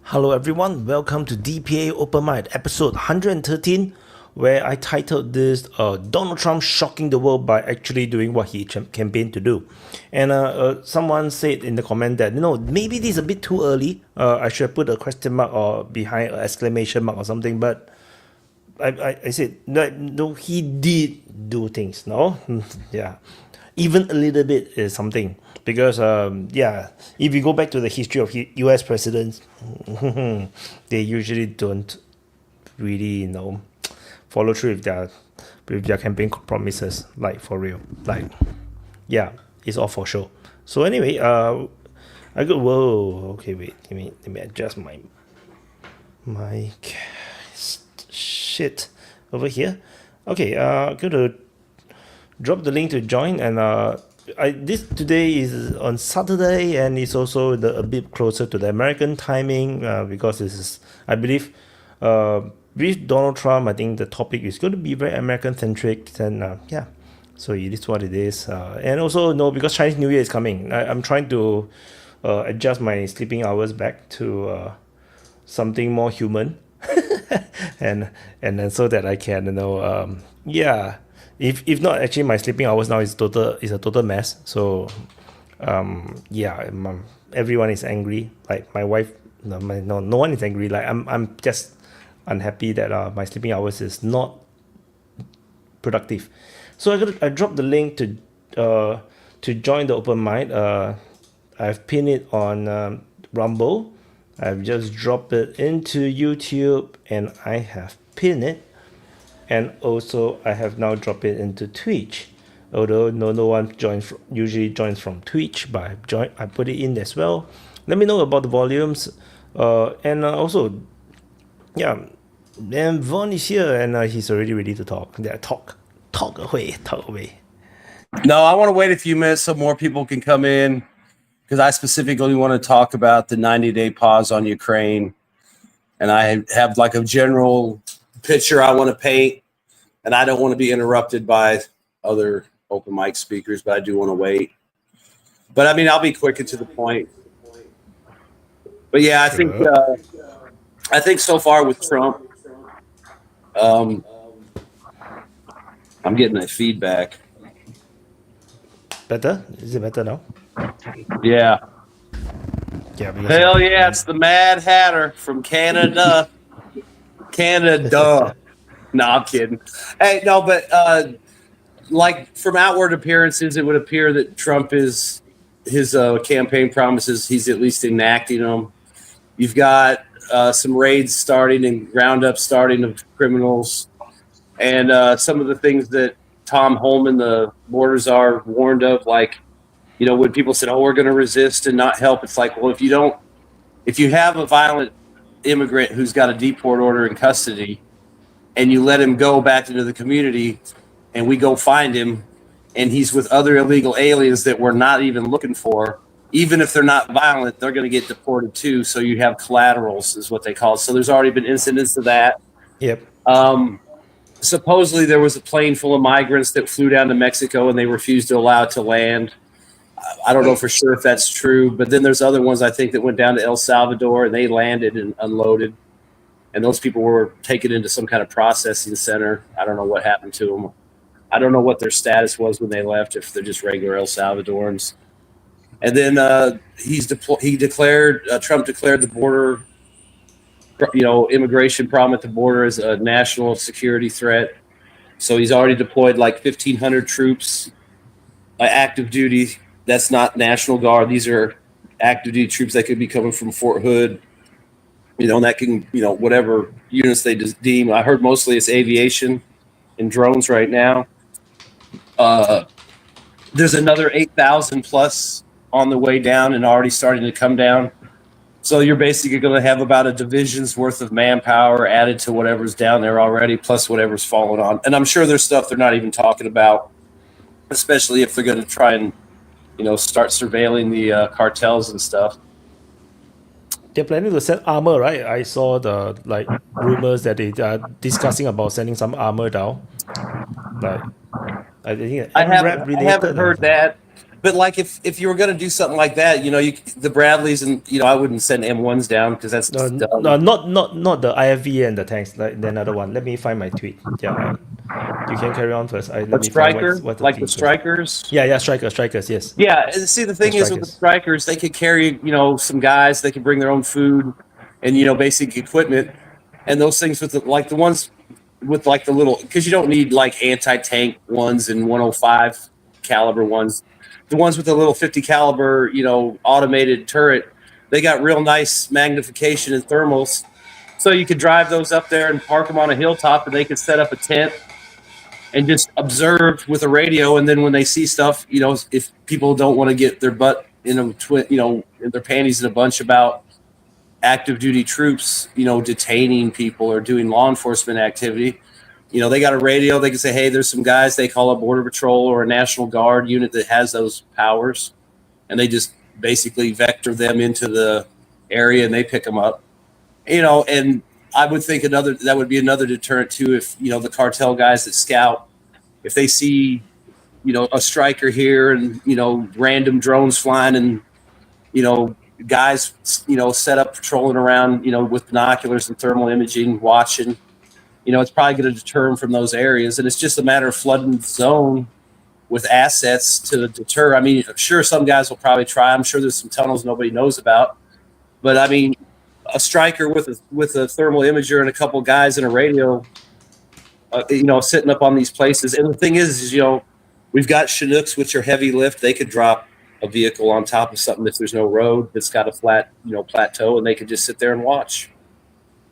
Hello everyone, welcome to DPA Open Mic episode 113, where I titled this Donald Trump shocking the world by actually doing what he campaigned to do. And someone said in the comment that, maybe this is a bit too early. I should put a question mark or behind an exclamation mark or something, but I said, no, he did do things, no? Yeah. Even a little bit is something. Because, if you go back to the history of US presidents, they usually don't really, follow through with their campaign promises, like, for real. it's all for show. So anyway, I go. Whoa. Okay, wait. Let me adjust my shit over here. Okay. Go to drop the link to join, and this today is on Saturday, and it's also a bit closer to the American timing because this is, I believe, with Donald Trump. I think the topic is going to be very American centric, and yeah. So it is what it is, and also no, because Chinese New Year is coming. I'm trying to adjust my sleeping hours back to something more human, and then so that I can yeah. If not, actually my sleeping hours now is a total mess. So yeah, everyone is angry. Like my wife, no one is angry. Like I'm just unhappy that my sleeping hours is not productive. So I dropped the link to join the open mic. I've pinned it on Rumble. I've just dropped it into YouTube, and I have pinned it. And also I have now dropped it into Twitch. Although no one usually joins from Twitch, but I put it in as well. Let me know about the volumes, and also, yeah. And Vaughn is here, and he's already ready to talk. Yeah, talk away. No, I want to wait a few minutes so more people can come in, because I specifically want to talk about the 90-day pause on Ukraine, and I have like a general picture I want to paint, and I don't want to be interrupted by other open mic speakers, but I do want to wait. But I mean, I'll be quick and to the point. But yeah, I think so far with Trump, I'm getting that feedback. Better? Is it better now? Yeah. Yeah. Hell yeah, it's the Mad Hatter from Canada. Canada. No, I'm kidding. Hey, no, but like from outward appearances, it would appear that Trump is his campaign promises. He's at least enacting them. You've got some raids starting and roundups starting of criminals, and some of the things that Tom Holman, the border czar, warned of, like, you know, when people said, "Oh, we're going to resist and not help," it's like, well, if you have a violent immigrant who's got a deport order in custody, and you let him go back into the community, and we go find him, and he's with other illegal aliens that we're not even looking for, even if they're not violent, they're going to get deported too. So you have collaterals, is what they call it. So there's already been incidents of that. Yep. Supposedly there was a plane full of migrants that flew down to Mexico, and they refused to allow it to land. I don't know for sure if that's true, but then there's other ones I think that went down to El Salvador, and they landed and unloaded. And those people were taken into some kind of processing center. I don't know what happened to them. I don't know what their status was when they left, if they're just regular El Salvadorans. And then Trump declared the border, immigration problem at the border as a national security threat. So he's already deployed like 1,500 troops, active duty. That's not National Guard. These are active duty troops that could be coming from Fort Hood. And that can, whatever units they deem. I heard mostly it's aviation and drones right now. There's another 8,000 plus on the way down and already starting to come down. So you're basically going to have about a division's worth of manpower added to whatever's down there already, plus whatever's fallen on. And I'm sure there's stuff they're not even talking about, especially if they're going to try and, start surveilling the cartels and stuff. They're planning to send armor, right? I saw the rumors that they are discussing about sending some armor down. I think I haven't heard that. But like if you were going to do something like that, the Bradleys and I wouldn't send M1s down because that's no, not the IFV and the tanks. Like the another one. Let me find my tweet. Yeah, you can carry on first. The Striker, the Strikers. Yeah, Strikers. Yes. Yeah, and see the thing is with the Strikers, they could carry some guys. They could bring their own food and basic equipment, and those things with the ones with the little, because you don't need anti-tank ones and 105 caliber ones. The ones with the little 50 caliber, automated turret, they got real nice magnification and thermals. So you could drive those up there and park them on a hilltop, and they could set up a tent and just observe with a radio. And then when they see stuff, if people don't want to get their butt in their panties in a bunch about active duty troops, detaining people or doing law enforcement activity, they got a radio. They can say, hey, there's some guys they call a Border Patrol or a National Guard unit that has those powers. And they just basically vector them into the area and they pick them up, and I would think that would be another deterrent too. If, the cartel guys that scout, if they see, a striker here and, random drones flying and, guys, set up patrolling around, with binoculars and thermal imaging, watching, it's probably going to deter them from those areas. And it's just a matter of flooding the zone with assets to deter. I mean, sure, some guys will probably try. I'm sure there's some tunnels nobody knows about. But, I mean, a striker with a thermal imager and a couple guys in a radio, sitting up on these places. And the thing is, we've got Chinooks, which are heavy lift. They could drop a vehicle on top of something if there's no road that's got a flat, plateau, and they could just sit there and watch.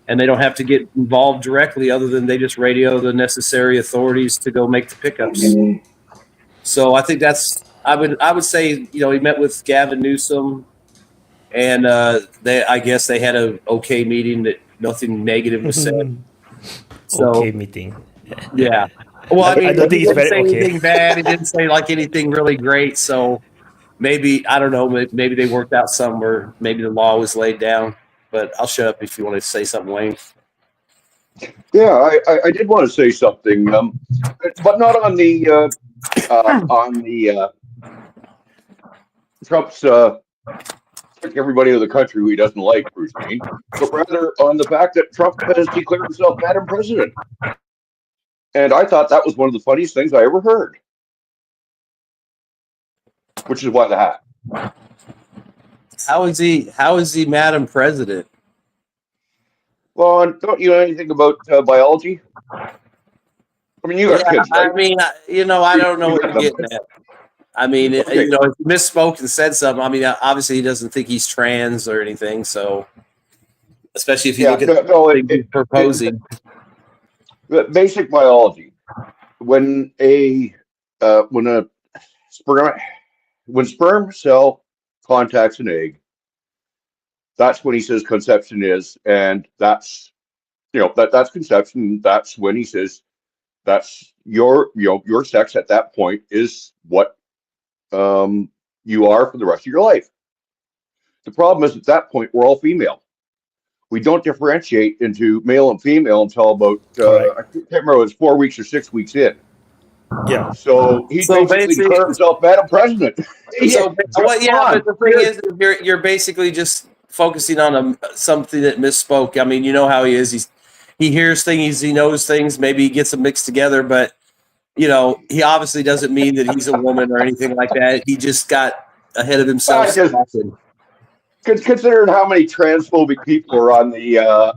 And they don't have to get involved directly other than they just radio the necessary authorities to go make the pickups. So I think I would say, he met with Gavin Newsom, and I guess they had an okay meeting that nothing negative was said. Okay meeting. Yeah. Well, I mean, don't think he it's didn't say very anything bad. He didn't say like anything really great. So maybe, I don't know, maybe they worked out something, or maybe the law was laid down. But I'll shut up if you want to say something, Wayne. Yeah, I did want to say something, but not on the Trump's everybody in the country who he doesn't like, Bruce Wayne, but rather on the fact that Trump has declared himself Madam President. And I thought that was one of the funniest things I ever heard, which is why the hat. How is he Madam President? Well, don't you know anything about biology? I mean, you got kids, right? I mean, I don't know what you're getting at. I mean, if he misspoke and said something, I mean, obviously he doesn't think he's trans or anything. So, especially if you look at what he's proposing. Basic biology. When sperm cell contacts an egg, that's when he says conception is, and that's that's conception. That's when he says that's your sex at that point is what you are for the rest of your life. The problem is at that point we're all female. We don't differentiate into male and female until about I can't remember, it was 4 weeks or 6 weeks in. Yeah. So he basically declared himself Madam President. But the thing is, you're basically just focusing on something that misspoke. I mean, you know how he is. He hears things, he knows things. Maybe he gets them mixed together, but he obviously doesn't mean that he's a woman or anything like that. He just got ahead of himself. Considering how many transphobic people are on the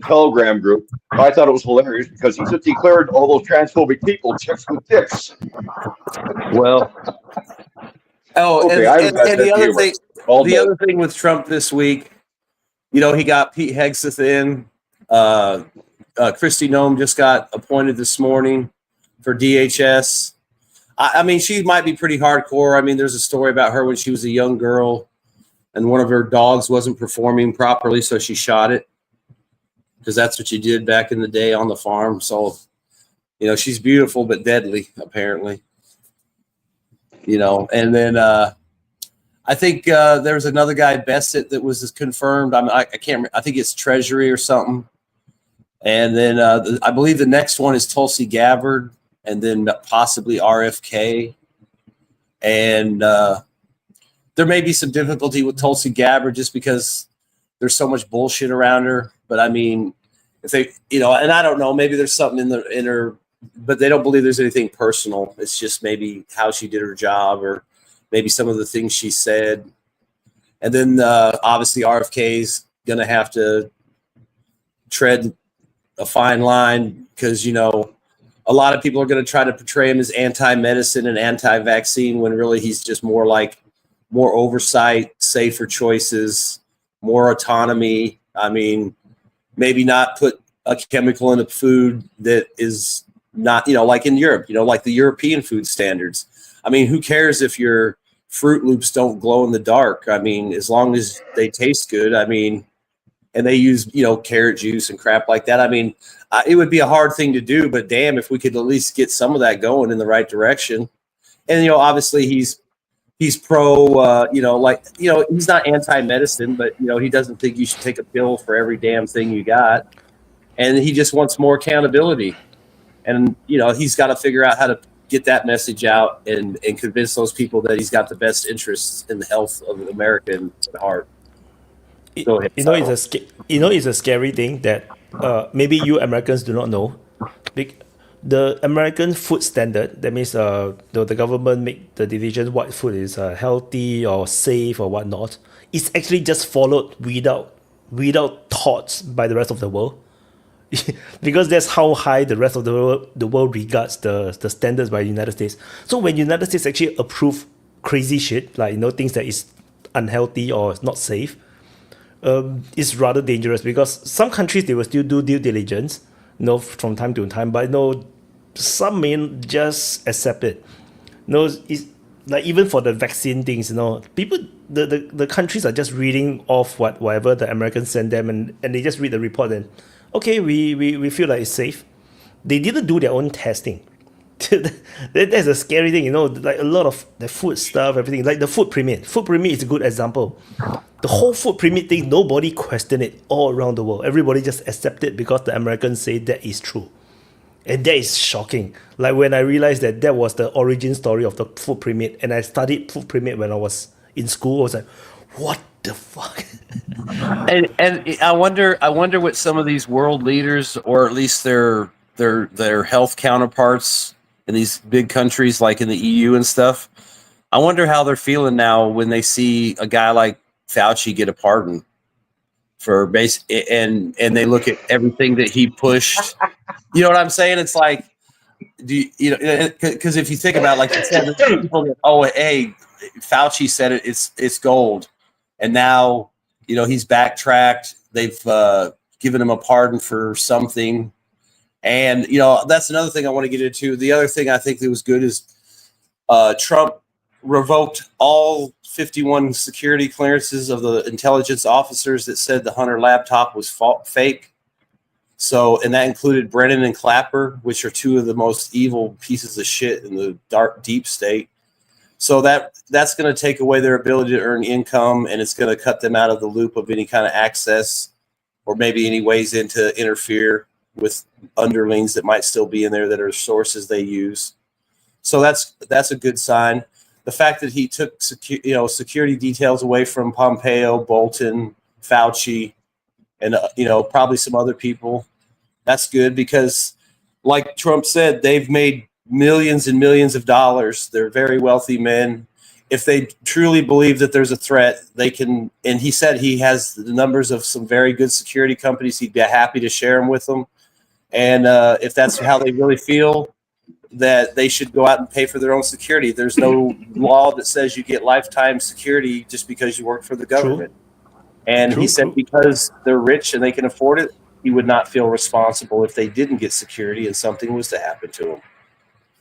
Telegram group, I thought it was hilarious because he just declared all those transphobic people chicks with dicks. Well, okay, and the other thing with Trump this week, he got Pete Hegseth in. Kristi Noem just got appointed this morning for DHS. I mean, she might be pretty hardcore. I mean, there's a story about her when she was a young girl and one of her dogs wasn't performing properly, so she shot it, because that's what you did back in the day on the farm. So, she's beautiful but deadly, apparently. And then I think there's another guy, Bessett, that was confirmed. I can't remember. I think it's Treasury or something. And then I believe the next one is Tulsi Gabbard, and then possibly RFK. And there may be some difficulty with Tulsi Gabbard just because there's so much bullshit around her. But I mean, if they, and I don't know, maybe there's something in her, but they don't believe there's anything personal. It's just maybe how she did her job, or maybe some of the things she said. And then obviously RFK is going to have to tread a fine line, because, a lot of people are going to try to portray him as anti-medicine and anti-vaccine, when really he's just more oversight, safer choices, more autonomy. I mean, maybe not put a chemical in a food that is not, like in Europe, like the European food standards. I mean, who cares if your Fruit Loops don't glow in the dark? I mean, as long as they taste good, I mean, and they use, carrot juice and crap like that. I mean, it would be a hard thing to do, but damn, if we could at least get some of that going in the right direction. And, obviously he's pro, he's not anti-medicine, but, he doesn't think you should take a pill for every damn thing you got. And he just wants more accountability. And, he's got to figure out how to get that message out and convince those people that he's got the best interests in the health of America at heart. Go ahead. It's a scary thing that maybe you Americans do not know. The American food standard, that means the government make the decision what food is healthy or safe or whatnot, is actually just followed without thoughts by the rest of the world. Because that's how high the rest of the world regards the standards by the United States. So when United States actually approve crazy shit, like things that is unhealthy or not safe, it's rather dangerous, because some countries, they will still do due diligence, from time to time, but some may just accept it. It's like even for the vaccine things, people, the countries are just reading off whatever the Americans send them, and they just read the report and okay, we feel like it's safe. They didn't do their own testing. That's a scary thing, like a lot of the food stuff, everything, like the food permit. Food permit is a good example. The whole food permit thing, nobody questioned it all around the world. Everybody just accepted it because the Americans say that is true. And that is shocking. Like when I realized that was the origin story of the food permit, and I studied food permit when I was in school, I was like, what the fuck? And I wonder what some of these world leaders, or at least their health counterparts in these big countries like in the EU and stuff, I wonder how they're feeling now when they see a guy like Fauci get a pardon for and they look at everything that he pushed. You know what I'm saying? It's like, because if you think about it, like you said, people that, hey, Fauci said it's gold, and now he's backtracked. They've given him a pardon for something, and that's another thing I want to get into. The other thing I think that was good is Trump revoked all 51 security clearances of the intelligence officers that said the Hunter laptop was fake. So, and that included Brennan and Clapper, which are two of the most evil pieces of shit in the deep state. So that's going to take away their ability to earn income, and it's going to cut them out of the loop of any kind of access or maybe any ways in to interfere with underlings that might still be in there that are sources they use. So that's a good sign. The fact that he took security details away from Pompeo, Bolton, Fauci, and probably some other people, that's good, because like Trump said, they've made millions and millions of dollars. They're very wealthy men. If they truly believe that there's a threat, they can. And he said he has the numbers of some very good security companies. He'd be happy to share them with them. And if that's how they really feel, that they should go out and pay for their own security. There's no law that says you get lifetime security just because you work for the government. True. And he said because they're rich and they can afford it, he would not feel responsible if they didn't get security and something was to happen to them.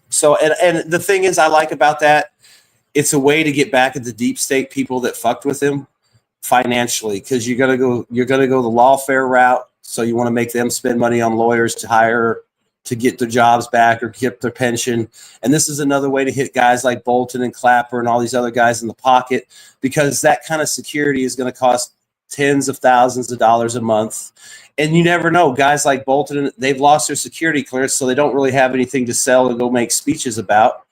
So, and the thing is, I like about that, it's a way to get back at the deep state people that fucked with him financially, because you're gonna go the lawfare route. So you want to make them spend money on lawyers to hire to get their jobs back or get their pension. And this is another way to hit guys like Bolton and Clapper and all these other guys in the pocket, because that kind of security is going to cost tens of thousands of dollars a month. And you never know. Guys like Bolton, they've lost their security clearance, so they don't really have anything to sell and go make speeches about.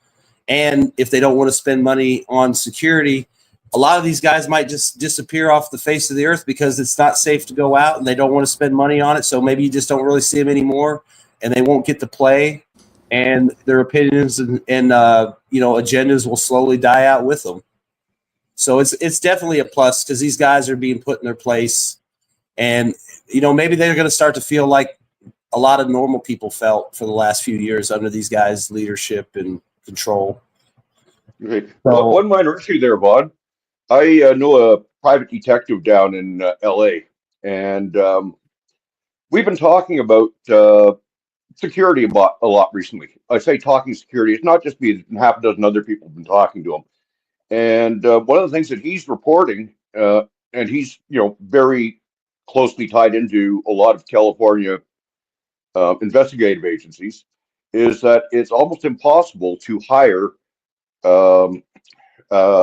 And if they don't want to spend money on security, a lot of these guys might just disappear off the face of the earth because it's not safe to go out and they don't want to spend money on it. So maybe you just don't really see them anymore, and they won't get to play, and their opinions and agendas will slowly die out with them. So it's definitely a plus, because these guys are being put in their place, and maybe they're going to start to feel like a lot of normal people felt for the last few years under these guys' leadership and control. Okay. Well, one minor issue there, Bod. I know a private detective down in L.A., and we've been talking about security a lot recently. I say talking security. It's not just me. Half a dozen other people have been talking to him. And one of the things that he's reporting, and he's very closely tied into a lot of California investigative agencies, is that it's almost impossible to hire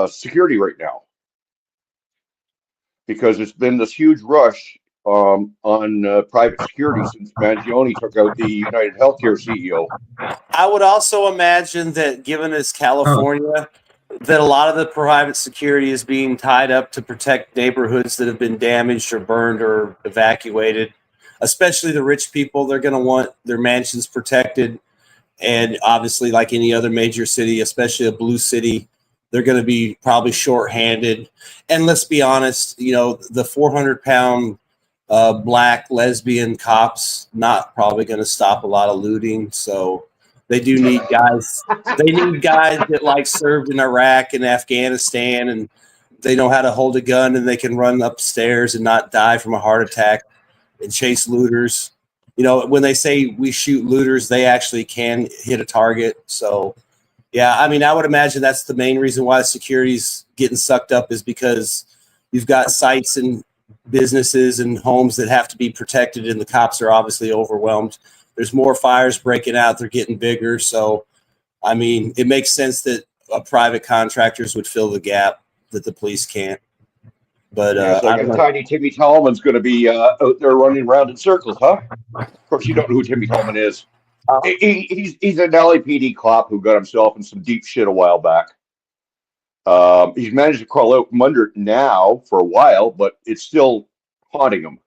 security right now because it's been this huge rush on private security since Mangione took out the United Healthcare CEO. I would also imagine that, given it's California, that a lot of the private security is being tied up to protect neighborhoods that have been damaged or burned or evacuated. Especially the rich people, they're going to want their mansions protected. And obviously, like any other major city, especially a blue city, they're going to be probably shorthanded. And let's be honest, the 400-pound black lesbian cops not probably going to stop a lot of looting. So they do need guys. They need guys that like served in Iraq and Afghanistan, and they know how to hold a gun and they can run upstairs and not die from a heart attack and chase looters. When they say we shoot looters, they actually can hit a target. So, yeah, I mean, I would imagine that's the main reason why security's getting sucked up, is because you've got sites and businesses and homes that have to be protected, and the cops are obviously overwhelmed. There's more fires breaking out. They're getting bigger. So, I mean, it makes sense that private contractors would fill the gap that the police can't. But tiny Timmy Tallman's going to be out there running around in circles, huh? Of course, you don't know who Timmy Tallman is. He's an LAPD cop who got himself in some deep shit a while back. He's managed to crawl out from under it now for a while, but it's still haunting him.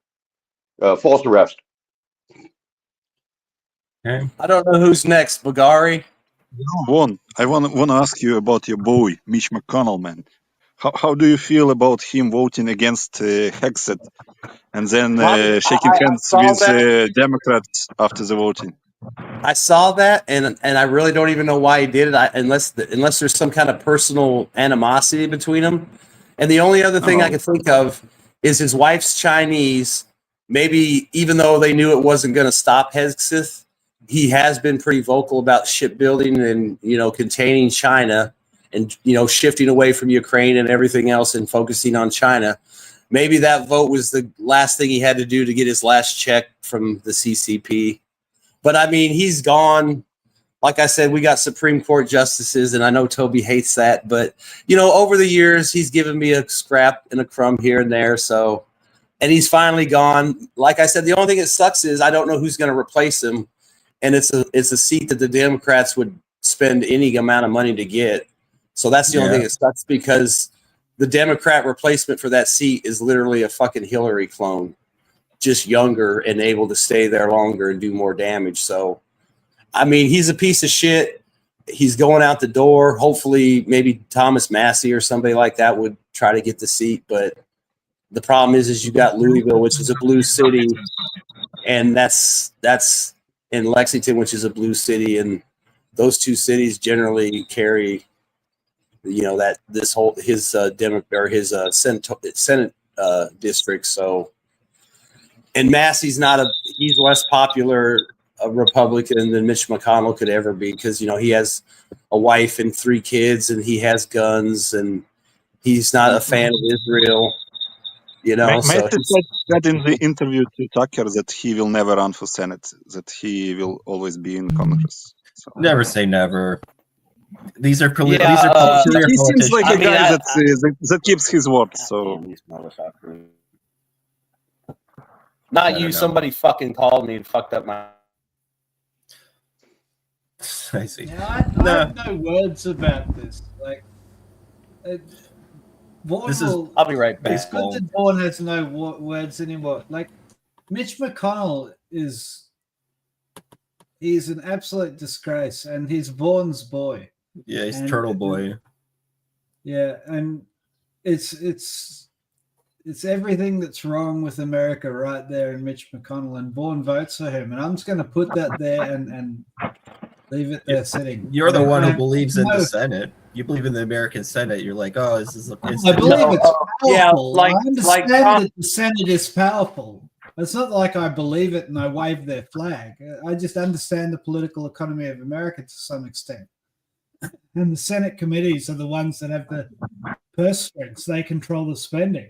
False arrest. Okay. I don't know who's next, Bagari. I want to ask you about your boy, Mitch McConnell, man. How do you feel about him voting against Hexit and then shaking hands with Democrats after the voting? I saw that, and I really don't even know why he did it, unless there's some kind of personal animosity between them. And the only other thing I can think of is his wife's Chinese. Maybe even though they knew it wasn't going to stop Hexit, he has been pretty vocal about shipbuilding and containing China. And, shifting away from Ukraine and everything else and focusing on China. Maybe that vote was the last thing he had to do to get his last check from the CCP. But, I mean, he's gone. Like I said, we got Supreme Court justices, and I know Toby hates that. But, over the years, he's given me a scrap and a crumb here and there. So, and he's finally gone. Like I said, the only thing that sucks is I don't know who's going to replace him. And it's a seat that the Democrats would spend any amount of money to get. So that's the only thing that sucks, because the Democrat replacement for that seat is literally a fucking Hillary clone, just younger and able to stay there longer and do more damage. So, I mean, he's a piece of shit. He's going out the door. Hopefully, maybe Thomas Massey or somebody like that would try to get the seat. But the problem is you got Louisville, which is a blue city, and that's in Lexington, which is a blue city, and those two cities generally carry. That this whole his Senate district. So, and Massey's he's less popular a Republican than Mitch McConnell could ever be, because he has a wife and 3 kids and he has guns and he's not a fan of Israel. Massey said in the interview to Tucker that he will never run for Senate, that he will always be in Congress. So. Never say never. These are he seems like a guy that keeps his word. So, not you. Somebody fucking called me and fucked up my. I see. Yeah, I have no words about this. Like, I'll be right back. It's good that Vaughan has no words anymore. Like, Mitch McConnell he's an absolute disgrace, and he's Vaughan's boy. Yeah, he's Turtle Boy. Yeah, and it's everything that's wrong with America right there in Mitch McConnell, and Vaughan votes for him. And I'm just going to put that there and leave it there sitting. You're the one who believes in the Senate. You believe in the American Senate. You're like, this is. I believe it's powerful. I understand that the Senate is powerful, It's not like I believe it and I wave their flag. I just understand the political economy of America to some extent. And the Senate committees are the ones that have the purse strings. They control the spending.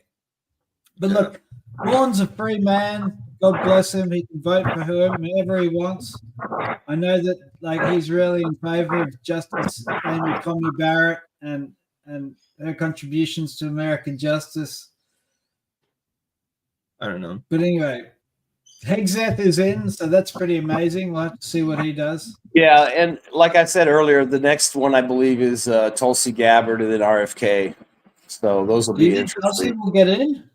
But look, Vaughan's a free man. God bless him. He can vote for whoever he wants. I know that he's really in favor of Justice Amy Coney Barrett and her contributions to American justice. I don't know. But anyway, Hegseth is in, so that's pretty amazing. We'll have to see what he does. Yeah, and like I said earlier, the next one I believe is Tulsi Gabbard and then RFK. So those will Do you be think Tulsi interesting. will get in?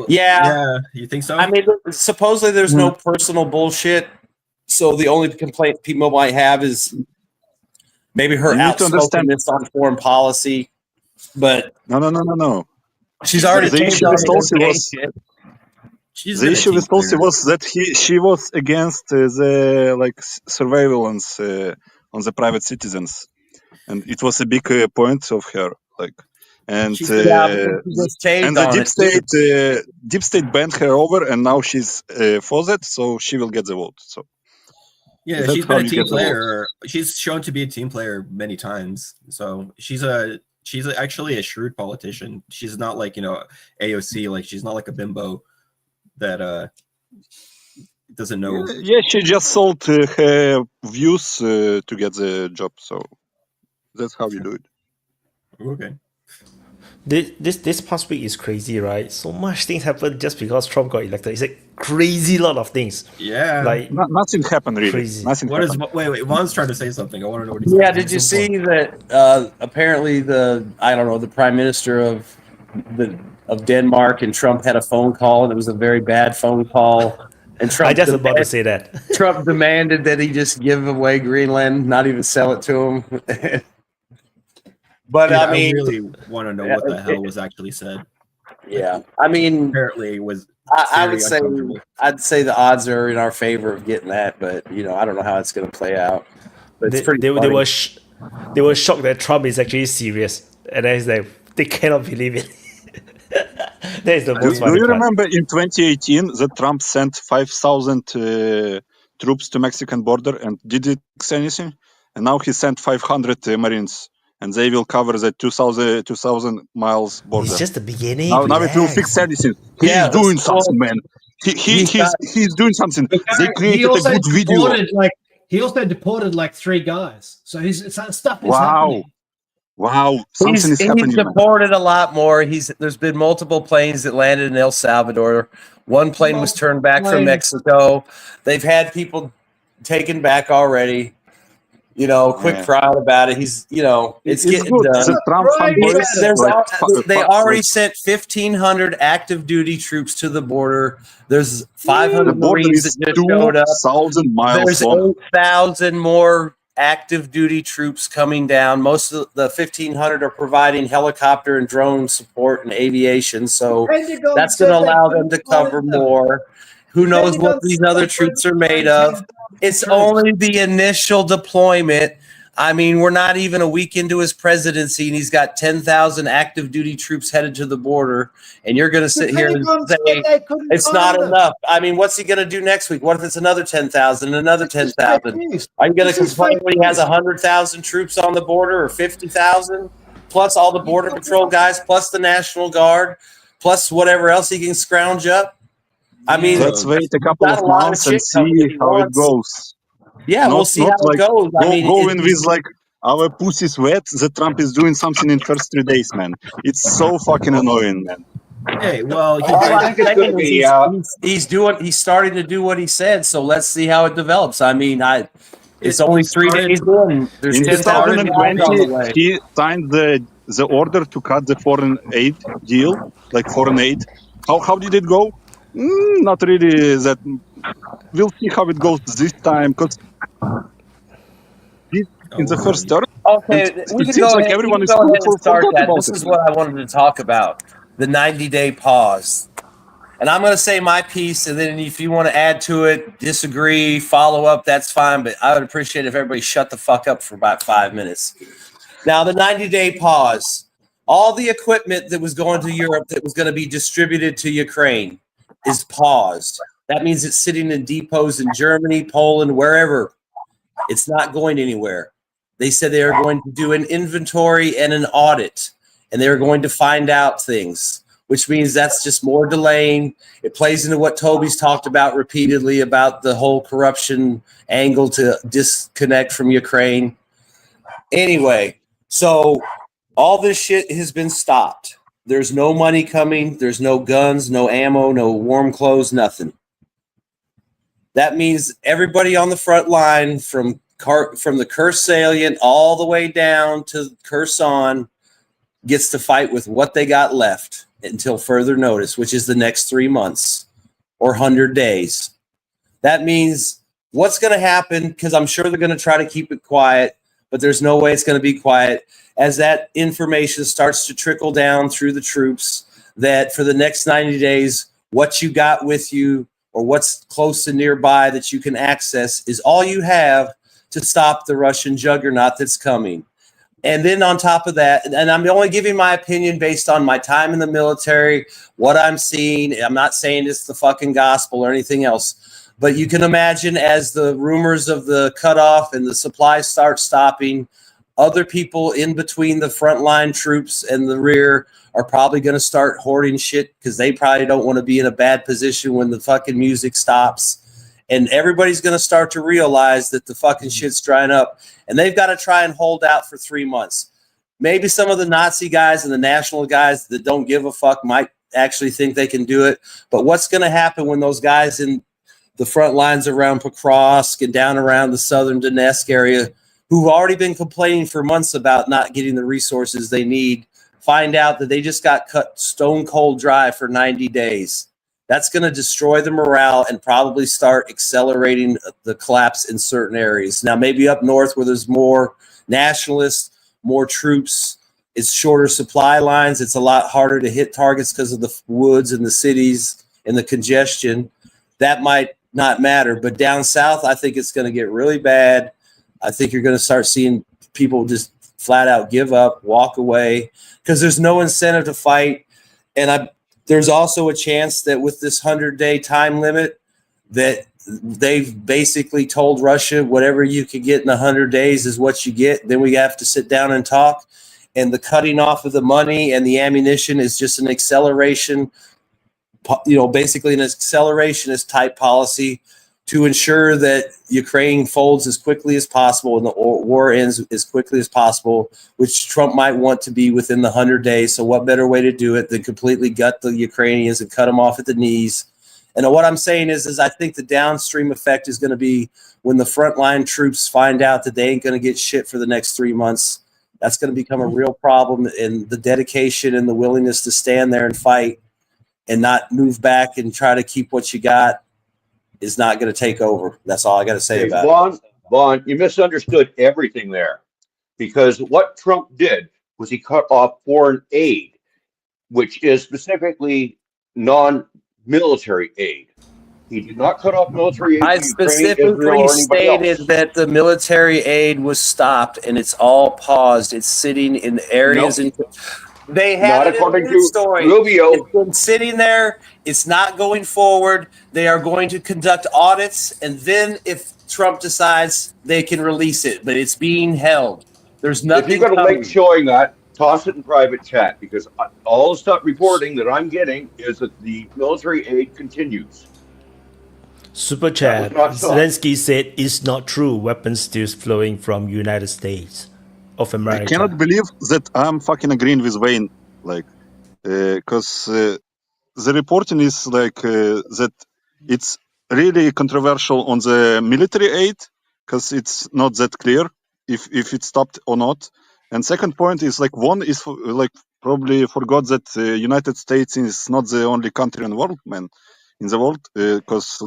Yeah, you think so? I mean, supposedly there's no personal bullshit. So the only complaint people might have is maybe her outspokenness on foreign policy. But no. She's already the issue with Tulsi was that she was against the surveillance on the private citizens, and it was a big point of her. And the deep state banned her over, and now she's for that, so she will get the vote. So yeah, she's been a team player. She's shown to be a team player many times. So she's actually a shrewd politician. She's not like AOC. She's not like a bimbo that doesn't know. Yeah, she just sold her views to get the job. So that's how you do it. Okay. This past week is crazy, right? So much things happened just because Trump got elected. It's a crazy lot of things. Yeah, nothing happened really. Crazy. Nothing. Wait, Juan's trying to say something. I want to know what he's. Yeah, did you see that? Apparently, the Prime Minister of Denmark and Trump had a phone call, and it was a very bad phone call. And Trump I just about to say that. Trump demanded that he just give away Greenland, not even sell it to him. But Dude, I mean, really want to know what the hell was actually said. Yeah, I mean, apparently it was. I'd say the odds are in our favor of getting that, but I don't know how it's going to play out. But it's they were shocked that Trump is actually serious, and then it's like they cannot believe it. That is the most funny Do you part. remember in 2018 that Trump sent 5,000 troops to Mexican border and did it fix anything? And now he sent 500 Marines. And they will cover the 2,000 miles border. It's just the beginning. Now it will fix everything. He's doing something, man. He's doing something. They created a good video. He also deported 3 guys. So stuff is happening. Wow, something is happening. He's deported a lot more. There's been multiple planes that landed in El Salvador. One plane was turned back from Mexico. They've had people taken back already. Quick trial about it. He's, it's getting good. done. They already like, sent 1,500 active duty troops to the border. There's 500 Marines that just showed up. 2,000 miles There's 8,000 more active duty troops coming down. Most of the 1,500 are providing helicopter and drone support and aviation. So that's going to allow them to cover more. Who knows what these other troops are made of? It's only the initial deployment. I mean, we're not even a week into his presidency, and he's got 10,000 active duty troops headed to the border. And you're going to sit here and say it's not enough. I mean, what's he going to do next week? What if it's another 10,000, another 10,000? Are you going to complain when he has 100,000 troops on the border or 50,000, plus all the border patrol guys, plus the National Guard, plus whatever else he can scrounge up? I mean, let's wait a couple of months and see how it goes. Yeah, we'll see how it goes. Go in with our pussy's wet that Trump is doing something in first 3 days, man. It's so fucking annoying, man. Hey, well, he's starting to do what he said, so let's see how it develops. I mean, it's only 3 days in. There's in 2020, he signed the order to cut the foreign aid deal, foreign aid. How did it go? Not really. That we'll see how it goes this time, because in the first term, it seems like everyone is forgot about This is what I wanted to talk about: the 90-day pause. And I'm going to say my piece, and then if you want to add to it, disagree, follow up, that's fine. But I would appreciate if everybody shut the fuck up for about 5 minutes. Now, the 90-day pause. All the equipment that was going to Europe that was going to be distributed to Ukraine is paused. That means it's sitting in depots in Germany, Poland, wherever. It's not going anywhere. They said they are going to do an inventory and an audit, and they're going to find out things, which means that's just more delaying. It plays into what Toby's talked about repeatedly about the whole corruption angle to disconnect from Ukraine. Anyway, so all this shit has been stopped. There's no money coming. There's no guns, no ammo, no warm clothes, nothing. That means everybody on the front line from the Kursk salient all the way down to Kherson gets to fight with what they got left until further notice, which is the next 3 months or 100 days. That means what's going to happen, because I'm sure they're going to try to keep it quiet, but there's no way it's going to be quiet, as that information starts to trickle down through the troops, that for the next 90 days, what you got with you or what's close and nearby that you can access is all you have to stop the Russian juggernaut that's coming. And then on top of that, and I'm only giving my opinion based on my time in the military, what I'm seeing. I'm not saying it's the fucking gospel or anything else, but you can imagine as the rumors of the cutoff and the supplies start stopping, other people in between the frontline troops and the rear are probably going to start hoarding shit because they probably don't want to be in a bad position when the fucking music stops. And everybody's going to start to realize that the fucking shit's drying up. And they've got to try and hold out for 3 months. Maybe some of the Nazi guys and the national guys that don't give a fuck might actually think they can do it. But what's going to happen when those guys in the front lines around Pokrovsk and down around the southern Donetsk area, who've already been complaining for months about not getting the resources they need, find out that they just got cut stone cold dry for 90 days? That's going to destroy the morale and probably start accelerating the collapse in certain areas. Now, maybe up north where there's more nationalists, more troops, it's shorter supply lines. It's a lot harder to hit targets because of the woods and the cities and the congestion. That might not matter. But down south, I think it's going to get really bad. I think you're going to start seeing people just flat out give up, walk away, because there's no incentive to fight. And there's also a chance that with this 100-day time limit that they've basically told Russia whatever you can get in 100 days is what you get. Then we have to sit down and talk. And the cutting off of the money and the ammunition is just an acceleration, basically an accelerationist type policy to ensure that Ukraine folds as quickly as possible and the war ends as quickly as possible, which Trump might want to be within the 100 days. So what better way to do it than completely gut the Ukrainians and cut them off at the knees? And what I'm saying is I think the downstream effect is going to be when the frontline troops find out that they ain't going to get shit for the next 3 months. That's going to become a real problem, and the dedication and the willingness to stand there and fight and not move back and try to keep what you got is not going to take over. That's all I got to say about it. Vaughn, you misunderstood everything there, because what Trump did was he cut off foreign aid, which is specifically non-military aid. He did not cut off military aid. I specifically stated that the military aid was stopped and it's all paused. It's sitting in areas. Nope. They have it in the story. Rubio. It's been sitting there. It's not going forward. They are going to conduct audits, and then if Trump decides, they can release it. But it's being held. There's nothing. If you've got a link showing that, toss it in private chat, because all the stuff reporting that I'm getting is that the military aid continues. Super chat. Zelensky said it's not true. Weapons still flowing from United States of America. I cannot believe that I'm fucking agreeing with Wayne, because the reporting is that it's really controversial on the military aid, because it's not that clear if it stopped or not. And second point is one is probably forgot that the United States is not the only country in the world, because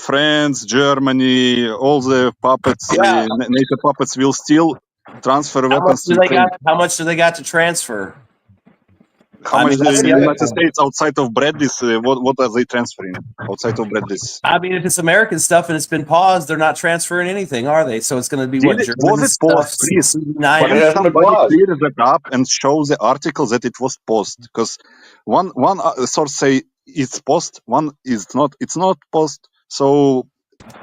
France, Germany, all the puppets, NATO puppets will still transfer weapons. How much do they got to transfer? How much the United States outside of Bradley's? What are they transferring outside of Bradley's? I mean, if it's American stuff and it's been paused, they're not transferring anything, are they? So it's going to be what? Was it paused, please? Somebody clear that up and show the article that it was paused, because one source say it's post, one is not. It's not post. So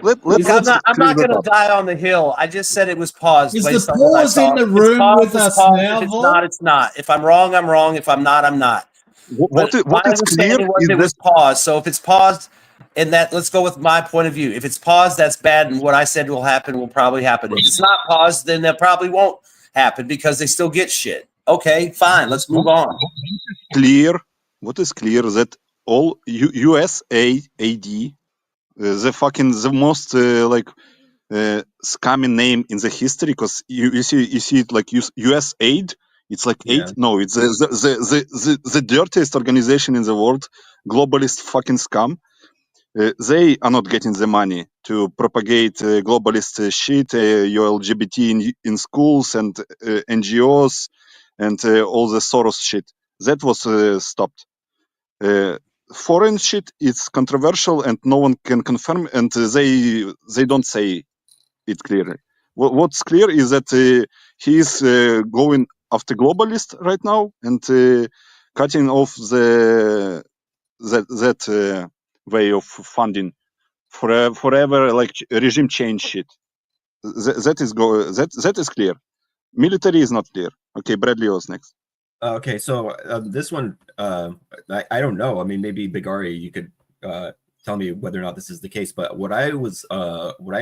let's I'm not clear that going to up. die on the hill. I just said it was paused. Is based the on what I pause saw. in the If it's room paused, with it's us paused. now, If it's Vol? not, it's not. If I'm wrong, I'm wrong. If I'm not, I'm not. What My is clear understanding was is it that was paused. So if it's paused, and that, let's go with my point of view. If it's paused, that's bad, and what I said will happen will probably happen. If it's not paused, then that probably won't happen because they still get shit. Okay, fine. Let's move on. clear. What is clear that all USAID, the most scammy name in the history, because you see it like USAID. It's like Yeah. no, it's the dirtiest organization in the world, globalist fucking scam. They are not getting the money to propagate globalist shit, your LGBT in schools and NGOs and all the Soros shit. That was stopped. Foreign shit is controversial and no one can confirm, and they don't say it clearly. What's clear is that he is going after globalist right now and cutting off that way of funding forever, like regime change shit. That is clear. Military is not clear. Okay, Bradley was next. Okay, so this one, I don't know. I mean, maybe Bigari, you could tell me whether or not this is the case. But what I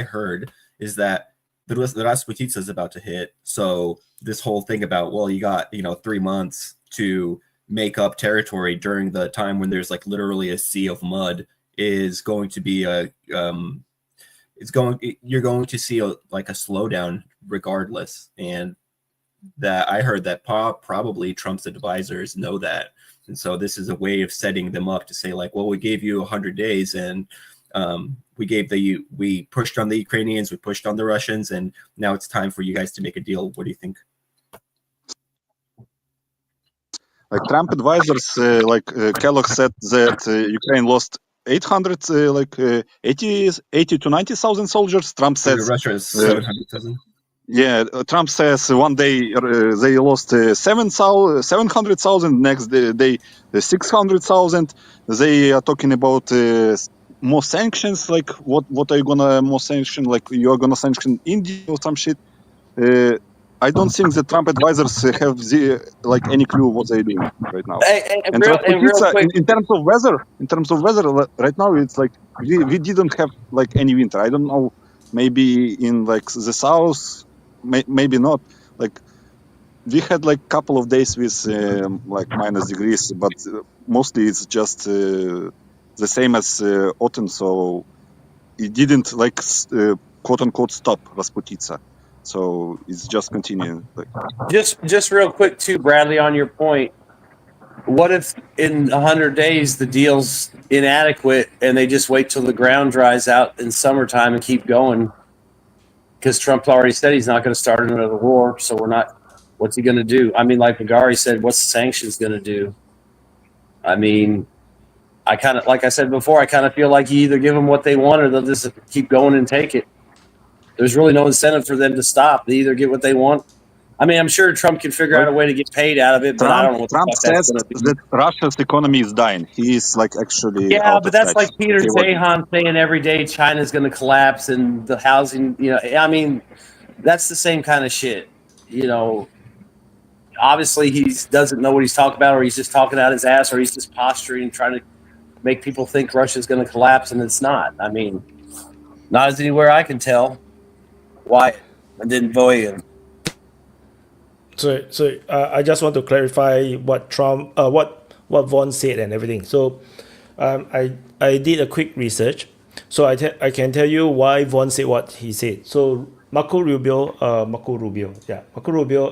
heard is that the Rasputica is about to hit. So this whole thing about, well, you got 3 months to make up territory during the time when there's like literally a sea of mud is going to be you're going to see a slowdown regardless. And that I heard that probably Trump's advisors know that. And so this is a way of setting them up to say like, well, we gave you 100 days and we pushed on the Ukrainians, we pushed on the Russians, and now it's time for you guys to make a deal. What do you think? Like Trump advisors, Kellogg said that Ukraine lost 800, 80 to 90,000 soldiers. Trump says Russia is 700,000. Yeah, Trump says one day they lost 700,000. Next day 600,000. They are talking about more sanctions. Like what are you gonna more sanction? Like you are gonna sanction India or some shit. I don't think the Trump advisors have any clue what they're doing right now. And real quick, in terms of weather, right now it's like we didn't have like any winter. I don't know. Maybe in like the south, maybe not. Like we had like couple of days with like minus degrees, but mostly it's just the same as autumn. So it didn't like quote unquote stop Rasputica. So it's just continuing. Like. Just real quick too, Bradley, on your point. What if in 100 days the deal's inadequate and they just wait till the ground dries out in summertime and keep going? Because Trump already said he's not going to start another war, so we're not. What's he going to do? I mean, like Bigari said, what's the sanctions going to do? I mean, like I said before, I kind of feel like you either give them what they want or they'll just keep going and take it. There's really no incentive for them to stop. They either get what they want. I mean, I'm sure Trump can figure out a way to get paid out of it, but I don't know what Trump says that Russia's economy is dying. He is like actually but that's like Peter Zeihan saying every day China's going to collapse and the housing. I mean, that's the same kind of shit. Obviously he doesn't know what he's talking about, or he's just talking out his ass, or he's just posturing and trying to make people think Russia's going to collapse, and it's not. I mean, not as anywhere I can tell. Why? And then Voyan. So I just want to clarify what Trump, what Vaughn said and everything. So I did a quick research. So I can tell you why Vaughn said what he said. So Marco Rubio,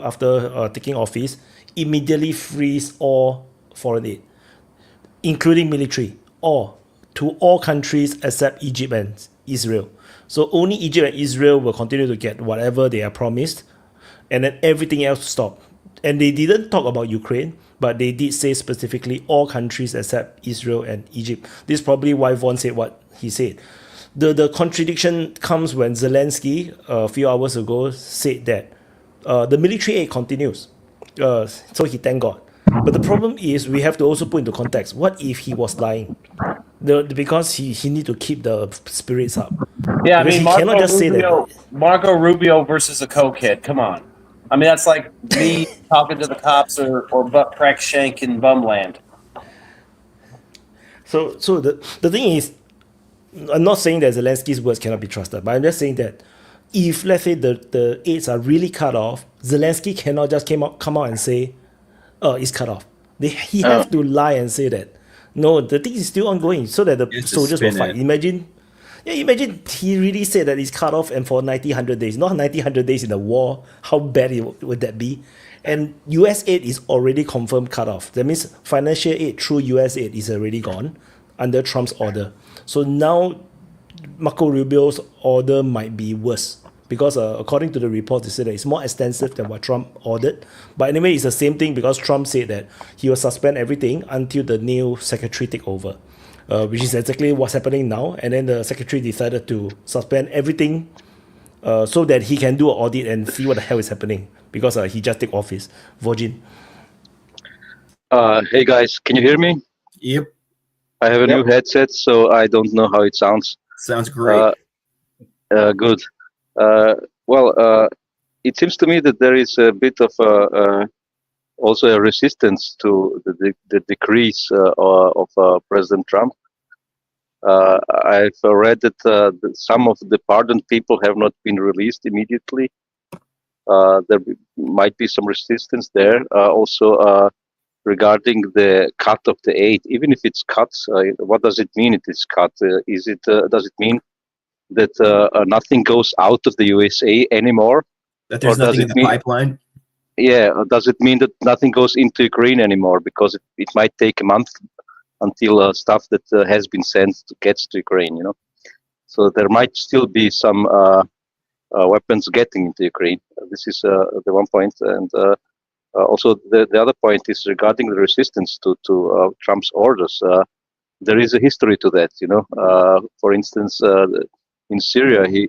after taking office, immediately freeze all foreign aid, including military, to all countries except Egypt and Israel. So only Egypt and Israel will continue to get whatever they are promised, and then everything else stopped. And they didn't talk about Ukraine, but they did say specifically all countries except Israel and Egypt. This is probably why Vaughn said what he said. The contradiction comes when Zelensky, a few hours ago, said that the military aid continues. So he thanked God. But the problem is we have to also put into context. What if he was lying? Because he need to keep the spirits up. Yeah, I Because mean, he cannot just say that. Marco Rubio versus a cokehead. Come on. I mean, that's like me talking to the cops or butt crack shank in bumland. So the thing is, I'm not saying that Zelensky's words cannot be trusted, but I'm just saying that if, let's say, the aids are really cut off, Zelensky cannot just come out and say, oh, it's cut off. He have to lie and say that, no, the thing is still ongoing, so that the soldiers will fight. Imagine he really said that it's cut off and for 100 days. Not 100 days in the war. How bad would that be? And US aid is already confirmed cut off. That means financial aid through US aid is already gone under Trump's order. So now Marco Rubio's order might be worse because according to the report, they said that it's more extensive than what Trump ordered. But anyway, it's the same thing because Trump said that he will suspend everything until the new secretary take over, which is exactly what's happening now. And then the secretary decided to suspend everything so that he can do an audit and see what the hell is happening because he just take office. Virgin. Hey guys, can you hear me? Yep. I have a new headset, so I don't know how it sounds. Sounds great. Good. It seems to me that there is a bit of also a resistance to the decrees of President Trump. I've read that some of the pardoned people have not been released immediately. There might be some resistance there. Also, regarding the cut of the aid, even if it's cut, what does it mean? It is cut. Does it mean that nothing goes out of the USA anymore? That there's nothing in the pipeline? Yeah. Or does it mean that nothing goes into Ukraine anymore? Because it might take a month until stuff that has been sent gets to Ukraine. You know, so there might still be some weapons getting into Ukraine. This is the one point, and also the other point is regarding the resistance to Trump's orders. There is a history to that. You know, for instance, in Syria, he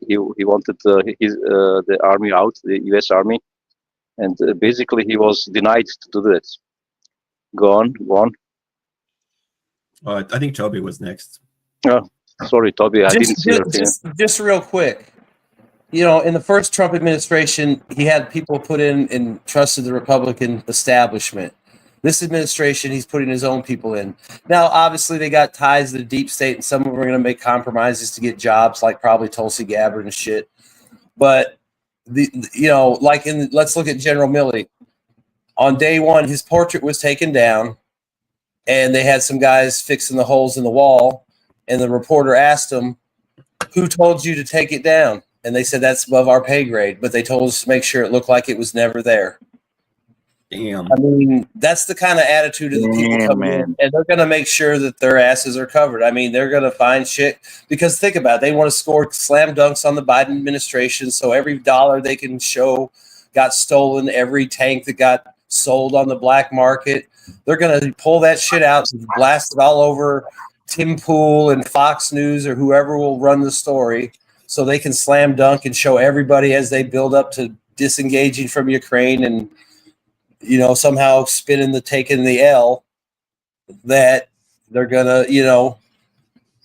wanted the army out, the U.S. army, and basically he was denied to do that. Go on. I think Toby was next. Sorry, Toby, I didn't see your Just real quick. You know, in the first Trump administration, he had people put in and trusted the Republican establishment. This administration, he's putting his own people in. Now, obviously, they got ties to the deep state, and some of them are going to make compromises to get jobs, like probably Tulsi Gabbard and shit. But let's look at General Milley. On day one, his portrait was taken down, and they had some guys fixing the holes in the wall. And the reporter asked him, "Who told you to take it down?" And they said, "That's above our pay grade." But they told us to make sure it looked like it was never there. Damn. I mean, that's the kind of attitude of the people coming in, and they're going to make sure that their asses are covered. I mean, they're going to find shit because think about it. They want to score slam dunks on the Biden administration. So every dollar they can show got stolen, every tank that got sold on the black market, they're going to pull that shit out and blast it all over Tim Pool and Fox News or whoever will run the story so they can slam dunk and show everybody as they build up to disengaging from Ukraine and, you know, somehow spinning taking the L, that they're going to, you know,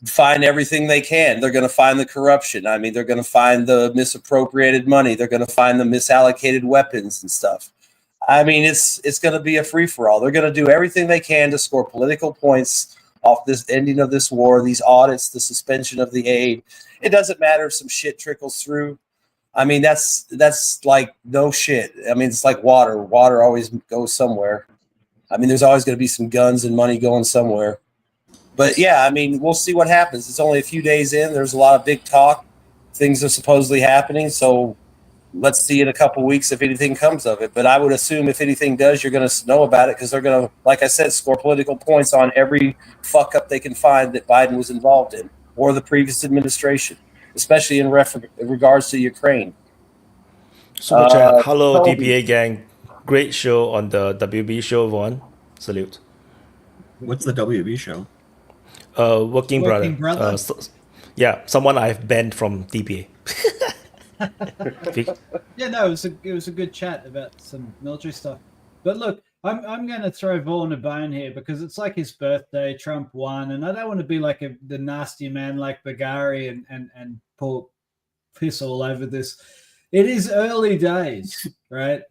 find everything they can. They're going to find the corruption. I mean, they're going to find the misappropriated money. They're going to find the misallocated weapons and stuff. I mean, it's going to be a free-for-all. They're going to do everything they can to score political points off this ending of this war, these audits, the suspension of the aid. It doesn't matter if some shit trickles through. I mean, that's like no shit. I mean, it's like water. Water always goes somewhere. I mean, there's always going to be some guns and money going somewhere. But yeah, I mean, we'll see what happens. It's only a few days in. There's a lot of big talk. Things are supposedly happening. So let's see in a couple of weeks if anything comes of it. But I would assume if anything does, you're going to know about it because they're going to, like I said, score political points on every fuck up they can find that Biden was involved in or the previous administration, especially in regards to Ukraine. Super chat. Hello, DPA gang. Great show on the WB show, Vaughn. Salute. What's the WB show? Working Brother. Yeah, someone I've banned from DPA. Yeah, no, it was a good chat about some military stuff. But look, I'm going to throw Vaughan a bone here because it's like his birthday. Trump won, and I don't want to be like the nasty man like Bagari and pour piss all over this. It is early days, right?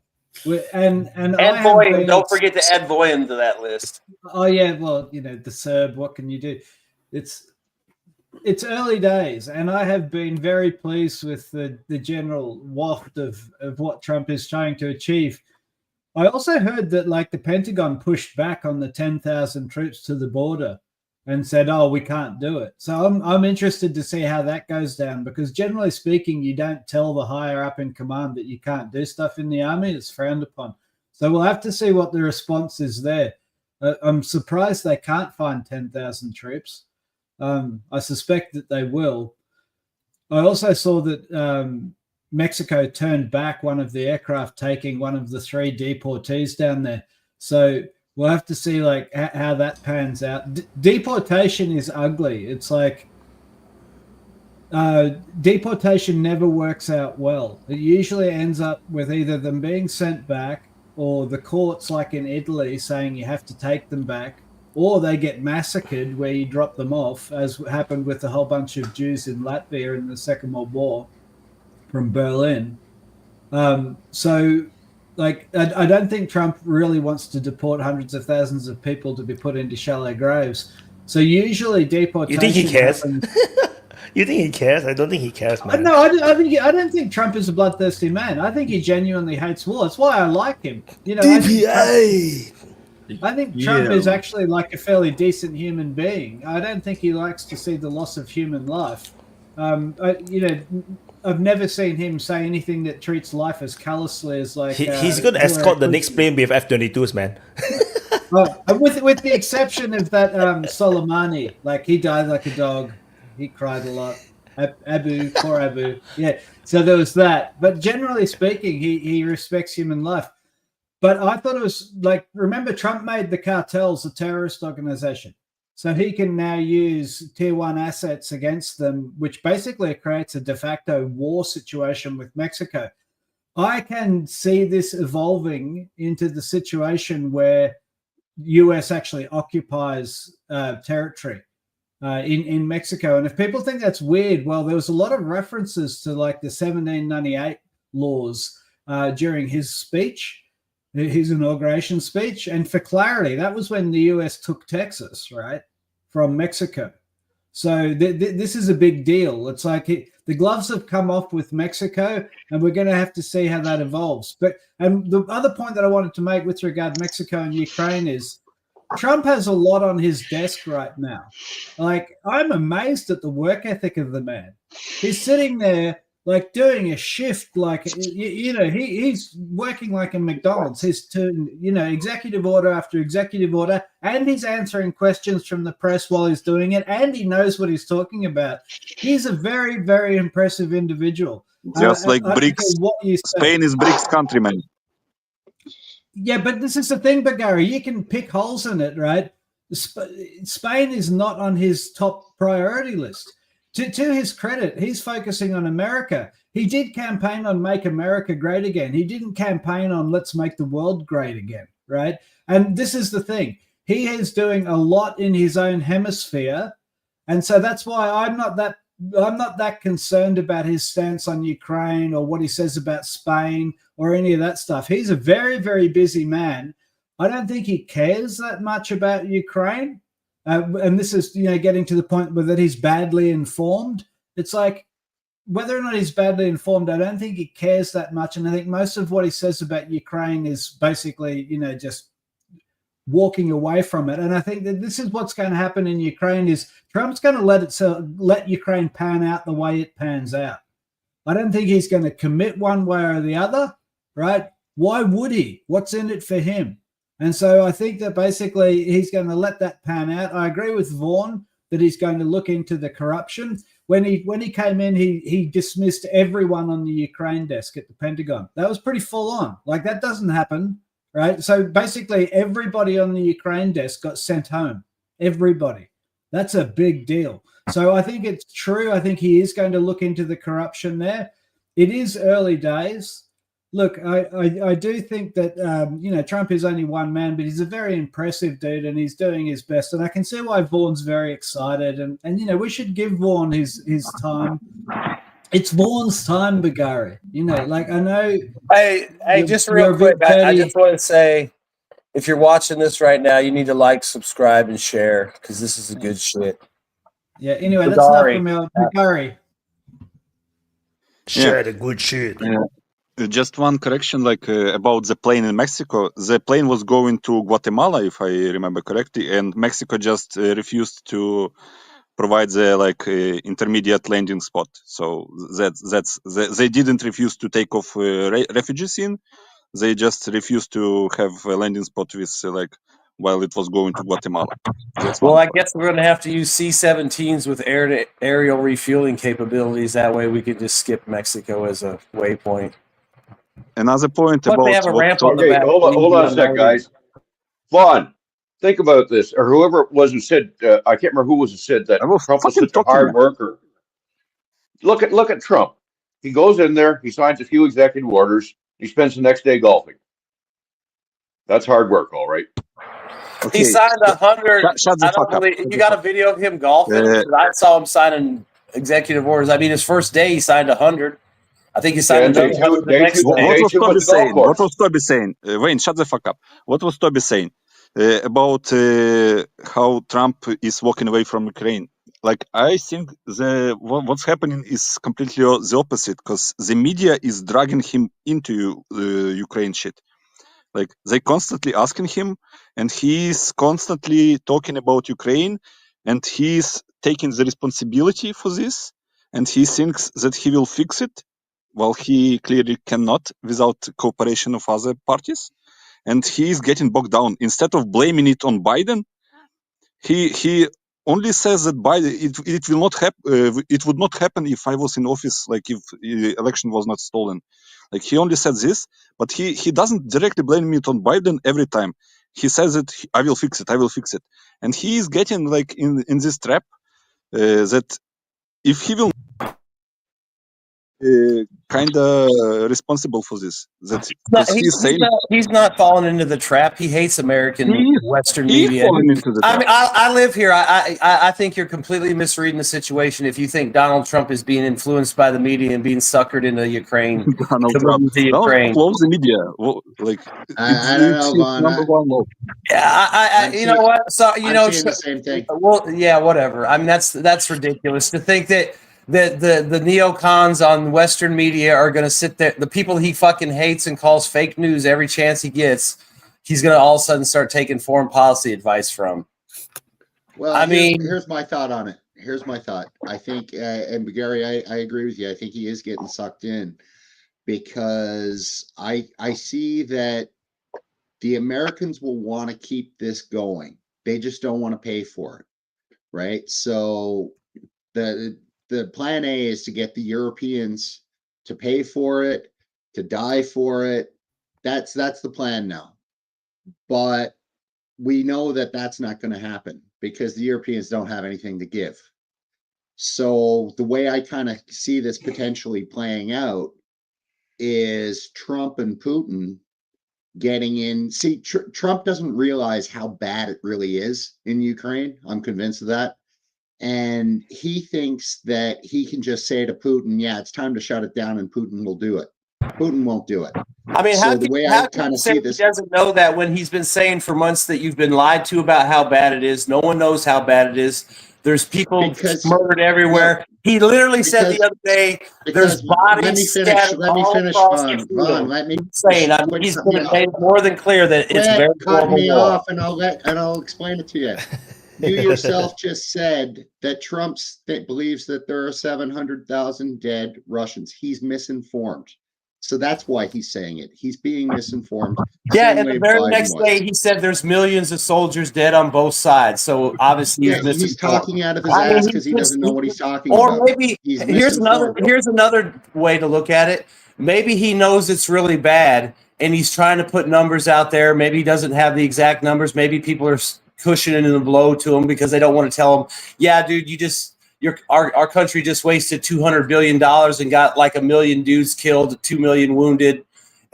And add Voyen. Don't forget to add Voyen to that list. Oh yeah, well, the Serb. What can you do? It's early days, and I have been very pleased with the general waft of what Trump is trying to achieve. I also heard that like the Pentagon pushed back on the 10,000 troops to the border and said, "Oh, we can't do it." So I'm interested to see how that goes down, because generally speaking, you don't tell the higher up in command that you can't do stuff in the army. It's frowned upon. So we'll have to see what the response is there. I'm surprised they can't find 10,000 troops. I suspect that they will. I also saw that Mexico turned back one of the aircraft taking one of the 3 deportees down there. So we'll have to see like how that pans out. Deportation is ugly. It's like deportation never works out well. It usually ends up with either them being sent back, or the courts, like in Italy, saying you have to take them back, or they get massacred where you drop them off, as happened with a whole bunch of Jews in Latvia in the Second World War from Berlin. So like, I don't think Trump really wants to deport hundreds of thousands of people to be put into shallow graves. So usually deportation. You think he cares? You think he cares? I don't think he cares, man. No, I don't think Trump is a bloodthirsty man. I think he genuinely hates war. That's why I like him. DPA. I think Trump is actually like a fairly decent human being. I don't think he likes to see the loss of human life. I've never seen him say anything that treats life as callously as like. He's going to escort the next plane with F-22s, man. with the exception of that Soleimani, like he died like a dog. He cried a lot. Poor Abu. Yeah. So there was that. But generally speaking, he respects human life. But I thought it was like, remember, Trump made the cartels a terrorist organization. So he can now use tier 1 assets against them, which basically creates a de facto war situation with Mexico. I can see this evolving into the situation where US actually occupies territory in Mexico. And if people think that's weird, well, there was a lot of references to like the 1798 laws during his speech, his inauguration speech. And for clarity, that was when the US took Texas, right, from Mexico. So this is a big deal. It's like the gloves have come off with Mexico, and we're going to have to see how that evolves. And the other point that I wanted to make with regard to Mexico and Ukraine is Trump has a lot on his desk right now. Like, I'm amazed at the work ethic of the man. He's sitting there like doing a shift, like, he's working like a McDonald's. He's executive order after executive order, and he's answering questions from the press while he's doing it, and he knows what he's talking about. He's a very, very impressive individual. Just like BRICS. Spain is BRICS country, man. Yeah, but this is the thing, Bagari. You can pick holes in it, right? Spain is not on his top priority list. To his credit, he's focusing on America. He did campaign on Make America Great Again. He didn't campaign on Let's Make the World Great Again, right? And this is the thing. He is doing a lot in his own hemisphere. And so that's why I'm not that concerned about his stance on Ukraine or what he says about Spain or any of that stuff. He's a very, very busy man. I don't think he cares that much about Ukraine. And this is, getting to the point where that he's badly informed. It's like, whether or not he's badly informed, I don't think he cares that much. And I think most of what he says about Ukraine is basically, just walking away from it. And I think that this is what's going to happen in Ukraine is Trump's going to let Ukraine pan out the way it pans out. I don't think he's going to commit one way or the other, right? Why would he? What's in it for him? And so I think that basically he's going to let that pan out. I agree with Vaughan that he's going to look into the corruption. When he came in, he dismissed everyone on the Ukraine desk at the Pentagon. That was pretty full on. Like, that doesn't happen, right? So basically everybody on the Ukraine desk got sent home. Everybody. That's a big deal. So I think it's true. I think he is going to look into the corruption there. It is early days. Look, I do think that, Trump is only one man, but he's a very impressive dude and he's doing his best. And I can see why Vaughn's very excited. And we should give Vaughn his time. It's Vaughn's time, Bagari. I know. Hey, just real quick, I just want to say, if you're watching this right now, you need to like, subscribe, and share because this is a good shit. Yeah, anyway, that's not from our Bagari. Share the good shit. Yeah. Just one correction, about the plane in Mexico. The plane was going to Guatemala, if I remember correctly, and Mexico just refused to provide the intermediate landing spot. So they didn't refuse to take off refugees in. They just refused to have a landing spot with while it was going to Guatemala. Well, I guess we're going to have to use C-17s with aerial refueling capabilities. That way, we could just skip Mexico as a waypoint. Another point But about they have a ramp on the back. Hold on a sec, guys. Vaughn, think about this, or whoever it was who said, I can't remember who was who said that Trump was such a hard worker. Look at Trump. He goes in there, he signs a few executive orders, he spends the next day golfing. That's hard work, all right. Okay. He signed 100. Shut the fuck up. You got a video of him golfing? I saw him signing executive orders. I mean, his first day he signed 100. I think he signed another 100 the next day. What was Toby saying? Wayne, shut the fuck up. What was Toby saying about how Trump is walking away from Ukraine? I think what's happening is completely the opposite, because the media is dragging him into Ukraine shit. They constantly asking him, and he's constantly talking about Ukraine, and he's taking the responsibility for this, and he thinks that he will fix it, while he clearly cannot without cooperation of other parties, and he's getting bogged down. Instead of blaming it on Biden, he only says that Biden it will not happen. It would not happen if I was in office, if the election was not stolen. He only said this, but he doesn't directly blame it on Biden every time. He says that I will fix it, and he is getting in this trap that if he will kind of responsible for this. He's not falling into the trap. He hates American Western media. I mean, I live here. I think you're completely misreading the situation if you think Donald Trump is being influenced by the media and being suckered into Ukraine. Donald Trump. Close the media. I don't know, Vaughn. Number one law. Yeah, you know what? So I'm seeing the same thing. Well, yeah, whatever. I mean, that's ridiculous to think that the neocons on Western media are going to sit there. The people he fucking hates and calls fake news every chance he gets, he's going to all of a sudden start taking foreign policy advice from. Well, I mean, here's my thought on it. I think, and Gary, I agree with you. I think he is getting sucked in because I see that the Americans will want to keep this going. They just don't want to pay for it, right? So the plan A is to get the Europeans to pay for it, to die for it. That's the plan now. But we know that that's not going to happen because the Europeans don't have anything to give. So the way I kind of see this potentially playing out is Trump and Putin getting in. See, Trump doesn't realize how bad it really is in Ukraine. I'm convinced of that. And he thinks that he can just say to Putin, yeah, it's time to shut it down, and Putin will do it. Putin won't do it. I mean, how can he doesn't know that when he's been saying for months that you've been lied to about how bad it is? No one knows how bad it is. There's people murdered everywhere. He literally said the other day, there's bodies scattered all across the field. Let me saying, I mean, he's been made more than clear that it's very cut me off, and I'll explain it to you. You yourself just said that Trump believes that there are 700,000 dead Russians. He's misinformed. So that's why he's saying it. He's being misinformed. Yeah, and the very next day he said there's millions of soldiers dead on both sides. So obviously he's talking out of his ass because he doesn't know what he's talking about. Or maybe here's another way to look at it. Maybe he knows it's really bad and he's trying to put numbers out there. Maybe he doesn't have the exact numbers. Maybe people are cushioning the blow to him because they don't want to tell him, yeah, dude, our country just wasted $200 billion and got like 1 million dudes killed, 2 million wounded,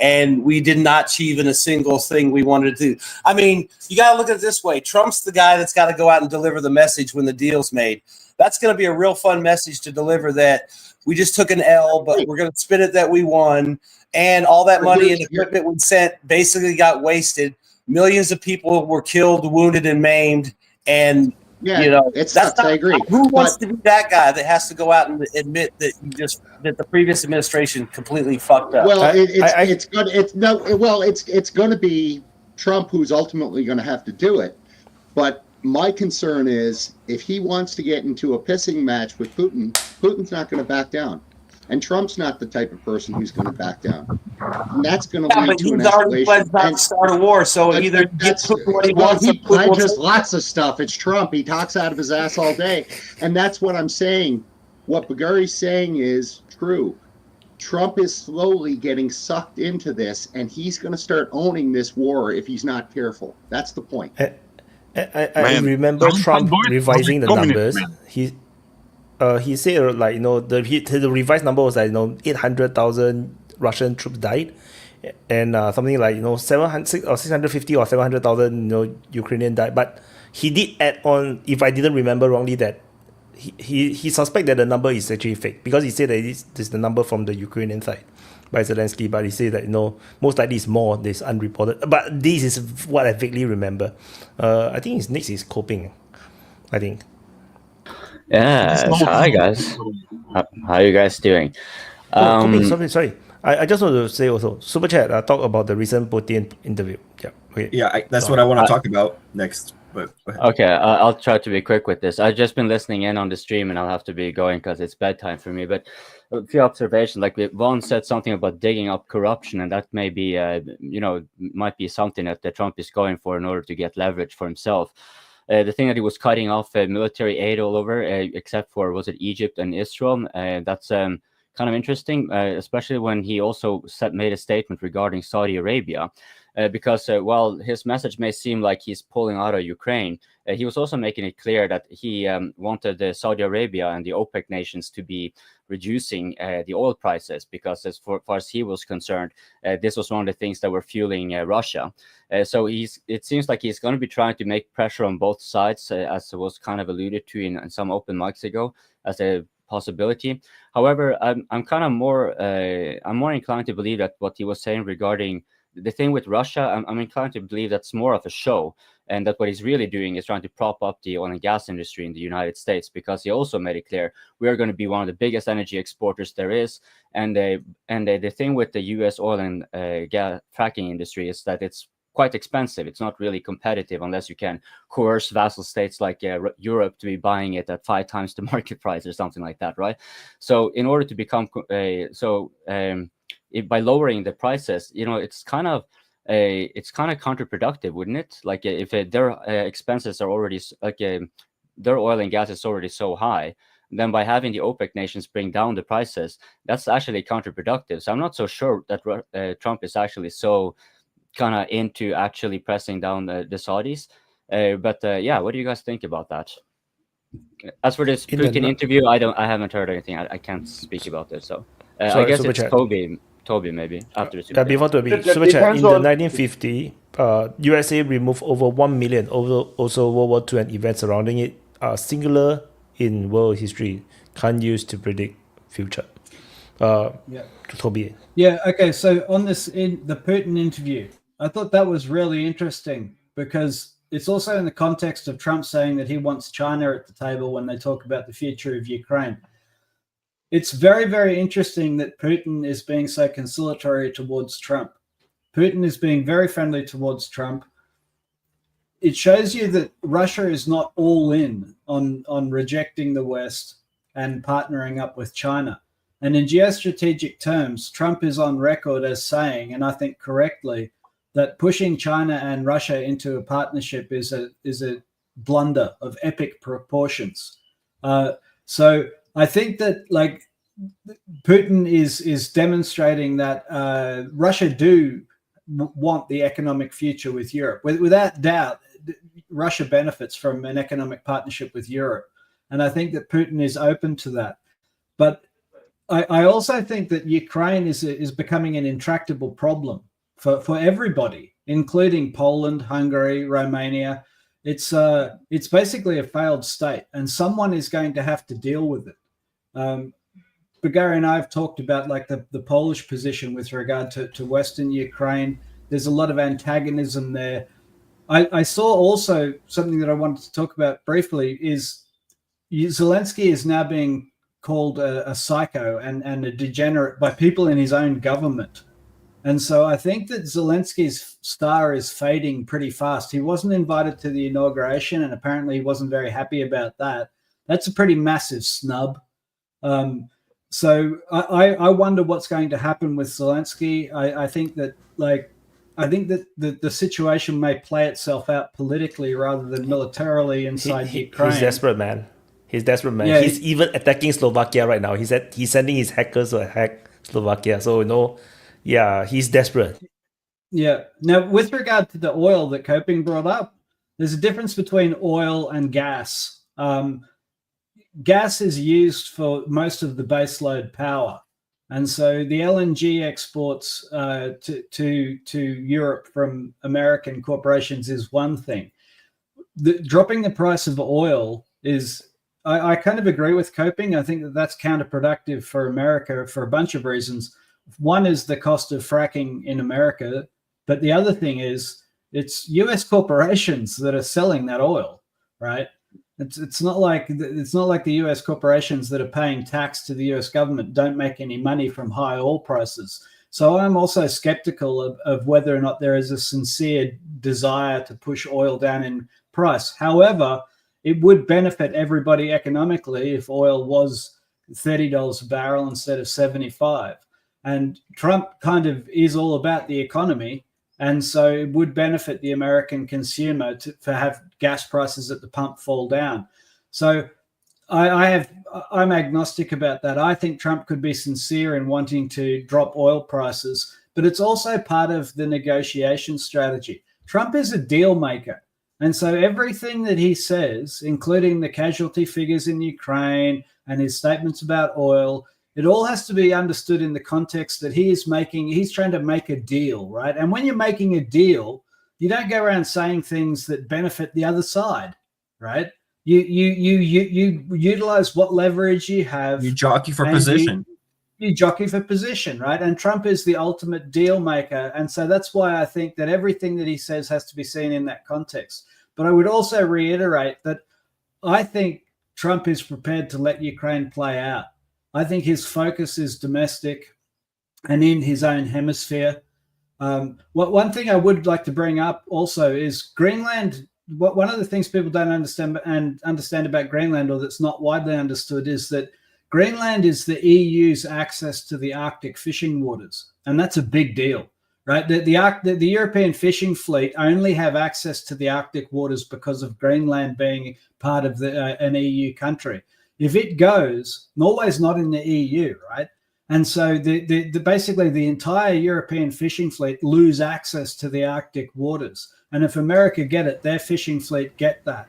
and we did not achieve in a single thing we wanted to do. I mean, you got to look at it this way. Trump's the guy that's got to go out and deliver the message when the deal's made. That's going to be a real fun message to deliver, that we just took an L, but we're going to spin it that we won. And all that money and equipment we sent basically got wasted. Millions of people were killed, wounded, and maimed. And that's not, I agree. Who wants to be that guy that has to go out and admit that that the previous administration completely fucked up? Well, it's going to be Trump who's ultimately going to have to do it. But my concern is, if he wants to get into a pissing match with Putin, Putin's not going to back down. And Trump's not the type of person who's going to back down. And that's going to lead to an escalation. And start a war, so either get Putin what he wants. He pledges lots of stuff. It's Trump. He talks out of his ass all day. And that's what I'm saying. What Bagari's saying is true. Trump is slowly getting sucked into this, and he's going to start owning this war if he's not careful. That's the point. I remember Trump revising the numbers. He said, like, the revised number was like, 800,000 Russian troops died, and something like 700 or 650 or 700,000 Ukrainian died. But he did add on, if I didn't remember wrongly, that he suspect that the number is actually fake, because he said that this is the number from the Ukrainian side by Zelensky, but he said that most likely it's more, this unreported. But this is what I vaguely remember. I think his next is coping, I think. Yeah, hi guys. How are you guys doing? Sorry. I just want to say also, Super Chat, talk about the recent Putin interview. Yeah, okay. Yeah, that's what I want to talk about next. But okay, I'll try to be quick with this. I've just been listening in on the stream, and I'll have to be going because it's bedtime for me. But a few observations, like Vaughn said something about digging up corruption, and that may be, might be something that Trump is going for in order to get leverage for himself. The thing that he was cutting off military aid all over, except for, was it Egypt and Israel? That's kind of interesting, especially when he also made a statement regarding Saudi Arabia. Because while his message may seem like he's pulling out of Ukraine, he was also making it clear that he wanted Saudi Arabia and the OPEC nations to be reducing the oil prices, because as far as he was concerned, this was one of the things that were fueling Russia. So it seems like he's going to be trying to make pressure on both sides, as was kind of alluded to in some open mics ago, as a possibility. However, I'm kind of more inclined to believe that what he was saying regarding the thing with Russia, I'm inclined to believe that's more of a show, and that what he's really doing is trying to prop up the oil and gas industry in the United States, because he also made it clear we are going to be one of the biggest energy exporters there is. And the thing with the U.S. oil and gas fracking industry is that it's quite expensive. It's not really competitive unless you can coerce vassal states like Europe to be buying it at 5 times the market price or something like that, right? So in order to become by lowering the prices, it's kind of counterproductive, wouldn't it? Like if their expenses are already their oil and gas is already so high, then by having the OPEC nations bring down the prices, that's actually counterproductive. So I'm not so sure that Trump is actually so kind of into actually pressing down the Saudis. But what do you guys think about that? As for this Putin interview, I haven't heard anything. I can't speak about it. So I guess it's Toby maybe after the Super before Toby, Super Chat. In the 1950, USA removed over 1 million. Also, World War II and events surrounding it are singular in world history. Can't use to predict future. Toby. Yeah. Okay. So on the Putin interview, I thought that was really interesting, because it's also in the context of Trump saying that he wants China at the table when they talk about the future of Ukraine. It's very, very interesting that Putin is being so conciliatory towards Trump. Putin is being very friendly towards Trump. It shows you that Russia is not all in on rejecting the West and partnering up with China. And in geostrategic terms, Trump is on record as saying, and I think correctly, that pushing China and Russia into a partnership is a blunder of epic proportions. So I think that Putin is demonstrating that Russia do want the economic future with Europe. Without doubt, Russia benefits from an economic partnership with Europe. And I think that Putin is open to that. But I also think that Ukraine is becoming an intractable problem for everybody, including Poland, Hungary, Romania. It's basically a failed state, and someone is going to have to deal with it. Bagari and I have talked about like the Polish position with regard to Western Ukraine. There's a lot of antagonism there. I saw also something that I wanted to talk about briefly is Zelensky is now being called a psycho and a degenerate by people in his own government. And so I think that Zelensky's star is fading pretty fast. He wasn't invited to the inauguration, and apparently he wasn't very happy about that. That's a pretty massive snub. So I wonder what's going to happen with Zelensky. I think that the situation may play itself out politically rather than militarily inside Ukraine. He's desperate, man. He's desperate, man. Yeah, he's even attacking Slovakia right now. He's sending his hackers to attack Slovakia. So yeah, he's desperate. Yeah. Now, with regard to the oil that Coping brought up, there's a difference between oil and gas. Gas is used for most of the baseload power. And so the LNG exports to Europe from American corporations is one thing. Dropping the price of oil is, I kind of agree with Coping. I think that that's counterproductive for America for a bunch of reasons. One is the cost of fracking in America, but the other thing is it's U.S. corporations that are selling that oil, right? It's not like the U.S. corporations that are paying tax to the U.S. government don't make any money from high oil prices. So I'm also skeptical of whether or not there is a sincere desire to push oil down in price. However, it would benefit everybody economically if oil was $30 a barrel instead of 75. And Trump kind of is all about the economy. And so it would benefit the American consumer to have gas prices at the pump fall down. So I'm agnostic about that. I think Trump could be sincere in wanting to drop oil prices, but it's also part of the negotiation strategy. Trump is a deal maker. And so everything that he says, including the casualty figures in Ukraine and his statements about oil, it all has to be understood in the context that he's trying to make a deal, right? And when you're making a deal, you don't go around saying things that benefit the other side, right? You utilize what leverage you have. You jockey for position. You jockey for position, right? And Trump is the ultimate deal maker. And so that's why I think that everything that he says has to be seen in that context. But I would also reiterate that I think Trump is prepared to let Ukraine play out. I think his focus is domestic and in his own hemisphere. One thing I would like to bring up also is Greenland. One of the things people don't understand about Greenland, or that's not widely understood, is that Greenland is the EU's access to the Arctic fishing waters, and that's a big deal, right? The European fishing fleet only have access to the Arctic waters because of Greenland being part of an EU country. If it goes, Norway's not in the EU, right? And so basically the entire European fishing fleet lose access to the Arctic waters. And if America get it, their fishing fleet get that.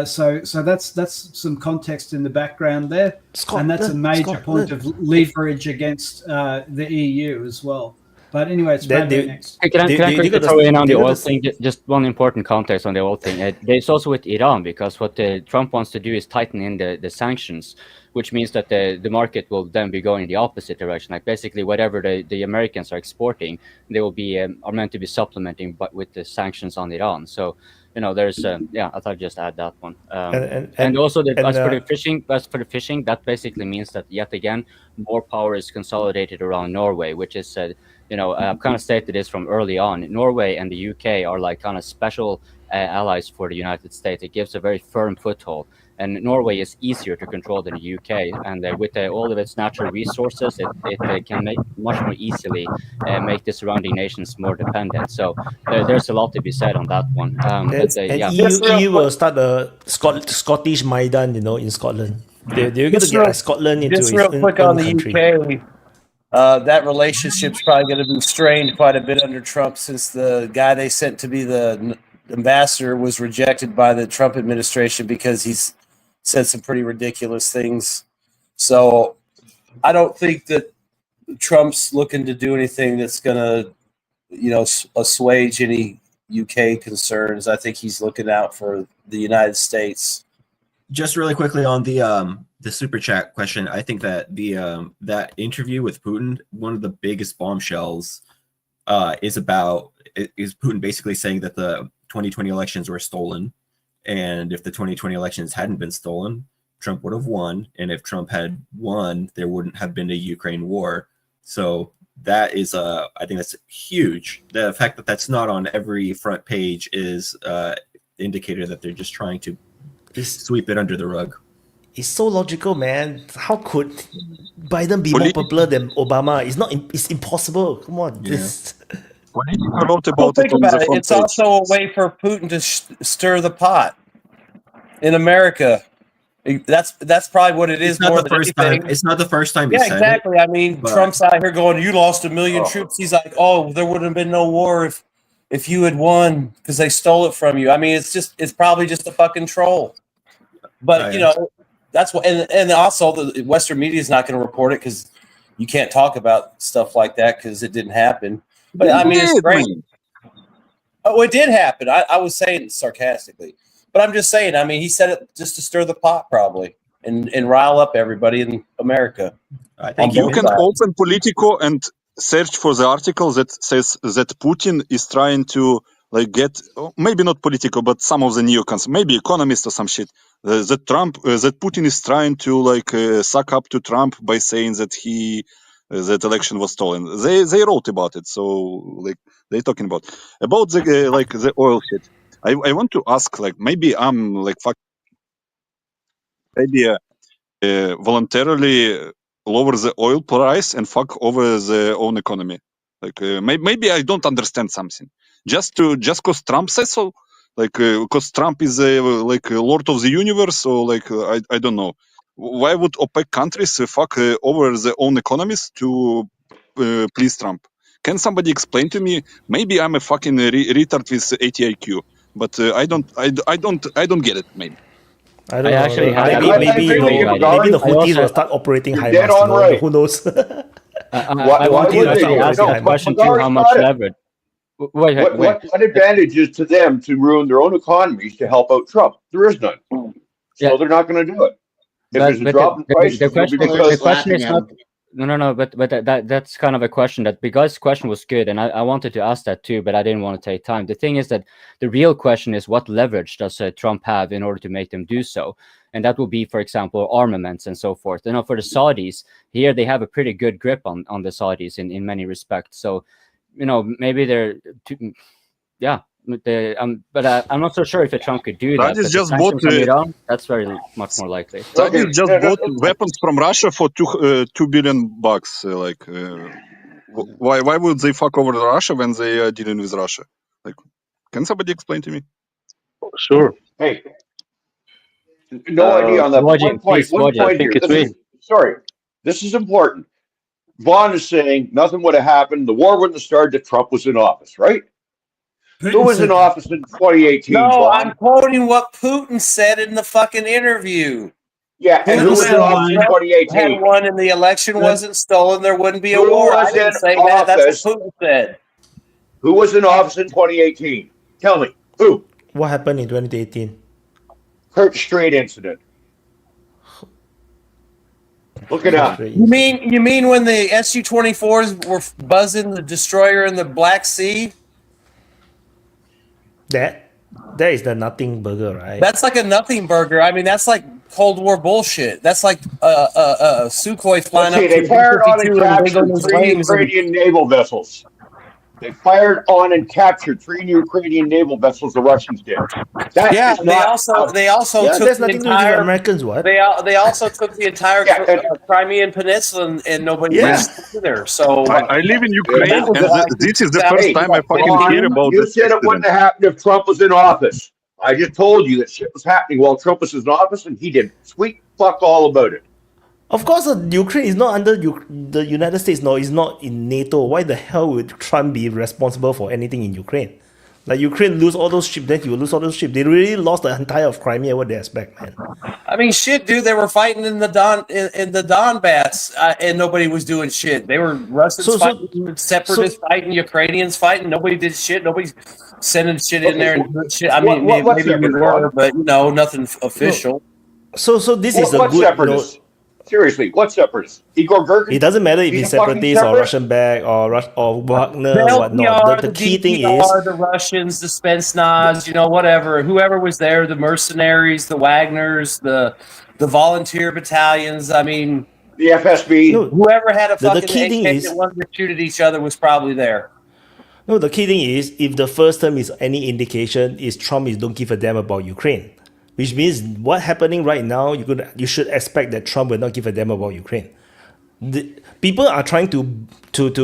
So that's some context in the background there. And that's a major point of leverage against the EU as well. But anyway, it's next. Can I quickly throw in on the oil thing? Just one important context on the oil thing. There's also with Iran, because what Trump wants to do is tighten in the sanctions, which means that the market will then be going in the opposite direction. Like basically whatever the Americans are exporting, they will be are meant to be supplementing, but with the sanctions on Iran. So there's I thought I'd just add that one. And also as for the fishing, that basically means that yet again more power is consolidated around Norway, which is I've kind of stated this from early on. Norway and the UK are like kind of special allies for the United States. It gives a very firm foothold. And Norway is easier to control than the UK, and with all of its natural resources, it can much more easily make the surrounding nations more dependent. So there's a lot to be said on that one. EU will start a Scottish Maidan, in Scotland. They're going to get Scotland into just real quick on the country. UK. That relationship's probably going to be strained quite a bit under Trump, since the guy they sent to be the ambassador was rejected by the Trump administration because he's said some pretty ridiculous things. So I don't think that Trump's looking to do anything that's going to, assuage any UK concerns. I think he's looking out for the United States. Just really quickly on the super chat question, I think that that interview with Putin, one of the biggest bombshells, is Putin basically saying that the 2020 elections were stolen, and if the 2020 elections hadn't been stolen, Trump would have won, and if Trump had won, there wouldn't have been a Ukraine war. So that is I think that's huge. The fact that that's not on every front page is indicator that they're just trying to sweep it under the rug. It's so logical, man. How could Biden be more popular than Obama? It's impossible. Come on, this. Politico wrote about Think it on about the it. front It's page. also a way for Putin to stir the pot in America. That's probably what it is. It's not more the than first anything. time. It's not the first time he Yeah, said exactly. it. I mean, but- Trump's out here going, "You lost 1 million troops." He's like, "Oh, there would have been no war if you had won because they stole it from you." I mean, it's probably just a fucking troll. But that's what, and also the Western media is not going to report it because you can't talk about stuff like that because it didn't happen. But I mean, it's great. Oh, it did happen. I was saying it sarcastically, but I'm just saying. I mean, he said it just to stir the pot, probably, and rile up everybody in America. I think You can open Politico and search for the article that says that Putin is trying to get, maybe not Politico, but some of the neocons, maybe Economist or some shit, that Putin is trying to suck up to Trump by saying that that election was stolen. They wrote about it, so they're talking about the oil shit. I want to ask, maybe I'm maybe voluntarily lower the oil price and fuck over the own economy. Maybe I don't understand something. Just cause Trump says so, cause Trump is a lord of the universe, or I don't know. Why would OPEC countries fuck over their own economies to please Trump? Can somebody explain to me? Maybe I'm a fucking retard with 80 IQ, but I don't get it. Maybe. I don't know. actually had Maybe the Houthis will start operating high mass. Right. Who knows? I wanted to actually ask a question too. How much leverage? Wait. What advantage is to them to ruin their own economies to help out Trump? There is none. So they're not going to do it. If there's a drop in prices, the question is not. No. But that's kind of a question that, because question was good, and I wanted to ask that too, but I didn't want to take time. The thing is that the real question is, what leverage does Trump have in order to make them do so? And that will be, for example, armaments and so forth. For the Saudis, here they have a pretty good grip on the Saudis in many respects. So, maybe they're but I'm not so sure if Trump could do that. That is just bought. Iran, that's very much more likely. That is just bought weapons from Russia for $2 billion. Why would they fuck over Russia when they are dealing with Russia? Can somebody explain to me? Sure. Hey, no idea on that. One point here. Sorry, this is important. Vaughn is saying nothing would have happened. The war wouldn't have started if Trump was in office, right? Who was in office in 2018? No, Vaughn? I'm quoting what Putin said in the fucking interview. Yeah, and who was in office in 2018? Had won and the election wasn't stolen, there wouldn't be a Who war. I was didn't in say that. That's office? what Putin said. Who was in office in 2018? Tell me. Who? What happened in 2018? Kurt Strait incident. Look it up. You mean when the Su-24s were buzzing the destroyer in the Black Sea? That is the nothing burger, right? That's like a nothing burger. I mean, that's like Cold War bullshit. That's like Sukhoi flying up Okay, they to fired on and 52 and captured those 3 flames and- Ukrainian naval vessels. They fired on and captured 3 Ukrainian naval vessels. The Russians did. That Yeah, is they not also Yeah, took there's the nothing to do with entire. Americans, what? They also took the entire Yeah, and- Crimean Peninsula and nobody Yeah. was either. So I live in Ukraine, that was and like- this is the Hey, first time I fucking Vaughn, hear about you this said it wouldn't incident. have happened if Trump was in office. I just told you that shit was happening while Trump was in office, and he did sweet fuck all about it. Of course, Ukraine is not under the United States. No, it's not in NATO. Why the hell would Trump be responsible for anything in Ukraine? Like Ukraine lose all those ships, then you lose all those ships. They really lost the entire of Crimea. What they expect, man? I mean, shit, dude. They were fighting in the Donbass, and nobody was doing shit. They were Russians fighting, separatists fighting, Ukrainians fighting. Nobody did shit. Nobody's sending shit in there and doing shit. I mean, maybe we were, but nothing official. So this is a what good. Separatists? Seriously, what separatists? Igor Girkin? It doesn't matter if he's separatist or Russian back or Wagner or whatnot. The key thing is the Russians, the Spetsnaz, whatever, whoever was there, the mercenaries, the Wagners, the volunteer battalions. I mean, the FSB. No, whoever had a fucking key thing AK is, that wanted to shoot at each other was probably there. No, the key thing is, if the first term is any indication, is Trump is don't give a damn about Ukraine. Which means what's happening right now, you should expect that Trump will not give a damn about Ukraine. People are trying to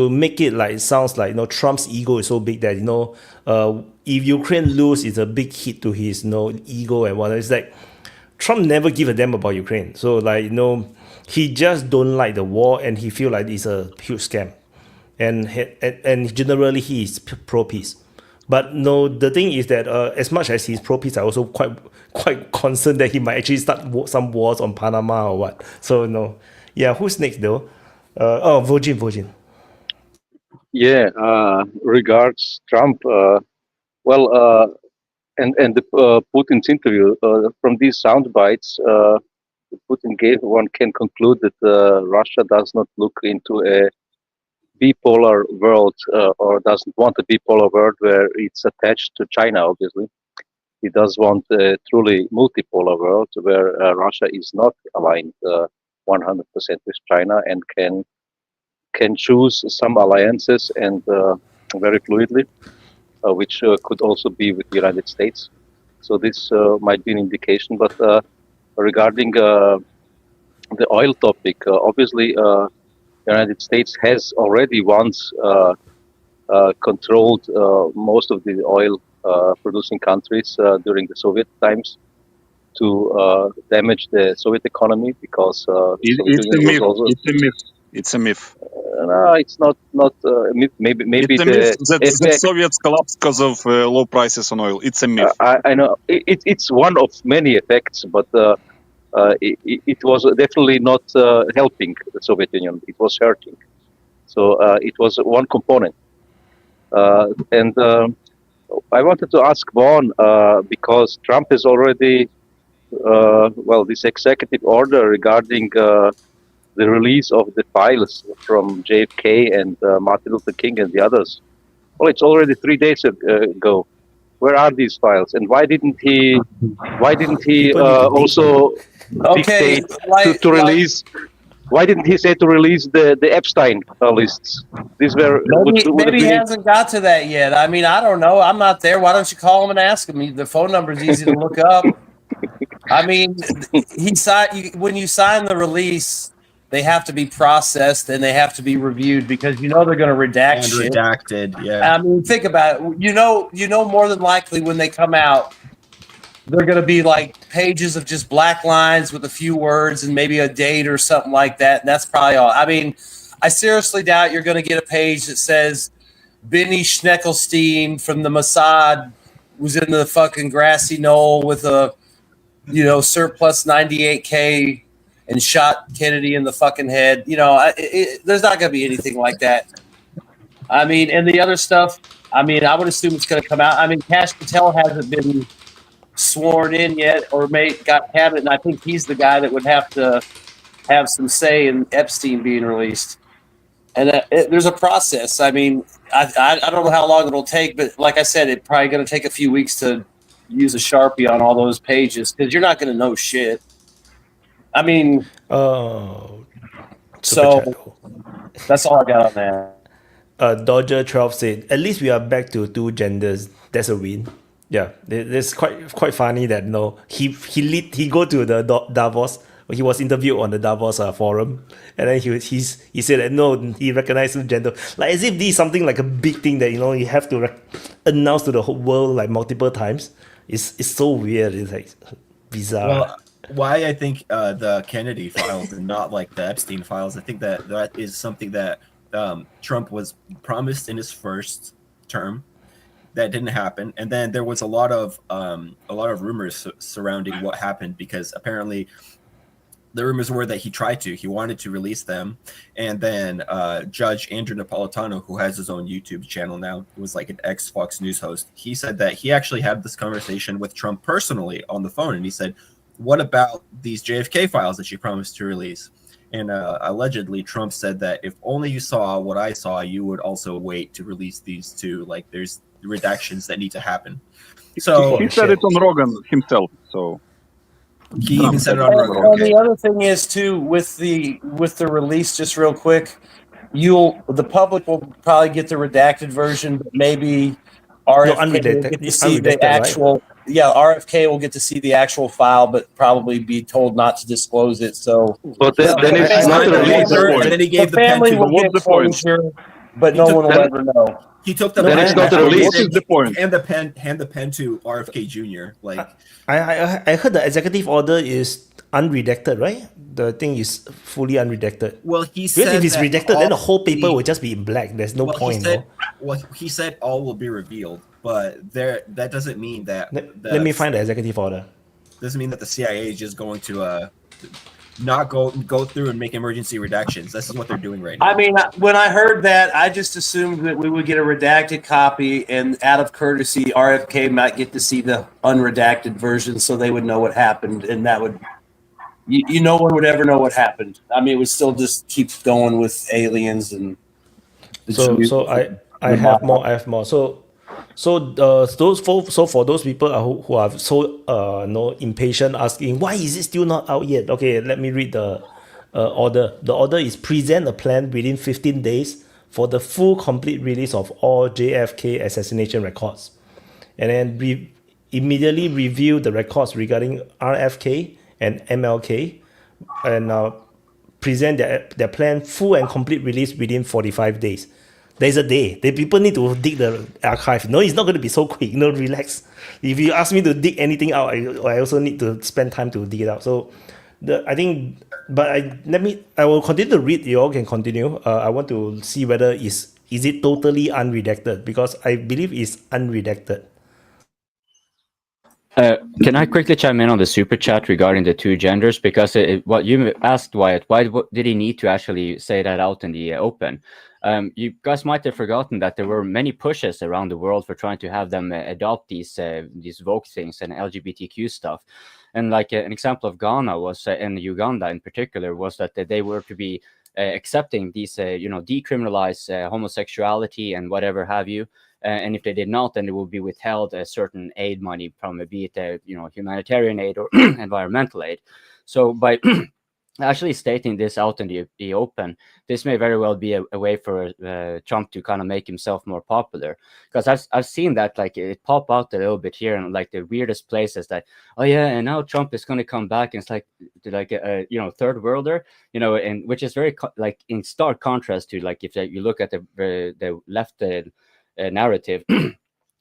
make it like it sounds like Trump's ego is so big that if Ukraine lose, it's a big hit to his ego and whatnot. It's like Trump never give a damn about Ukraine. So like he just don't like the war and he feel like it's a huge scam. And generally he is pro peace. But no, the thing is that as much as he's pro peace, I also quite concerned that he might actually start some wars on Panama or what. So no, yeah. Who's next though? Virgin. Yeah. Regards Trump. And the Putin's interview. From these sound bites, Putin gave, one can conclude that Russia does not look into a bipolar world or doesn't want a bipolar world where it's attached to China, obviously. He does want a truly multipolar world where Russia is not aligned 100% with China and can choose some alliances and very fluidly, which could also be with the United States. So this might be an indication. But regarding the oil topic, obviously the United States has already once controlled most of the oil producing countries during the Soviet times to damage the Soviet economy because it's a myth. No, it's not a myth. Maybe it's a myth that the Soviets collapsed because of low prices on oil. It's a myth. I know it's one of many effects, but it was definitely not helping the Soviet Union. It was hurting. So it was one component. And I wanted to ask Vaughn, because Trump has already, this executive order regarding the release of the files from JFK and Martin Luther King and the others. Well, it's already 3 days ago. Where are these files, and why didn't he also dictate to release? Why didn't he say to release the Epstein lists? These were maybe he hasn't got to that yet. I mean, I don't know. I'm not there. Why don't you call him and ask him? The phone number is easy to look up. I mean, when you sign the release, they have to be processed and they have to be reviewed because they're going to redact shit. Redacted, yeah. I mean, think about it. More than likely when they come out, they're going to be like pages of just black lines with a few words and maybe a date or something like that. And that's probably all. I mean, I seriously doubt you're going to get a page that says Benny Schneckelstein from the Mossad was in the fucking grassy knoll with a, surplus 98K and shot Kennedy in the fucking head. There's not going to be anything like that. I mean, and the other stuff, I would assume it's going to come out. I mean, Kash Patel hasn't been sworn in yet or got cabinet, and I think he's the guy that would have to have some say in Epstein being released. And there's a process. I mean, I don't know how long it'll take, but like I said, it's probably going to take a few weeks to use a Sharpie on all those pages because you're not going to know shit. I mean, so that's all I got on that. Dodger 12 said, at least we are back to 2 genders. That's a win. Yeah, it's quite funny that he go to the Davos. He was interviewed on the Davos forum, and then he said that he recognizes gender, like as if this is something like a big thing that you have to announce to the whole world like multiple times. It's so weird. It's like bizarre. Well, why I think the Kennedy files and not like the Epstein files, I think that is something that Trump was promised in his first term. that didn't happen. And then there was a lot of rumors surrounding what happened, because apparently the rumors were that he wanted to release them. And then Judge Andrew Napolitano, who has his own YouTube channel now, who was like an ex-Fox News host, he said that he actually had this conversation with Trump personally on the phone. And he said, what about these JFK files that you promised to release? And allegedly Trump said that if only you saw what I saw, you would also wait to release these too. Like, there's redactions that need to happen. So he said it on Rogan himself. So he even said it on Rogan. Well, the other thing is too, with the release, just real quick, the public will probably get the redacted version, but maybe RFK will get to see the actual. Right? Yeah, RFK will get to see the actual file, but probably be told not to disclose it. So, but then it's not a release. And then he gave the family pen will get closure, but no one will ever know. He took the then pen. It's not a release. What is the point? Hand the pen to RFK Jr. Like, I heard the executive order is unredacted, right? The thing is fully unredacted. Well, he because said if it's redacted, then the whole paper will just be in black. There's no point. He said all will be revealed, but that doesn't mean that. Let me find the executive order. Doesn't mean that the CIA is just going to not go through and make emergency redactions. This is what they're doing right now. I mean, when I heard that, I just assumed that we would get a redacted copy, and out of courtesy, RFK might get to see the unredacted version, so they would know what happened, and that would, no one would ever know what happened. I mean, it would still just keep going with aliens and. So I have more. So for those people who are so impatient, asking why is it still not out yet? Okay, let me read the order. The order is present a plan within 15 days for the full complete release of all JFK assassination records, and then immediately review the records regarding RFK and MLK, and present their plan full and complete release within 45 days. There's a day. The people need to dig the archive. No, it's not going to be so quick. No, relax. If you ask me to dig anything out, I also need to spend time to dig it out. So, I will continue to read. You all can continue. I want to see whether is it totally unredacted, because I believe it's unredacted. Can I quickly chime in on the super chat regarding the two genders? Because what you asked, Wyatt, why did he need to actually say that out in the open? You guys might have forgotten that there were many pushes around the world for trying to have them adopt these woke things and LGBTQ stuff. And like an example of Ghana was, and Uganda in particular, was that they were to be accepting these, decriminalize homosexuality and whatever have you. And if they did not, then it would be withheld a certain aid money from be it humanitarian aid or environmental aid. So by actually stating this out in the open, this may very well be a way for Trump to kind of make himself more popular. Because I've seen that it pop out a little bit here in like the weirdest places that, oh yeah, and now Trump is going to come back, and it's like a third worlder, and which is very in stark contrast to if you look at the left narrative.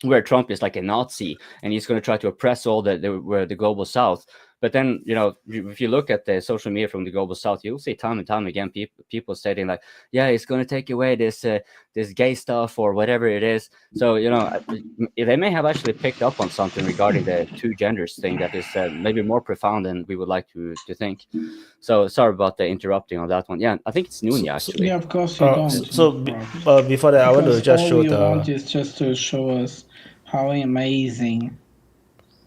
Where Trump is like a Nazi and he's going to try to oppress all the global South. But then, if you look at the social media from the global South, you'll see time and time again people saying like, yeah, it's going to take away this gay stuff or whatever it is. So, they may have actually picked up on something regarding the two genders thing that is maybe more profound than we would like to think. So sorry about the interrupting on that one. Yeah, I think it's Nunya actually. Yeah, of course you don't. So before that, I want to just show want is just to show us how amazing.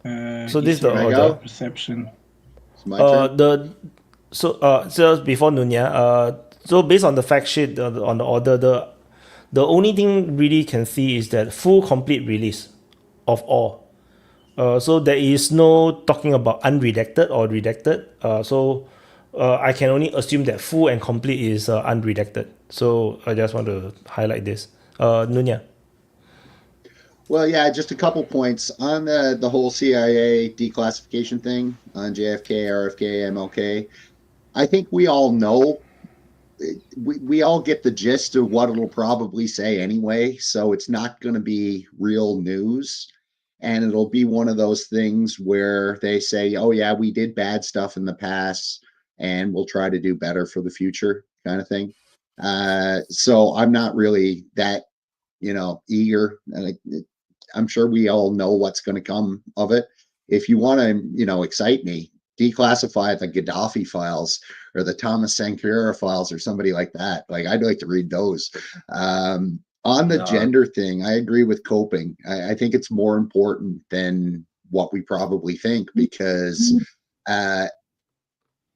So this is the order. Perception. So before Nunya, so based on the fact sheet on the order, the only thing really can see is that full complete release of all. So there is no talking about unredacted or redacted. So I can only assume that full and complete is unredacted. So I just want to highlight this. Nunya. Well, yeah, just a couple points on the whole CIA declassification thing on JFK, RFK, MLK. I think we all know, we all get the gist of what it'll probably say anyway, so it's not going to be real news. And it'll be one of those things where they say, oh, yeah, we did bad stuff in the past and we'll try to do better for the future kind of thing. So I'm not really that, eager. I'm sure we all know what's going to come of it. If you want to, excite me, declassify the Gaddafi files or the Thomas Sankara files or somebody like that. Like, I'd like to read those. On the gender thing, I agree with Coping. I think it's more important than what we probably think, because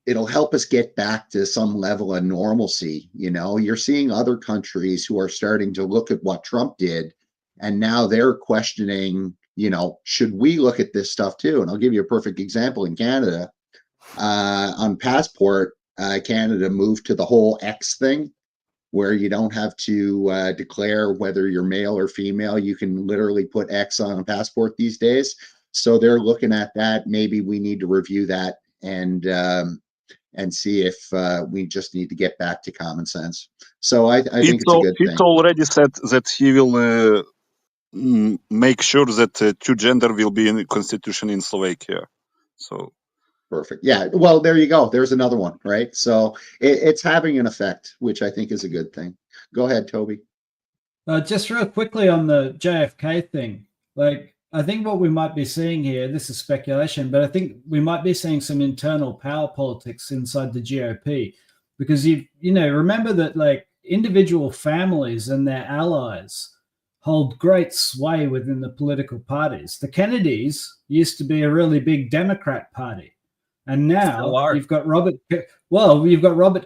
it'll help us get back to some level of normalcy. You're seeing other countries who are starting to look at what Trump did, and now they're questioning, should we look at this stuff too? And I'll give you a perfect example. In Canada, on passport, Canada moved to the whole X thing, where you don't have to declare whether you're male or female. You can literally put X on a passport these days. So they're looking at that. Maybe we need to review that and see if we just need to get back to common sense. So I think it's a good thing. He already said that he will make sure that two gender will be in the constitution in Slovakia. So. Perfect. Yeah. Well, there you go. There's another one, right? So it's having an effect, which I think is a good thing. Go ahead, Toby. Just real quickly on the JFK thing. Like, I think what we might be seeing here, this is speculation, but I think we might be seeing some internal power politics inside the GOP, because remember that like individual families and their allies hold great sway within the political parties. The Kennedys used to be a really big Democrat party. And now you've got Robert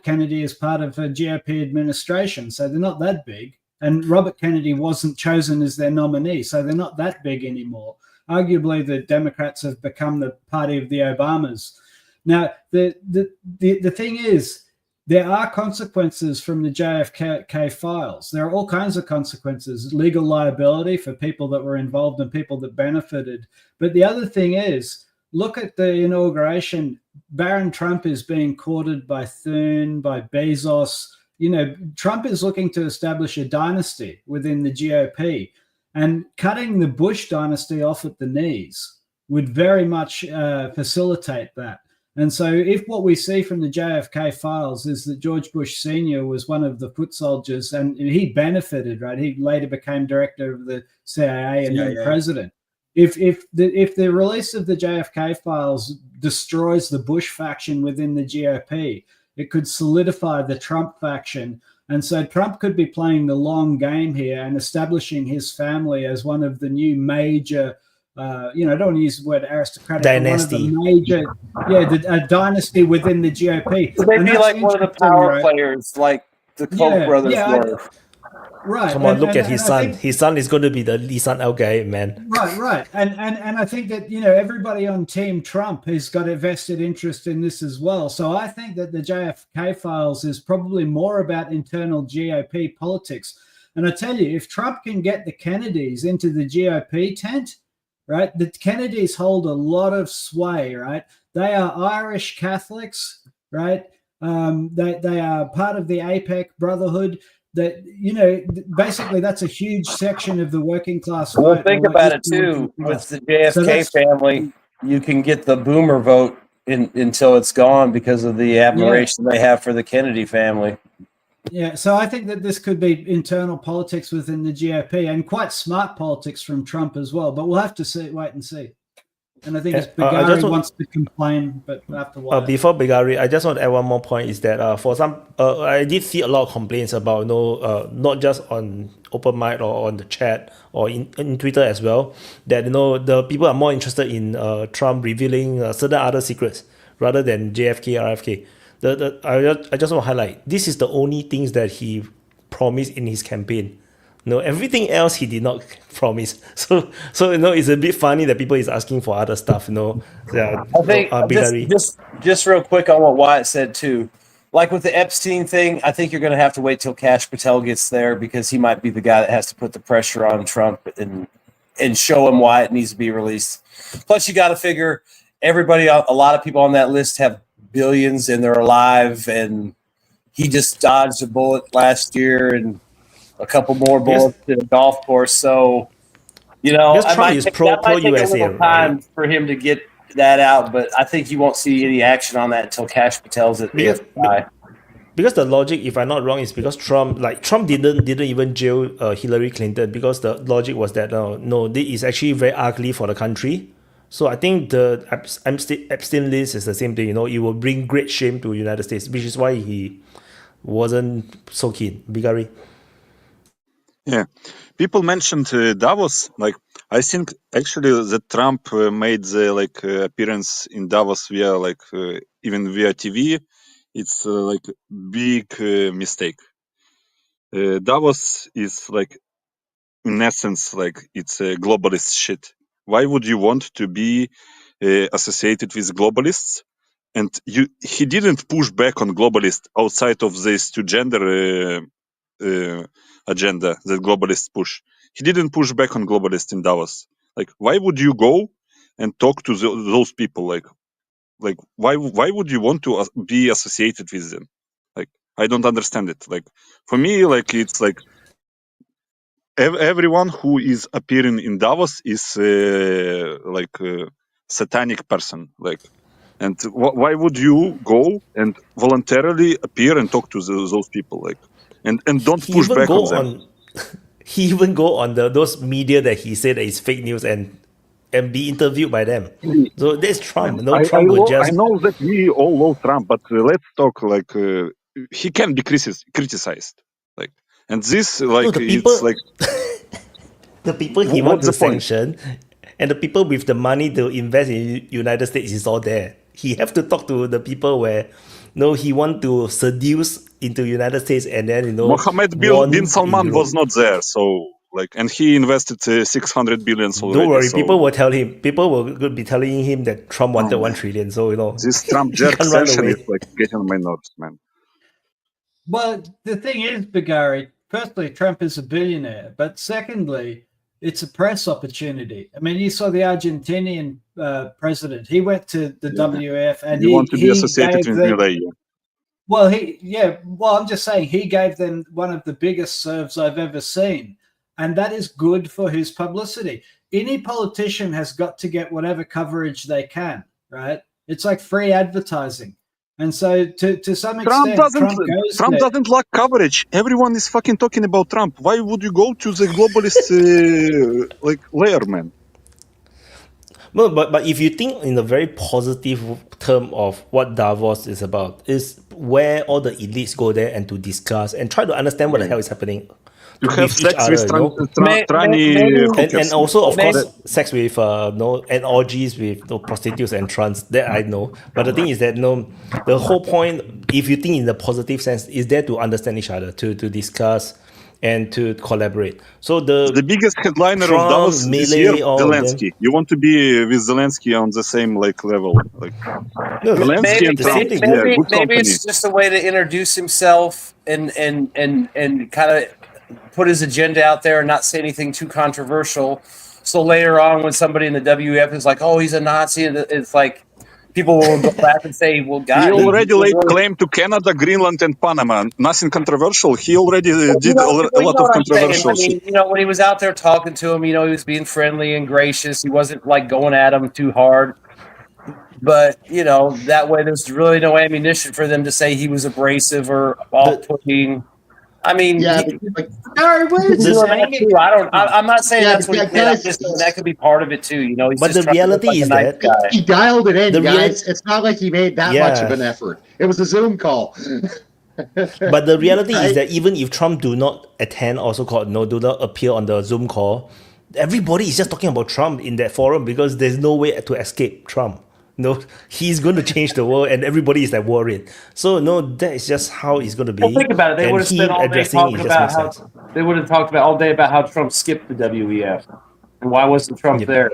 Kennedy as part of a GOP administration, so they're not that big. And Robert Kennedy wasn't chosen as their nominee, so they're not that big anymore. Arguably, the Democrats have become the party of the Obamas. Now, the thing is, there are consequences from the JFK files. There are all kinds of consequences, legal liability for people that were involved and people that benefited. But the other thing is, look at the inauguration. Barron Trump is being courted by Thune, by Bezos. Trump is looking to establish a dynasty within the GOP, and cutting the Bush dynasty off at the knees would very much facilitate that. And so if what we see from the JFK files is that George Bush Sr. was one of the foot soldiers and he benefited, right? He later became director of the CIA and then president. If the release of the JFK files destroys the Bush faction within the GOP, it could solidify the Trump faction. And so Trump could be playing the long game here and establishing his family as one of the new major, I don't want to use the word aristocratic, dynasty. One of the major, a dynasty within the GOP. So they'd be like one of the power players, like the Koch brothers were. Right. Come on, look at his son. His son is going to be the Lee Sun-el guy, man. Right. And I think that, everybody on Team Trump has got a vested interest in this as well. So I think that the JFK files is probably more about internal GOP politics. And I tell you, if Trump can get the Kennedys into the GOP tent, right, the Kennedys hold a lot of sway, right? They are Irish Catholics, right? They are part of the APEC Brotherhood. That basically that's a huge section of the working class. Well, think about it too. With the JFK family, you can get the boomer vote until it's gone because of the admiration they have for the Kennedy family. Yeah, so I think that this could be internal politics within the GOP and quite smart politics from Trump as well. But we'll have to wait and see. And I think Bigari wants to complain, but after a while. Before Bigari, I just want to add one more point is that for some, I did see a lot of complaints about, not just on Open Mic or on the chat or in Twitter as well, that, the people are more interested in Trump revealing certain other secrets rather than JFK, RFK. I just want to highlight, this is the only things that he promised in his campaign. Everything else he did not promise. So it's a bit funny that people is asking for other stuff. Yeah, I think just real quick on what Wyatt said too. Like with the Epstein thing, I think you're going to have to wait till Kash Patel gets there because he might be the guy that has to put the pressure on Trump and show him why it needs to be released. Plus, you got to figure a lot of people on that list have billions and they're alive, and he just dodged a bullet last year and a couple more bullets in a golf course. So, Trump is pro USA, a little time for him to get that out, but I think you won't see any action on that until Kash Patel's at the FBI. because the logic, if I'm not wrong, is because Trump didn't even jail Hillary Clinton, because the logic was that no, this is actually very ugly for the country. So I think the Epstein list is the same thing. It will bring great shame to the United States, which is why he wasn't so keen. Bigari. Yeah, people mentioned Davos. Like, I think actually that Trump made the appearance in Davos via even via TV. It's like big mistake. Davos is in essence it's a globalist shit. Why would you want to be associated with globalists? And he didn't push back on globalists outside of this two gender agenda that globalists push. He didn't push back on globalists in Davos. Why would you go and talk to those people? Why would you want to be associated with them? I don't understand it. For me, it's everyone who is appearing in Davos is a satanic person. And why would you go and voluntarily appear and talk to those people? And don't push back on them. He even go on those media that he said that is fake news and be interviewed by them. So that's Trump. Trump would just. I know that we all love Trump, but let's talk he can be criticized. And this the people he wants to sanction, and the people with the money to invest in United States is all there. He have to talk to the people where he want to seduce into United States, and then Mohammed bin Salman was not there, so and he invested 600 billion already. Don't worry, people will tell him. People will be telling him that Trump wanted 1 trillion. So this Trump jerk session is getting on my nerves, man. Well, the thing is, Bagari, firstly, Trump is a billionaire, but secondly, it's a press opportunity. I mean, you saw the Argentinian president. He went to the WF, and he want to be associated with Milei. Well, I'm just saying he gave them one of the biggest serves I've ever seen, and that is good for his publicity. Any politician has got to get whatever coverage they can, right? It's like free advertising. And so, to some extent, Trump doesn't lack coverage. Everyone is fucking talking about Trump. Why would you go to the globalist layer, man? Well, but if you think in a very positive term of what Davos is about, is where all the elites go there and to discuss and try to understand what the hell is happening. You have sex with and also, of course, sex with and orgies with prostitutes and trans. That I know. But the thing is that the whole point, if you think in the positive sense, is there to understand each other, to discuss and to collaborate. So the biggest headliner Trump, of Davos this year, Zelensky. You want to be with Zelensky on the same level, Zelensky and Trump. Maybe it's just a way to introduce himself and kind of put his agenda out there and not say anything too controversial. So later on, when somebody in the WF is like, "Oh, he's a Nazi," it's like people will go back and say, "Well, God, he already laid claim to Canada, Greenland, and Panama. Nothing controversial. He already did a lot of controversial shit. When he was out there talking to him, he was being friendly and gracious. He wasn't going at him too hard. But that way, there's really no ammunition for them to say he was abrasive or off-putting. I mean, I'm not saying that's what he did. I'm just saying that could be part of it too. But the reality is that he dialed it in, guys. It's not like he made that much of an effort. It was a Zoom call. But the reality is that even if Trump do not attend, also called do not appear on the Zoom call, everybody is just talking about Trump in that forum because there's no way to escape Trump. He's going to change the world, and everybody is worried. So that is just how it's going to be. Well, think about it. They would have spent all day talking about how they would have talked about all day about how Trump skipped the WEF and why wasn't Trump there.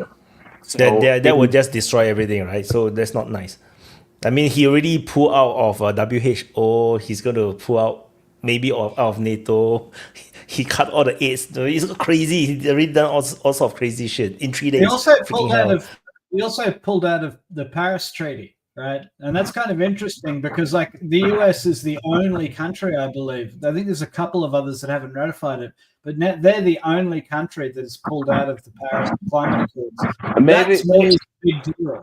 So that would just destroy everything, right? So that's not nice. I mean, he already pulled out of WHO. He's going to pull out maybe out of NATO. He cut all the aids. He's crazy. He's already done all sorts of crazy shit in 3 days. He also pulled out of the Paris Treaty, right? And that's kind of interesting because the US is the only country, I believe. I think there's a couple of others that haven't ratified it, but they're the only country that is pulled out of the Paris Climate Accords. That's a big deal.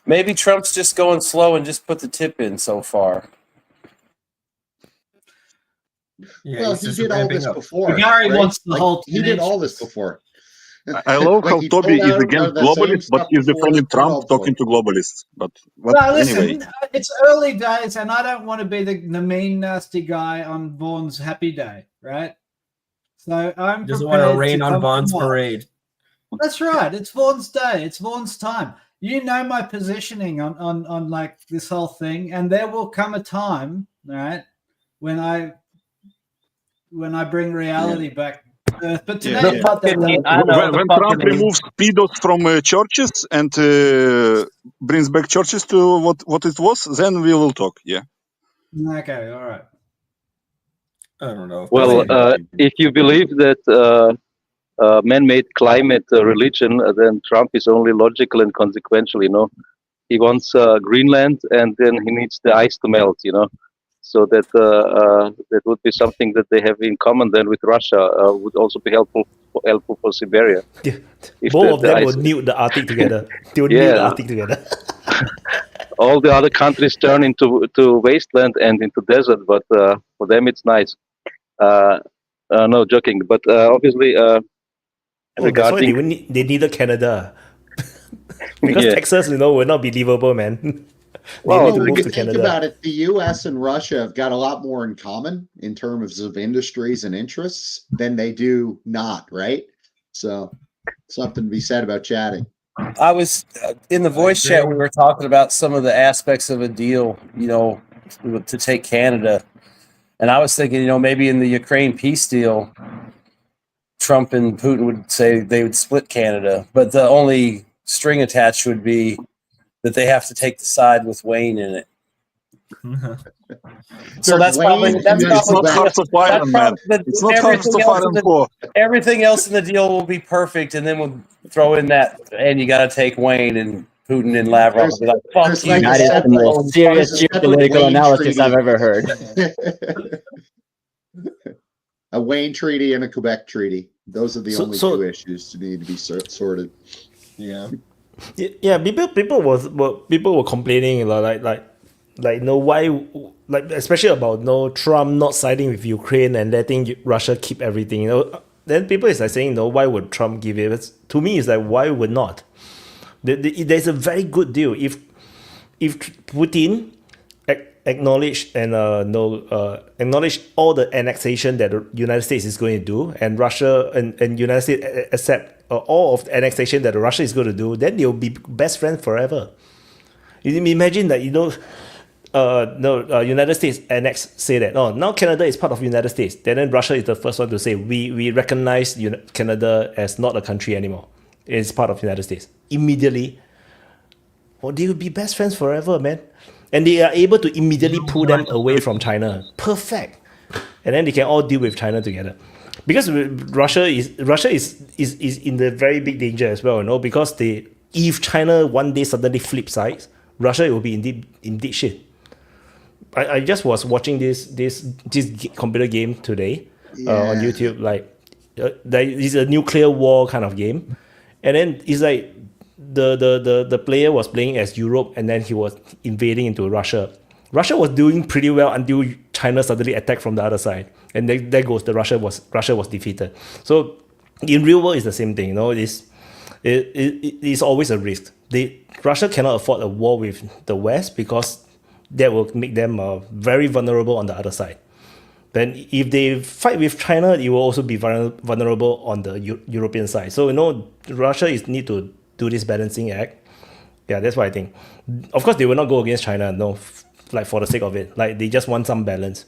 Maybe Trump's just going slow and just put the tip in so far. Yeah, Well, he's he just did all ramping this up. before. Gary right? wants the Like, whole he did all this before. I love how he Toby pulled is out against the same globalists, but stuff he's before defending Trump Trump for. talking to globalists. But Well, listen, anyway, it's early days, and I don't want to be the mean, nasty guy on Vaughn's happy day, right? So I'm He doesn't want to prepared rain on Vaughn's compromise. parade. That's right. It's Vaughn's day. It's Vaughn's time. You know my positioning on like this whole thing, and there will come a time, right, when I bring reality back to Earth. But today, Yeah, yeah. When Trump removes pedos from churches and brings back churches to what it was, then we will talk. Yeah. Okay, all right. I don't know. Well, if you believe that man-made climate religion, then Trump is only logical and consequential. You know, he wants Greenland, and then he needs the ice to melt. You know, so that that would be something that they have in common. Then with Russia would also be helpful for Siberia. If Both of them ice- will nuke the Arctic together. They will nuke the Yeah. Arctic together. all the other countries turn into wasteland and into desert, but for them it's nice. No, joking. But obviously, Oh, that's why regarding they needed Canada. Because Yeah. Texas, will not be livable, man. They Well, need to When move you to think Canada. about it, the U.S. and Russia have got a lot more in common in terms of industries and interests than they do not, right? So something to be said about chatting. I was in the voice chat. We were talking about some of the aspects of a deal, to take Canada, and I was thinking, maybe in the Ukraine peace deal, Trump and Putin would say they would split Canada, but the only string attached would be that they have to take the side with Wayne in it. So that's probably It's not Hearts of Iron Man. It's not Hearts of Iron 4. Everything else in the deal will be perfect, and then we'll throw in that, and you got to take Wayne and Putin and Lavrov. Will be like, fuck you. That is the most serious geopolitical analysis I've ever heard. A Wayne treaty and a Quebec treaty. Those are the only two issues to need to be sorted. Yeah. Yeah, people were complaining why, especially about Trump not siding with Ukraine and letting Russia keep everything. Then people is saying why would Trump give it? But to me, it's like, why would not? There's a very good deal if Putin acknowledge and acknowledge all the annexation that the United States is going to do, and Russia and United States accept all of the annexation that Russia is going to do, then they'll be best friends forever. You imagine that United States say that now Canada is part of the United States. Then Russia is the first one to say we recognize Canada as not a country anymore. It's part of the United States. Immediately, they will be best friends forever, man. And they are able to immediately pull them away from China. Perfect. And then they can all deal with China together. Because Russia is in the very big danger as well, because if China one day suddenly flip sides, Russia will be in deep shit. I just was watching this computer game today on YouTube. It's a nuclear war kind of game, and then it's like the player was playing as Europe, and then he was invading into Russia. Russia was doing pretty well until China suddenly attacked from the other side, and there goes Russia was defeated. So in real world, it's the same thing. It's always a risk. Russia cannot afford a war with the West because that will make them very vulnerable on the other side. Then if they fight with China, it will also be vulnerable on the European side. So Russia need to do this balancing act. Yeah, that's what I think. Of course, they will not go against China, for the sake of it. They just want some balance.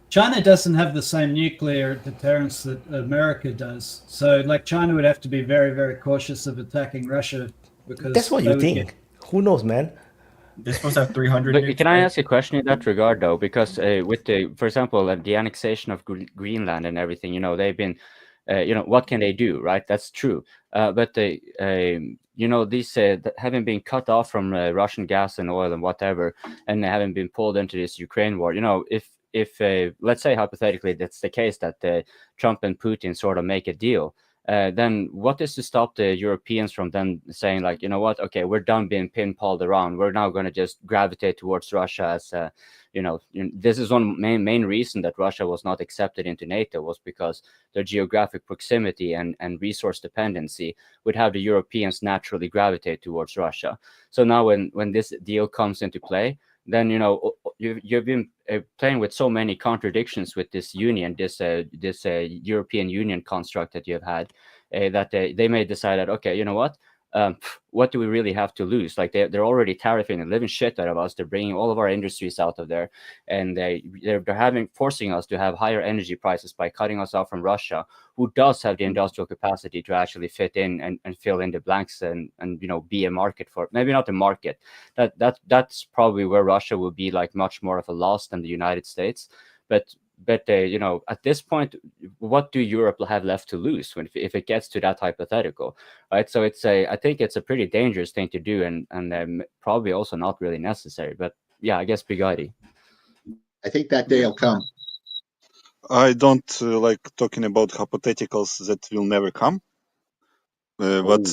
China doesn't have the same nuclear deterrence that America does. So, China would have to be very, very cautious of attacking Russia because that's what you think. Who knows, man? They're supposed to have 300. But can I ask a question in that regard, though? Because for example, the annexation of Greenland and everything, they've been, what can they do, right? That's true. But these having been cut off from Russian gas and oil and whatever, and they haven't been pulled into this Ukraine war. If let's say hypothetically that's the case, that Trump and Putin sort of make a deal, then what is to stop the Europeans from then saying like, you know what, okay, we're done being pinballed around. We're now going to just gravitate towards Russia as this is one main reason that Russia was not accepted into NATO, was because their geographic proximity and resource dependency would have the Europeans naturally gravitate towards Russia. So now when this deal comes into play, then you've been playing with so many contradictions with this union, this European Union construct that you've had, that they may decide that, okay, you know what do we really have to lose? Like they're already tariffing the living shit out of us. They're bringing all of our industries out of there, and they're forcing us to have higher energy prices by cutting us off from Russia, who does have the industrial capacity to actually fit in and fill in the blanks and be a market for, maybe not a market. That's probably where Russia will be like much more of a loss than the United States. But at this point, what do Europe have left to lose if it gets to that hypothetical, right? So I think it's a pretty dangerous thing to do, and probably also not really necessary. But yeah, I guess Bigatti. I think that day will come. I don't like talking about hypotheticals that will never come. But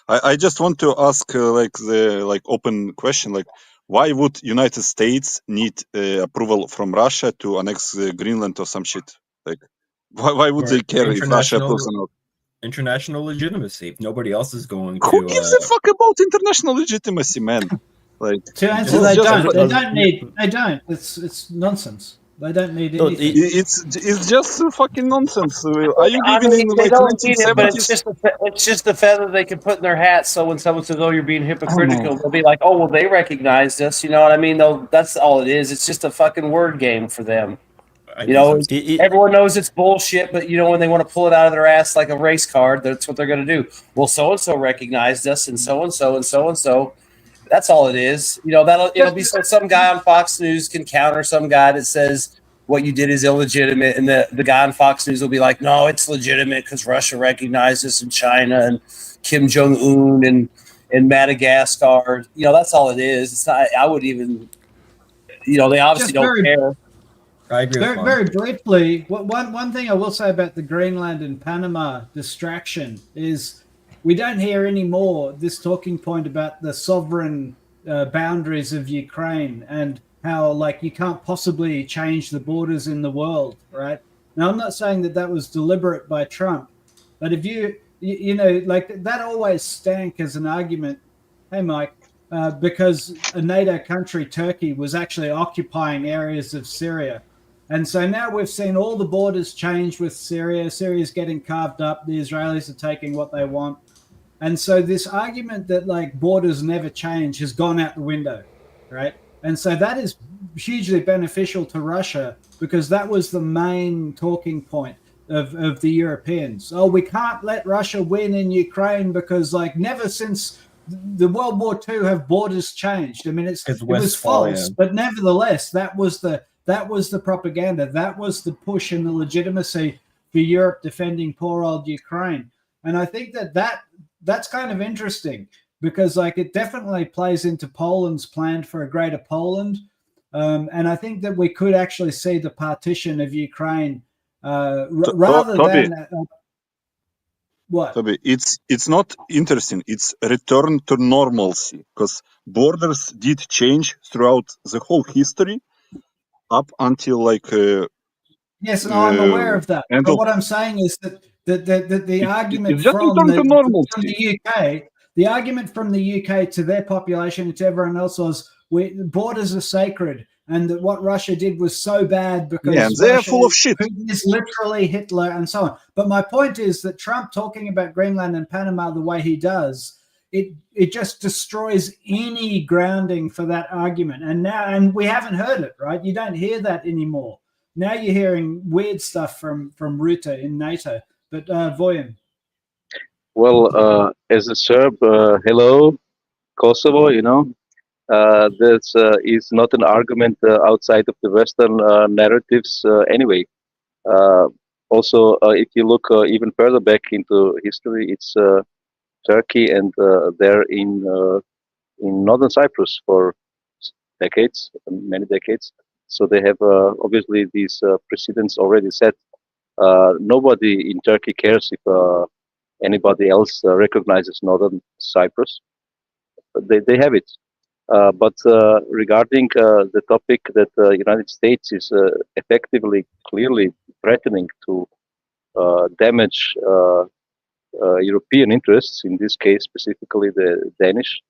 I just want to ask the open question, like, why would United States need approval from Russia to annex Greenland or some shit? Like, why would they care if Russia approves or not? International legitimacy. Nobody else is going to. Who gives a fuck about international legitimacy, man? Like, to answer, they don't. They don't need. They don't. It's nonsense. They don't need anything. It's just fucking nonsense. Are you living in they like don't need it, but 1970s? it's just the feather they can put in their hat. So when someone says, "Oh, you're being hypocritical," they'll be like, "Oh, well, they recognized us." You know what I mean? That's all it is. It's just a fucking word game for them. Everyone knows it's bullshit, but when they want to pull it out of their ass like a race card, that's what they're going to do. Well, so and so recognized us, and so and so and so and so. That's all it is. It'll be so some guy on Fox News can counter some guy that says what you did is illegitimate, and the guy on Fox News will be like, no, it's legitimate because Russia recognized us, and China and Kim Jong-un and Madagascar. That's all it is. It's not. I would even. They obviously don't care. I agree. Very briefly, one thing I will say about the Greenland and Panama distraction is we don't hear anymore this talking point about the sovereign boundaries of Ukraine and how you can't possibly change the borders in the world, right? Now, I'm not saying that was deliberate by Trump, but if that always stank as an argument. Hey, Mike. Because a NATO country, Turkey, was actually occupying areas of Syria. And so now we've seen all the borders change with Syria. Syria's getting carved up. The Israelis are taking what they want. And so this argument that borders never change has gone out the window, right? And so that is hugely beneficial to Russia because that was the main talking point of the Europeans. Oh, we can't let Russia win in Ukraine because never since the World War II have borders changed. I mean, it was false, but nevertheless, that was the propaganda. That was the push and the legitimacy for Europe defending poor old Ukraine. And I think that's kind of interesting because it definitely plays into Poland's plan for a greater Poland. And I think that we could actually see the partition of Ukraine rather than what? Toby, it's not interesting. It's return to normalcy because borders did change throughout the whole history up until yes, no, I'm aware of that. But what I'm saying is that the argument from the UK to their population and to everyone else was borders are sacred. And that what Russia did was so bad because they're full of shit. Putin is literally Hitler and so on. But my point is that Trump talking about Greenland and Panama the way he does, it just destroys any grounding for that argument. And we haven't heard it, right? You don't hear that anymore. Now you're hearing weird stuff from Rutte in NATO. But Voyan. Well, as a Serb, hello, Kosovo, this is not an argument outside of the Western narratives anyway. Also, if you look even further back into history, it's Turkey and they're in northern Cyprus for decades, many decades. So they have obviously these precedents already set. Nobody in Turkey cares if anybody else recognizes Northern Cyprus. They have it. But regarding the topic that the United States is effectively, clearly threatening to damage European interests, in this case specifically the Danish,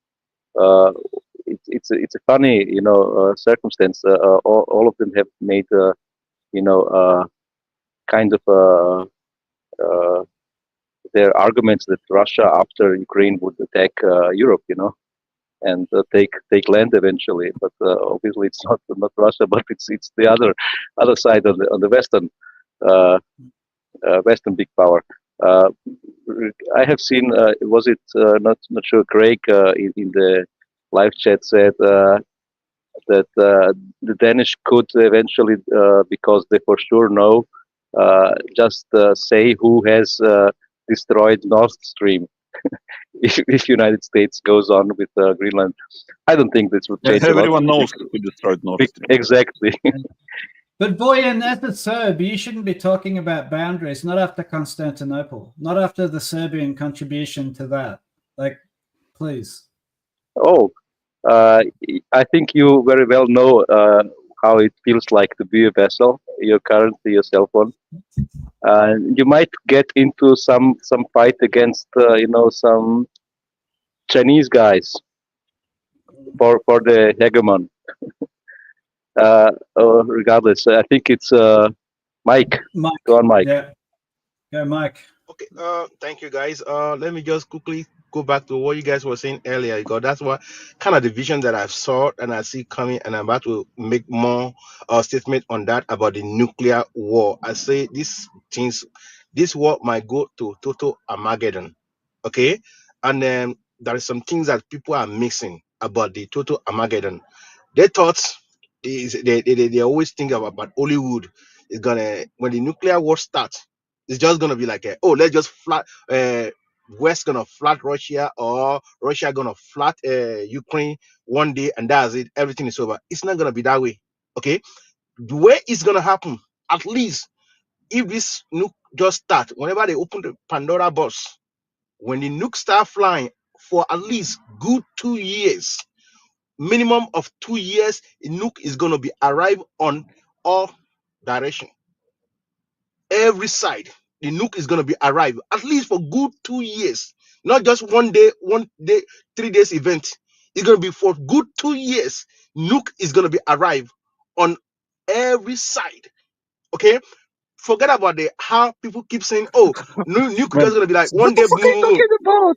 it's a funny circumstance. All of them have made kind of their arguments that Russia after Ukraine would attack Europe, and take land eventually. But obviously it's not Russia, but it's the other side on the Western big power. I have seen, was it not sure, Craig in the live chat said that the Danish could eventually, because they for sure know, just say who has destroyed Nord Stream. if United States goes on with Greenland, I don't think this would change. Everyone knows who destroyed Nord Stream. Exactly. But Boyan, as a Serb, you shouldn't be talking about boundaries, not after Constantinople, not after the Serbian contribution to that. Like, please. Oh, I think you very well know how it feels like to be a vessel. You're currently your cell phone. You might get into some fight against some Chinese guys for the hegemon. Regardless, I think it's Mike. Go on, Mike. Yeah. Go, Mike. Okay. Thank you, guys. Let me just quickly go back to what you guys were saying earlier, because that's what kind of the vision that I've saw and I see coming, and I'm about to make more statement on that about the nuclear war. I say this war might go to total Armageddon. Okay, and then there are some things that people are missing about the total Armageddon. They thought they always think about Hollywood is gonna, when the nuclear war starts, it's just gonna be like let's just flat West gonna flat Russia, or Russia gonna flat Ukraine one day, and that's it, everything is over. It's not gonna be that way. Okay, the way it's gonna happen, at least if this nuke just start, whenever they open the Pandora box, when the nuke start flying for at least good 2 years, minimum of 2 years, a nuke is going to be arrive on all direction, every side. The nuke is going to be arrive at least for good 2 years, not just 1 day, 3 days event. It's going to be for good 2 years. Nuke is going to be arrive on every side. Okay, forget about how people keep saying, oh, nuke is going to be like 1 day.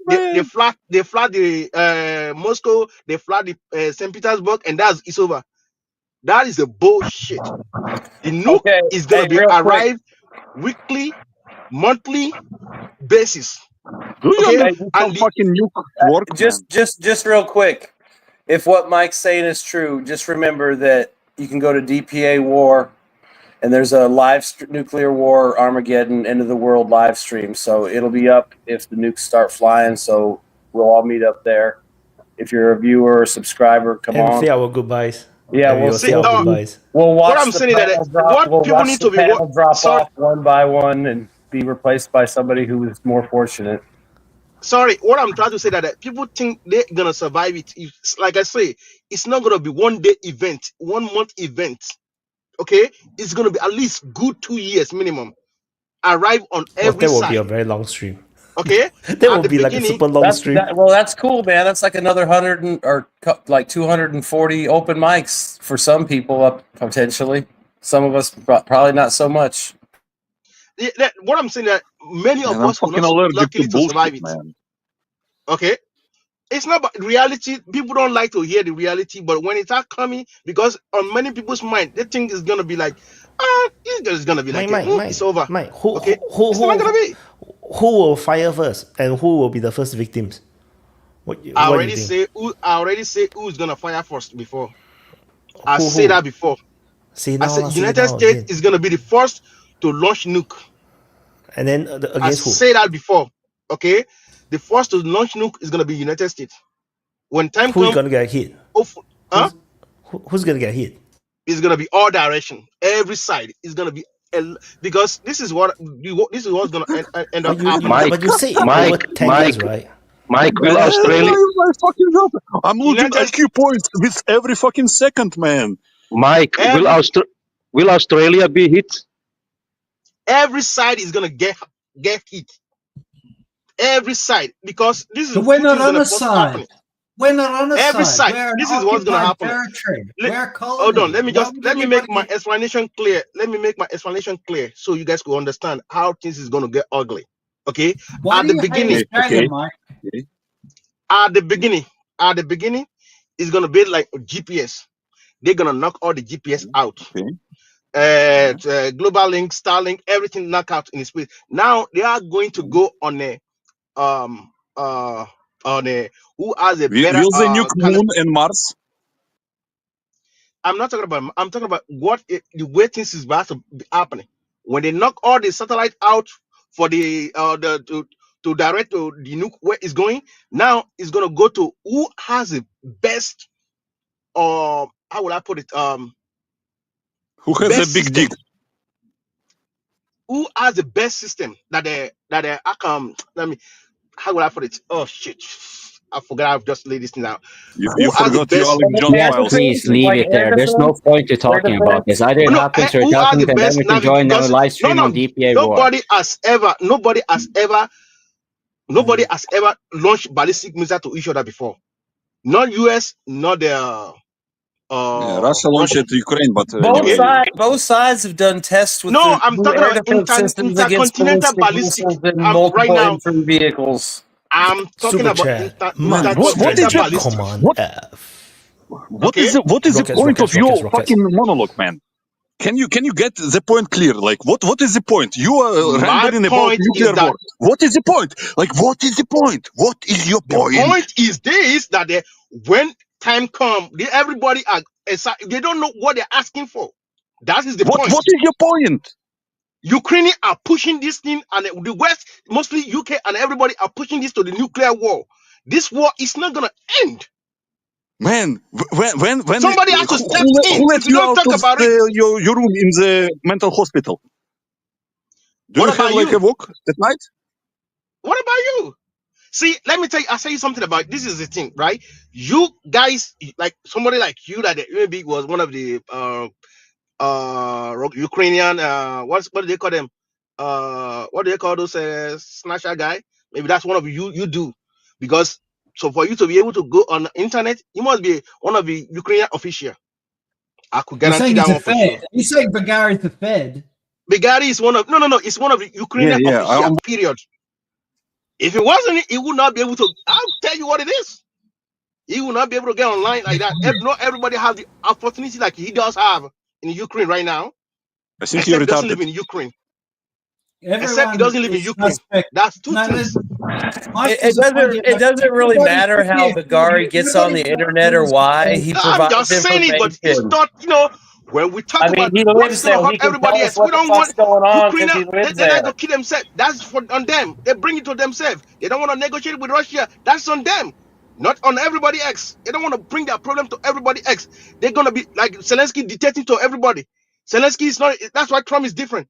They flat the Moscow, they flat the St. Petersburg, and it's over. That is a bullshit. The nuke is going to be arrive weekly, monthly basis. Do you understand fucking nuke work? Just real quick, if what Mike's saying is true, just remember that you can go to DPA War, and there's a live nuclear war Armageddon end of the world live stream. So it'll be up if the nukes start flying. So we'll all meet up there. If you're a viewer or subscriber, come on. Say our goodbyes. Yeah, we'll say our goodbyes. We'll watch what I'm saying that what people need to be drop off one by one and be replaced by somebody who is more fortunate. Sorry, what I'm trying to say that people think they're gonna survive it. Like I say, it's not gonna be 1 day event, 1 month event. Okay, it's gonna be at least good 2 years minimum. Arrive on every side. That will side. be a very long stream. Okay, that will be like a super long stream. That's cool, man. That's like another 100 or like 240 open mics for some people, up potentially. Some of us probably not so much. What I'm saying that many of us will not lucky to survive it. Man. Okay, it's not about reality. People don't like to hear the reality, but when it's coming, because on many people's mind, they think it's gonna be like, it's gonna be like, it's over. Mike, it's not gonna be. Who will fire first, and who will be the first victims? I already say who's gonna fire first before. I say that before. I said United States is gonna be the first to launch nuke. And then against who? I say that before. Okay, the first to launch nuke is gonna be United States. When time comes, who's gonna get hit? Who's gonna get hit? It's gonna be all direction, every side. It's gonna be because this is what's going to end up happening. But you say Mike, over 10 years, right? Mike, will Australia? I'm losing IQ points with every fucking second, man. Mike, will Australia be hit? Every side is gonna get hit. Every side, because this is. But we're not on a side. Happening. We're not on a Every side. side. This is what's gonna happen. Hold on. Let me make my explanation clear. Let me make my explanation clear so you guys will understand how things is gonna get ugly. Okay. At the beginning, it's gonna be like GPS. They're gonna knock all the GPS out. Global Link, Starlink, everything knock out in space. Now they are going to go on a who has a better will they nuke Moon and Mars? I'm talking about what the way things is about to be happening. When they knock all the satellite out for the to direct to the nuke where it's going, now it's gonna go to who has the best how would I put it? Who has a big dick? Who has the best system that they let me, how would I put it? Oh shit, I forgot. I've just laid this thing out. You forgot your Alex Jones files. Please leave it there. There's no point to talking about this. Either it happens or it doesn't, and then we can join the live stream on DPA War. Nobody has ever launched ballistic missile to each other before. Not US, not the Russia launched it to Ukraine, but both sides have done tests with I'm talking about intercontinental ballistic right now. Vehicles. I'm talking about intercontinental ballistic. What is the point of your fucking monologue, man? Can you get the point clear? Like what is the point? You are rambling about nuclear war. What is the point? Like what is the point? What is your point? The point is this, that when time comes, everybody they don't know what they're asking for. That is the point. What is your point? Ukrainians are pushing this thing, and the West, mostly UK and everybody, are pushing this to the nuclear war. This war is not gonna end. Man, when somebody has to step in. Who let you out of your room in the mental hospital? Do you have like a walk at night? What about you? See, let me tell you, I'll tell you something about this. Is the thing, right? You guys, like somebody like you that maybe was one of the Ukrainian what do they call them? What do they call those snatcher guy? Maybe that's one of you do, because so for you to be able to go on the internet, you must be one of the Ukrainian official. I could guarantee that one for sure. You're saying Bagari is the Fed? Bagari is one of it's one of the Ukrainian official. Period. If it wasn't, he would not be able to. I'll tell you what it is. He will not be able to get online like that. Not everybody have the opportunity like he does have in Ukraine right now. I think he doesn't live in Ukraine. Except he doesn't live in Ukraine. That's two things. It doesn't really matter how Bagari gets on the internet or why he provides I'm just saying it, but it's not, when we talk about what's going to hurt everybody else, we don't want Ukraine. They're not going to kill themselves. That's on them. They bring it to themselves. They don't want to negotiate with Russia. That's on them, not on everybody else. They don't want to bring their problem to everybody else. They're going to be like Zelensky dictating to everybody. Zelensky is not. That's why Trump is different.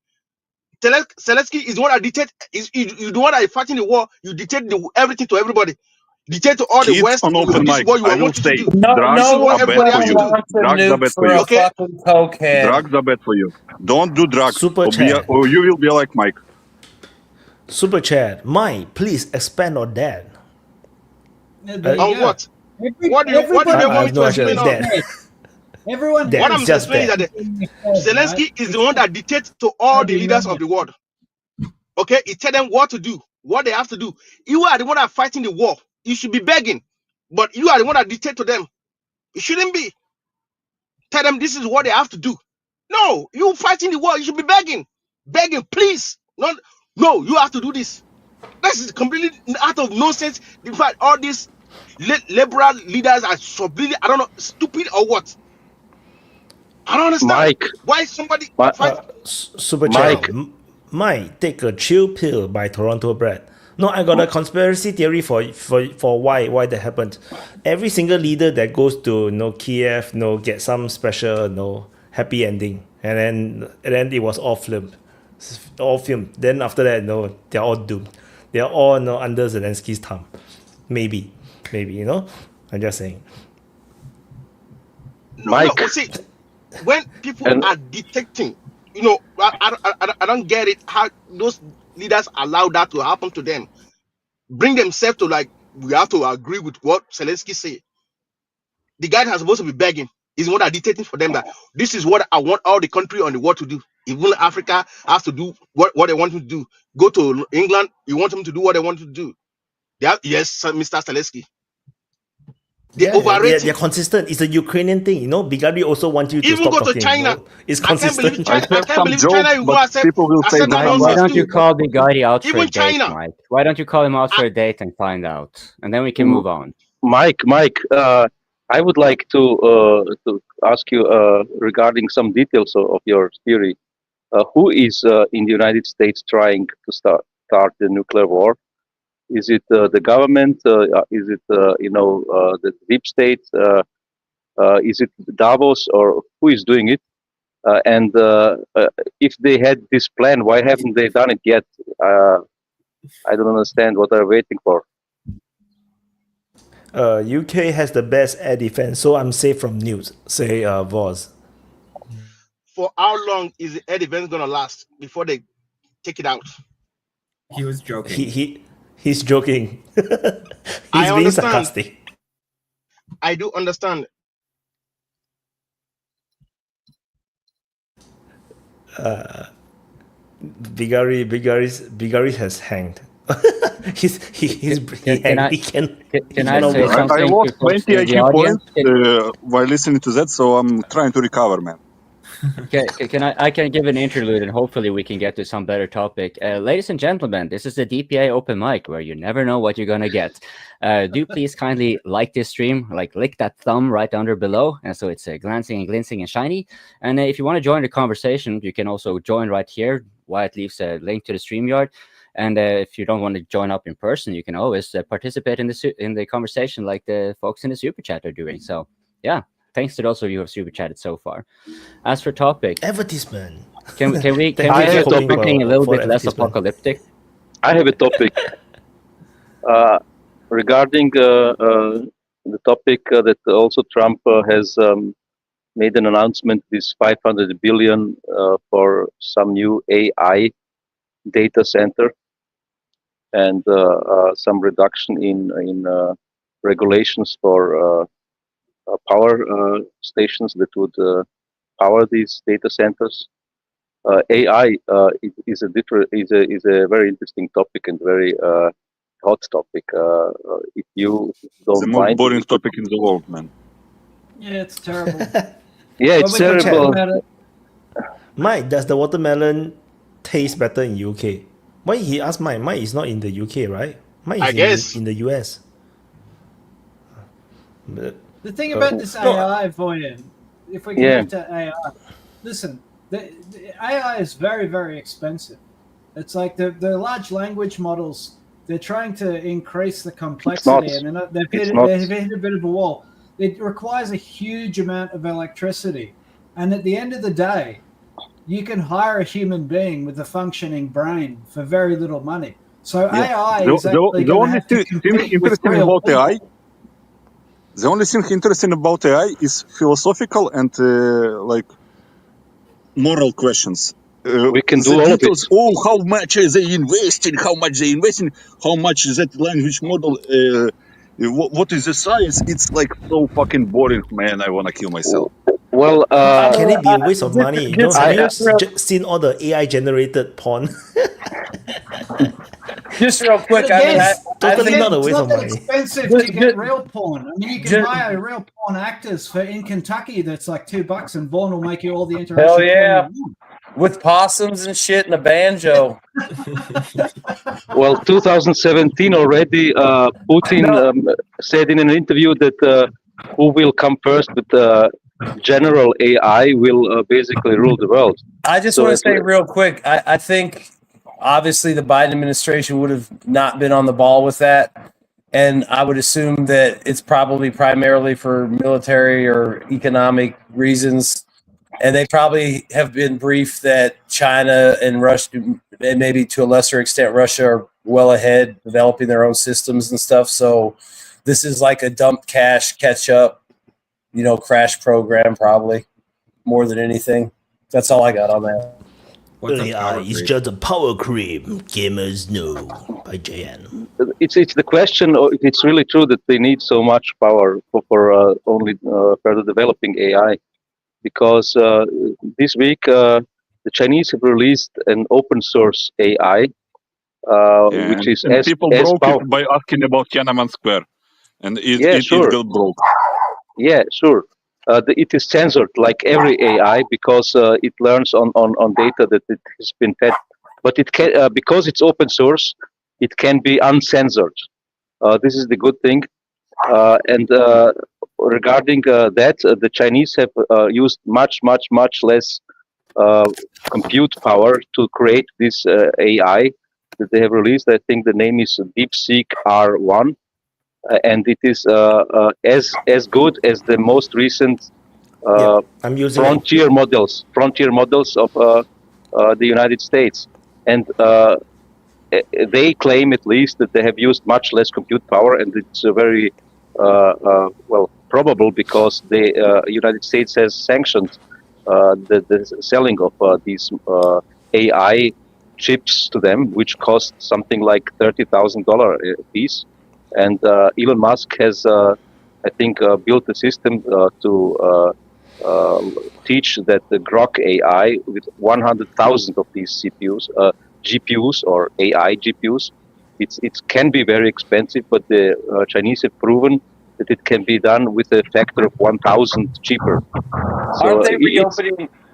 Zelensky is the one that dictate. You the one that is fighting the war. You dictate everything to everybody. Dictate to all the West. On open mic, I will say drugs are bad for you. Drugs are bad for you. Okay. Drugs are bad for you. Don't do drugs, or you will be like Mike. Super chat, Mike, please expand on that. On what? What do you want me to explain on? Everyone, what I'm explaining is that Zelensky is the one that dictates to all the leaders of the world. Okay, he tell them what to do, what they have to do. You are the one that are fighting the war. You should be begging, but you are the one that dictate to them. You shouldn't be. Tell them this is what they have to do. No, you fighting the war. You should be begging, please. No, you have to do this. This is completely out of nonsense. In fact, all these liberal leaders are completely, I don't know, stupid or what. I don't understand. Mike, why somebody Super chat. Mike, take a chill pill by Toronto Brad. No, I got a conspiracy theory for why that happened. Every single leader that goes to Kiev, get some special happy ending, and then it was all filmed. Then after that, no, they're all doomed. They're all under Zelensky's thumb. Maybe, I'm just saying. No, see, when people are detecting, I don't get it how those leaders allow that to happen to them. Bring themselves to we have to agree with what Zelensky say. The guy that's supposed to be begging is the one that dictating for them that this is what I want all the country on the world to do. Even Africa has to do what they want to do. Go to England, you want them to do what they want to do. Yes, Mr. Zelensky. They're consistent. It's a Ukrainian thing, Bigari also wants you to even stop go talking. to China. It's consistent. Why don't you call Bigari out for a date, Mike? Why don't you call him out for a date and find out, and then we can move on. Mike, I would like to ask you regarding some details of your theory. Who is in the United States trying to start the nuclear war? Is it the government? Is it the deep state? Is it Davos, or who is doing it? And if they had this plan, why haven't they done it yet? I don't understand what they're waiting for. UK has the best air defense, so I'm safe from nukes. Say Voz. For how long is the air defense gonna last before they take it out? He was joking. He's joking. He's being sarcastic. I do understand. Bigari has hanged. Can I say something? I lost 20 IQ points while listening to that, so I'm trying to recover, man. Okay, I can give an interlude, and hopefully we can get to some better topic. Ladies and gentlemen, this is the DPA Open Mic, where you never know what you're gonna get. Do please kindly like this stream, lick that thumb right under below, and so it's glancing and glistening and shiny. And if you want to join the conversation, you can also join right here. Wyatt leaves a link to the Streamyard. And if you don't want to join up in person, you can always participate in the conversation like the folks in the super chat are doing. So yeah. Thanks to those of you who have super chatted so far. As for topic, advertisement. Can we do something a little bit less apocalyptic? I have a topic regarding the topic that also Trump has made an announcement. This 500 billion for some new AI data center and some reduction in regulations for power stations that would power these data centers. AI is a very interesting topic and very hot topic. If you don't the most mind, boring topic in the world, man. Yeah, it's terrible. Yeah, it's terrible. Mike, does the watermelon taste better in UK? Why he asked Mike? Mike is not in the UK, right? Mike is in the US. The thing about this AI, Voyan, if we can get to AI, listen, the AI is very, very expensive. It's like the large language models, they're trying to increase the complexity, and they've hit a bit of a wall. It requires a huge amount of electricity. And at the end of the day, you can hire a human being with a functioning brain for very little money. So AI is actually going to have to compete with real people. The only thing interesting about AI is philosophical and moral questions. We can do all of it. Oh, how much they investing? How much they investing? How much is that language model? What is the science? It's so fucking boring, man. I want to kill myself. Well, can it be a waste of money? Have you seen all the AI generated porn? Just real quick, totally not a waste of money. It's not expensive to get real porn. I mean, you can hire real porn actors in Kentucky. That's like $2, and Vaughn will make you all the interaction. Hell yeah, with possums and shit and a banjo. Well, 2017 already. Putin said in an interview that who will come first with general AI will basically rule the world. I just want to say real quick, I think obviously the Biden administration would have not been on the ball with that. And I would assume that it's probably primarily for military or economic reasons. And they probably have been briefed that China and Russia, and maybe to a lesser extent Russia, are well ahead developing their own systems and stuff. So this is like a dump cash, catch up, crash program probably more than anything. That's all I got on that. AI is just a power creep. Gamers know by JN. It's the question if it's really true that they need so much power for only further developing AI. Because this week the Chinese have released an open source AI, which is and people broke powerful. it by asking about Tiananmen Square, and it got broke. Yeah, sure. It is censored like every AI because it learns on data that it has been fed. But it can because it's open source, it can be uncensored. This is the good thing. And regarding that, the Chinese have used much less compute power to create this AI that they have released. I think the name is DeepSeek R1, and it is as good as the most recent I'm using frontier models of the United States, and they claim at least that they have used much less compute power, and it's a very probable because the United States has sanctioned the selling of these AI chips to them, which cost something like $30,000 a piece. And Elon Musk has, I think, built a system to teach that the Grok AI with 100,000 of these GPUs or AI GPUs. It can be very expensive, but the Chinese have proven that it can be done with a factor of 1,000 cheaper. So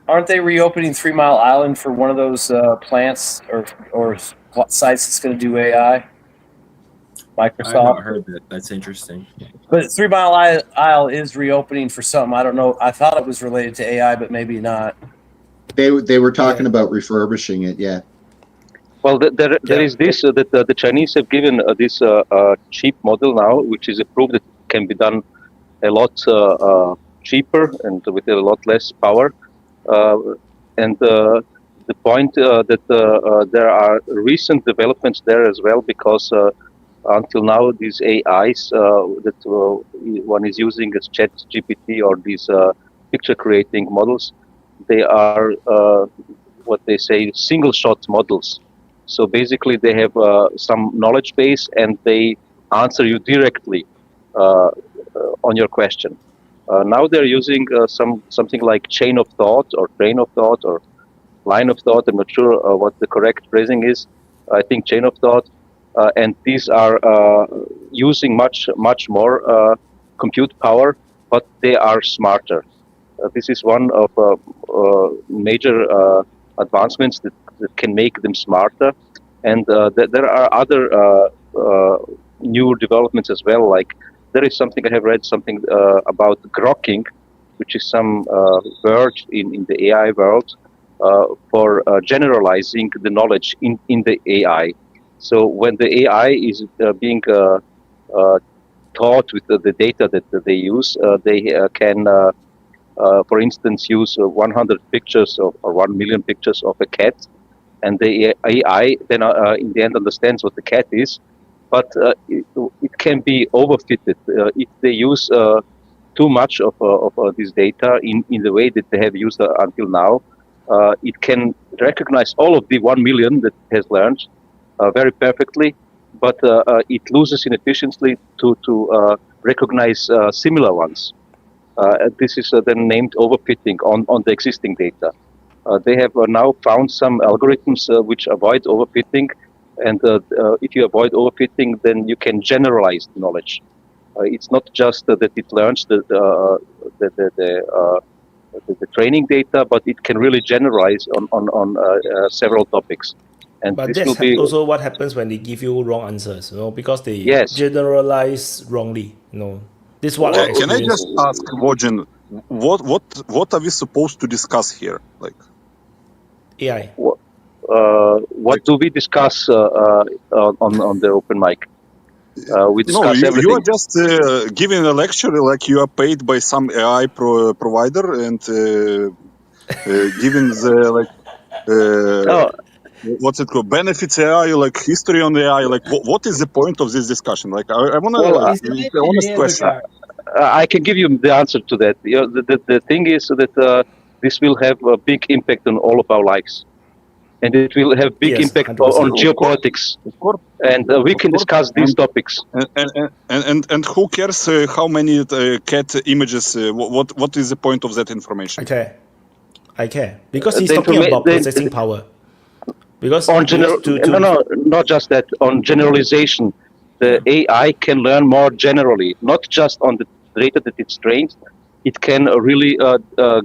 Aren't they reopening 3 Mile Island for one of those plants or sites that's going to do AI? Microsoft. I've not heard that. That's interesting. But 3 Mile Isle is reopening for something. I don't know. I thought it was related to AI, but maybe not. They were talking about refurbishing it. Yeah. Well, there is this that the Chinese have given this cheap model now, which is a proof that it can be done a lot cheaper and with a lot less power. And the point that there are recent developments there as well, because until now these AIs that one is using as ChatGPT or these picture creating models, they are what they say single-shot models. So basically, they have some knowledge base and they answer you directly on your question. Now they're using something like chain of thought or train of thought or line of thought. I'm not sure what the correct phrasing is. I think chain of thought, and these are using much more compute power, but they are smarter. This is one of major advancements that can make them smarter, and there are other new developments as well. Like there is something I have read something about grokking, which is some word in the AI world for generalizing the knowledge in the AI. So when the AI is being taught with the data that they use, they can, for instance, use 100 pictures or 1 million pictures of a cat, and the AI then in the end understands what the cat is, but it can be overfitted if they use too much of this data in the way that they have used until now. It can recognize all of the 1 million that it has learned very perfectly, but it loses in efficiency to recognize similar ones. This is then named overfitting on the existing data. They have now found some algorithms which avoid overfitting, and if you avoid overfitting, then you can generalize the knowledge. It's not just that it learns the training data, but it can really generalize on several topics. And but this that's will be also what happens when they give you wrong answers, because they generalize wrongly. This is what I Can I just ask, Wojin, what are we supposed to discuss here? Like AI. What do we discuss on the open mic? We discuss everything. You are just giving a lecture, like you are paid by some AI provider, and giving the what's it called, benefits AI, like history on the AI, like what is the point of this discussion? Like I want to honest question. I can give you the answer to that. The thing is that this will have a big impact on all of our lives, and it will have big impact on geopolitics. Of course. And we can discuss these topics. And who cares how many cat images? What is the point of that information? I care because he's talking about processing power. Because on not just that. On generalization, the AI can learn more generally, not just on the data that it's trained. It can really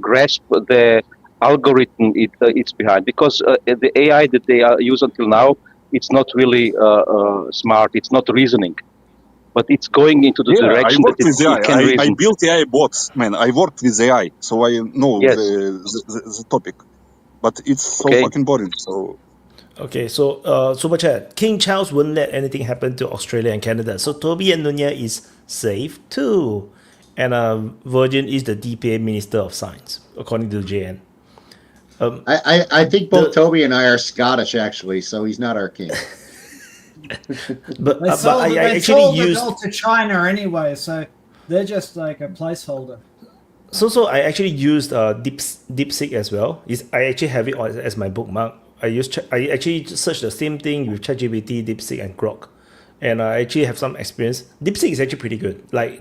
grasp the algorithm it's behind, because the AI that they use until now, it's not really smart. It's not reasoning, but it's going into the direction that it can reason. I built AI bots, man. I worked with AI, so I know the topic. But it's so fucking boring. So. Okay, so Super Chat, King Charles won't let anything happen to Australia and Canada. So Toby and Nunya is safe too. And Virgin is the DPA Minister of Science, according to JN. I think both Toby and I are Scottish, actually, so he's not our king. but they sold the gold to China anyway, so they're just like a placeholder. So I actually used DeepSeek as well. I actually have it as my bookmark. I actually searched the same thing with ChatGPT, DeepSeek, and Grok, and I actually have some experience. DeepSeek is actually pretty good. Like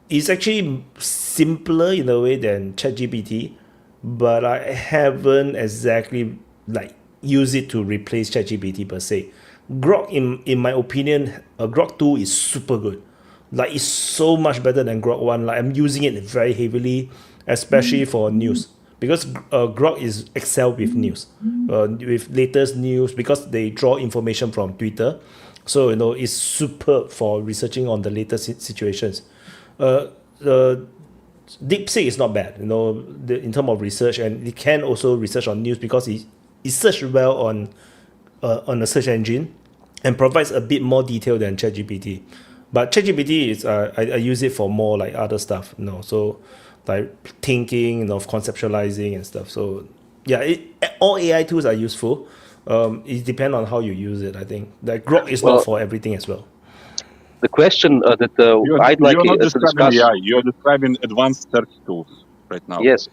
it's actually simpler in a way than ChatGPT, but I haven't exactly like used it to replace ChatGPT per se. Grok, in my opinion, Grok 2 is super good. Like it's so much better than Grok 1. Like I'm using it very heavily, especially for news. Because Grok is excel with news, with latest news, because they draw information from Twitter. So, it's superb for researching on the latest situations. The DeepSeek is not bad, in terms of research, and it can also research on news because it searches well on a search engine and provides a bit more detail than ChatGPT. But ChatGPT is I use it for more like other stuff, so like thinking, conceptualizing and stuff. So yeah, all AI tools are useful. It depends on how you use it. I think that Grok is not for everything as well. The question that I'd like to discuss. AI, you're describing advanced search tools right now. Yes.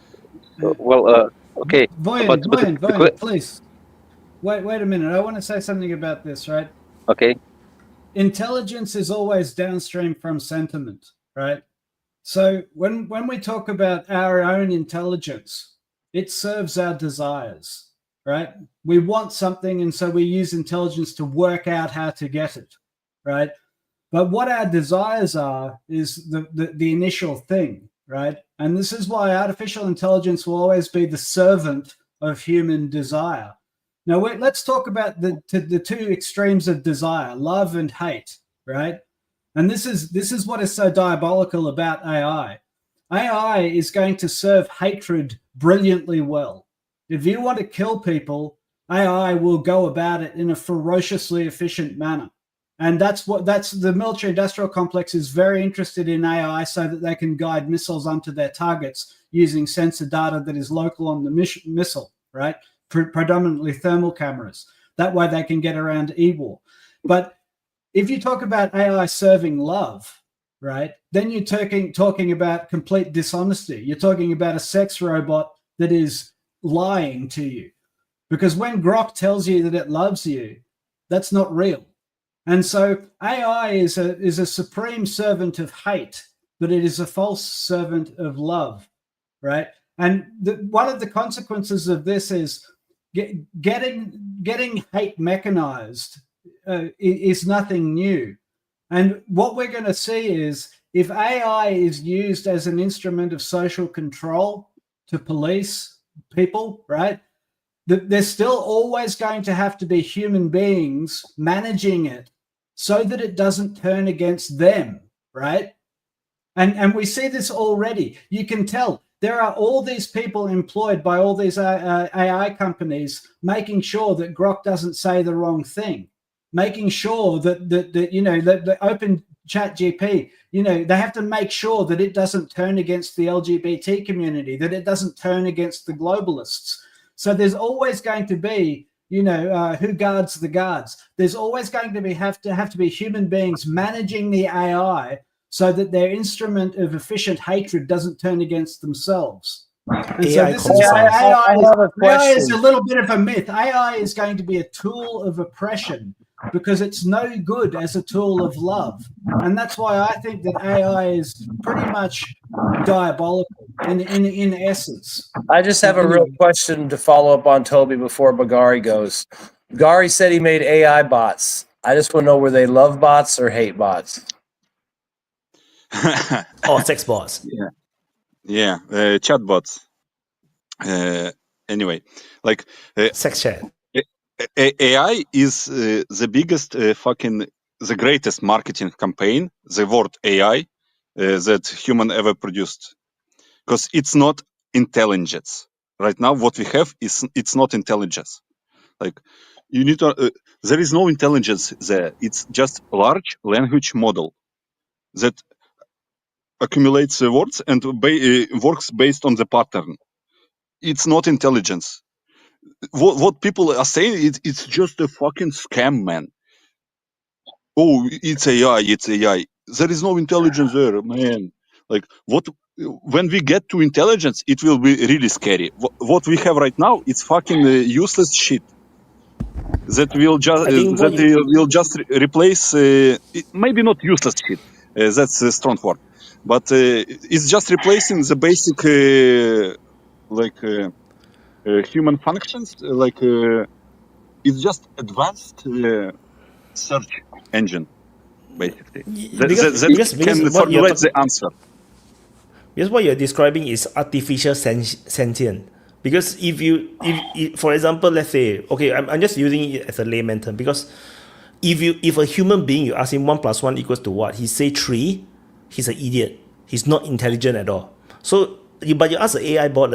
Well, okay. Voyan, please. Wait a minute. I want to say something about this, right? Okay. Intelligence is always downstream from sentiment, right? So when we talk about our own intelligence, it serves our desires, right? We want something, and so we use intelligence to work out how to get it, right? But what our desires are is the initial thing, right? And this is why artificial intelligence will always be the servant of human desire. Now, let's talk about the two extremes of desire, love and hate, right? And this is what is so diabolical about AI. AI is going to serve hatred brilliantly well. If you want to kill people, AI will go about it in a ferociously efficient manner. And that's the military industrial complex is very interested in AI so that they can guide missiles onto their targets using sensor data that is local on the missile, right? Predominantly thermal cameras. That way they can get around E-war. But if you talk about AI serving love, right, then you're talking about complete dishonesty. You're talking about a sex robot that is lying to you. Because when Grok tells you that it loves you, that's not real. And so AI is a supreme servant of hate, but it is a false servant of love, right? And one of the consequences of this is getting hate mechanized is nothing new. And what we're going to see is if AI is used as an instrument of social control to police people, right, there's still always going to have to be human beings managing it so that it doesn't turn against them, right? And we see this already. You can tell there are all these people employed by all these AI companies making sure that Grok doesn't say the wrong thing, making sure that the open ChatGPT, you know, they have to make sure that it doesn't turn against the LGBT community, that it doesn't turn against the globalists. So there's always going to be, you know, who guards the guards. There's always going to have to be human beings managing the AI so that their instrument of efficient hatred doesn't turn against themselves. And AI so this is why I have a AI is question. a little bit of a myth. AI is going to be a tool of oppression because it's no good as a tool of love. And that's why I think that AI is pretty much diabolical in essence. I just have a real question to follow up on Toby before Bagari goes. Bagari said he made AI bots. I just want to know, were they love bots or hate bots? Or sex bots. Yeah, chatbots. Anyway, like sex chat. AI is the biggest the greatest marketing campaign, the word AI, that human ever produced. Because it's not intelligence. Right now, what we have is it's not intelligence. Like you need to, there is no intelligence there. It's just a large language model that accumulates the words and works based on the pattern. It's not intelligence. What people are saying, it's just a fucking scam, man. Oh, it's AI, it's AI. There is no intelligence there, man. Like when we get to intelligence, it will be really scary. What we have right now, it's fucking useless shit that will just replace. Maybe not useless shit. That's a strong word, but it's just replacing the basic human functions. It's just advanced search engine, basically. That can formulate the answer. Because what you're describing is artificial sentient. Because if for example, let's say, okay, I'm just using it as a layman term, because if a human being, you ask him 1 + 1 = what, he say 3, he's an idiot. He's not intelligent at all. So, but you ask the AI bot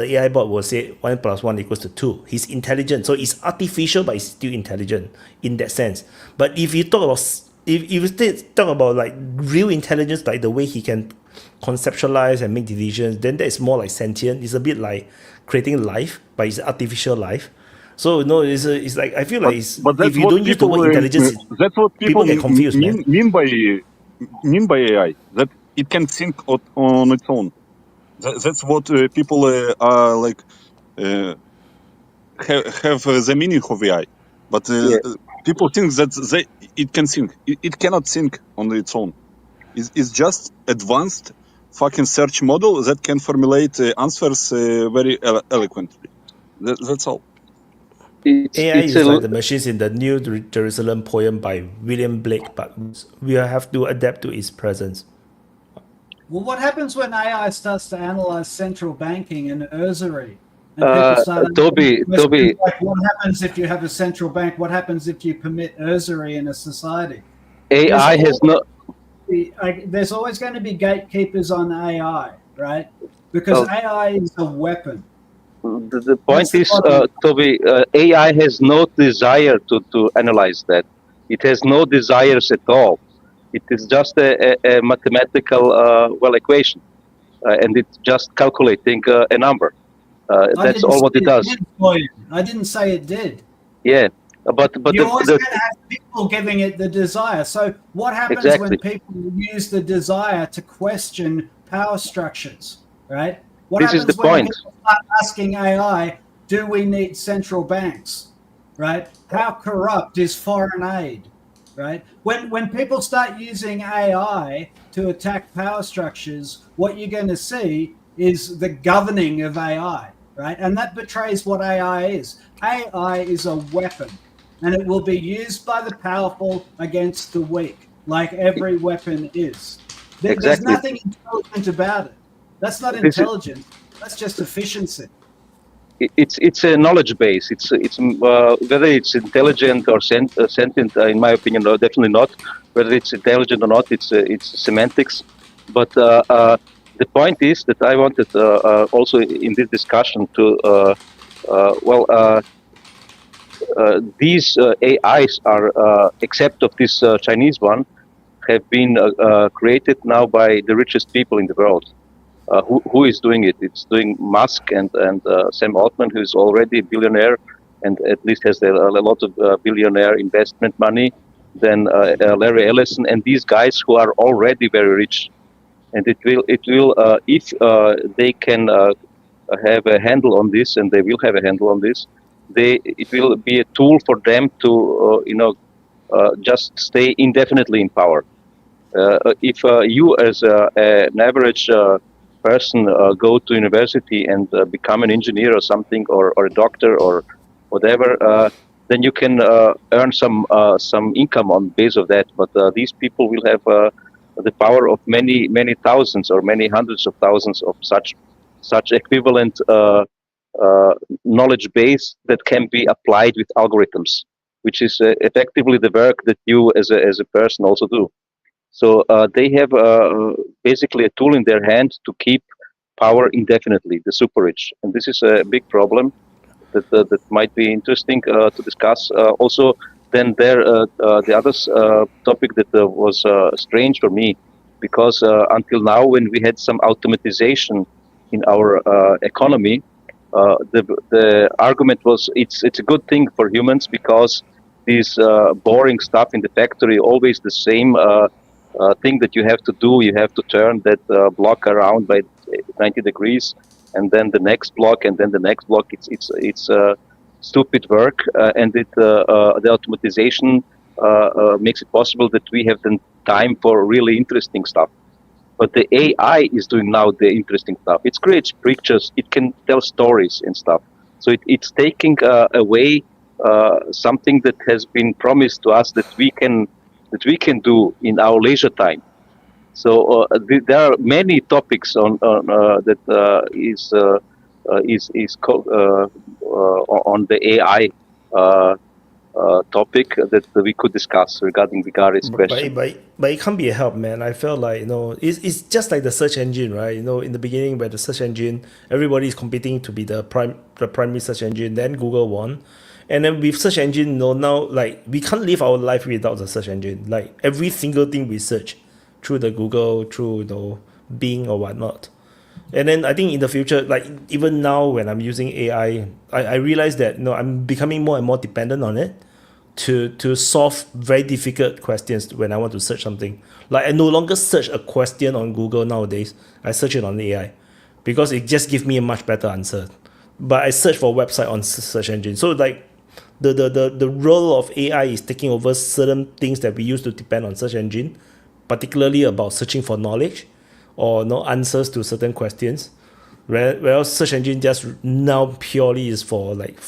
will say 1 + 1 = 2. He's intelligent. So it's artificial, but it's still intelligent in that sense. But if you talk about if you talk about like real intelligence, like the way he can conceptualize and make decisions, then that is more like sentient. It's a bit like creating life, but it's artificial life. So no, it's like I feel like if you don't use the word intelligence, that's what people get confused. mean by AI, that it can think on its own. That's what people are like have the meaning of AI. But people think that it can think. It cannot think on its own. It's just advanced fucking search model that can formulate answers very eloquently. That's all. AI is like the machines in the New Jerusalem poem by William Blake, but we have to adapt to its presence. Well, what happens when AI starts to analyze central banking and usury? And Toby, like, what happens if you have a central bank? What happens if you permit usury in a society? AI has not. There's always going to be gatekeepers on AI, right? Because AI is a weapon. The point is, Toby, AI has no desire to analyze that. It has no desires at all. It is just a mathematical equation, and it's just calculating a number. That's all what it does. I didn't say it did. Yeah, but you're always going to have people giving it the desire. So what happens when people use the desire to question power structures, right? What happens when people start asking AI, do we need central banks, right? How corrupt is foreign aid, right? When people start using AI to attack power structures, what you're going to see is the governing of AI, right? And that betrays what AI is. AI is a weapon, and it will be used by the powerful against the weak, like every weapon is. There's nothing intelligent about it. That's not intelligence. That's just efficiency. It's a knowledge base. It's whether it's intelligent or sentient. In my opinion, no, definitely not. Whether it's intelligent or not, it's semantics. But the point is that I wanted also in this discussion to these AIs are except of this Chinese one, have been created now by the richest people in the world. Who is doing it? It's doing Musk and Sam Altman, who is already a billionaire and at least has a lot of billionaire investment money. Then Larry Ellison and these guys who are already very rich. And it will if they can have a handle on this, and they will have a handle on this, it will be a tool for them to just stay indefinitely in power. If you as an average person go to university and become an engineer or something, or a doctor or whatever, then you can earn some income on base of that. But these people will have the power of many thousands or many hundreds of thousands of such equivalent knowledge base that can be applied with algorithms, which is effectively the work that you as a person also do. So they have basically a tool in their hand to keep power indefinitely, the super rich, and this is a big problem that might be interesting to discuss. Also, then the other topic that was strange for me, because until now, when we had some automatization in our economy, the argument was it's a good thing for humans because this boring stuff in the factory, always the same thing that you have to do. You have to turn that block around by 90 degrees, and then the next block, and then the next block. It's stupid work, and the automatization makes it possible that we have the time for really interesting stuff. But the AI is doing now the interesting stuff. It creates pictures, it can tell stories and stuff. So it's taking away something that has been promised to us that we can do in our leisure time. So there are many topics on that is on the AI topic that we could discuss regarding Vigari's question. But it can't be a help, man. I felt like, it's just like the search engine, right? In the beginning, where the search engine, everybody is competing to be the primary search engine. Then Google won, and then with search engine, now like we can't live our life without the search engine. Like every single thing we search through the Google, through Bing or whatnot. And then I think in the future, like even now when I'm using AI, I realize that I'm becoming more and more dependent on it to solve very difficult questions when I want to search something. Like I no longer search a question on Google nowadays. I search it on AI because it just gives me a much better answer. But I search for a website on search engine. So like the role of AI is taking over certain things that we used to depend on search engine, particularly about searching for knowledge or answers to certain questions. Whereas search engine just now purely is for like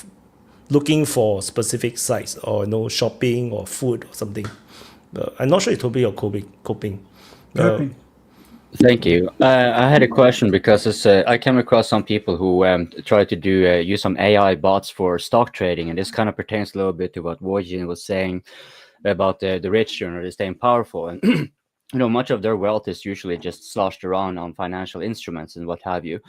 looking for specific sites or shopping or food or something. I'm not sure it's totally coping. Thank you. I had a question because I came across some people who try to use some AI bots for stock trading, and this kind of pertains a little bit to what Wojin was saying about the rich, they staying powerful, and much of their wealth is usually just sloshed around on financial instruments and what have you.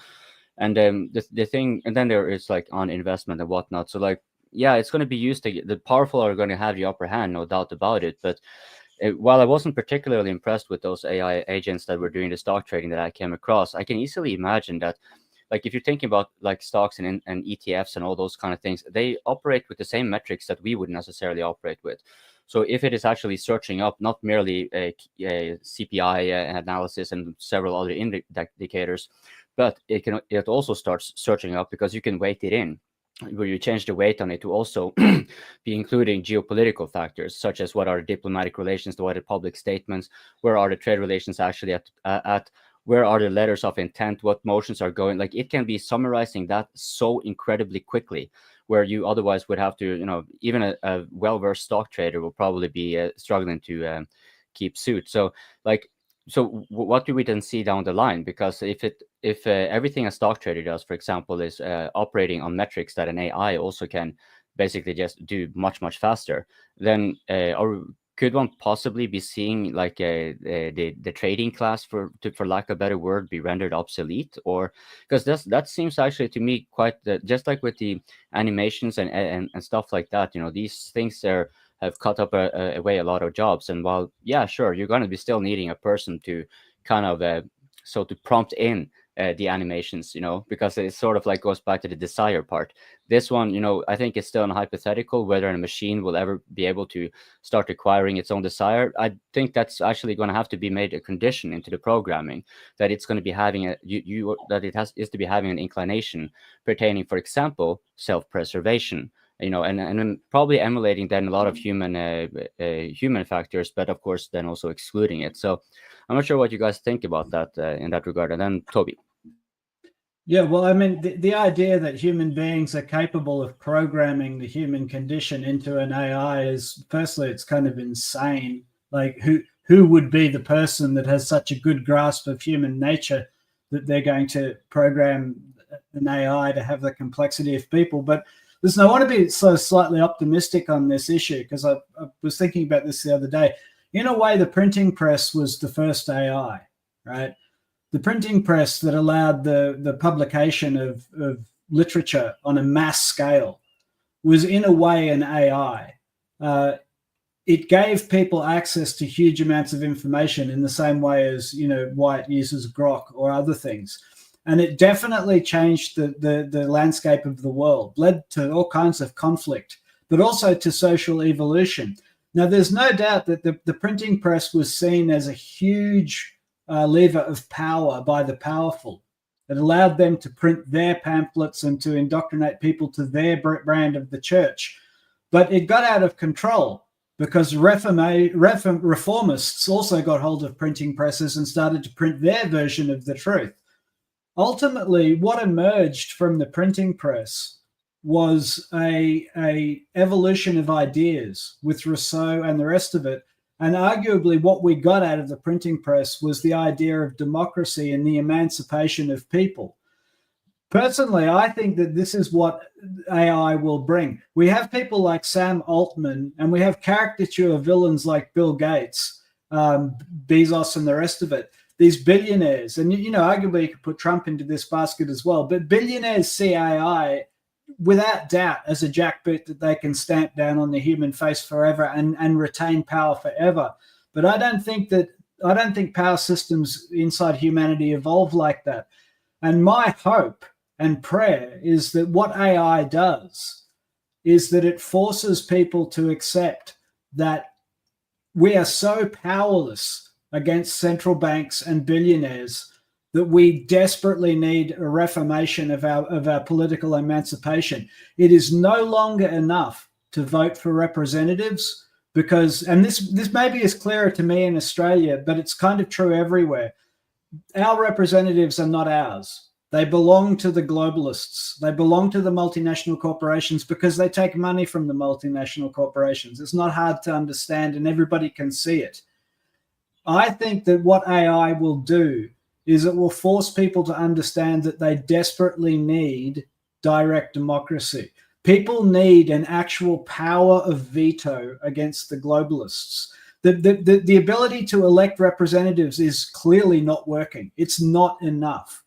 And the thing, and then there is like on investment and whatnot. So like, yeah, it's going to be used to the powerful are going to have the upper hand, no doubt about it. But while I wasn't particularly impressed with those AI agents that were doing the stock trading that I came across, I can easily imagine that, like if you're thinking about like stocks and ETFs and all those kind of things, they operate with the same metrics that we wouldn't necessarily operate with. So if it is actually searching up not merely a CPI analysis and several other indicators, but it also starts searching up because you can weight it in, where you change the weight on it to also be including geopolitical factors, such as what are the diplomatic relations, what are the public statements, where are the trade relations actually at where are the letters of intent, what motions are going. Like it can be summarizing that so incredibly quickly, where you otherwise would have to, even a well-versed stock trader will probably be struggling to keep suit. So what do we then see down the line? Because if everything a stock trader does, for example, is operating on metrics that an AI also can basically just do much, much faster, then could one possibly be seeing like the trading class, for lack of a better word, be rendered obsolete? Or because that seems actually to me quite just like with the animations and stuff like that, these things are have cut up away a lot of jobs. And while, yeah, sure, you're going to be still needing a person to kind of to prompt in the animations, because it sort of like goes back to the desire part. This one, I think it's still a hypothetical whether a machine will ever be able to start acquiring its own desire. I think that's actually going to have to be made a condition into the programming, that it's going to be having is to be having an inclination pertaining, for example, self-preservation, and probably emulating then a lot of human factors, but of course then also excluding it. So I'm not sure what you guys think about that in that regard. And then Toby. Yeah, well, I mean, the idea that human beings are capable of programming the human condition into an AI is, firstly, it's kind of insane. Like, who would be the person that has such a good grasp of human nature that they're going to program an AI to have the complexity of people? But listen, I want to be so slightly optimistic on this issue, because I was thinking about this the other day. In a way, the printing press was the first AI, right? The printing press that allowed the publication of literature on a mass scale was in a way an AI. It gave people access to huge amounts of information in the same way as, White uses Grok or other things. And it definitely changed the landscape of the world, led to all kinds of conflict, but also to social evolution. Now, there's no doubt that the printing press was seen as a huge lever of power by the powerful. It allowed them to print their pamphlets and to indoctrinate people to their brand of the church. But it got out of control because reformists also got hold of printing presses and started to print their version of the truth. Ultimately, what emerged from the printing press was a evolution of ideas with Rousseau and the rest of it. And arguably what we got out of the printing press was the idea of democracy and the emancipation of people. Personally, I think that this is what AI will bring. We have people like Sam Altman, and we have caricature villains like Bill Gates, Bezos and the rest of it. These billionaires, and arguably you could put Trump into this basket as well, but billionaires see AI without doubt as a jackboot that they can stamp down on the human face forever and retain power forever. But I don't think power systems inside humanity evolve like that. And my hope and prayer is that what AI does is that it forces people to accept that we are so powerless against central banks and billionaires that we desperately need a reformation of our political emancipation. It is no longer enough to vote for representatives because, and this maybe is clearer to me in Australia, but it's kind of true everywhere. Our representatives are not ours. They belong to the globalists. They belong to the multinational corporations because they take money from the multinational corporations. It's not hard to understand and everybody can see it. I think that what AI will do is it will force people to understand that they desperately need direct democracy. People need an actual power of veto against the globalists. The ability to elect representatives is clearly not working. It's not enough.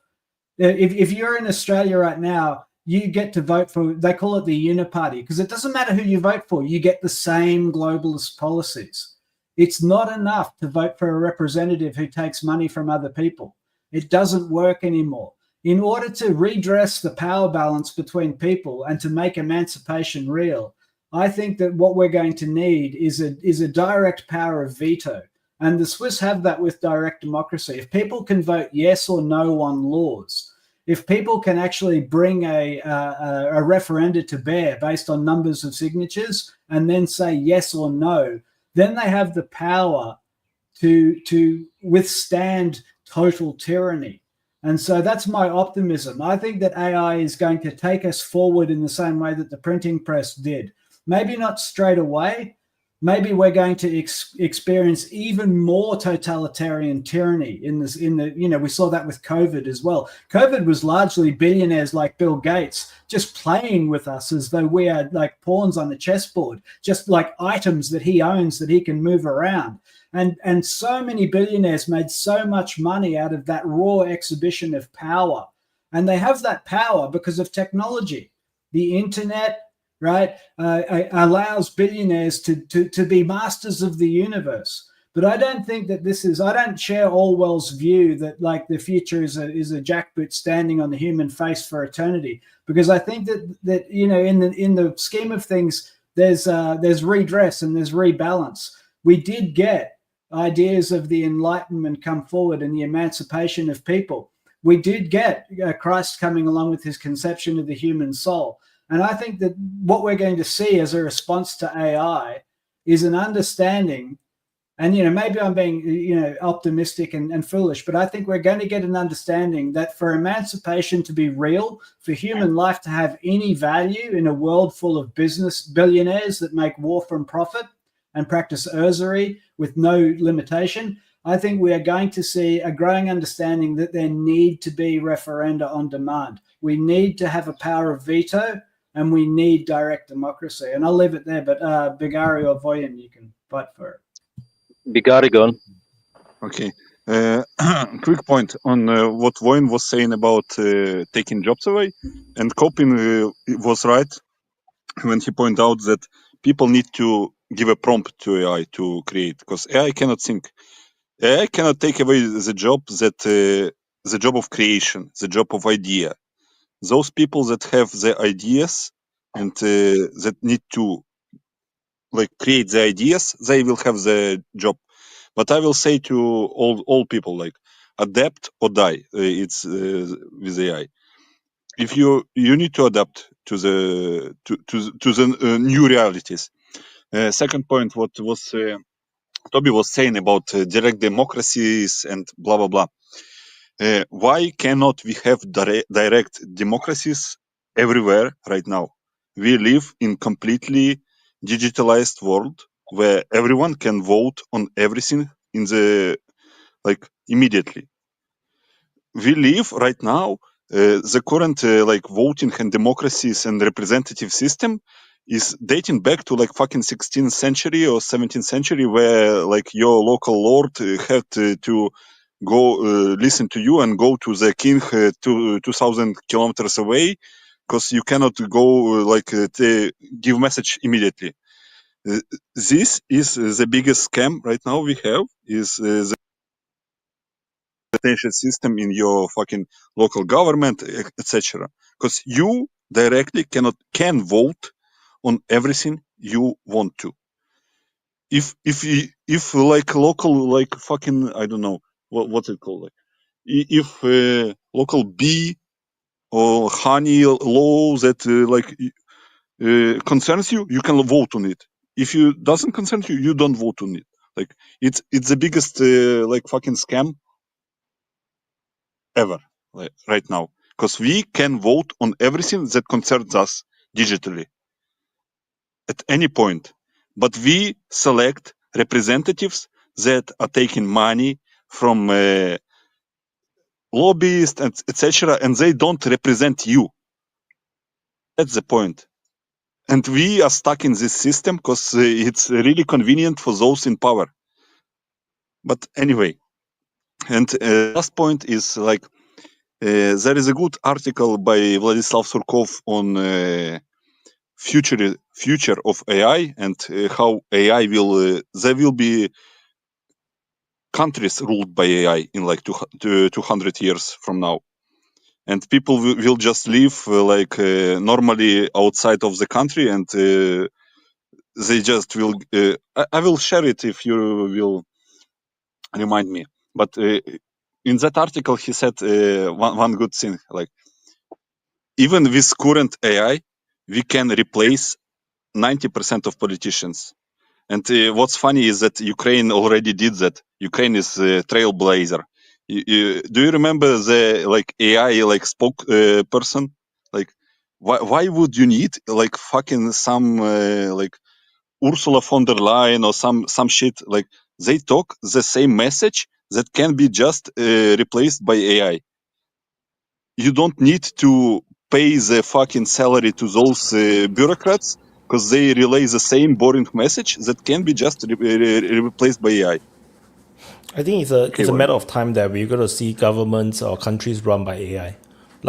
If you're in Australia right now, you get to vote for, they call it the Uniparty, because it doesn't matter who you vote for, you get the same globalist policies. It's not enough to vote for a representative who takes money from other people. It doesn't work anymore. In order to redress the power balance between people and to make emancipation real, I think that what we're going to need is a direct power of veto. And the Swiss have that with direct democracy. If people can vote yes or no on laws, if people can actually bring a referenda to bear based on numbers of signatures and then say yes or no, then they have the power to withstand total tyranny. And so that's my optimism. I think that AI is going to take us forward in the same way that the printing press did. Maybe not straight away. Maybe we're going to experience even more totalitarian tyranny we saw that with COVID as well. COVID was largely billionaires like Bill Gates just playing with us as though we are like pawns on a chessboard, just like items that he owns that he can move around. And so many billionaires made so much money out of that raw exhibition of power. And they have that power because of technology, the internet, right? Allows billionaires to be masters of the universe. But I don't think that I don't share Orwell's view that like the future is a jackboot standing on the human face for eternity, because I think that in the scheme of things, there's redress and there's rebalance. We did get ideas of the Enlightenment come forward and the emancipation of people. We did get Christ coming along with his conception of the human soul. And I think that what we're going to see as a response to AI is an understanding. And, maybe I'm being, optimistic and foolish, but I think we're going to get an understanding that for emancipation to be real, for human life to have any value in a world full of business billionaires that make war from profit and practice usury with no limitation, I think we are going to see a growing understanding that there need to be referenda on demand. We need to have a power of veto, and we need direct democracy. And I'll leave it there, but Bigari or Voyan, you can fight for it. Bigarigon. Okay. Quick point on what Voyan was saying about taking jobs away. And Copin was right when he pointed out that people need to give a prompt to AI to create, because AI cannot think. AI cannot take away the job the job of creation, the job of idea. Those people that have the ideas and that need to create the ideas, they will have the job. But I will say to all people, adapt or die. It's with AI. If you need to adapt to the new realities. Second point, what was Toby was saying about direct democracies and blah blah blah. Why cannot we have direct democracies everywhere right now? We live in completely digitalized world where everyone can vote on everything in the immediately. We live right now the current voting and democracies and representative system is dating back to fucking 16th century or 17th century, where your local lord had to go listen to you and go to the king 2,000 kilometers away, because you cannot go give message immediately. This is the biggest scam right now we have, is the presidential system in your fucking local government, etc. Because you directly can vote on everything you want to. If local fucking, I don't know what's it called, if local bee or honey law that concerns you, you can vote on it. If it doesn't concern you, you don't vote on it. It's the biggest fucking scam ever right now, because we can vote on everything that concerns us digitally at any point, but we select representatives that are taking money from lobbyists and etc., and they don't represent you. That's the point. And we are stuck in this system because it's really convenient for those in power. But anyway, and last point is there is a good article by Vladislav Surkov on future of AI and how AI will there will be countries ruled by AI in 200 years from now, and people will just live normally outside of the country, and they just will I will share it if you will remind me. But in that article he said one good thing, even with current AI we can replace 90% of politicians. And what's funny is that Ukraine already did that. Ukraine is a trailblazer. Do you remember the AI spokesperson? Why would you need fucking some Ursula von der Leyen or some shit? They talk the same message that can be just replaced by AI. You don't need to pay the fucking salary to those bureaucrats, because they relay the same boring message that can be just replaced by AI. I think it's a matter of time that we're going to see governments or countries run by AI.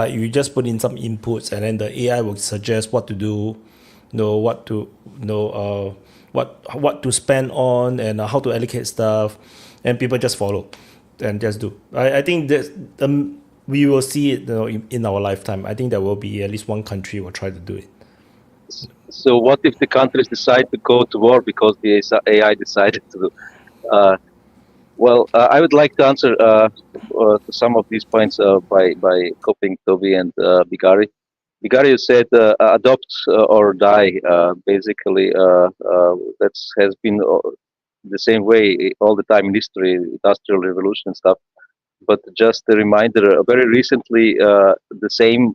You just put in some inputs and then the AI will suggest what to do, know what to what to spend on and how to allocate stuff, and people just follow and just do. I think that we will see it in our lifetime. I think there will be at least one country will try to do it. So what if the countries decide to go to war because the AI decided to? I would like to answer to some of these points by copying Toby and Bigari. Bigari, you said adopt or die. Basically, that has been the same way all the time in history, industrial revolution and stuff. But just a reminder, very recently, the same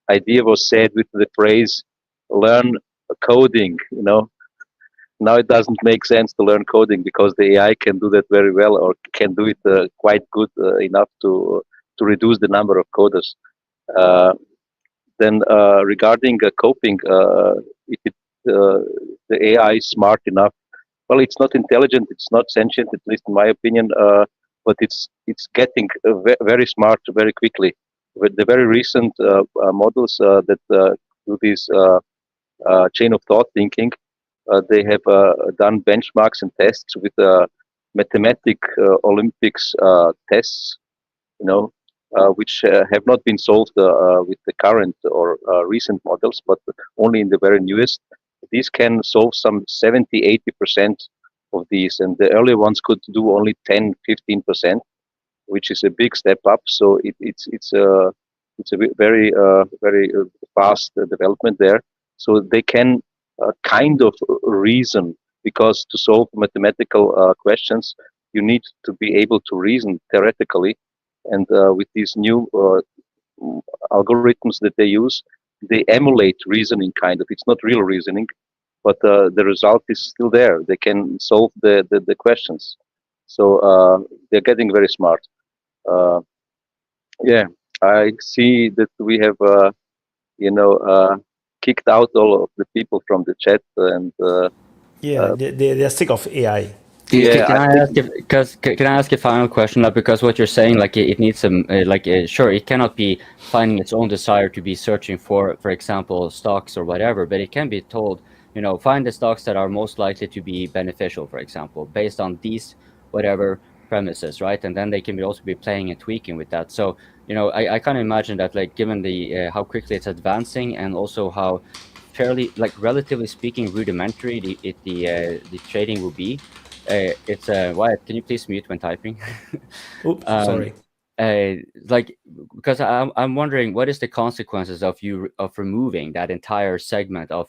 idea was said with the phrase "learn coding." Now it doesn't make sense to learn coding because the AI can do that very well, or can do it quite good enough to reduce the number of coders. Then regarding coping, if the AI is smart enough, well, it's not intelligent, it's not sentient, at least in my opinion, but it's getting very smart very quickly. With the very recent models that do this chain of thought thinking, they have done benchmarks and tests with mathematic Olympics tests, which have not been solved with the current or recent models, but only in the very newest. These can solve some 70-80% of these, and the earlier ones could do only 10-15%, which is a big step up. So it's a very fast development there. So they can kind of reason, because to solve mathematical questions, you need to be able to reason theoretically. And with these new algorithms that they use, they emulate reasoning kind of. It's not real reasoning, but the result is still there. They can solve the questions. So they're getting very smart. Yeah, I see that we have, kicked out all of the people from the chat, and they're sick of AI. Can I ask a final question? Because what you're saying, like it needs some, sure, it cannot be finding its own desire to be searching for example, stocks or whatever, but it can be told, find the stocks that are most likely to be beneficial, for example, based on these whatever premises, right? And then they can also be playing and tweaking with that. So, I kind of imagine that, like, given the how quickly it's advancing, and also how fairly, like, relatively speaking, rudimentary the trading will be. It's Wyatt, can you please mute when typing? Oops, sorry. Because I'm wondering, what is the consequences of removing that entire segment of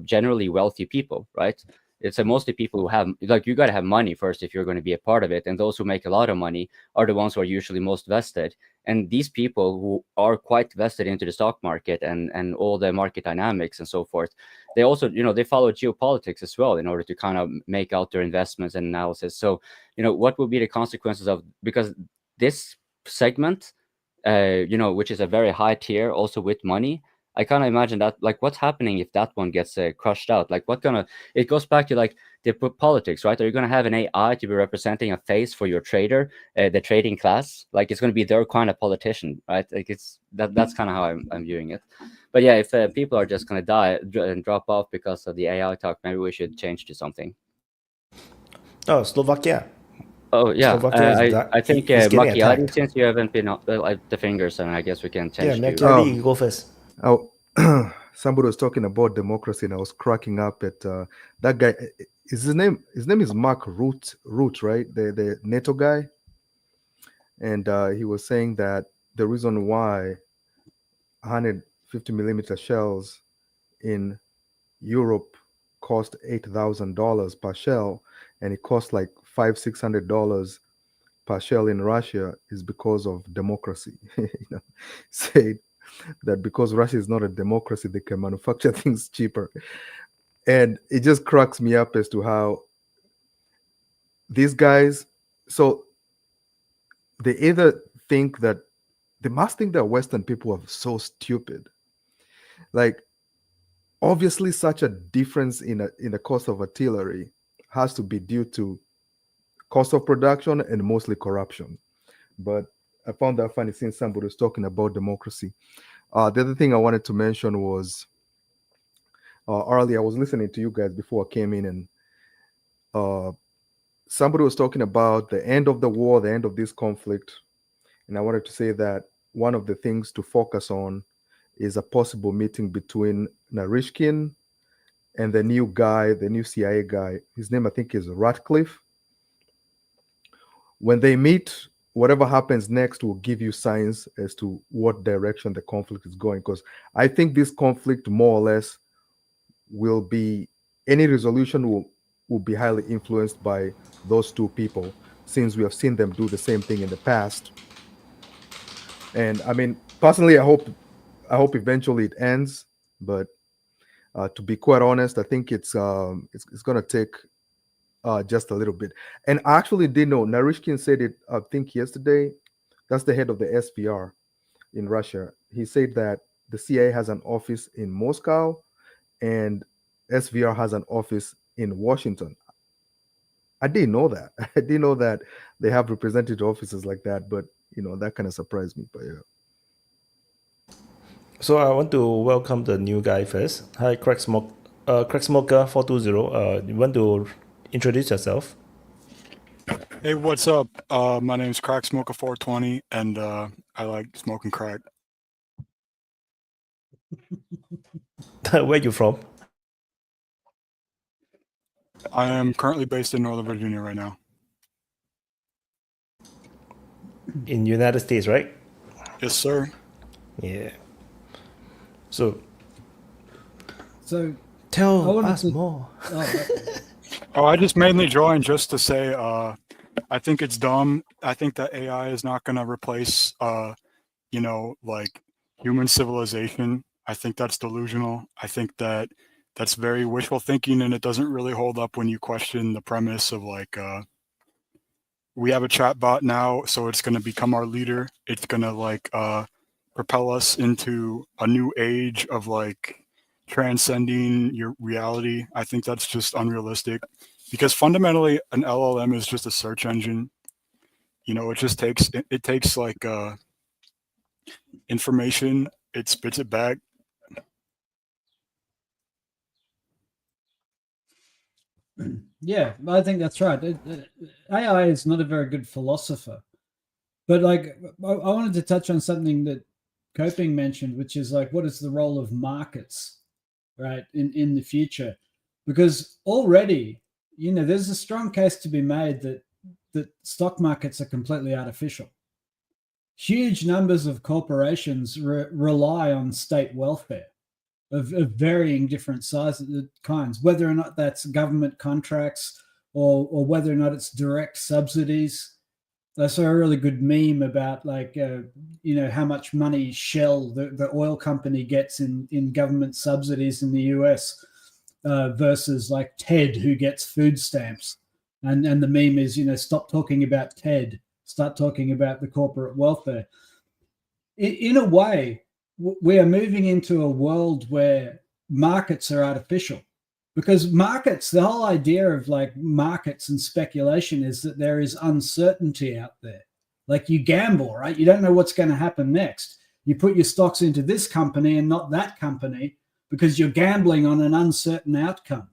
generally wealthy people, right? It's mostly people who have, you got to have money first if you're going to be a part of it, and those who make a lot of money are the ones who are usually most vested. And these people who are quite vested into the stock market and all the market dynamics and so forth, they also, they follow geopolitics as well in order to kind of make out their investments and analysis. So, what will be the consequences of, because this segment, which is a very high tier, also with money, I kind of imagine that, like, what's happening if that one gets crushed out? Like, it goes back to, like, the politics, right? Are you going to have an AI to be representing a face for your trader, the trading class? Like, it's going to be their kind of politician, right? Like, that's kind of how I'm viewing it. But yeah, if people are just going to die and drop off because of the AI talk, maybe we should change to something. Oh, Slovakia. Oh yeah, I think Macchiati, attacked. since you haven't been the fingers, and I guess we can change. Yeah, Macchiati, you go first. Oh, somebody was talking about democracy, and I was cracking up at that guy. His name is Mark Root, right? The NATO guy, and he was saying that the reason why 150 millimeter shells in Europe cost $8,000 per shell, and it cost like $500-600 per shell in Russia is because of democracy. Said that because Russia is not a democracy, they can manufacture things cheaper. And it just cracks me up as to how these guys, so they either think that, they must think that Western people are so stupid. Like, obviously such a difference in the cost of artillery has to be due to cost of production and mostly corruption. But I found that funny since somebody was talking about democracy. The other thing I wanted to mention was earlier, I was listening to you guys before I came in, and somebody was talking about the end of the war, the end of this conflict. And I wanted to say that one of the things to focus on is a possible meeting between Narishkin and the new guy, the new CIA guy. His name, I think, is Ratcliffe. When they meet, whatever happens next will give you signs as to what direction the conflict is going. Because I think this conflict, more or less, will be, any resolution will be highly influenced by those two people, since we have seen them do the same thing in the past. And I mean, personally, I hope eventually it ends. But to be quite honest, I think it's going to take just a little bit. And I actually did know, Narishkin said it, I think yesterday. That's the head of the SVR in Russia. He said that the CIA has an office in Moscow and SVR has an office in Washington. I didn't know that. I didn't know that they have representative offices like that, but that kind of surprised me. But yeah. So I want to welcome the new guy first. Hi, Crack Smoker 420. You want to introduce yourself? Hey, what's up? My name's Crack Smoker 420, and I like smoking crack. Where you from? I am currently based in Northern Virginia right now. In United States, right? Yes, sir. Yeah. So tell us more. I just mainly joined just to say I think it's dumb. I think that AI is not going to replace, like human civilization. I think that's delusional. I think that that's very wishful thinking, and it doesn't really hold up when you question the premise of like, we have a chat bot now, so it's going to become our leader. It's going to like propel us into a new age of like transcending your reality. I think that's just unrealistic, because fundamentally an LLM is just a search engine. It just takes like information, it spits it back. Yeah, I think that's right. AI is not a very good philosopher, but like I wanted to touch on something that Coping mentioned, which is like, what is the role of markets, right, in the future? Because already, there's a strong case to be made that stock markets are completely artificial. Huge numbers of corporations rely on state welfare of varying different sizes, kinds, whether or not that's government contracts or whether or not it's direct subsidies. I saw a really good meme about like, how much money Shell, the oil company, gets in government subsidies in the US versus like Ted, who gets food stamps. And the meme is, stop talking about Ted, start talking about the corporate welfare. In a way, we are moving into a world where markets are artificial, because markets, the whole idea of like markets and speculation is that there is uncertainty out there. Like you gamble, right? You don't know what's going to happen next. You put your stocks into this company and not that company because you're gambling on an uncertain outcome.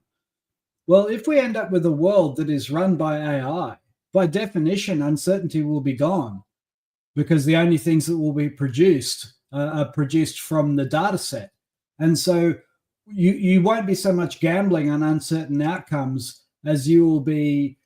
Well, if we end up with a world that is run by AI, by definition, uncertainty will be gone, because the only things that will be produced are produced from the data set. And so you won't be so much gambling on uncertain outcomes as you will be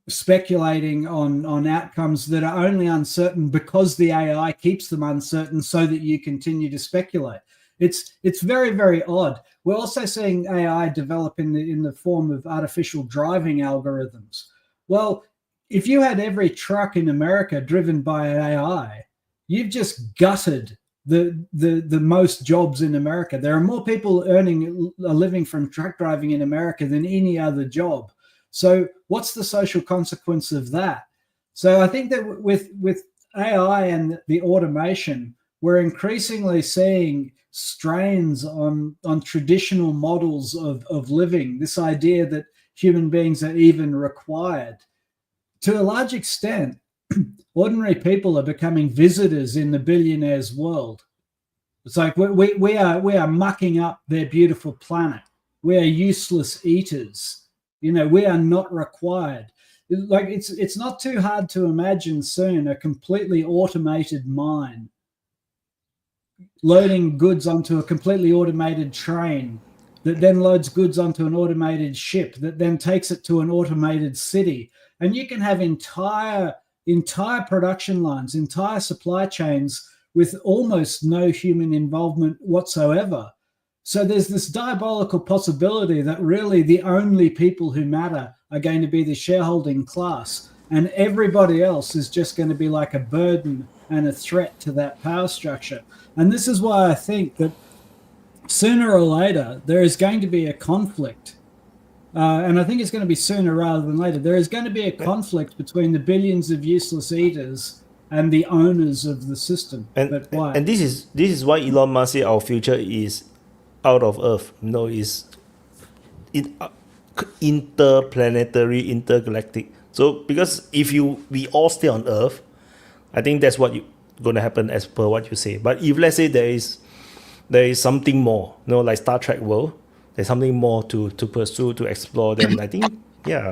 speculating on outcomes that are only uncertain because the AI keeps them uncertain so that you continue to speculate. It's very, very odd. We're also seeing AI develop in the form of artificial driving algorithms. Well, if you had every truck in America driven by AI, you've just gutted the most jobs in America. There are more people earning a living from truck driving in America than any other job. So what's the social consequence of that? So I think that with AI and the automation, we're increasingly seeing strains on traditional models of living, this idea that human beings are even required. To a large extent, ordinary people are becoming visitors in the billionaire's world. It's like we are mucking up their beautiful planet. We are useless eaters. You know, we are not required. Like it's not too hard to imagine soon a completely automated mine loading goods onto a completely automated train that then loads goods onto an automated ship that then takes it to an automated city. And you can have entire production lines, entire supply chains with almost no human involvement whatsoever. So there's this diabolical possibility that really the only people who matter are going to be the shareholding class, and everybody else is just going to be like a burden and a threat to that power structure. And this is why I think that sooner or later there is going to be a conflict. And I think it's going to be sooner rather than later. There is going to be a conflict between the billions of useless eaters and the owners of the system. But why? And this is why Elon Musk say our future is out of Earth. No, is interplanetary, intergalactic. So because if we all stay on Earth, I think that's what going to happen as per what you say. But if let's say there is something more, you know, like Star Trek world, there's something more to pursue, to explore, then I think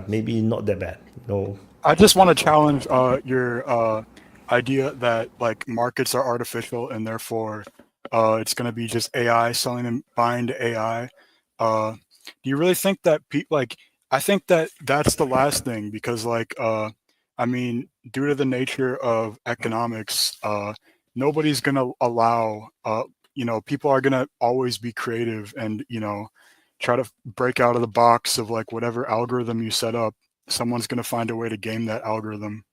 maybe not that bad. No. I just want to challenge your idea that like markets are artificial and therefore it's going to be just AI selling and buying to AI. Do you really think that I think that that's the last thing, because like I mean, due to the nature of economics, nobody's going to allow people are going to always be creative and try to break out of the box of like whatever algorithm you set up. Someone's going to find a way to game that algorithm.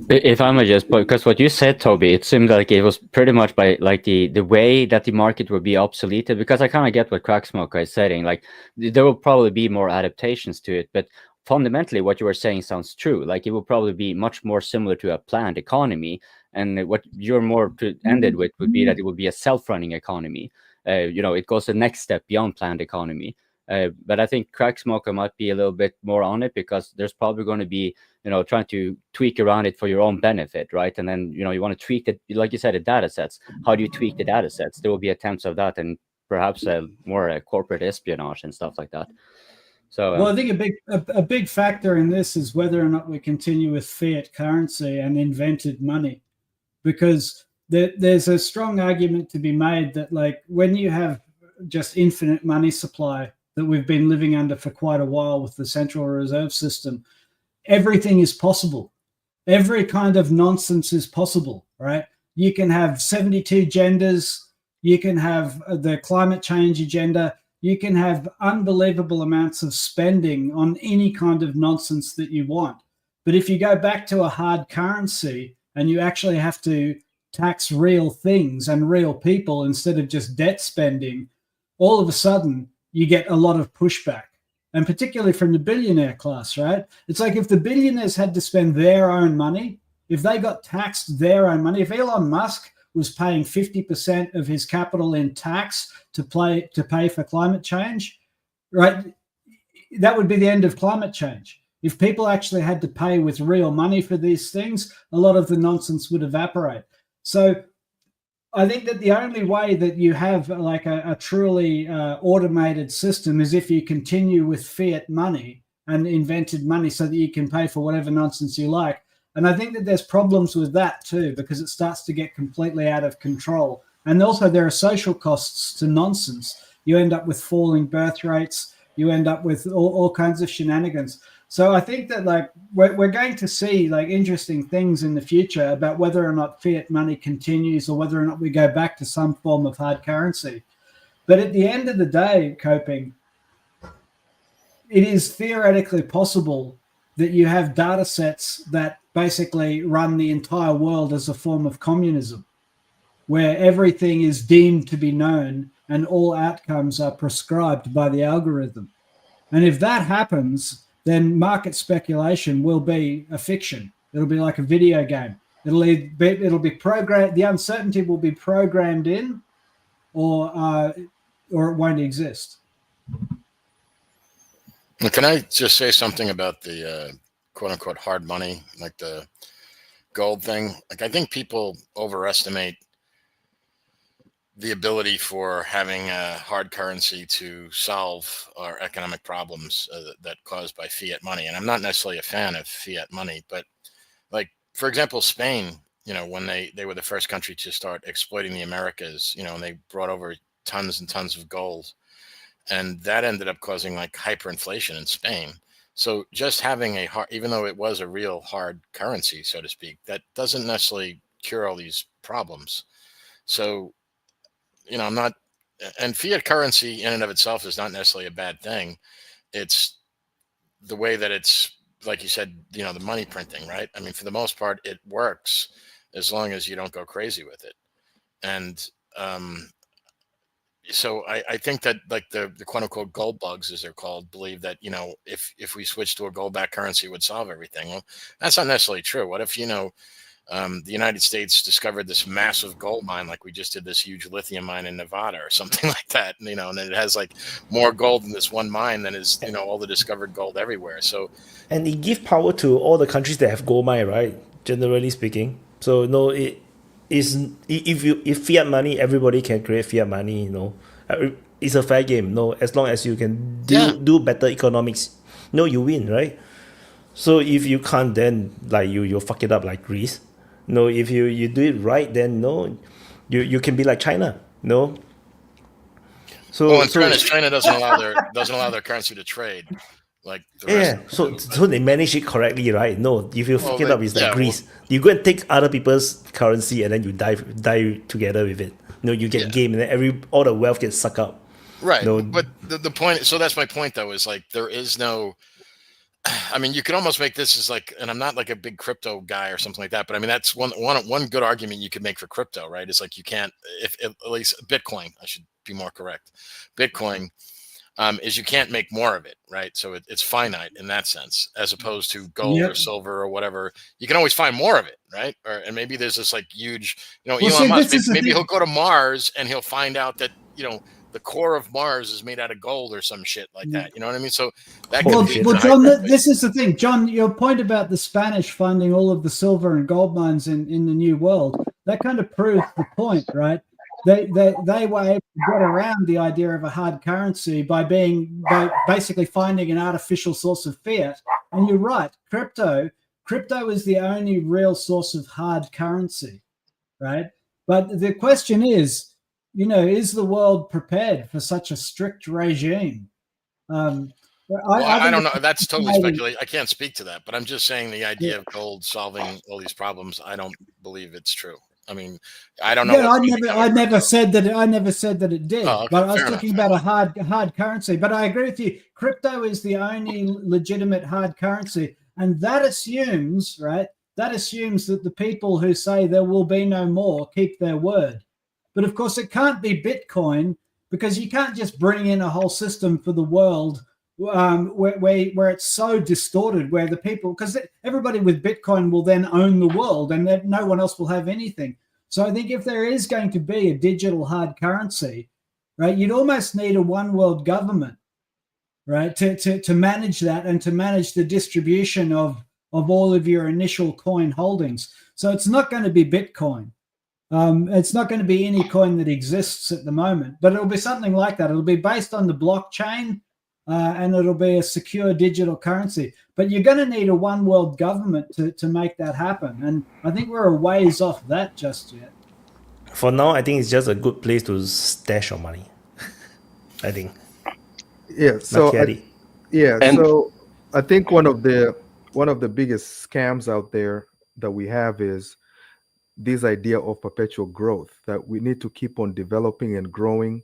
If I may just, because what you said, Toby, it seemed like it was pretty much by like the way that the market will be obsoleted, because I kind of get what Cracksmoker is saying. Like there will probably be more adaptations to it, but fundamentally what you were saying sounds true. Like it will probably be much more similar to a planned economy, and what you're more to ended with would be that it would be a self-running economy. It goes the next step beyond planned economy. But I think Cracksmoker might be a little bit more on it, because there's probably going to be, trying to tweak around it for your own benefit, right? And then, you want to tweak it, like you said, the data sets. How do you tweak the data sets? There will be attempts of that, and perhaps more corporate espionage and stuff like that. So, well, I think a big factor in this is whether or not we continue with fiat currency and invented money, because there's a strong argument to be made that like when you have just infinite money supply that we've been living under for quite a while with the central reserve system, everything is possible. Every kind of nonsense is possible, right? You can have 72 genders. You can have the climate change agenda. You can have unbelievable amounts of spending on any kind of nonsense that you want. But if you go back to a hard currency and you actually have to tax real things and real people instead of just debt spending, all of a sudden you get a lot of pushback, and particularly from the billionaire class, right? It's like if the billionaires had to spend their own money, if they got taxed their own money, if Elon Musk was paying 50% of his capital in tax to pay for climate change, right? That would be the end of climate change. If people actually had to pay with real money for these things, a lot of the nonsense would evaporate. So I think that the only way that you have like a truly automated system is if you continue with fiat money and invented money so that you can pay for whatever nonsense you like. And I think that there's problems with that too, because it starts to get completely out of control. And also there are social costs to nonsense. You end up with falling birth rates. You end up with all kinds of shenanigans. So I think that like we're going to see like interesting things in the future about whether or not fiat money continues or whether or not we go back to some form of hard currency. But at the end of the day, Coping, it is theoretically possible that you have data sets that basically run the entire world as a form of communism, where everything is deemed to be known and all outcomes are prescribed by the algorithm. And if that happens, then market speculation will be a fiction. It'll be like a video game. It'll be programmed. The uncertainty will be programmed in, or it won't exist. Can I just say something about the quote unquote hard money, like the gold thing? Like I think people overestimate the ability for having a hard currency to solve our economic problems that caused by fiat money. And I'm not necessarily a fan of fiat money, but like, for example, Spain, when they were the first country to start exploiting the Americas, and they brought over tons and tons of gold, and that ended up causing like hyperinflation in Spain. So just having even though it was a real hard currency, so to speak, that doesn't necessarily cure all these problems. So, I'm not, and fiat currency in and of itself is not necessarily a bad thing. It's the way that it's, like you said, the money printing, right? I mean, for the most part, it works as long as you don't go crazy with it. And so I think that like the quote unquote gold bugs, as they're called, believe that, if we switch to a gold backed currency, it would solve everything. Well, that's not necessarily true. What if, the United States discovered this massive gold mine, like we just did this huge lithium mine in Nevada or something like that, and it has like more gold in this one mine than is, all the discovered gold everywhere. So, and it gives power to all the countries that have gold mine, right? Generally speaking. So it is, if fiat money, everybody can create fiat money. It's a fair game. As long as you can do better economics, you win, right? So if you can't, then like you fuck it up like Greece. If you do it right, then you can be like China. So China doesn't allow their currency to trade. Like the rest so they manage it correctly, right? If you fuck it up, it's like Greece. You go and take other people's currency and then you die together with it. You get game, and then all the wealth gets sucked up. Right. But the point, so that's my point though, is like there is no. I mean, you could almost make this as like, and I'm not like a big crypto guy or something like that, but I mean, that's one good argument you could make for crypto, right? It's like you can't, if at least Bitcoin, I should be more correct. Bitcoin is you can't make more of it, right? So it's finite in that sense, as opposed to gold or silver or whatever. You can always find more of it, right? And maybe there's this like huge, Elon Musk, maybe he'll go to Mars and he'll find out that, the core of Mars is made out of gold or some shit like that. You know what I mean? So that well, John, this is the thing. John, your point about the Spanish finding all of the silver and gold mines in the New World, that kind of proves the point, right? They were able to get around the idea of a hard currency by basically finding an artificial source of fiat. And you're right, crypto is the only real source of hard currency, right? But the question is, is the world prepared for such a strict regime? I don't know. That's totally speculative. I can't speak to that, but I'm just saying the idea of gold solving all these problems, I don't believe it's true. I mean, I don't know. Yeah, I never said that it did. Oh, okay, but I was talking about a hard currency. But I agree with you. Crypto is the only legitimate hard currency, and that assumes, right? That assumes that the people who say there will be no more keep their word. But of course, it can't be Bitcoin, because you can't just bring in a whole system for the world where it's so distorted, where the people, because everybody with Bitcoin will then own the world, and then no one else will have anything. So I think if there is going to be a digital hard currency, right, you'd almost need a one world government, right, to manage that and to manage the distribution of all of your initial coin holdings. So it's not going to be Bitcoin. It's not going to be any coin that exists at the moment, but it'll be something like that. It'll be based on the blockchain, and it'll be a secure digital currency. But you're going to need a one world government to make that happen. And I think we're a ways off that just yet. For now, I think it's just a good place to stash your money. I think. Yeah. So so I think one of the biggest scams out there that we have is this idea of perpetual growth, that we need to keep on developing and growing,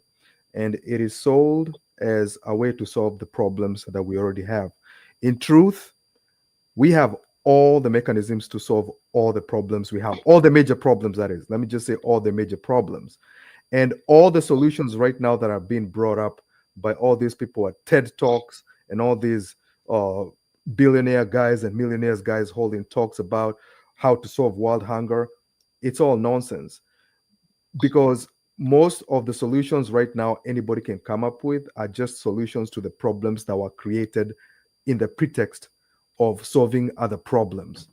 and it is sold as a way to solve the problems that we already have. In truth, we have all the mechanisms to solve all the problems we have, all the major problems, that is. Let me just say all the major problems. And all the solutions right now that are being brought up by all these people at TED Talks and all these billionaire guys and millionaires guys holding talks about how to solve world hunger, it's all nonsense, because most of the solutions right now anybody can come up with are just solutions to the problems that were created in the pretext of solving other problems.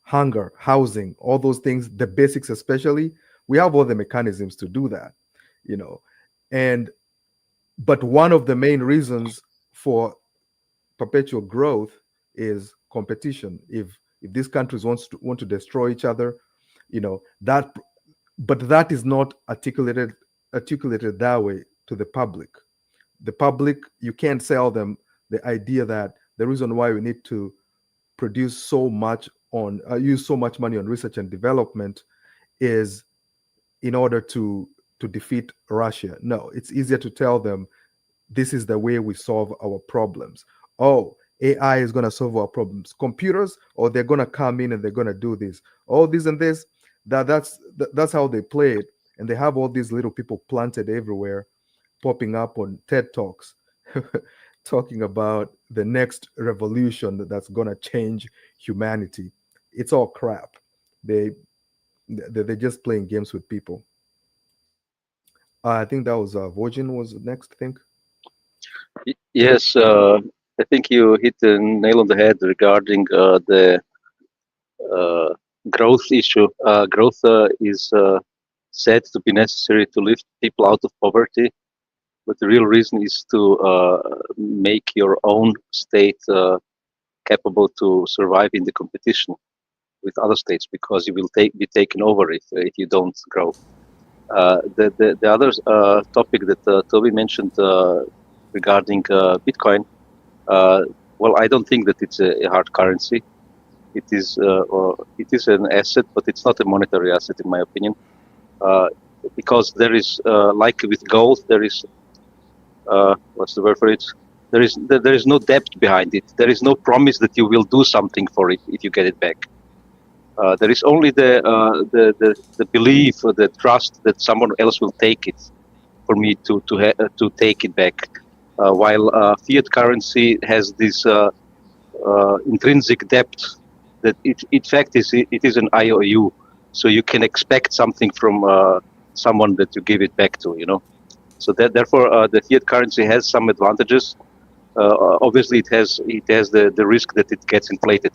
Hunger, housing, all those things, the basics especially, We have all the mechanisms to do that, but one of the main reasons for perpetual growth is competition. If these countries want to destroy each other, but that is not articulated that way to the public. The public, you can't sell them the idea that the reason why we need to produce so much use so much money on research and development is in order to defeat Russia. No, it's easier to tell them this is the way we solve our problems. Oh, AI is going to solve our problems. Computers, or they're going to come in and they're going to do this. Oh, this and this. That's how they play it. And they have all these little people planted everywhere, popping up on TED Talks, talking about the next revolution that's going to change humanity. It's all crap. They're just playing games with people. I think that was Vojin was next, I think. Yes, I think you hit the nail on the head regarding the growth issue. Growth is said to be necessary to lift people out of poverty, but the real reason is to make your own state capable to survive in the competition with other states, because you will be taken over if you don't grow. The other topic that Toby mentioned regarding Bitcoin, well, I don't think that it's a hard currency. It is an asset, but it's not a monetary asset in my opinion, because there is like with gold, there is what's the word for it? There is no depth behind it. There is no promise that you will do something for it if you get it back. There is only the belief or the trust that someone else will take it for me to take it back. While fiat currency has this intrinsic depth that it is an IOU, so you can expect something from someone that you give it back to, So therefore, the fiat currency has some advantages. Obviously, it has the risk that it gets inflated,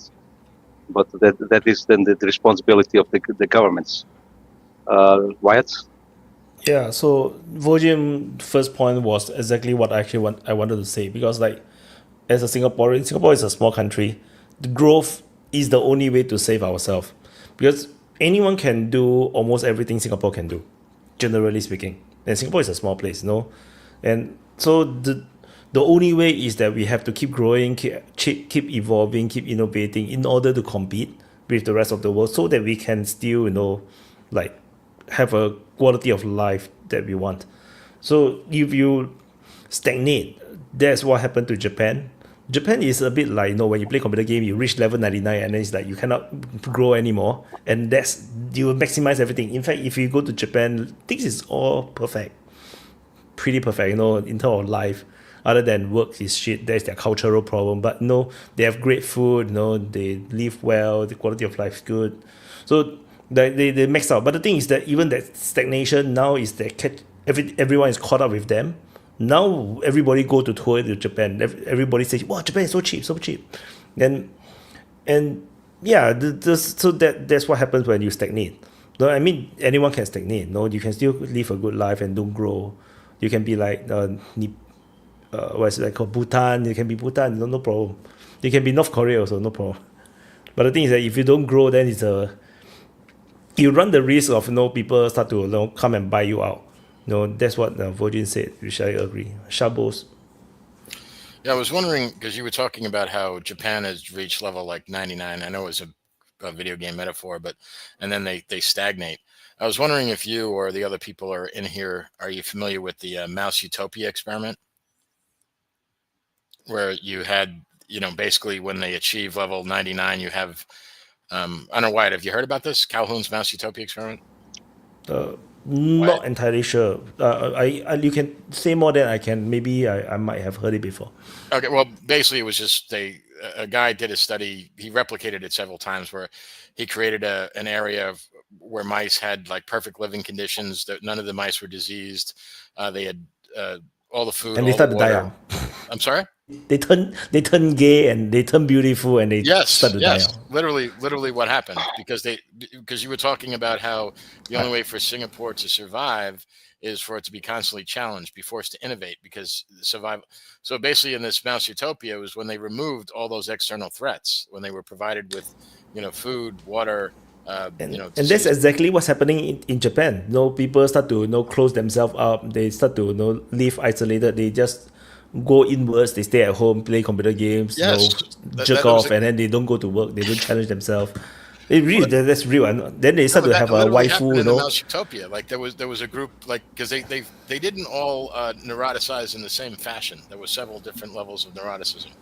but that is then the responsibility of the governments. Wyatt? Yeah, so Vojin first point was exactly what I wanted to say, because as a Singaporean, Singapore is a small country. The growth is the only way to save ourselves, because anyone can do almost everything Singapore can do, generally speaking. And Singapore is a small place, and so the only way is that we have to keep growing, keep evolving, keep innovating in order to compete with the rest of the world, so that we can still have a quality of life that we want. So if you stagnate, that's what happened to Japan. Japan is a bit like, when you play computer game, you reach level 99 and then it's like you cannot grow anymore, and you will maximize everything. In fact, if you go to Japan, things is all perfect, pretty perfect, in terms of life. Other than work is shit, that's their cultural problem. But they have great food, they live well, the quality of life is good. So they max out. But the thing is that even that stagnation now is that everyone is caught up with them. Now everybody go to tour to Japan. Everybody says, "Wow, Japan is so cheap, so cheap." And yeah, so that's what happens when you stagnate. I mean, anyone can stagnate. You can still live a good life and don't grow. You can be like what's it like called, Bhutan. You can be Bhutan, no problem. You can be North Korea also, no problem. But the thing is that if you don't grow, then you run the risk of people start to come and buy you out. That's what Vojin said, which I agree. Shabos. Yeah, I was wondering, because you were talking about how Japan has reached level 99. I know it was a video game metaphor, and then they stagnate. I was wondering if you or the other people are in here, are you familiar with the mouse utopia experiment? Where you had, basically when they achieve level 99, you have, I don't know, Wyatt, have you heard about this? Calhoun's mouse utopia experiment? Not entirely sure. You can say more than I can. Maybe I might have heard it before. Okay, well, basically it was just a guy did a study. He replicated it several times where he created an area where mice had perfect living conditions. That none of the mice were diseased. They had all the food, and they all started the to die water. out. I'm sorry? they turn gay and they turn beautiful and they start to die out. Literally what happened, because you were talking about how the only way for Singapore to survive is for it to be constantly challenged, be forced to innovate, because survival. So basically in this mouse utopia was when they removed all those external threats, when they were provided with, food, water, and that's exactly what's happening in Japan. People start to close themselves up. They start to live isolated. They just go inwards. They stay at home, play computer games, jerk off, and then they don't go to work. They don't challenge themselves. That's real. And then they start to have a waifu. In the mouse utopia, like there was a group, like, because they didn't all neuroticize in the same fashion. There were several different levels of neuroticism.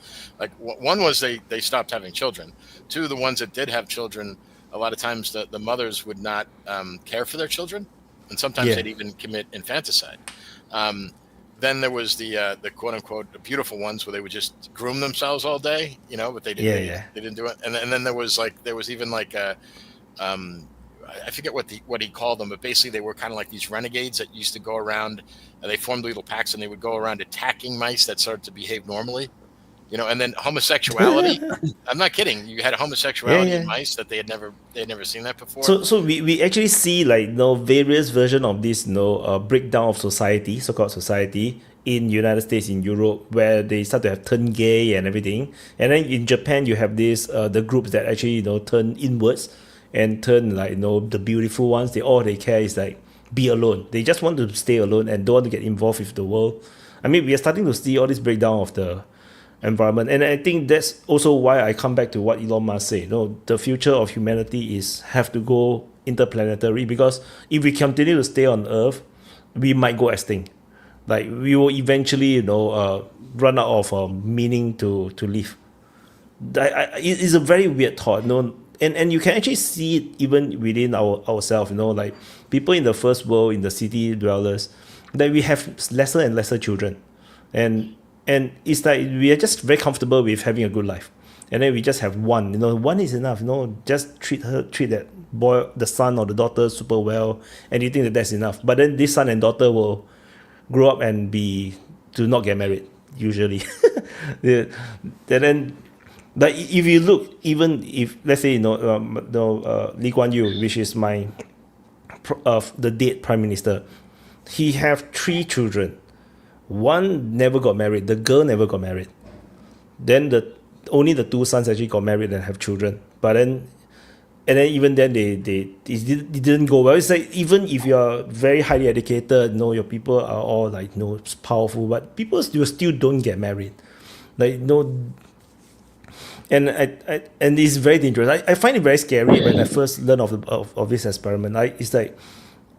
Like one was they stopped having children. Two, the ones that did have children, a lot of times the mothers would not care for their children, and sometimes they'd even commit infanticide. Then there was the quote unquote beautiful ones where they would just groom themselves all day, but they didn't do it. And then there was even like I forget what he called them, but basically they were kind of like these renegades that used to go around, and they formed little packs and they would go around attacking mice that started to behave normally. And then homosexuality. I'm not kidding. You had homosexuality in mice that they had never seen that before. So we actually see various version of this breakdown of society, so-called society, in United States, in Europe, where they start to have turn gay and everything. And then in Japan, you have this the groups that actually turn inwards and turn the beautiful ones. They care is be alone. They just want to stay alone and don't want to get involved with the world. I mean, we are starting to see all this breakdown of the environment, and I think that's also why I come back to what Elon Musk said. The future of humanity have to go interplanetary, because if we continue to stay on Earth, we might go extinct. We will eventually, run out of meaning to live. It's a very weird thought, and you can actually see it even within ourselves. People in the first world, in the city dwellers, that we have lesser and lesser children, and it's like we are just very comfortable with having a good life, and then we just have one. One is enough. Just treat that boy, the son or the daughter, super well, and you think that that's enough. But then this son and daughter will grow up and to not get married usually. Then, but if you look, even if let's say Lee Kuan Yew, which is my the dead prime minister, he have 3 children. One never got married. The girl never got married. Then only the 2 sons actually got married and have children. But then, and then even then it didn't go well. It's like, even if you are very highly educated, your people are all powerful, but people still don't get married. And it's very dangerous. I find it very scary when I first learned of this experiment. It's like,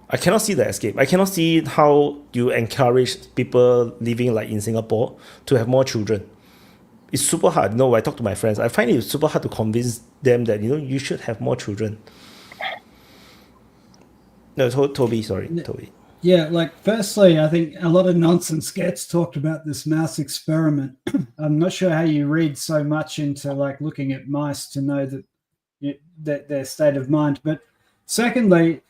I cannot see the escape. I cannot see how you encourage people living in Singapore to have more children. It's super hard. I talk to my friends. I find it super hard to convince them that you should have more children. No, Toby. Yeah, firstly, I think a lot of nonsense gets talked about this mouse experiment. I'm not sure how you read so much into looking at mice to know that their state of mind. But secondly,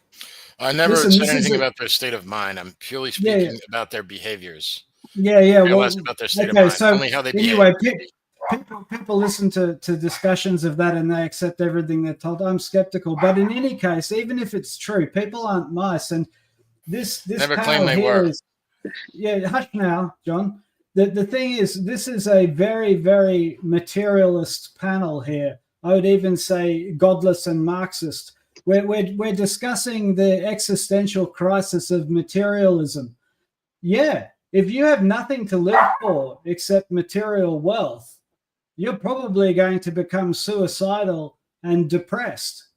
I never said anything about their state of mind. I'm purely speaking about their behaviors. Well, about their state of mind, so only how they anyway, behave. people listen to discussions of that and they accept everything they're told. I'm skeptical, but in any case, even if it's true, people aren't mice, and this never panel claimed they here were. Hush now, John. The thing is, this is a very, very materialist panel here. I would even say godless and Marxist. We're discussing the existential crisis of materialism. Yeah, if you have nothing to live for except material wealth, you're probably going to become suicidal and depressed.